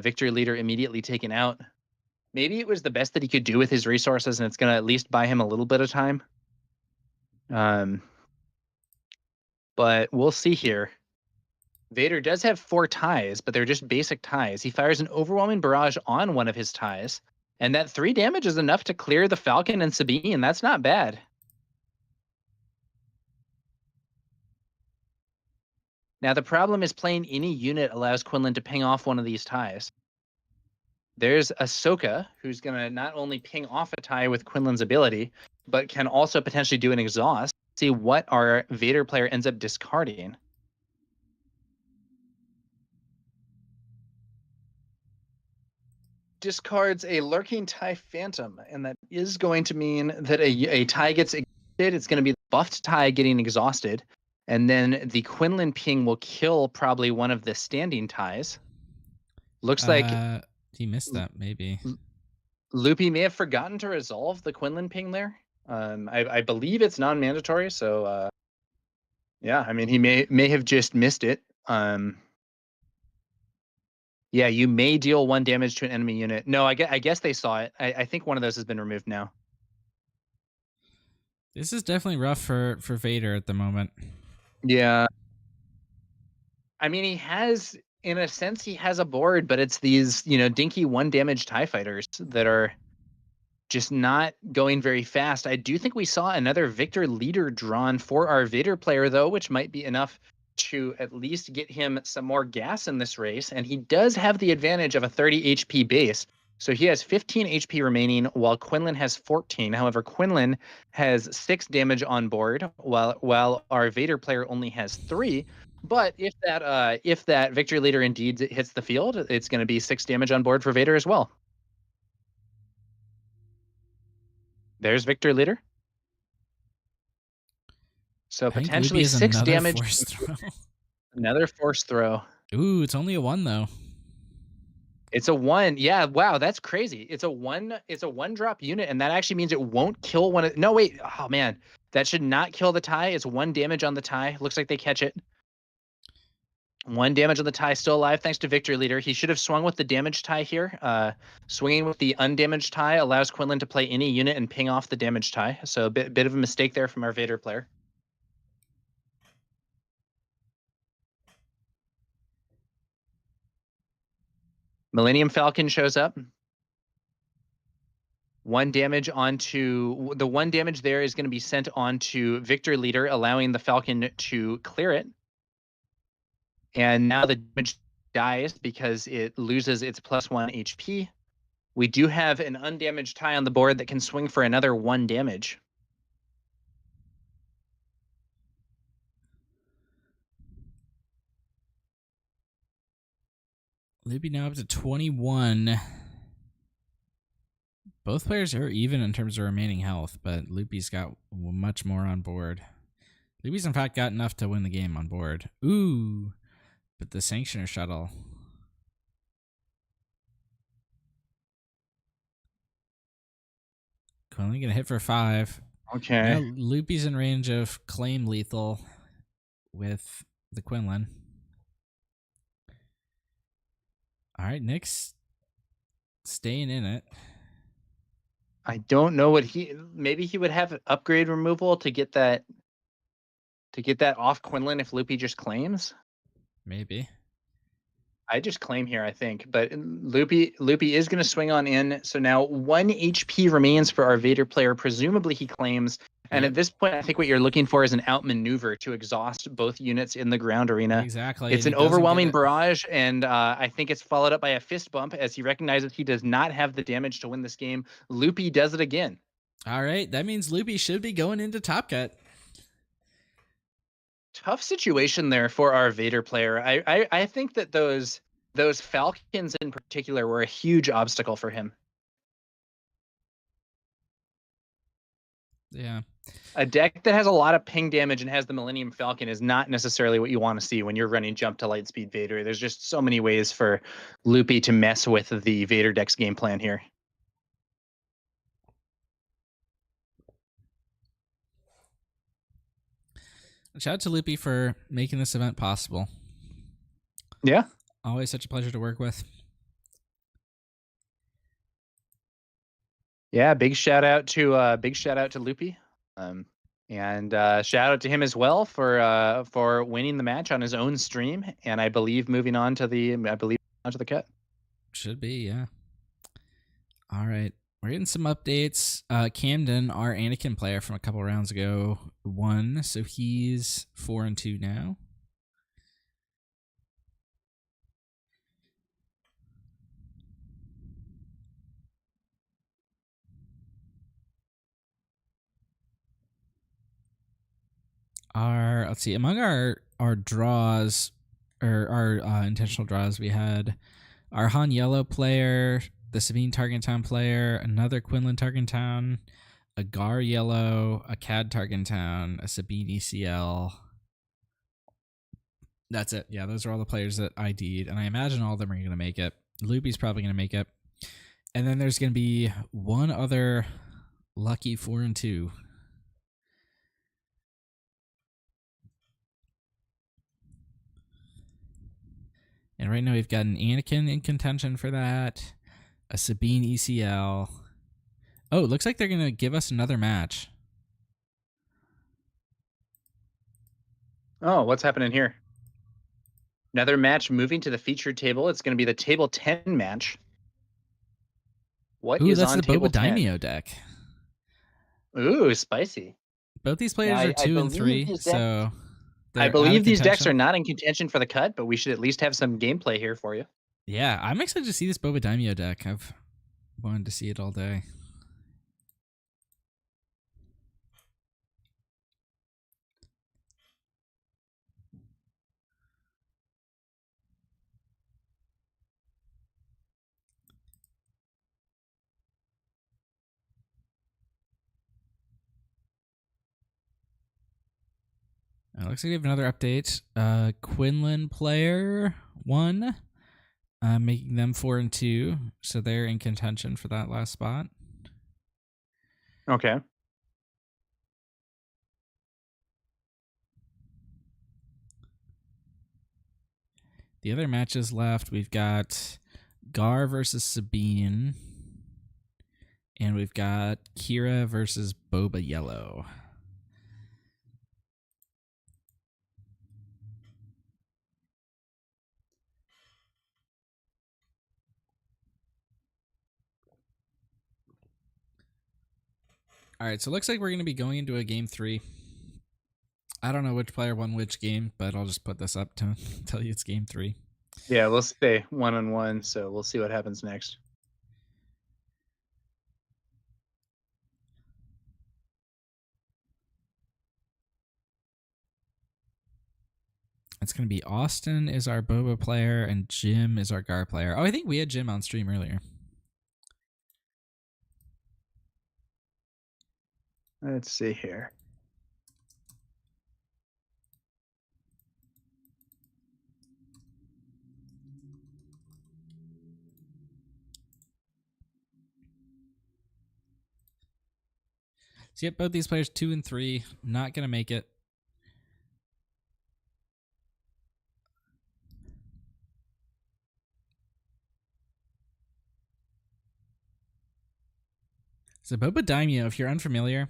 Victor Leader immediately taken out. Maybe it was the best that he could do with his resources, and it's going to at least buy him a little bit of time. But we'll see here. Vader does have 4 ties, but they're just basic ties. He fires an overwhelming barrage on one of his ties, and that 3 damage is enough to clear the Falcon and Sabine. That's not bad. Now, the problem is playing any unit allows Quinlan to ping off one of these ties. There's Ahsoka, who's going to not only ping off a tie with Quinlan's ability, but can also potentially do an exhaust. See what our Vader player ends up discarding. Discards a lurking tie phantom, and that is going to mean that a tie gets exhausted. It's going to be the buffed tie getting exhausted, and then the Quinlan ping will kill probably one of the standing ties. Looks like he missed that, maybe. Loopy may have forgotten to resolve the Quinlan ping there. I believe it's non-mandatory, so yeah, I mean, he may have just missed it. Yeah, you may deal 1 damage to an enemy unit. No, I guess they saw it. I think one of those has been removed now. This is definitely rough for Vader at the moment. Yeah. I mean, he has, in a sense, he has a board, but it's these, dinky 1 damage TIE fighters that are just not going very fast. I do think we saw another Victor Leader drawn for our Vader player, though, which might be enough to at least get him some more gas in this race. And he does have the advantage of a 30 HP base. So he has 15 HP remaining, while Quinlan has 14. However, Quinlan has 6 damage on board, while our Vader player only has 3. But if that Victor Leader indeed hits the field, it's going to be 6 damage on board for Vader as well. There's Victor Leader. So potentially 6 damage. Force throw. Another force throw. Ooh, it's only a 1 though. It's a 1. Yeah, wow, that's crazy. It's a 1 drop unit, and that actually means it won't kill one. No, wait. Oh man. That should not kill the tie. It's 1 damage on the tie. Looks like they catch it. 1 damage on the tie, still alive thanks to Victor Leader. He should have swung with the damaged tie here. Swinging with the undamaged tie allows Quinlan to play any unit and ping off the damaged tie. So a bit of a mistake there from our Vader player. Millennium Falcon shows up. 1 damage onto the 1 damage there is going to be sent onto Victor Leader, allowing the Falcon to clear it. And now the damage dies because it loses its +1 HP. We do have an undamaged tie on the board that can swing for another 1 damage. Loopy now up to 21. Both players are even in terms of remaining health, but Loopy's got much more on board. Loopy's in fact got enough to win the game on board. Ooh, but the Sanctioner shuttle. Only gonna hit for 5. Okay. Now Loopy's in range of claim lethal with the Quinlan. All right, Nick's staying in it. I don't know what maybe he would have upgrade removal to get that off Quinlan if Loopy just claims. Maybe. I just claim here, I think, but Loopy is going to swing on in. So now 1 HP remains for our Vader player. Presumably he claims. And at this point, I think what you're looking for is an outmaneuver to exhaust both units in the ground arena. Exactly. It's an overwhelming barrage, and I think it's followed up by a fist bump as he recognizes he does not have the damage to win this game. Loopy does it again. All right, that means Loopy should be going into Top Cut. Tough situation there for our Vader player. I think that those Falcons in particular were a huge obstacle for him. Yeah. A deck that has a lot of ping damage and has the Millennium Falcon is not necessarily what you want to see when you're running Jump to Lightspeed Vader. There's just so many ways for Loopy to mess with the Vader deck's game plan here. Shout out to Loopy for making this event possible. Yeah. Always such a pleasure to work with. Yeah, big shout out to Loopy. And shout out to him as well for winning the match on his own stream, and I believe moving on to the cut. Should be, yeah. All right. We're getting some updates. Camden, our Anakin player from a couple rounds ago, won, so he's 4-2 now. Let's see, among our draws, or our intentional draws, we had our Han Yellow player, the Sabine Targentown player, another Quinlan Targentown, a Gar Yellow, a Cad Targentown, a Sabine ECL. That's it. Yeah, those are all the players that ID'd, and I imagine all of them are going to make it. Loopy's probably going to make it. And then there's going to be one other lucky 4-2. And right now we've got an Anakin in contention for that, a Sabine ECL. Oh, it looks like they're going to give us another match. Oh, what's happening here? Another match moving to the featured table. It's going to be the table 10 match. What Ooh, is that's on the table Boba 10? Daimyo deck. Ooh, spicy. Both these players Yeah, are 2 and 3, so I believe these decks are not in contention for the cut, but we should at least have some gameplay here for you. Yeah, I'm excited to see this Boba Daimyo deck. I've wanted to see it all day. Looks like we have another update. Quinlan player 1, making them 4-2, so they're in contention for that last spot. Okay. The other matches left, we've got Gar versus Sabine, and we've got Kira versus Boba Yellow. All right, so it looks like we're going to be going into a game 3. I don't know which player won which game, but I'll just put this up to tell you it's game 3. Yeah, we'll stay 1-on-1, so we'll see what happens next. It's going to be Austin is our Boba player and Jim is our Gar player. Oh, I think we had Jim on stream earlier. Let's see here. So yep, both these players 2 and 3, not going to make it. So Boba Daimyo, if you're unfamiliar,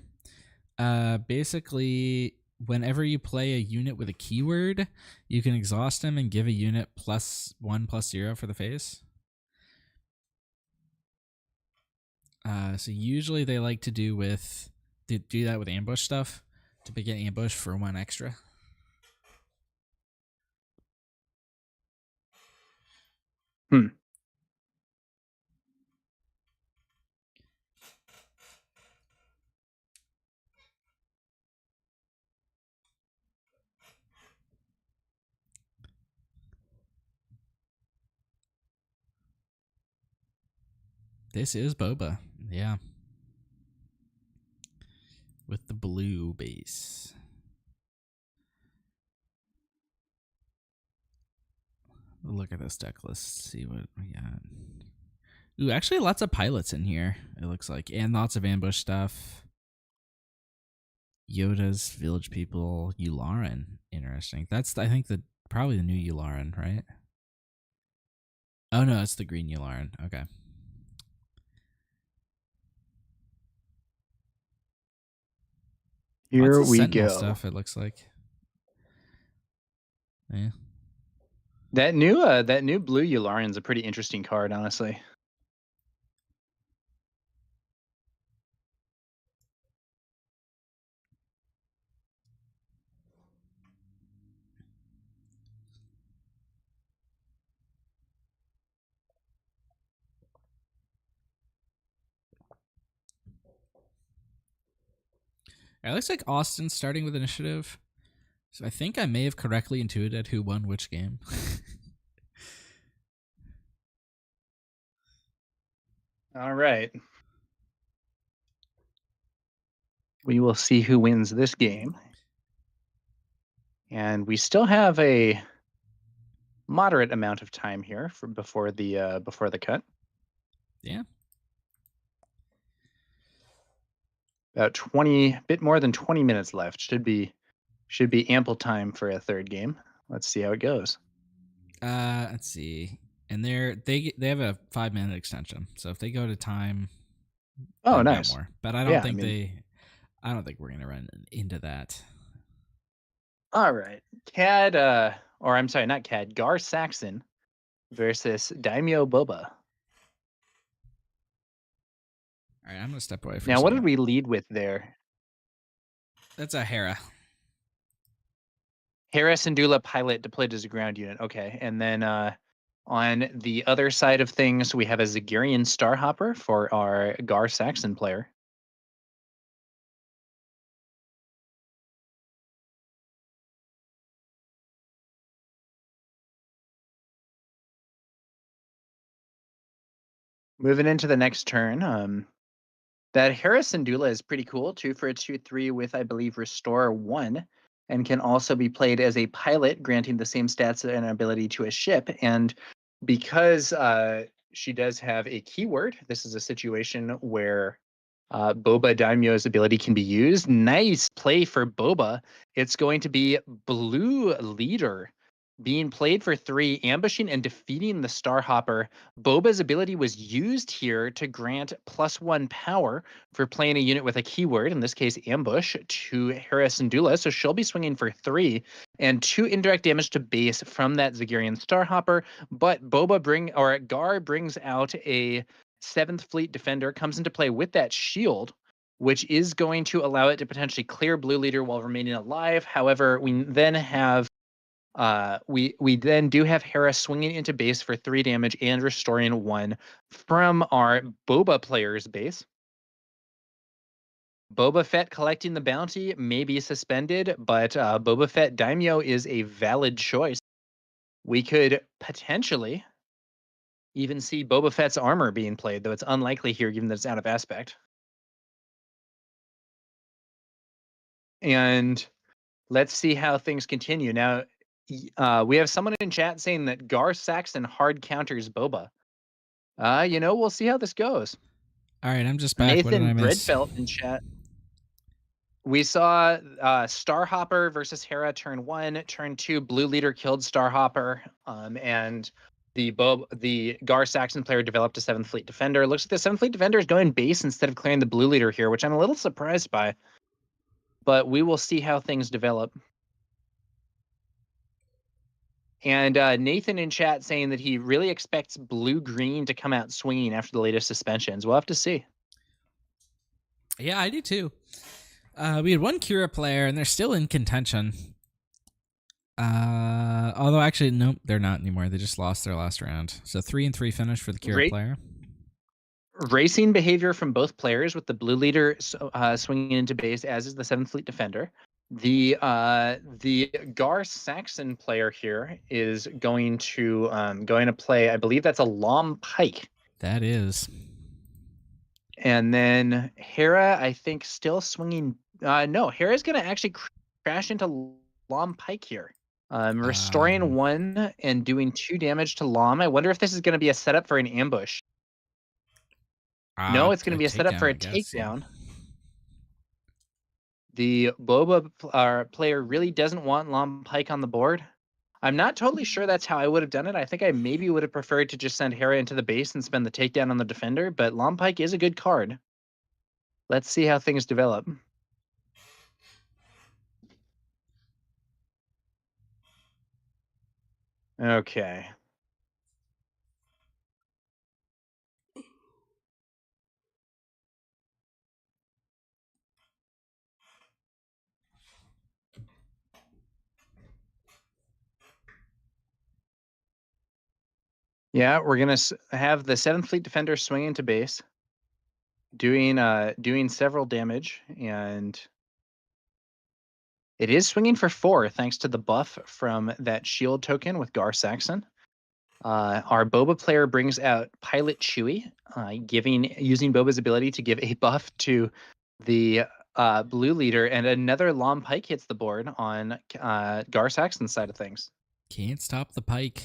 basically whenever you play a unit with a keyword, you can exhaust them and give a unit +1/+0 for the face. So usually they like to do that with ambush stuff to begin ambush for 1 extra. This is Boba. Yeah. With the blue base. Look at this deck. Let's see what we got. Ooh, actually lots of pilots in here, it looks like. And lots of ambush stuff. Yoda's, Village People, Yularen. Interesting. That's, I think, probably the new Yularen, right? Oh, no, it's the green Yularen. Okay. Here Lots of we Sentinel go. stuff, it looks like. Yeah. That new blue Yularen's a pretty interesting card, honestly. It looks like Austin's starting with initiative. So I think I may have correctly intuited who won which game. All right. We will see who wins this game. And we still have a moderate amount of time here for before the cut. Yeah. About 20, bit more than 20 minutes left. Should be ample time for a third game. Let's see how it goes. Let's see. And they have a 5-minute extension. So if they go to time, Oh, they've got nice. more. But I don't Yeah, think I don't think we're gonna run into that. All right. Or I'm sorry, not Cad, Gar Saxon versus Daimyo Boba. All right, I'm gonna step away for Now, a what second. did we lead with there? That's a Hera. Hera Syndulla pilot deployed as a ground unit. Okay. And then on the other side of things, we have a Zagarian Starhopper for our Gar Saxon player. Moving into the next turn, that Hera Syndulla is pretty cool. 2 for a 2/3 with, I believe, Restore 1, and can also be played as a pilot, granting the same stats and ability to a ship. And because she does have a keyword, this is a situation where Boba Daimyo's ability can be used. Nice play for Boba. It's going to be Blue Leader being played for 3, ambushing and defeating the Starhopper. Boba's ability was used here to grant +1 power for playing a unit with a keyword, in this case ambush, to Hera Syndulla. So she'll be swinging for 3 and 2 indirect damage to base from that Zagarian Starhopper. But Gar brings out a 7th Fleet Defender, comes into play with that shield, which is going to allow it to potentially clear Blue Leader while remaining alive. However, we then have we then do have Hera swinging into base for 3 damage and restoring 1 from our Boba player's base. Boba Fett collecting the bounty may be suspended, but Boba Fett Daimyo is a valid choice. We could potentially even see Boba Fett's armor being played, though it's unlikely here given that it's out of aspect. And let's see how things continue. Now, we have someone in chat saying that Gar Saxon hard counters Boba. We'll see how this goes. All right, I'm just back. What did I Nathan miss? Breadfelt in chat. We saw Starhopper versus Hera turn 1, turn 2 Blue Leader killed Starhopper, and the Gar Saxon player developed a 7th Fleet Defender. Looks like the 7th Fleet Defender is going base instead of clearing the Blue Leader here, which I'm a little surprised by. But we will see how things develop. And Nathan in chat saying that he really expects blue-green to come out swinging after the latest suspensions. We'll have to see. Yeah, I do too. We had one Kira player, and they're still in contention. Although, actually, nope, they're not anymore. They just lost their last round. So 3-3 finish for the Kira player. Racing behavior from both players, with the Blue Leader swinging into base, as is the 7th Fleet Defender. The Gar Saxon player here is going to play, I believe that's a Lom Pike. That is. And then Hera, I think, still swinging. No, Hera's going to actually crash into Lom Pike here. Restoring 1 and doing 2 damage to Lom. I wonder if this is going to be a setup for an ambush. No, it's going to be a setup for a takedown. The Boba player really doesn't want Lom Pike on the board. I'm not totally sure that's how I would have done it. I think I maybe would have preferred to just send Hera into the base and spend the takedown on the defender, but Lom Pike is a good card. Let's see how things develop. Okay. Yeah, we're gonna have the 7th Fleet Defender swing into base, doing several damage, and it is swinging for 4 thanks to the buff from that shield token with Gar Saxon. Our Boba player brings out Pilot Chewie, using Boba's ability to give a buff to the blue leader, and another Lom Pike hits the board on Gar Saxon's side of things. Can't stop the Pike.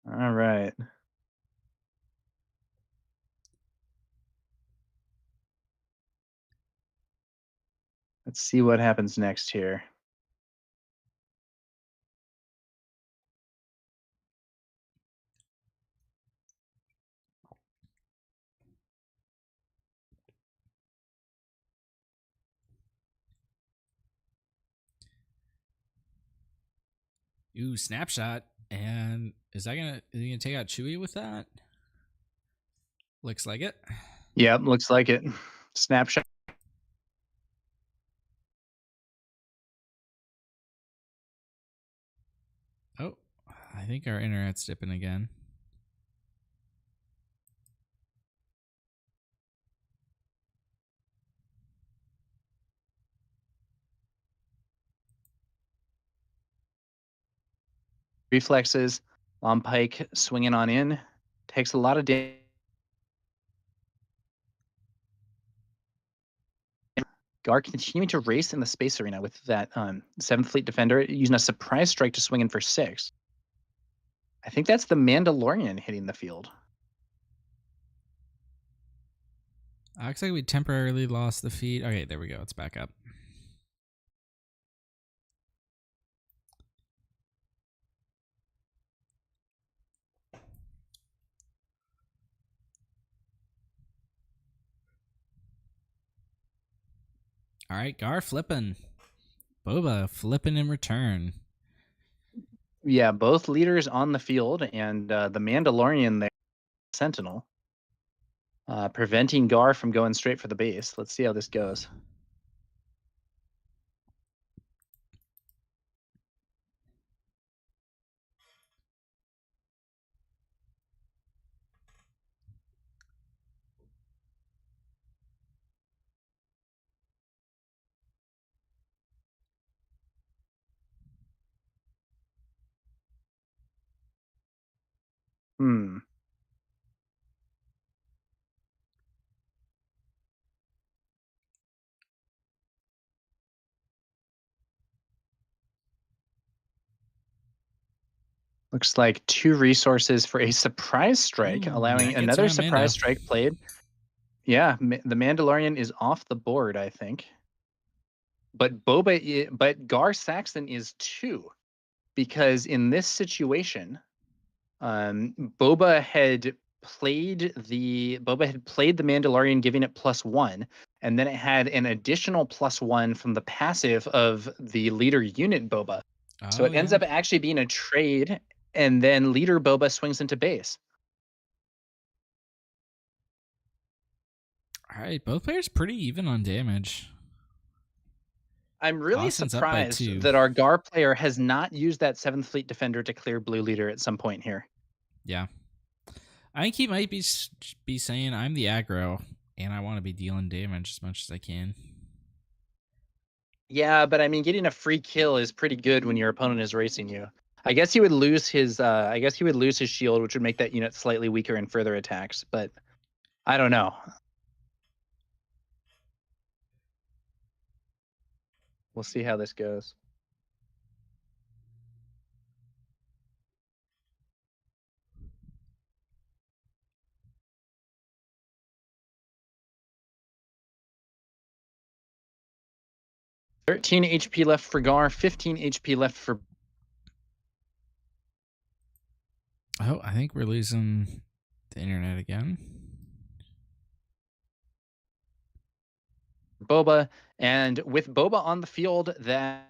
All right. Let's see what happens next here. Ooh, snapshot. And is he gonna take out Chewie with that? Looks like it. Yep, looks like it. Snapshot. Oh, I think our internet's dipping again. Reflexes. Lom Pike swinging on in. Takes a lot of damage. Gar continuing to race in the space arena with that 7th Fleet Defender using a surprise strike to swing in for 6. I think that's the Mandalorian hitting the field. Looks like we temporarily lost the feed. Okay, there we go. It's back up. All right, Gar flipping. Boba flipping in return. Yeah, both leaders on the field, and the Mandalorian there, Sentinel, preventing Gar from going straight for the base. Let's see how this goes. Hmm. Looks like 2 resources for a surprise strike, Ooh, allowing that gets another around Mando. surprise strike played. Yeah, the Mandalorian is off the board, I think. But but Gar Saxon is 2, because in this situation, Boba had played the Mandalorian, giving it +1, and then it had an additional +1 from the passive of the leader unit Boba. So it ends up actually being a trade, and then leader Boba swings into base. All right, both players pretty even on damage. I'm really Austin's up by surprised 2. that our Gar player has not used that 7th Fleet Defender to clear blue leader at some point here. Yeah. I think he might be saying, I'm the aggro, and I want to be dealing damage as much as I can. Yeah, but I mean, getting a free kill is pretty good when your opponent is racing you. I guess he would lose his shield, which would make that unit slightly weaker in further attacks, but I don't know. We'll see how this goes. $13 HP left for Gar, 15 HP left for... Oh, I think we're losing the internet again. Boba, and with Boba on the field, that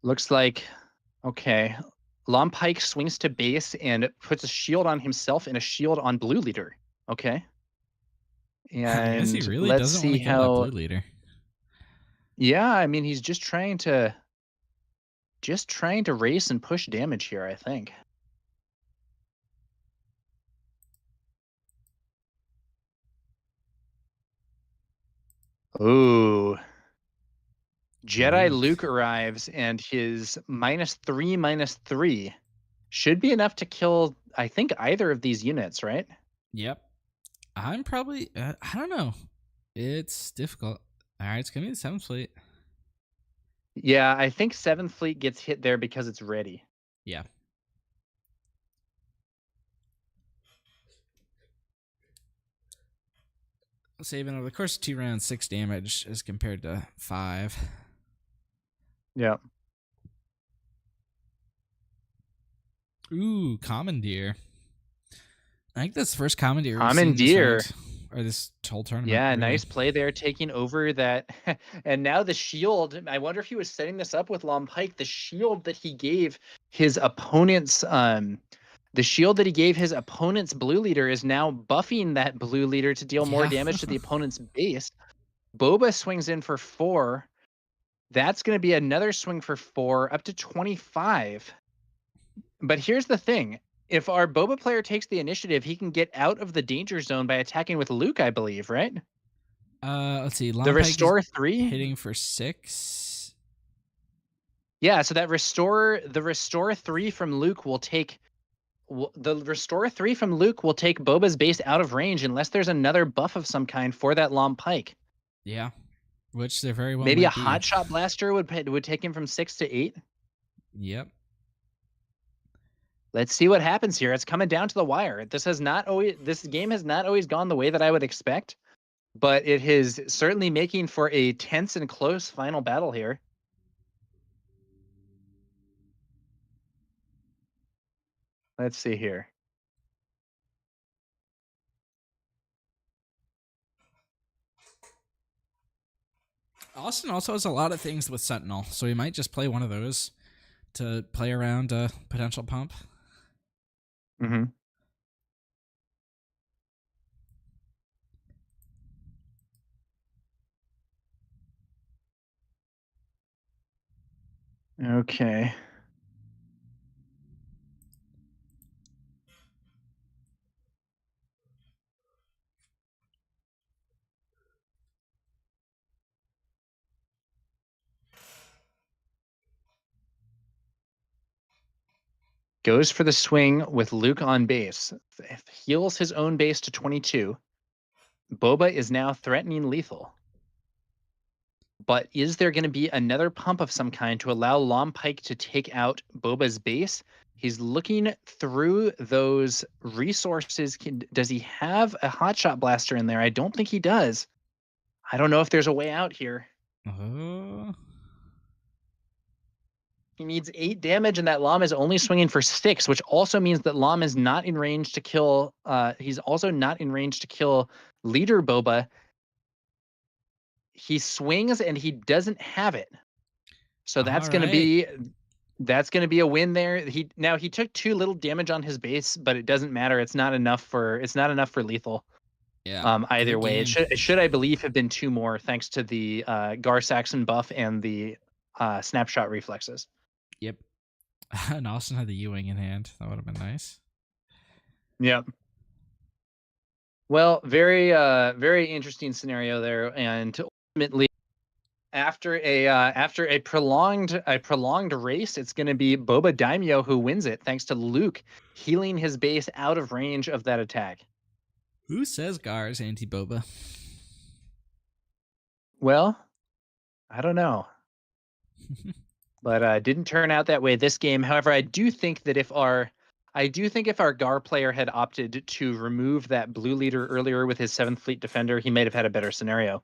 looks like, okay, Lom Pike swings to base and puts a shield on himself and a shield on blue leader. Okay. I guess he And really let's doesn't want see to kill that how... blue leader. Yeah, I mean, he's just trying to race and push damage here, I think. Ooh. Jedi Luke arrives, and his -3/-3 should be enough to kill, I think, either of these units, right? Yep. I'm probably, I don't know. It's difficult. All right, it's going to be the 7th Fleet. Yeah, I think 7th Fleet gets hit there because it's ready. Yeah. Saving over the course of 2 rounds, 6 damage as compared to 5. Yeah. Ooh, Commandeer. I think that's the first Commandeer. Commandeer. Or this whole tournament. Yeah, really. nice play there, taking over that. And now the shield, I wonder if he was setting this up with Lom Pike. The shield that he gave his opponent's blue leader is now buffing that blue leader to deal more damage to the opponent's base. Boba swings in for 4. That's going to be another swing for 4, up to 25. But here's the thing. If our Boba player takes the initiative, he can get out of the danger zone by attacking with Luke, I believe, right? Let's see. The Restore 3? Hitting for 6. Yeah, so that the Restore 3 from Luke will take... The Restore 3 from Luke will take Boba's base out of range unless there's another buff of some kind for that Lom Pike. Yeah, which there very well Maybe a might be. Hot Shot Blaster would take him from 6 to 8. Yep. Let's see what happens here. It's coming down to the wire. This game has not always gone the way that I would expect, but it is certainly making for a tense and close final battle here. Let's see here. Austin also has a lot of things with Sentinel, so he might just play one of those to play around a potential pump. Mm-hmm. Okay. Goes for the swing with Luke on base. Heals his own base to 22. Boba is now threatening lethal. But is there going to be another pump of some kind to allow Lom Pike to take out Boba's base? He's looking through those resources. Does he have a Hotshot Blaster in there? I don't think he does. I don't know if there's a way out here. He needs 8 damage, and that Lom is only swinging for 6, which also means that Lom is not in range to kill. He's also not in range to kill Leader Boba. He swings, and he doesn't have it. So that's going to be That's going to be a win there. He took 2 little damage on his base, but it doesn't matter. It's not enough for lethal. Yeah. Either good way, game. it should I believe have been 2 more thanks to the Gar Saxon buff and the snapshot reflexes. Yep. And Austin had the U-wing in hand. That would have been nice. Yep. Well, very interesting scenario there, and ultimately, after a prolonged race, it's going to be Boba Daimyo who wins it, thanks to Luke healing his base out of range of that attack. Who says Gar is anti-Boba? Well, I don't know, but didn't turn out that way this game. However, I do think if our Gar player had opted to remove that blue leader earlier with his 7th Fleet Defender, he might have had a better scenario.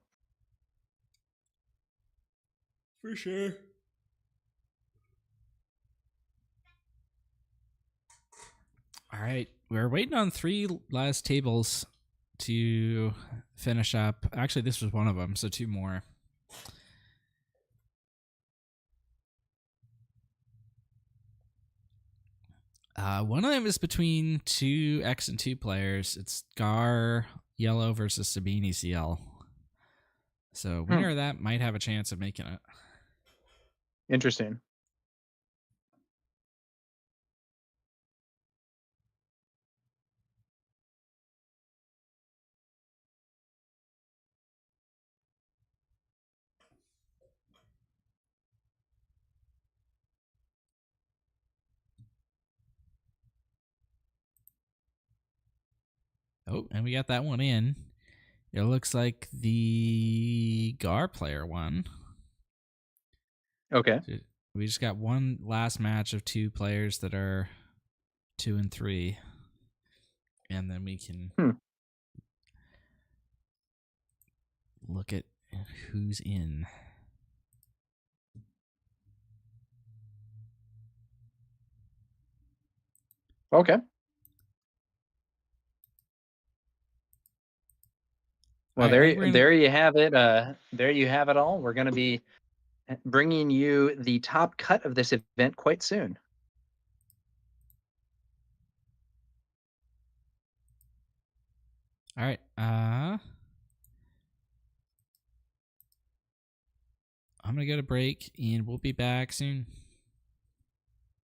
For sure. All right. We're waiting on 3 last tables to finish up. Actually, this was one of them, so 2 more. One of them is between 2 X and 2 players. It's Gar Yellow versus Sabini CL. So winner of that might have a chance of making it. Interesting. Oh, and we got that one in. It looks like the Gar player won. Okay. We just got one last match of 2 players that are 2 and 3. And then we can look at who's in. Okay. Well, there you have it. There you have it all. We're going to be bringing you the top cut of this event quite soon. All right. I'm going to go to break, and we'll be back soon.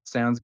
Sounds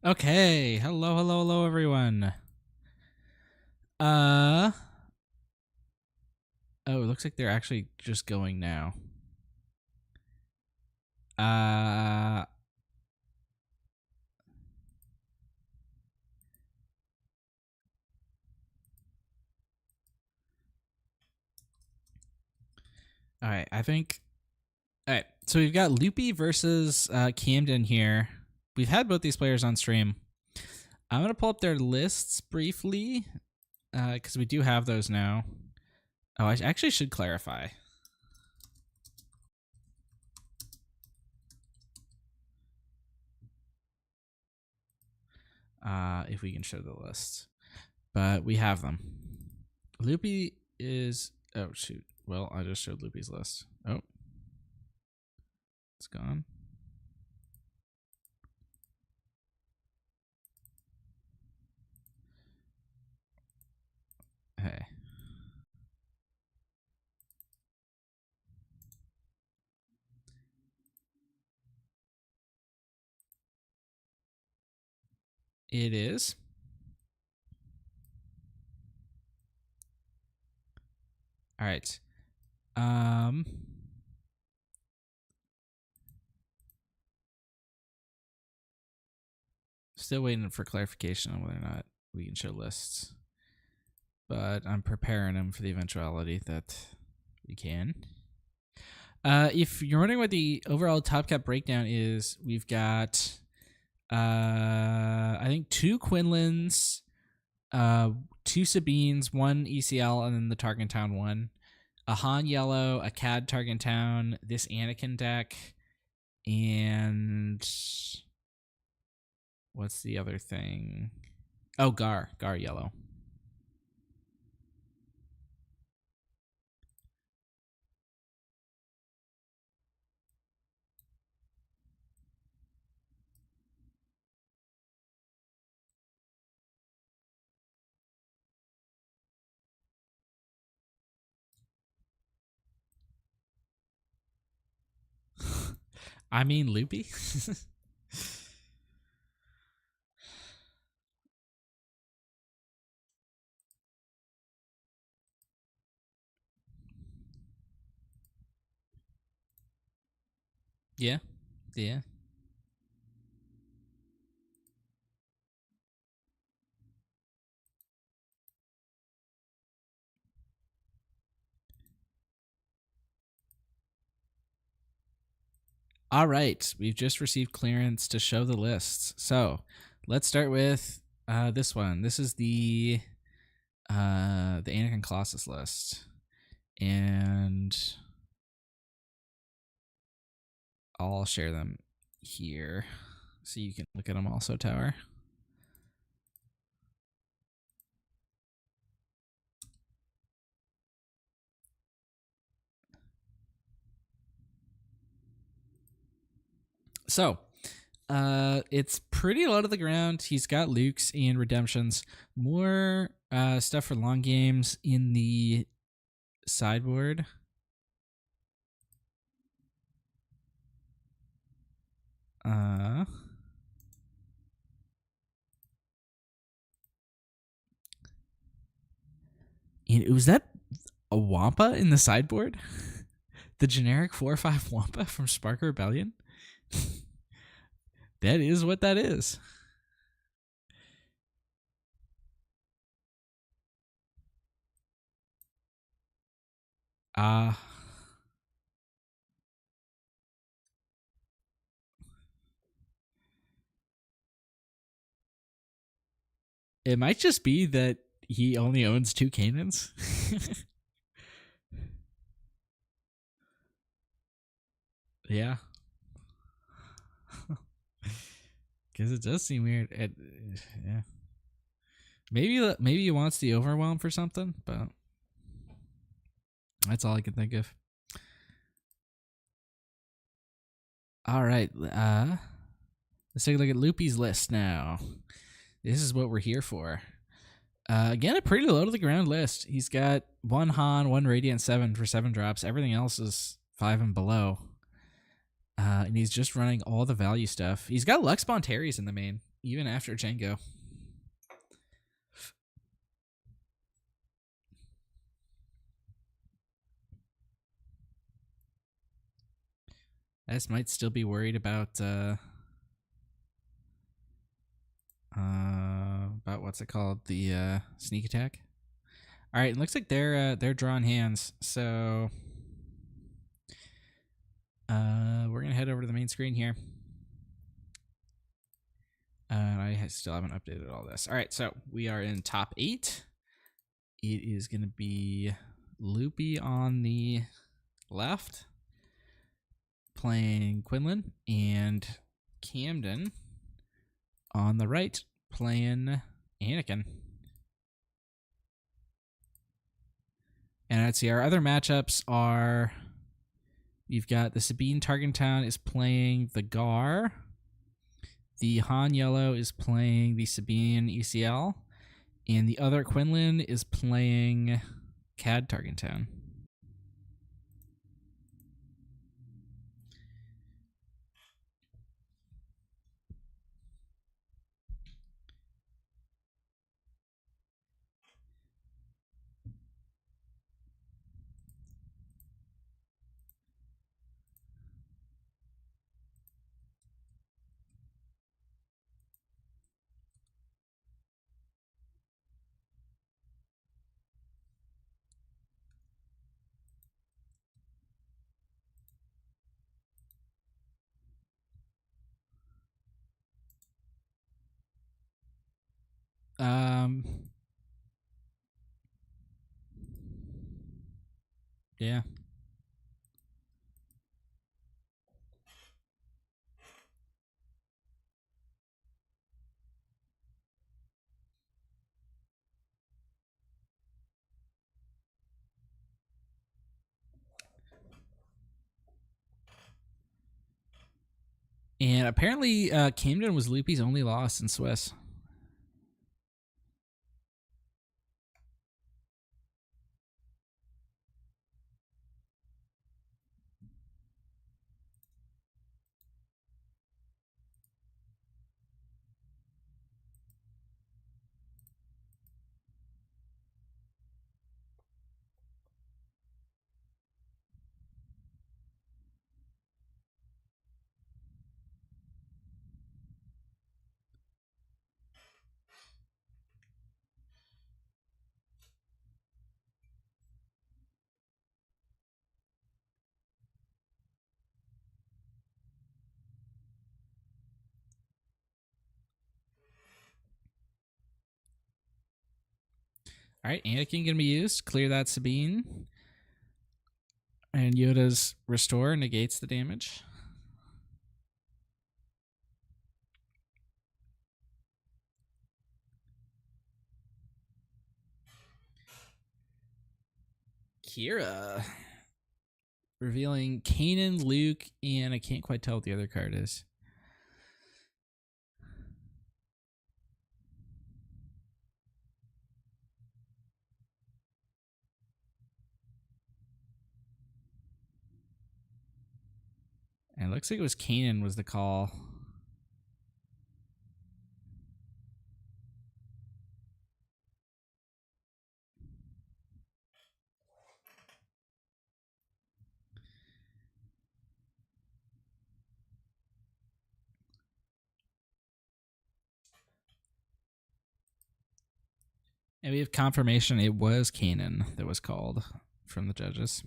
Okay, hello, everyone. Oh, it looks like they're actually just going now. All right, I think. All right, so we've got Loopy versus Camden here. We've had both these players on stream. I'm gonna pull up their lists briefly, because we do have those now. Oh, I actually should clarify. If we can show the list, but we have them. Loopy is. Oh shoot. Well, I just showed Loopy's list. Oh, it's gone. Hey. It is. All right. Still waiting for clarification on whether or not we can show lists, but I'm preparing them for the eventuality that we can. If you're wondering what the overall top cap breakdown is, we've got I think 2 Quinlans, 2 Sabines, 1 ECL, and then the Target Town one. A Han Yellow, a Cad Target Town, this Anakin deck, and what's the other thing? Oh, Gar Yellow. I mean, Loopy. Yeah. All right, we've just received clearance to show the lists. So let's start with this one. This is the Anakin Colossus list, and I'll share them here so you can look at them also, Tower. So, it's pretty low to the ground. He's got Lukes and Redemptions. More stuff for long games in the sideboard. And was that a Wampa in the sideboard? The generic 4/5 Wampa from Spark Rebellion? That is what that is. It might just be that he only owns 2 cannons. Yeah. Because it does seem weird. Yeah. Maybe he wants the overwhelm for something, but that's all I can think of. All right. Let's take a look at Loopy's list now. This is what we're here for. Again, a pretty low to the ground list. He's got 1 Han, 1 Radiant 7 for 7 drops. Everything else is 5 and below. And he's just running all the value stuff. He's got Lux Bontaries in the main. even after Django. S might still be worried about what's it called, the sneak attack. All right, it looks like they're drawing hands, so we're gonna head over to the main screen here. I still haven't updated all this. All right, so we are in top 8. It is gonna be Loopy on the left, playing Quinlan, and Camden on the right, playing Anakin. And let's see, our other matchups are, you've got the Sabine Targentown is playing the Gar. The Han Yellow is playing the Sabine ECL. And the other Quinlan is playing Cad Targentown. Yeah. And apparently, Camden was Loopy's only loss in Swiss. All right, Anakin gonna be used. Clear that Sabine. And Yoda's restore negates the damage. Kira. Revealing Kanan, Luke, and I can't quite tell what the other card is. And it looks like it was Kanan was the call. And we have confirmation it was Kanan that was called from the judges.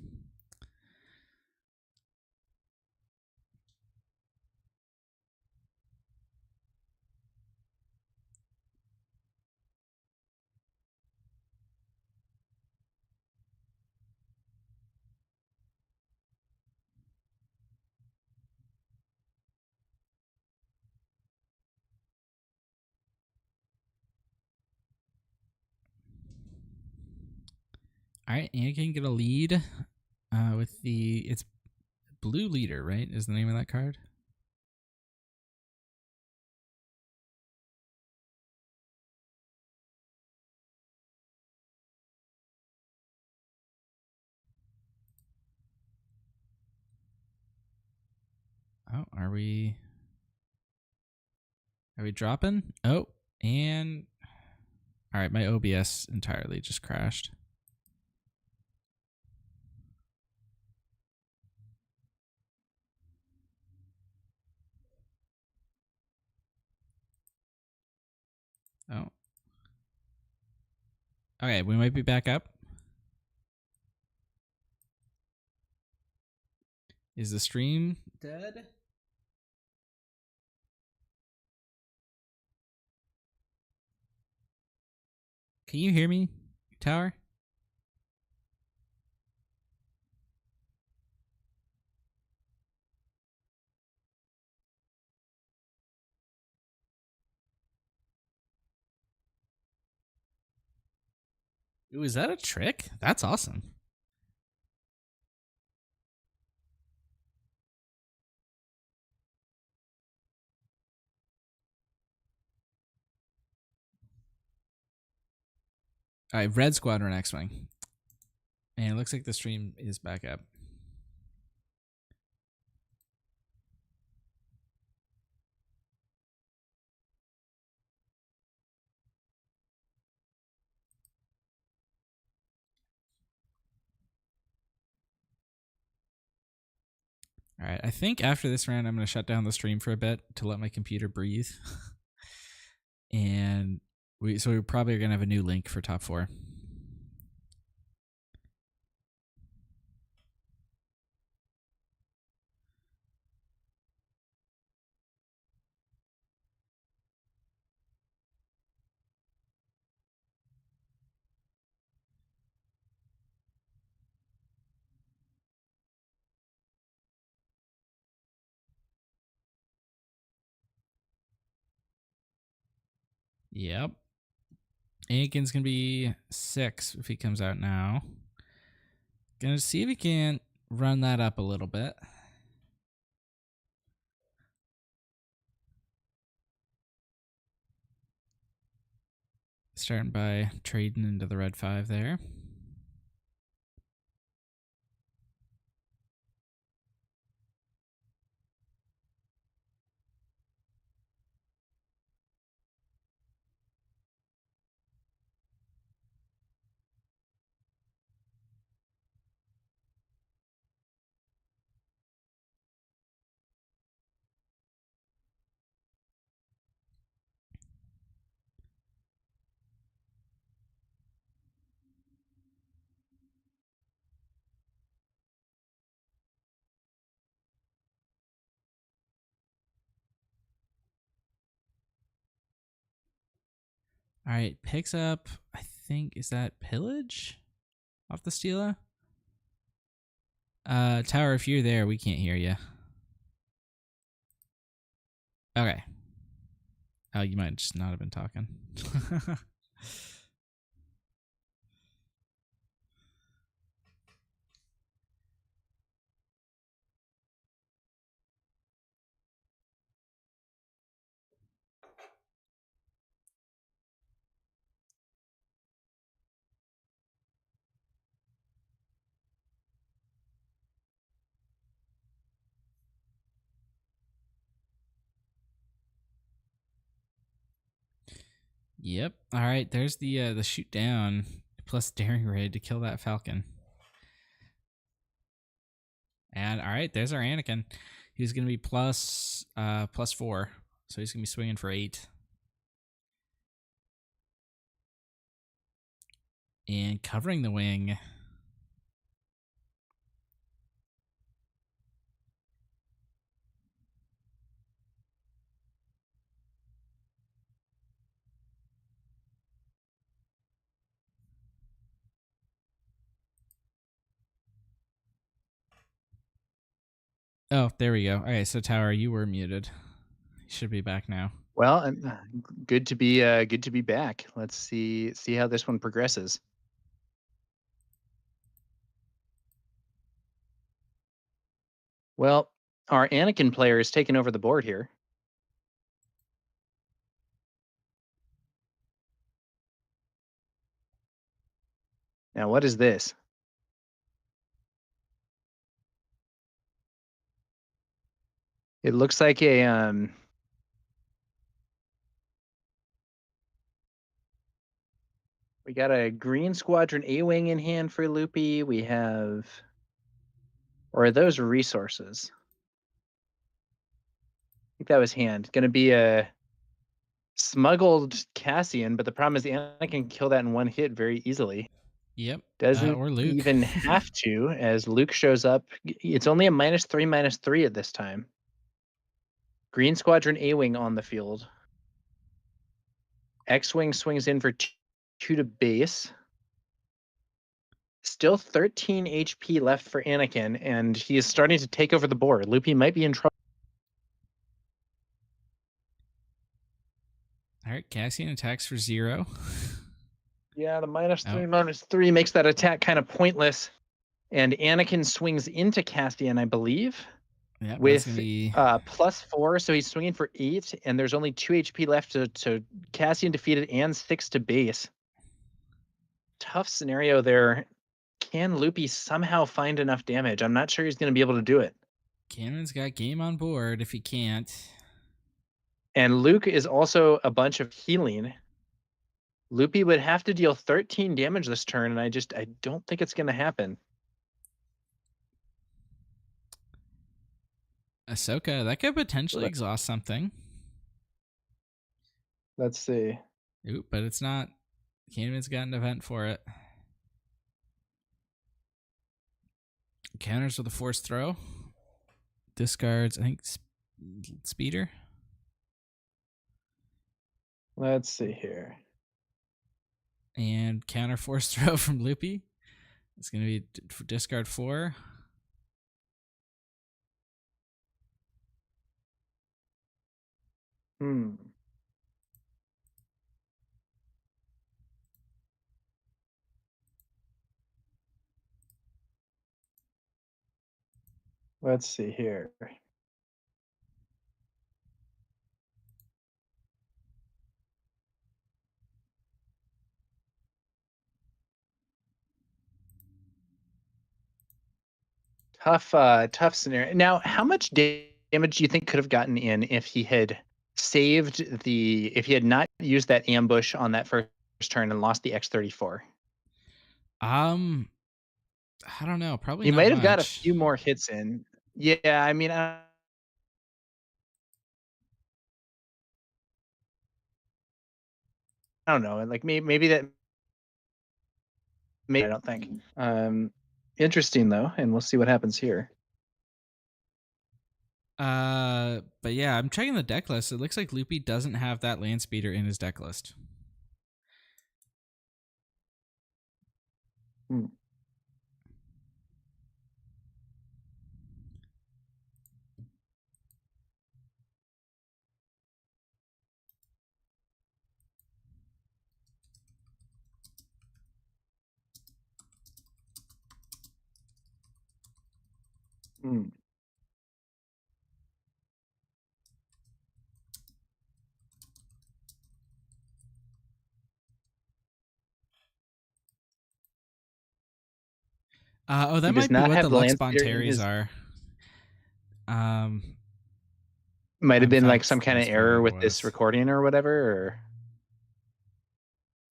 All right, Anakin get a lead with it's Blue Leader, right? Is the name of that card? Oh, are we? Are we dropping? Oh, and all right, my OBS entirely just crashed. Oh. Okay, we might be back up. Is the stream dead? Can you hear me, Tower? Ooh, is that a trick? That's awesome. All right, Red Squadron X-Wing. And it looks like the stream is back up. All right, I think after this round, I'm going to shut down the stream for a bit to let my computer breathe. And we're probably going to have a new link for top 4. Yep. Anakin's going to be 6 if he comes out now. Gonna see if we can run that up a little bit. Starting by trading into the red 5 there. All right, picks up, I think, is that Pillage off the Stela? Tower, if you're there, we can't hear you. Okay. Oh, you might just not have been talking. Yep. All right, there's the shoot down plus daring raid to kill that Falcon. And all right, there's our Anakin. He's gonna be plus 4, so he's gonna be swinging for 8. And covering the wing. Oh, there we go. Okay, so Tower, you were muted. You should be back now. Well, good to be back. Let's see how this one progresses. Well, our Anakin player is taking over the board here. Now, what is this? It looks like a We got a Green Squadron A-Wing in hand for Loopy. We have... Or are those resources? I think that was hand. Gonna be a smuggled Cassian, but the problem is Anakin can kill that in one hit very easily. Yep. Doesn't Or Luke. even have to, as Luke shows up. It's only a -3/-3 at this time. Green Squadron A-Wing on the field. X-Wing swings in for 2 to base. Still 13 HP left for Anakin, and he is starting to take over the board. Loopy might be in trouble. All right, Cassian attacks for 0. Yeah, the -3/-3 makes that attack kind of pointless. And Anakin swings into Cassian, I believe, Yep, with that's gonna be... +4, so he's swinging for 8, and there's only 2 HP left to Cassian defeated and 6 to base. Tough scenario there. Can Loopy somehow find enough damage? I'm not sure he's going to be able to do it. Cannon's got game on board if he can't. And Luke is also a bunch of healing. Loopy would have to deal 13 damage this turn, and I don't think it's going to happen. Ahsoka, that could potentially exhaust something. Let's see. Oop, but it's not. Cannon's got an event for it. Counters with a force throw. Discards, I think, speeder. Let's see here. And counter force throw from Loopy. It's going to be discard 4. Let's see here. Tough scenario. Now, how much damage do you think could have gotten in if he had if he had not used that ambush on that first turn and lost the X-34? I don't know. Probably He not might have got a much. few more hits in. Yeah, I mean, I don't know. Like maybe that. Maybe I don't think. Interesting though, and we'll see what happens here. But yeah, I'm checking the deck list. It looks like Loopy doesn't have that land speeder in his deck list. Oh, that might be what the Lux Bontaries are. Might have been like some kind of error with this recording or whatever. Or...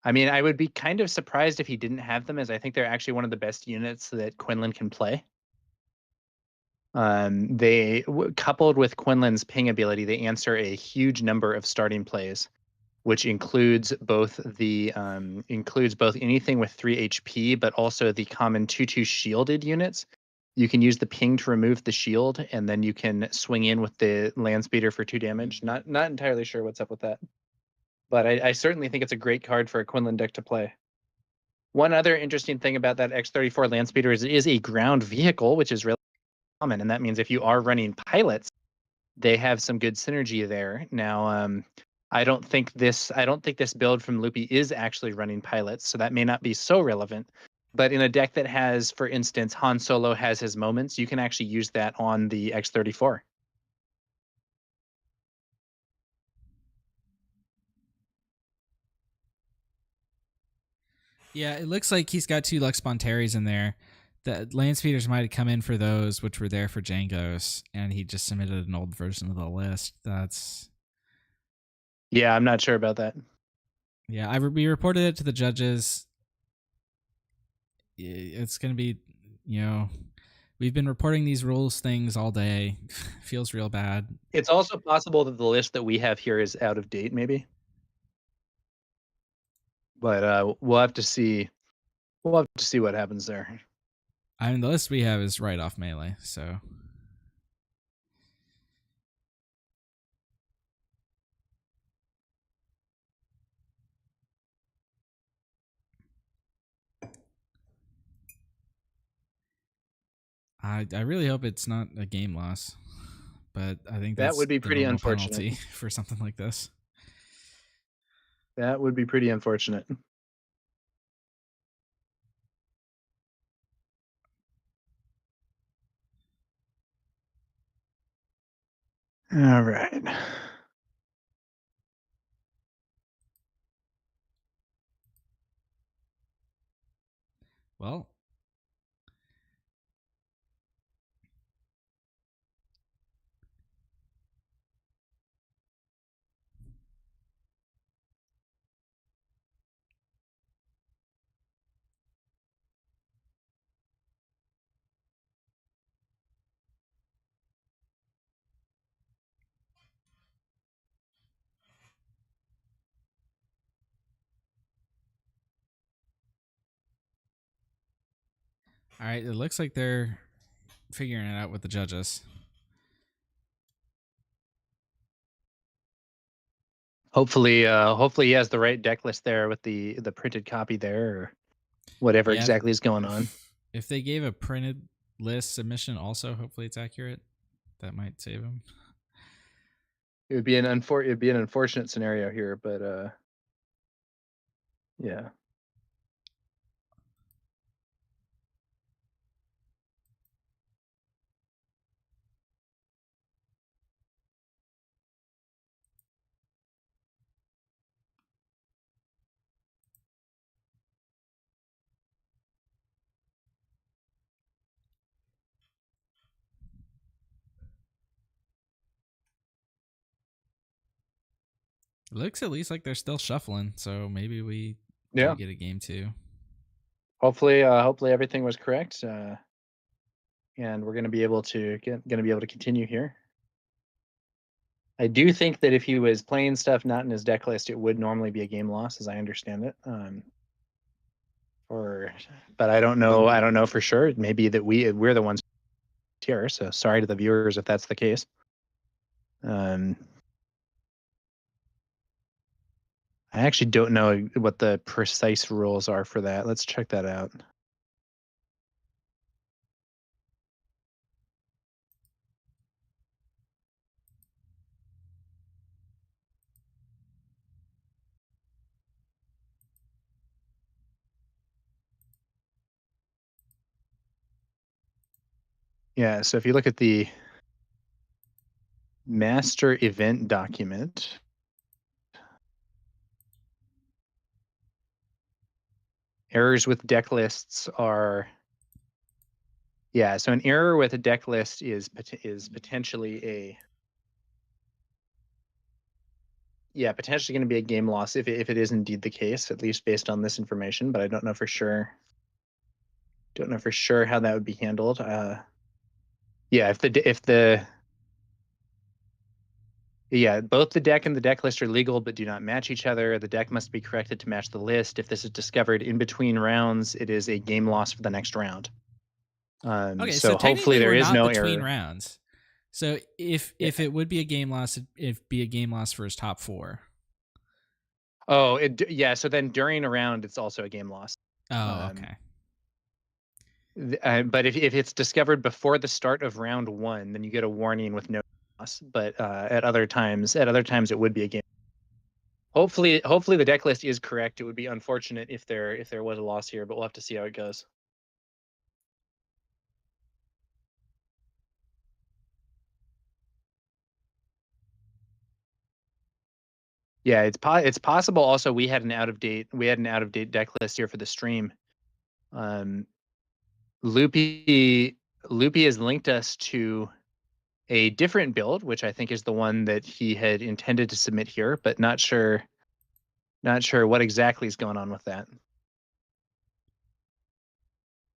I mean, I would be kind of surprised if he didn't have them, as I think they're actually one of the best units that Quinlan can play. Coupled with Quinlan's ping ability, they answer a huge number of starting plays, which includes both anything with 3 HP, but also the common 2/2 shielded units. You can use the ping to remove the shield, and then you can swing in with the land speeder for 2 damage. Not entirely sure what's up with that, but I certainly think it's a great card for a Quinlan deck to play. One other interesting thing about that X-34 land speeder is it is a ground vehicle, which is really common, and that means if you are running pilots, they have some good synergy there. Now, I don't think this build from Loopy is actually running pilots, so that may not be so relevant. But in a deck that has, for instance, Han Solo has his moments, you can actually use that on the X-34. Yeah, it looks like he's got 2 Lux Bontaries in there. The land speeders might have come in for those, which were there for Jango's, and he just submitted an old version of the list. That's... Yeah, I'm not sure about that. Yeah, we reported it to the judges. It's going to be, we've been reporting these rules things all day. Feels real bad. It's also possible that the list that we have here is out of date, maybe. But we'll have to see. We'll have to see what happens there. I mean, the list we have is right off Melee, so. I really hope it's not a game loss, but I think That that's would be the pretty normal unfortunate. penalty for something like this. That would be pretty unfortunate. All right. Well, all right. It looks like they're figuring it out with the judges. Hopefully he has the right deck list there with the printed copy there, or whatever Yeah, exactly is going on. If they gave a printed list submission, also hopefully it's accurate. That might save them. It would be an unfortunate scenario here, but yeah. It looks at least like they're still shuffling, so maybe we Yeah. do get a game 2. Hopefully everything was correct, and we're going to be able to continue here. I do think that if he was playing stuff not in his deck list, it would normally be a game loss, as I understand it. But I don't know. I don't know for sure. It may be that we're the ones here. So sorry to the viewers if that's the case. I actually don't know what the precise rules are for that. Let's check that out. Yeah, so if you look at the master event document, errors with deck lists are, yeah, so an error with a deck list is potentially potentially going to be a game loss if it is indeed the case, at least based on this information, but I don't know for sure. Don't know for sure how that would be handled. Yeah, both the deck and the deck list are legal but do not match each other. The deck must be corrected to match the list. If this is discovered in between rounds, it is a game loss for the next round. Okay, so hopefully there is no between error. rounds. So if it would be a game loss, it'd be a game loss for his top 4. Oh, yeah. So then during a round, it's also a game loss. Oh, okay. But if it's discovered before the start of round 1, then you get a warning with no loss. But at other times it would be a game. Hopefully the deck list is correct. It would be unfortunate if there was a loss here, but we'll have to see how it goes. Yeah, it's possible. Also, we had an out of date deck list here for the stream. Loopy has linked us to a different build, which I think is the one that he had intended to submit here, but not sure Not sure what exactly is going on with that.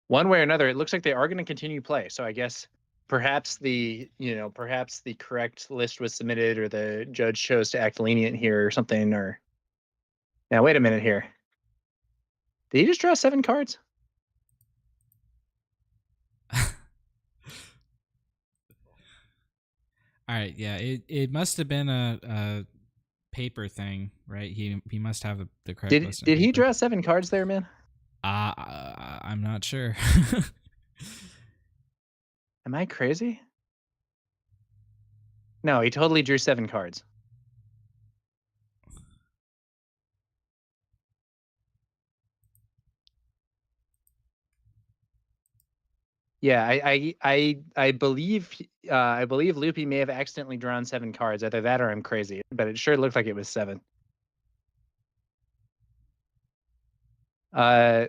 One way or another, it looks like they are going to continue play. So I guess perhaps perhaps the correct list was submitted, or the judge chose to act lenient here or something. Or now, wait a minute here. Did he just draw 7 cards? All right, yeah, it must have been a paper thing, right? He must have the correct list. Did he draw 7 cards there, man? I'm not sure. Am I crazy? No, he totally drew 7 cards. Yeah, I believe Loopy may have accidentally drawn 7 cards. Either that or I'm crazy, but it sure looked like it was 7.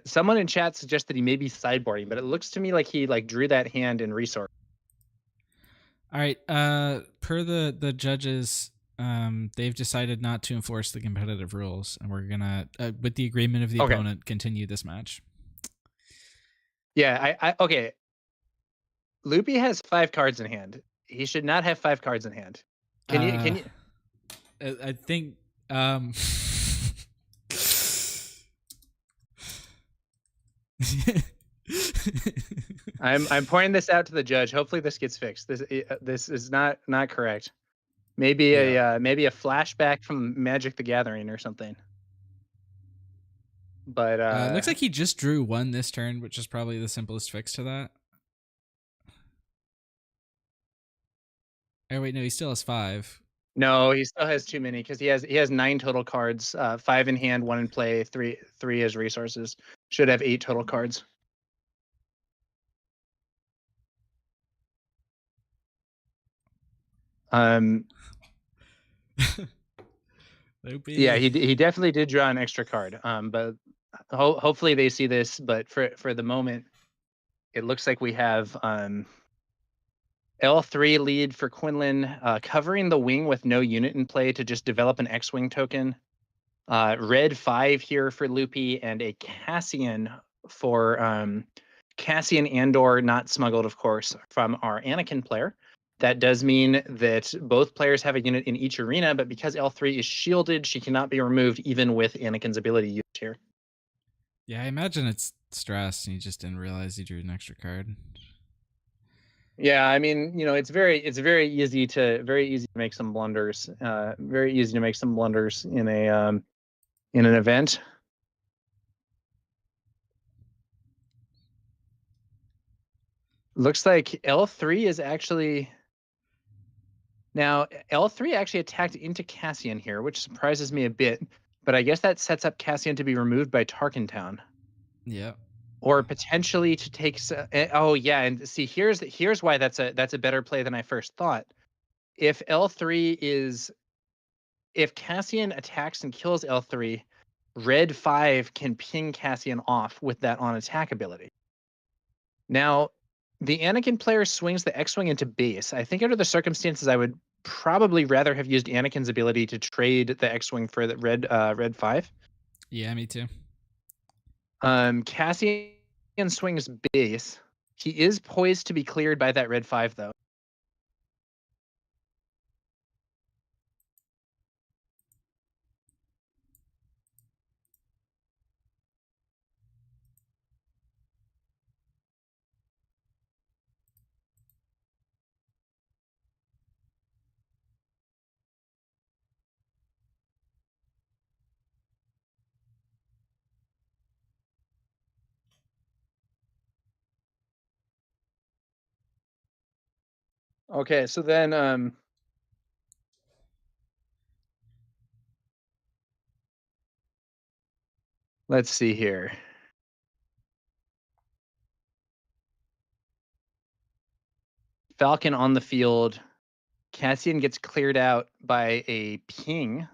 Someone in chat suggested he may be sideboarding, but it looks to me like he drew that hand in resource. All right, per the judges, they've decided not to enforce the competitive rules, and we're gonna, with the agreement of the opponent, continue this match. Yeah, okay. Loopy has 5 cards in hand. He should not have 5 cards in hand. Can you? I think. I'm pointing this out to the judge. Hopefully this gets fixed. This is not correct. Maybe a flashback from Magic the Gathering or something. But it looks like he just drew 1 this turn, which is probably the simplest fix to that. Oh wait, no, he still has 5. No, he still has too many because he has 9 total cards. 5 in hand, 1 in play, 3 as resources. Should have 8 total cards. Loopy. Yeah, he definitely did draw an extra card. But hopefully they see this. But for the moment, it looks like we have L3 lead for Quinlan, covering the wing with no unit in play to just develop an X-wing token. Red 5 here for Loopy, and a Cassian for Cassian Andor, not smuggled, of course, from our Anakin player. That does mean that both players have a unit in each arena, but because L3 is shielded, she cannot be removed even with Anakin's ability used here. Yeah, I imagine it's stress, and he just didn't realize he drew an extra card. Yeah, I mean, it's very easy to make some blunders. Very easy to make some blunders in an event. Looks like L3 is actually now L3 actually attacked into Cassian here, which surprises me a bit. But I guess that sets up Cassian to be removed by Tarkintown. Yeah. Or potentially to take. Oh yeah, and see, here's why that's a better play than I first thought. If Cassian attacks and kills L3, Red 5 can ping Cassian off with that on attack ability. Now, the Anakin player swings the X-wing into base. I think under the circumstances, I would probably rather have used Anakin's ability to trade the X-wing for the Red 5. Yeah, me too. Cassian swings base. He is poised to be cleared by that Red 5, though. Okay, so then let's see here. Falcon on the field. Cassian gets cleared out by a ping.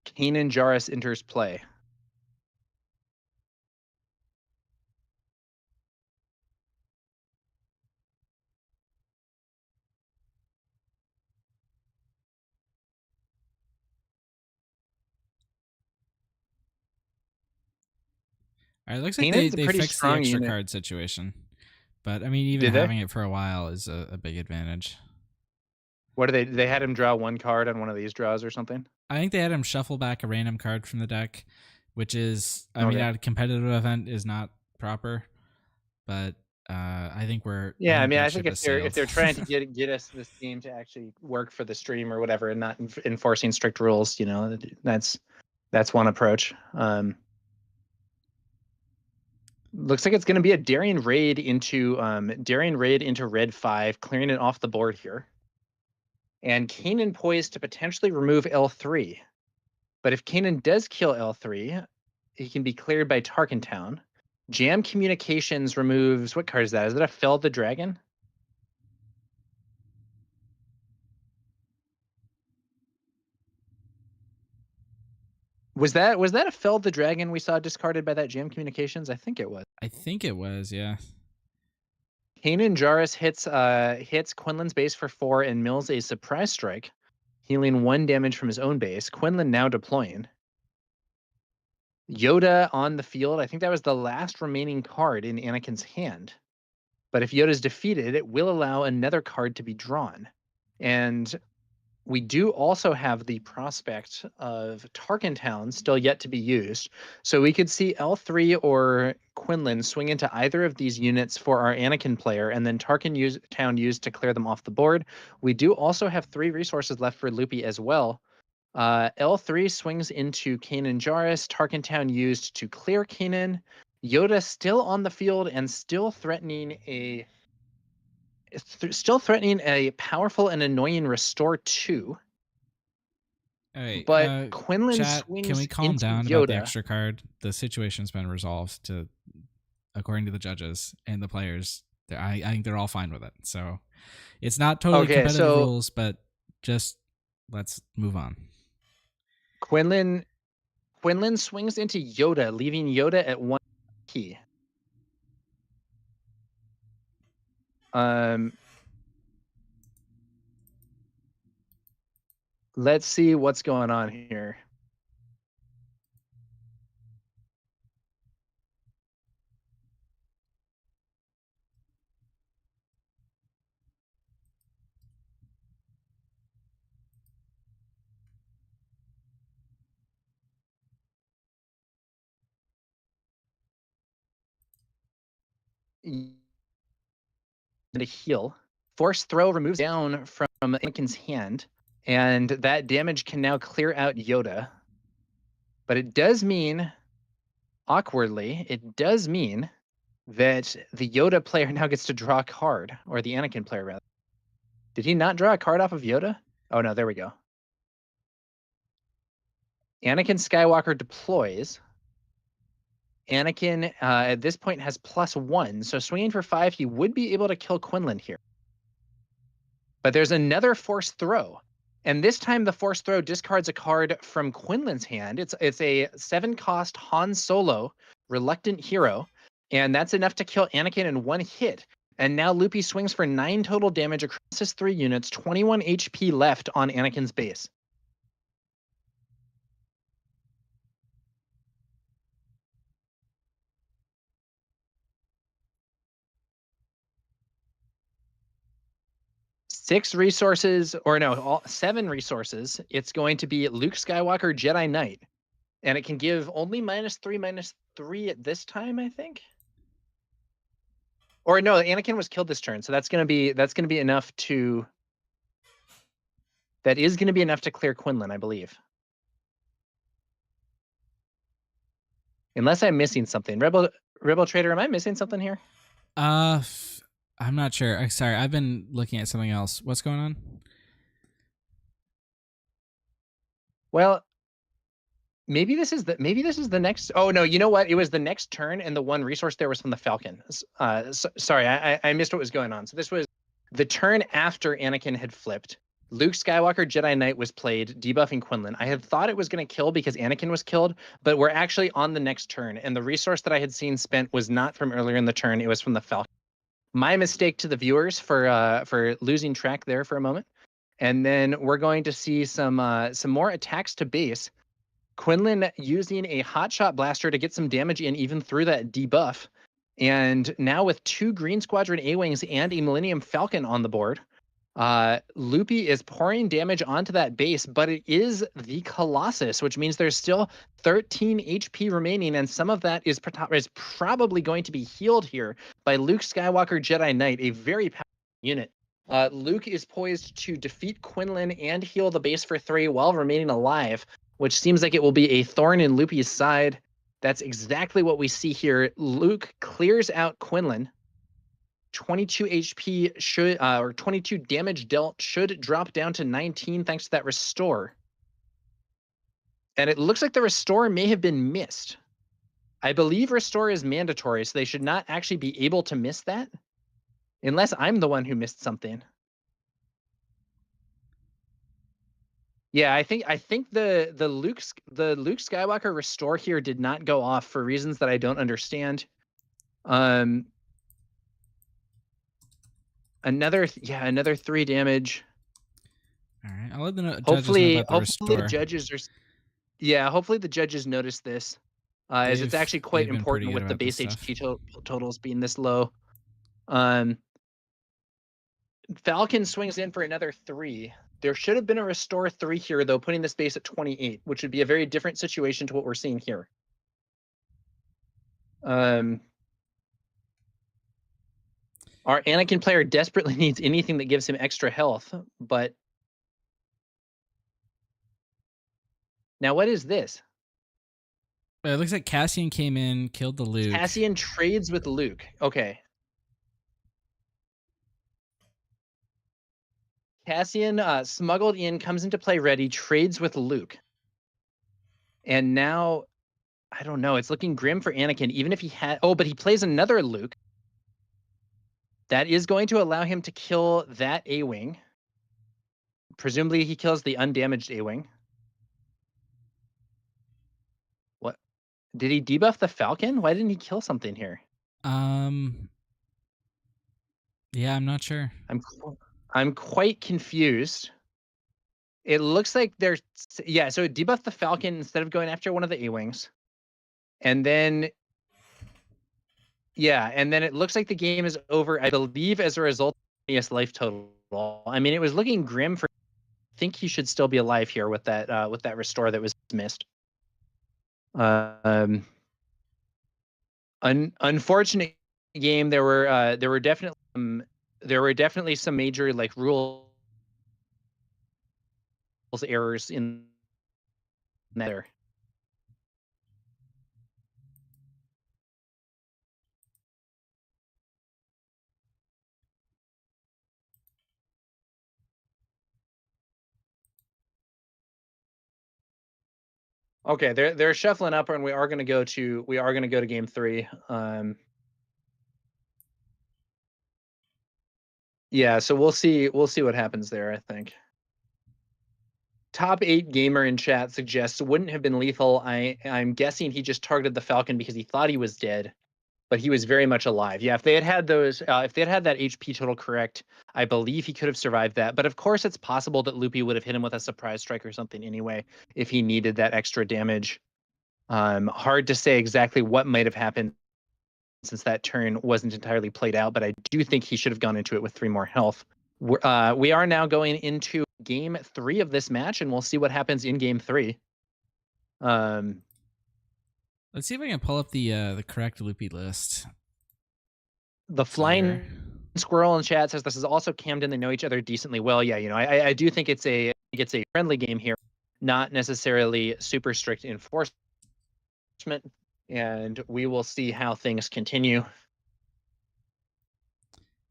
Kanan Jarrus enters play. All right, looks like Kanan's a they pretty fixed the strong extra unit. card situation. But, I mean, even Did they? having it for a while is a big advantage. What do they had him draw one card on one of these draws or something? I think they had him shuffle back a random card from the deck, which is, I mean, Okay. at a competitive event is not proper. But I think Yeah, I mean, that I think ship has if they're sailed. trying to get us this game to actually work for the stream or whatever, and not enforcing strict rules, you know, that's one approach. Looks like it's going to be a daring raid into red 5, clearing it off the board here. And Kanan poised to potentially remove L3. But if Kanan does kill L3, he can be cleared by Tarkentown. Jam Communications removes, what card is that? Is that a Fell the Dragon? Was that a Fell the Dragon we saw discarded by that Jam Communications? I think it was. I think it was, yeah. Kanan Jarrus hits Quinlan's base for 4 and mills a surprise strike, healing 1 damage from his own base. Quinlan now deploying. Yoda on the field. I think that was the last remaining card in Anakin's hand. But if Yoda's defeated, it will allow another card to be drawn. And we do also have the prospect of Tarkentown still yet to be used. So we could see L3 or Quinlan swing into either of these units for our Anakin player, and then Tarkentown used to clear them off the board. We do also have 3 resources left for Loopy as well. L3 swings into Kanan Jarrus, Tarkentown used to clear Kanan. Yoda still on the field and still threatening a powerful and annoying Restore 2. All right, But Quinlan chat, swings can we calm into down Yoda. about the extra card? The situation's been resolved according to the judges and the players. I think they're all fine with it. So it's not totally competitive rules, but just let's move on. Quinlan swings into Yoda, leaving Yoda at 1 key. Let's see what's going on here. And a heal. Force throw removes down from Anakin's hand, and that damage can now clear out Yoda. But it does mean, awkwardly, that the Yoda player now gets to draw a card, or the Anakin player rather. Did he not draw a card off of Yoda? Oh no, there we go. Anakin Skywalker deploys. Anakin at this point has +1, so swinging for 5, he would be able to kill Quinlan here. But there's another force throw, and this time the force throw discards a card from Quinlan's hand. It's a 7-cost Han Solo Reluctant Hero, and that's enough to kill Anakin in 1 hit. And now Loopy swings for 9 total damage across his 3 units, 21 HP left on Anakin's base. Seven resources. It's going to be Luke Skywalker Jedi Knight, and it can give only -3/-3 at this time, I think. Or no, Anakin was killed this turn, so that's gonna be enough to. That is gonna be enough to clear Quinlan, I believe. Unless I'm missing something, Rebel Traitor, am I missing something here? I'm not sure. Sorry, I've been looking at something else. What's going on? Well, maybe this is the next. Oh no, you know what? It was the next turn, and the 1 resource there was from the Falcon. Sorry, I missed what was going on. So this was the turn after Anakin had flipped. Luke Skywalker Jedi Knight was played, debuffing Quinlan. I had thought it was going to kill because Anakin was killed, but we're actually on the next turn, and the resource that I had seen spent was not from earlier in the turn. It was from the Falcon. My mistake to the viewers for losing track there for a moment. And then we're going to see some more attacks to base. Quinlan using a hotshot blaster to get some damage in even through that debuff. And now with 2 Green Squadron A-Wings and a Millennium Falcon on the board, Loopy is pouring damage onto that base, but it is the Colossus, which means there's still 13 HP remaining, and some of that is probably going to be healed here by Luke Skywalker Jedi Knight, a very powerful unit. Luke is poised to defeat Quinlan and heal the base for 3 while remaining alive, which seems like it will be a thorn in Loopy's side. That's exactly what we see here. Luke clears out Quinlan. 22 HP should, or 22 damage dealt should drop down to 19 thanks to that restore. And it looks like the restore may have been missed. I believe restore is mandatory, so they should not actually be able to miss that. Unless I'm the one who missed something. Yeah, I think the Luke Skywalker restore here did not go off for reasons that I don't understand. Another 3 damage. All right, I'll let the judges Hopefully, know about the hopefully restore. the judges are. Yeah, hopefully the judges notice this, as it's actually quite they've been important pretty with good the about this base stuff. HP totals being this low. Falcon swings in for another 3. There should have been a restore 3 here, though, putting this base at 28, which would be a very different situation to what we're seeing here. Our Anakin player desperately needs anything that gives him extra health, but now what is this? It looks like Cassian came in, killed the Luke. Cassian trades with Luke. Okay. Cassian smuggled in, comes into play ready, trades with Luke. And now, I don't know, it's looking grim for Anakin, even if he had... Oh, but he plays another Luke. That is going to allow him to kill that A-Wing. Presumably he kills the undamaged A-Wing. What? Did he debuff the Falcon? Why didn't he kill something here? Yeah, I'm not sure. I'm quite confused. It looks like there's... Yeah, so it debuffed the Falcon instead of going after one of the A-Wings. And then... Yeah, and then it looks like the game is over, I believe, as a result of his life total. I mean, it was looking grim for... I think he should still be alive here with that restore that was missed. Unfortunate game. There were definitely some major like rules errors in there. Okay, they're shuffling up, and we are going to go to game 3. Yeah, so we'll see what happens there, I think. Top 8 gamer in chat suggests wouldn't have been lethal. I'm guessing he just targeted the Falcon because he thought he was dead, but he was very much alive. Yeah, if they had those, if they had that HP total correct, I believe he could have survived that. But of course, it's possible that Loopy would have hit him with a surprise strike or something anyway if he needed that extra damage. Hard to say exactly what might have happened since that turn wasn't entirely played out, but I do think he should have gone into it with 3 more health. We are now going into game 3 of this match, and we'll see what happens in game 3. Let's see if I can pull up the correct Loopy list. The flying squirrel in chat says this is also Camden. They know each other decently well. Yeah, you know, I do think it's a friendly game here, not necessarily super strict enforcement, and we will see how things continue.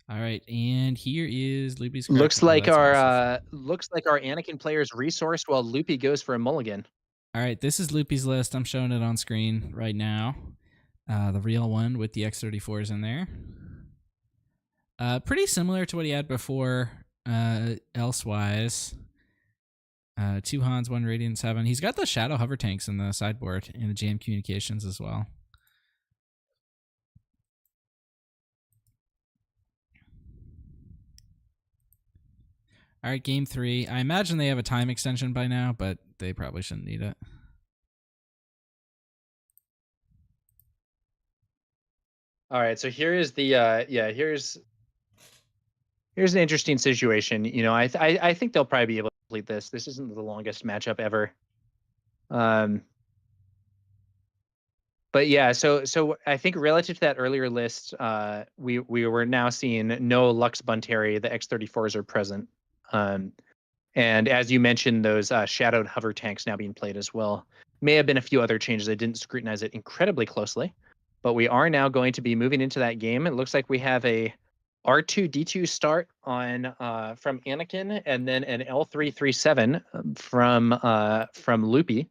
All right, and here is Loopy's. Looks like our Anakin player's resourced while Loopy goes for a mulligan. All right, this is Loopy's list. I'm showing it on screen right now. The real one with the X-34s in there. Pretty similar to what he had before, elsewise. 2 Hans, 1 Radiant 7. He's got the Shadow Hover Tanks in the sideboard and the JM Communications as well. All right, game 3. I imagine they have a time extension by now, but they probably shouldn't need it. All right, so here is the here's an interesting situation. You know, I think they'll probably be able to complete this. This isn't the longest matchup ever. But yeah, so I think relative to that earlier list, we were now seeing no Lux Bunteri. The X-34s are present, and as you mentioned, those shadowed hover tanks now being played as well. May have been a few other changes. I didn't scrutinize it incredibly closely, but we are now going to be moving into that game. It looks like we have a R2D2 start on from Anakin, and then an L337 from Loopy.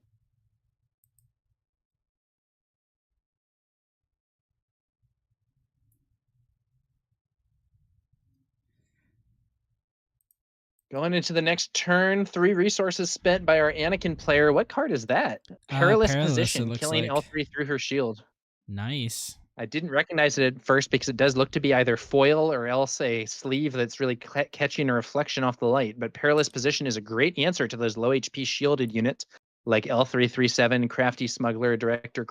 Going into the next turn, 3 resources spent by our Anakin player. What card is that? Perilous Perilous, it Position, looks killing like. L3 through her shield. Nice. I didn't recognize it at first because it does look to be either foil or else a sleeve that's really catching a reflection off the light. But Perilous Position is a great answer to those low HP shielded units like L337, Crafty Smuggler, Director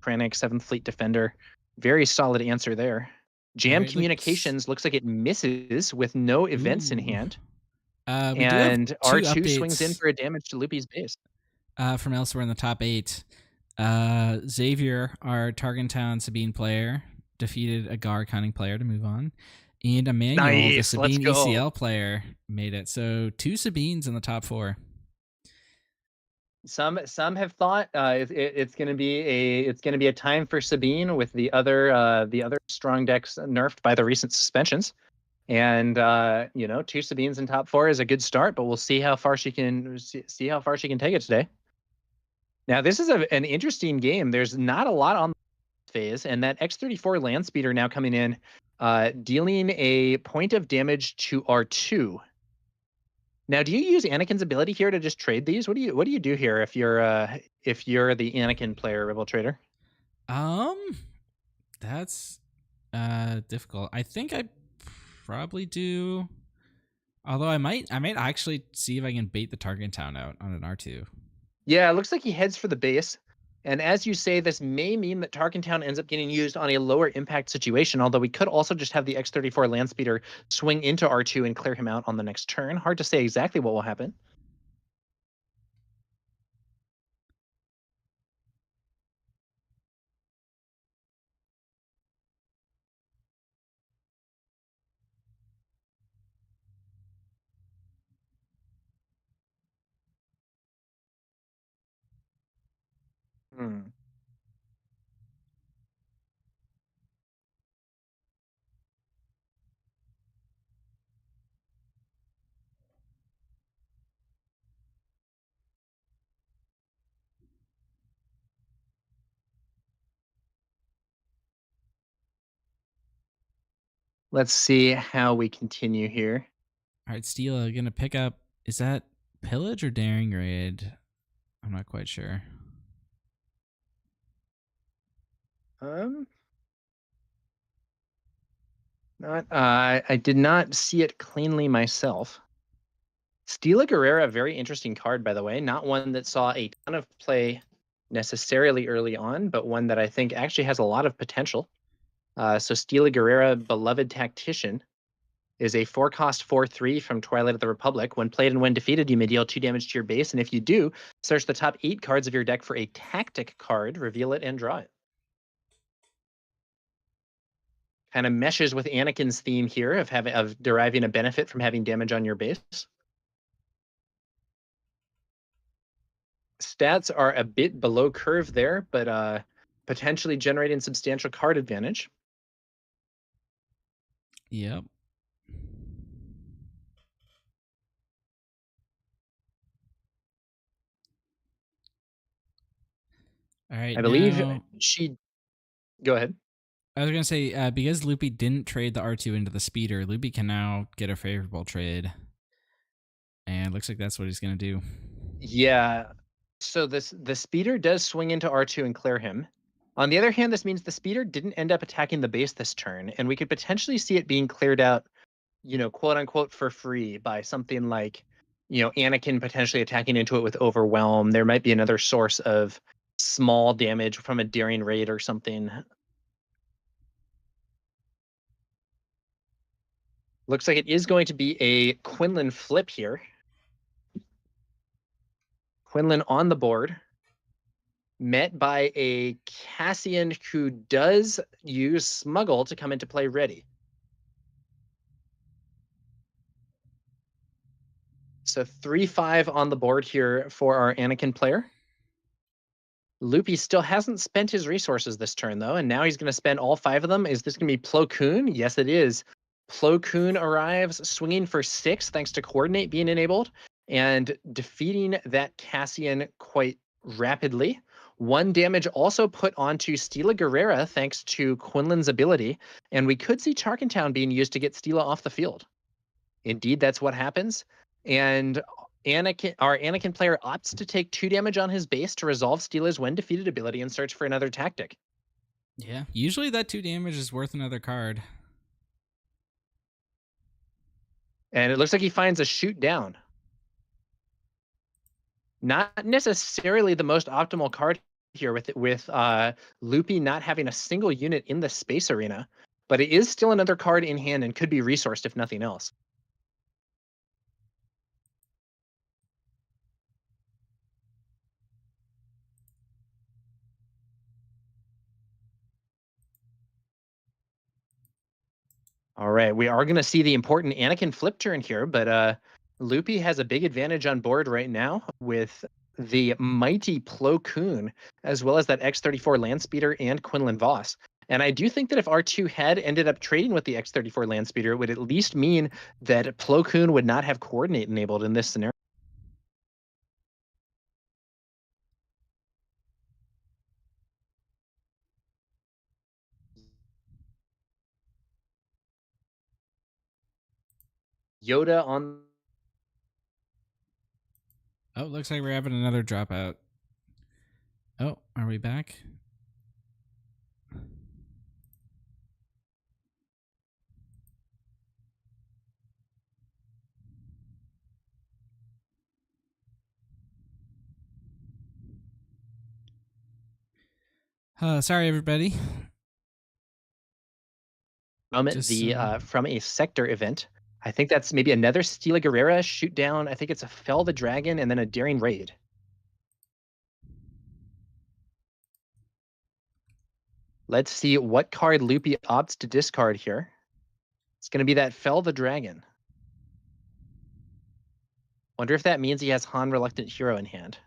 Krennic, 7th Fleet Defender. Very solid answer there. Jam Alright, Communications looks like it misses with no events in Ooh. hand. We do have And 2 R2 swings in updates for a damage to Loopy's base. from elsewhere in the top 8. Xavier, our Targentown Sabine player, defeated a Gar Cunning player to move on. And Emmanuel, the Nice, let's Sabine go. ECL player, made it. So 2 Sabines in the top 4. Some have thought it's going to be a time for Sabine with the other strong decks nerfed by the recent suspensions. And 2 Sabines in top 4 is a good start, but we'll see how far she can take it today. Now, this is an interesting game. There's not a lot on the phase, and that X-34 land speeder now coming in, dealing a point of damage to R2. Now, do you use Anakin's ability here to just trade these? What do you do here if you're the Anakin player, Rebel Trader? That's difficult. I think I probably do. Although I might actually see if I can bait the Targentown out on an R2. Yeah, it looks like he heads for the base. And as you say, this may mean that Tarkentown ends up getting used on a lower impact situation, although we could also just have the X-34 land speeder swing into R2 and clear him out on the next turn. Hard to say exactly what will happen. Let's see how we continue here. All right, Steela, gonna pick up. Is that Pillage or Daring Raid? I'm not quite sure. I did not see it cleanly myself. Stila Guerrera, very interesting card, by the way. Not one that saw a ton of play necessarily early on, but one that I think actually has a lot of potential. So Stila Guerrera, Beloved Tactician, is a 4-cost 4/3 from Twilight of the Republic. When played and when defeated, you may deal 2 damage to your base, and if you do, search the top 8 cards of your deck for a tactic card, reveal it, and draw it. Kind of meshes with Anakin's theme here of deriving a benefit from having damage on your base. Stats are a bit below curve there, but potentially generating substantial card advantage. Yep. All right. I believe now, she. Go ahead. I was gonna say because Loopy didn't trade the R2 into the speeder, Loopy can now get a favorable trade, and it looks like that's what he's gonna do. Yeah. So the speeder does swing into R2 and clear him. On the other hand, this means the speeder didn't end up attacking the base this turn, and we could potentially see it being cleared out, quote unquote, for free by something like, Anakin potentially attacking into it with Overwhelm. There might be another source of small damage from a Daring Raid or something. Looks like it is going to be a Quinlan flip here. Quinlan on the board, met by a Cassian who does use Smuggle to come into play ready. So 3-5 on the board here for our Anakin player. Loopy still hasn't spent his resources this turn, though, and now he's going to spend all 5 of them. Is this going to be Plo Koon? Yes, it is. Plo Koon arrives swinging for 6 thanks to Coordinate being enabled and defeating that Cassian quite rapidly. 1 damage also put onto Stila Guerrera thanks to Quinlan's ability, and we could see Tarkentown being used to get Stila off the field. Indeed, that's what happens. And our Anakin player opts to take 2 damage on his base to resolve Stila's when defeated ability and search for another tactic. Yeah, usually that 2 damage is worth another card. And it looks like he finds a shoot down. Not necessarily the most optimal card here with Loopy not having a single unit in the space arena, but it is still another card in hand and could be resourced if nothing else. All right, we are going to see the important Anakin flip turn here, but Loopy has a big advantage on board right now with the mighty Plo Koon, as well as that X-34 Landspeeder and Quinlan Voss. And I do think that if R2 had ended up trading with the X-34 Landspeeder, it would at least mean that Plo Koon would not have Coordinate enabled in this scenario. Yoda on... Oh, looks like we're having another dropout. Oh, are we back? Sorry, everybody. From a sector event. I think that's maybe another Stila Guerrera shoot down. I think it's a Fell the Dragon and then a Daring Raid. Let's see what card Loopy opts to discard here. It's going to be that Fell the Dragon. Wonder if that means he has Han Reluctant Hero in hand.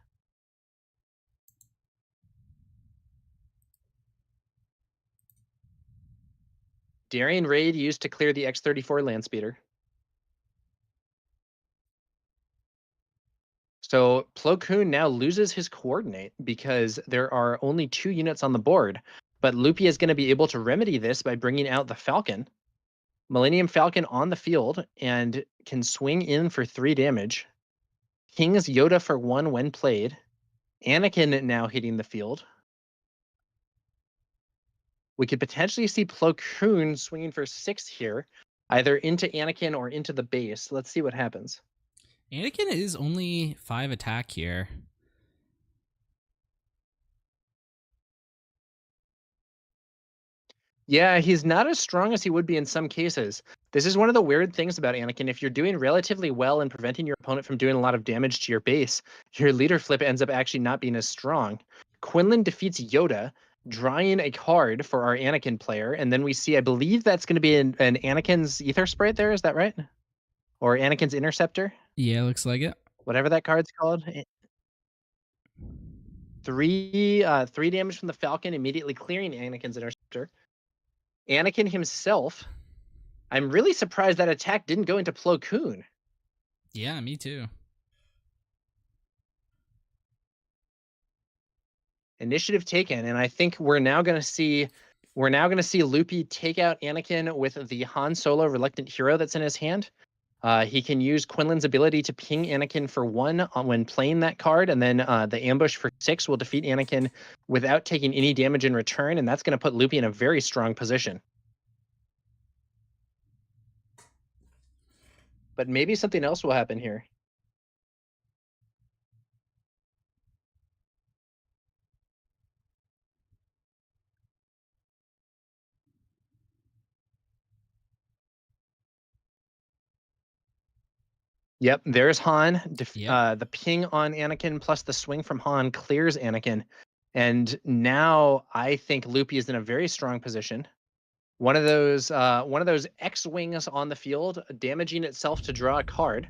Daring Raid used to clear the X-34 Landspeeder. So Plo Koon now loses his Coordinate because there are only 2 units on the board, but Loopy is going to be able to remedy this by bringing out the Falcon. Millennium Falcon on the field and can swing in for 3 damage. King's Yoda for 1 when played. Anakin now hitting the field. We could potentially see Plo Koon swinging for 6 here, either into Anakin or into the base. Let's see what happens. Anakin is only 5 attack here. Yeah, he's not as strong as he would be in some cases. This is one of the weird things about Anakin. If you're doing relatively well and preventing your opponent from doing a lot of damage to your base, your leader flip ends up actually not being as strong. Quinlan defeats Yoda, drawing a card for our Anakin player, and then we see, I believe that's going to be an Anakin's Ether Sprite there, is that right? Or Anakin's Interceptor? Yeah, looks like it. Whatever that card's called. 3 damage from the Falcon, immediately clearing Anakin's Interceptor. Anakin himself, I'm really surprised that attack didn't go into Plo Koon. Yeah, me too. Initiative taken, and I think we're now going to see Loopy take out Anakin with the Han Solo Reluctant Hero that's in his hand. He can use Quinlan's ability to ping Anakin for 1 when playing that card, and then the ambush for 6 will defeat Anakin without taking any damage in return, and that's going to put Loopy in a very strong position. But maybe something else will happen here. Yep, there's Han. Yep. The ping on Anakin plus the swing from Han clears Anakin. And now I think Loopy is in a very strong position. One of those X-wings on the field damaging itself to draw a card.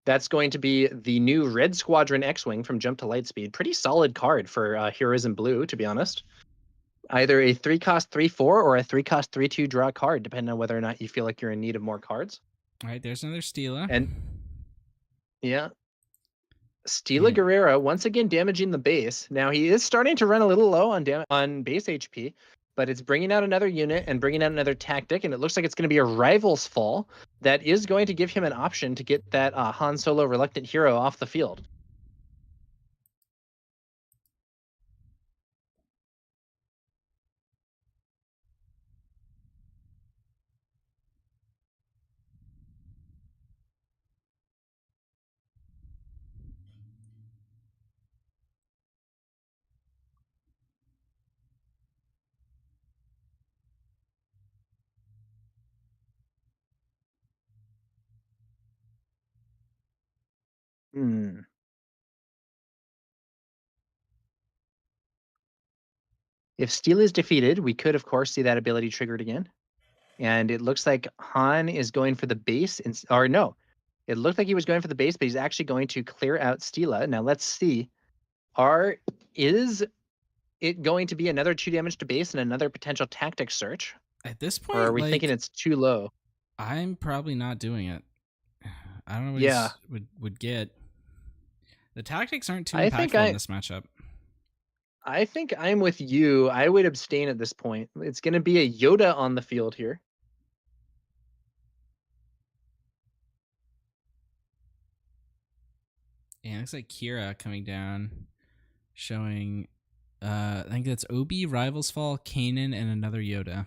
That's going to be the new Red Squadron X-wing from Jump to Lightspeed. Pretty solid card for Heroes in Blue, to be honest. Either a 3-cost 3/4 or a 3-cost 3/2 draw card, depending on whether or not you feel like you're in need of more cards. All right, there's another Stila. And yeah, Stila Yeah. Guerrera once again damaging the base. Now he is starting to run a little low on base HP, but it's bringing out another unit and bringing out another tactic, and it looks like it's going to be a Rivals Fall that is going to give him an option to get that Han Solo Reluctant Hero off the field. If Steel is defeated, we could, of course, see that ability triggered again. And it looks like Han is going for the base. Or no, it looked like he was going for the base, but he's actually going to clear out Stila. Now let's see. Is it going to be another 2 damage to base and another potential tactic search? At this point, Or are we thinking it's too low? I'm probably not doing it. I don't know what Yeah. he would get. The tactics aren't too I think impactful in this matchup. I think I'm with you. I would abstain at this point. It's going to be a Yoda on the field here. Yeah, it looks like Kira coming down, showing, I think that's Obi, Rivals Fall, Kanan, and another Yoda.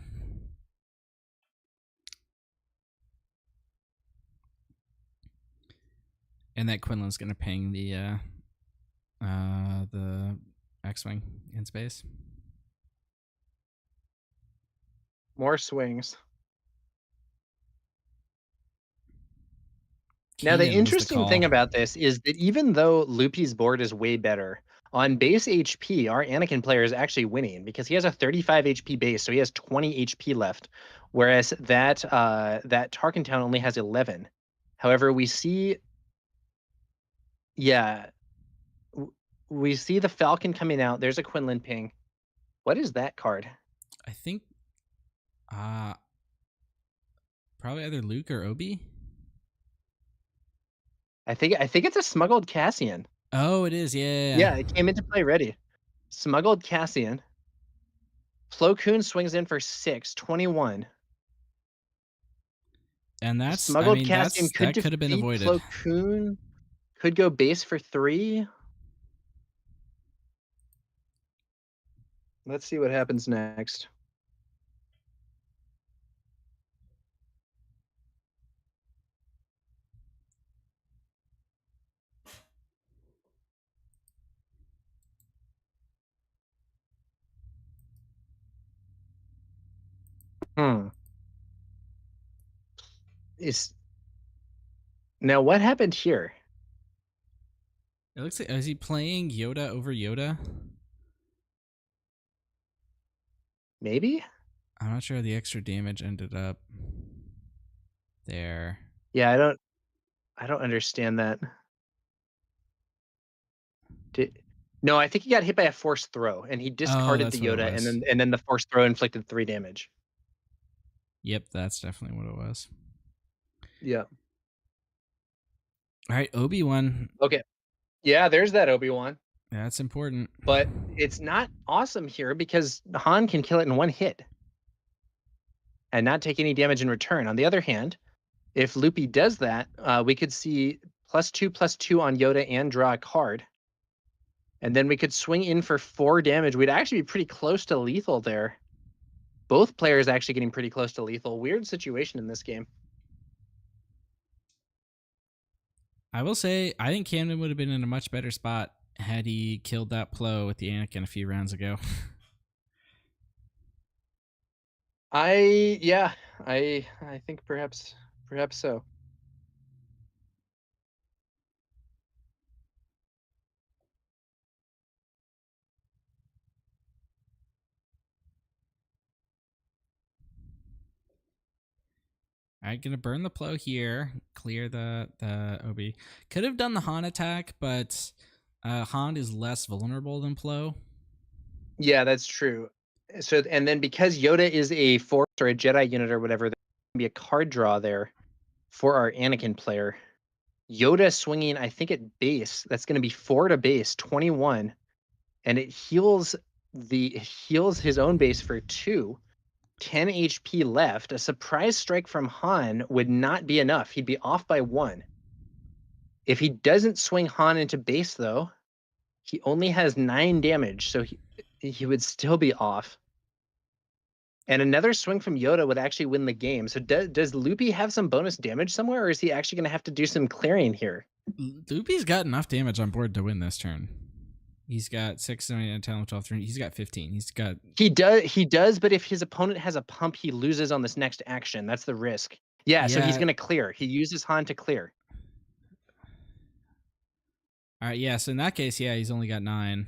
And that Quinlan's gonna ping the X-wing in space. More swings. Now, the Kanan was interesting thing call. about this is that even though Loopy's board is way better, on base HP, our Anakin player is actually winning because he has a 35 HP base, so he has 20 HP left, whereas that Tarkin Town only has 11. However, we see, we see the Falcon coming out. There's a Quinlan ping. What is that card? I think, probably either Luke or Obi. I think it's a smuggled Cassian. Oh, it is. Yeah. Yeah, it came into play ready. Smuggled Cassian. Plo Koon swings in for 6, 21. And that's smuggled I mean, Cassian that could have been avoided. Plo Koon could go base for 3. Let's see what happens next. Now what happened here? It looks like, is he playing Yoda over Yoda? Maybe? I'm not sure how the extra damage ended up there. Yeah, I don't understand that. No, I think he got hit by a forced throw and he discarded the Yoda and then the forced throw inflicted 3 damage. Yep, that's definitely what it was. Yeah. All right, Obi-Wan. Okay. Yeah, there's that Obi-Wan. That's important. But it's not awesome here because Han can kill it in 1 hit and not take any damage in return. On the other hand, if Loopy does that, we could see +2/+2 on Yoda and draw a card. And then we could swing in for 4 damage. We'd actually be pretty close to lethal there. Both players actually getting pretty close to lethal. Weird situation in this game. I will say, I think Camden would have been in a much better spot had he killed that Plo with the Anakin a few rounds ago. I think perhaps so. All right, gonna burn the plow here. Clear the OB. Could have done the Han attack, but Han is less vulnerable than plow. Yeah, that's true. So, and then because Yoda is a Force or a Jedi unit or whatever, there can be a card draw there for our Anakin player. Yoda swinging, I think, at base. That's going to be 4 to base, 21, and it heals his own base for 2. 10 HP left. A surprise strike from Han would not be enough. He'd be off by 1. If he doesn't swing Han into base, though, he only has 9 damage, so he would still be off. And another swing from Yoda would actually win the game. So does Loopy have some bonus damage somewhere, or is he actually going to have to do some clearing here? Loopy's got enough damage on board to win this turn. He's got 6, 9, 10, 12, 13. He's got 15. He does, but if his opponent has a pump, he loses on this next action. That's the risk. Yeah, so he's going to clear. He uses Han to clear. All right, yeah, so in that case, yeah, he's only got 9.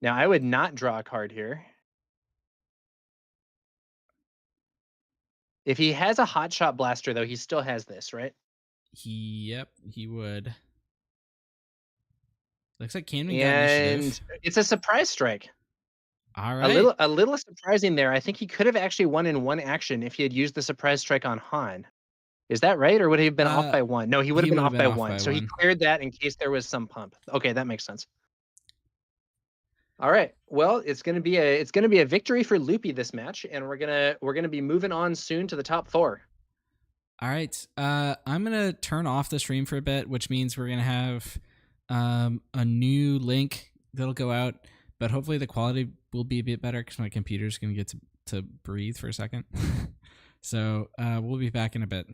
Now, I would not draw a card here. If he has a hotshot blaster, though, he still has this, right? Yep, he would. Looks like Camden got And initiative. it's a surprise strike. All right. A little surprising there. I think he could have actually won in 1 action if he had used the surprise strike on Han. Is that right, or would he have been off by 1? No, he would have been off by 1. So he cleared that in case there was some pump. Okay, that makes sense. All right. Well, it's gonna be a victory for Loopy this match, and we're gonna be moving on soon to the top 4. All right. I'm gonna turn off the stream for a bit, which means we're gonna have a new link that'll go out, but hopefully the quality will be a bit better because my computer's gonna get to breathe for a second. So we'll be back in a bit.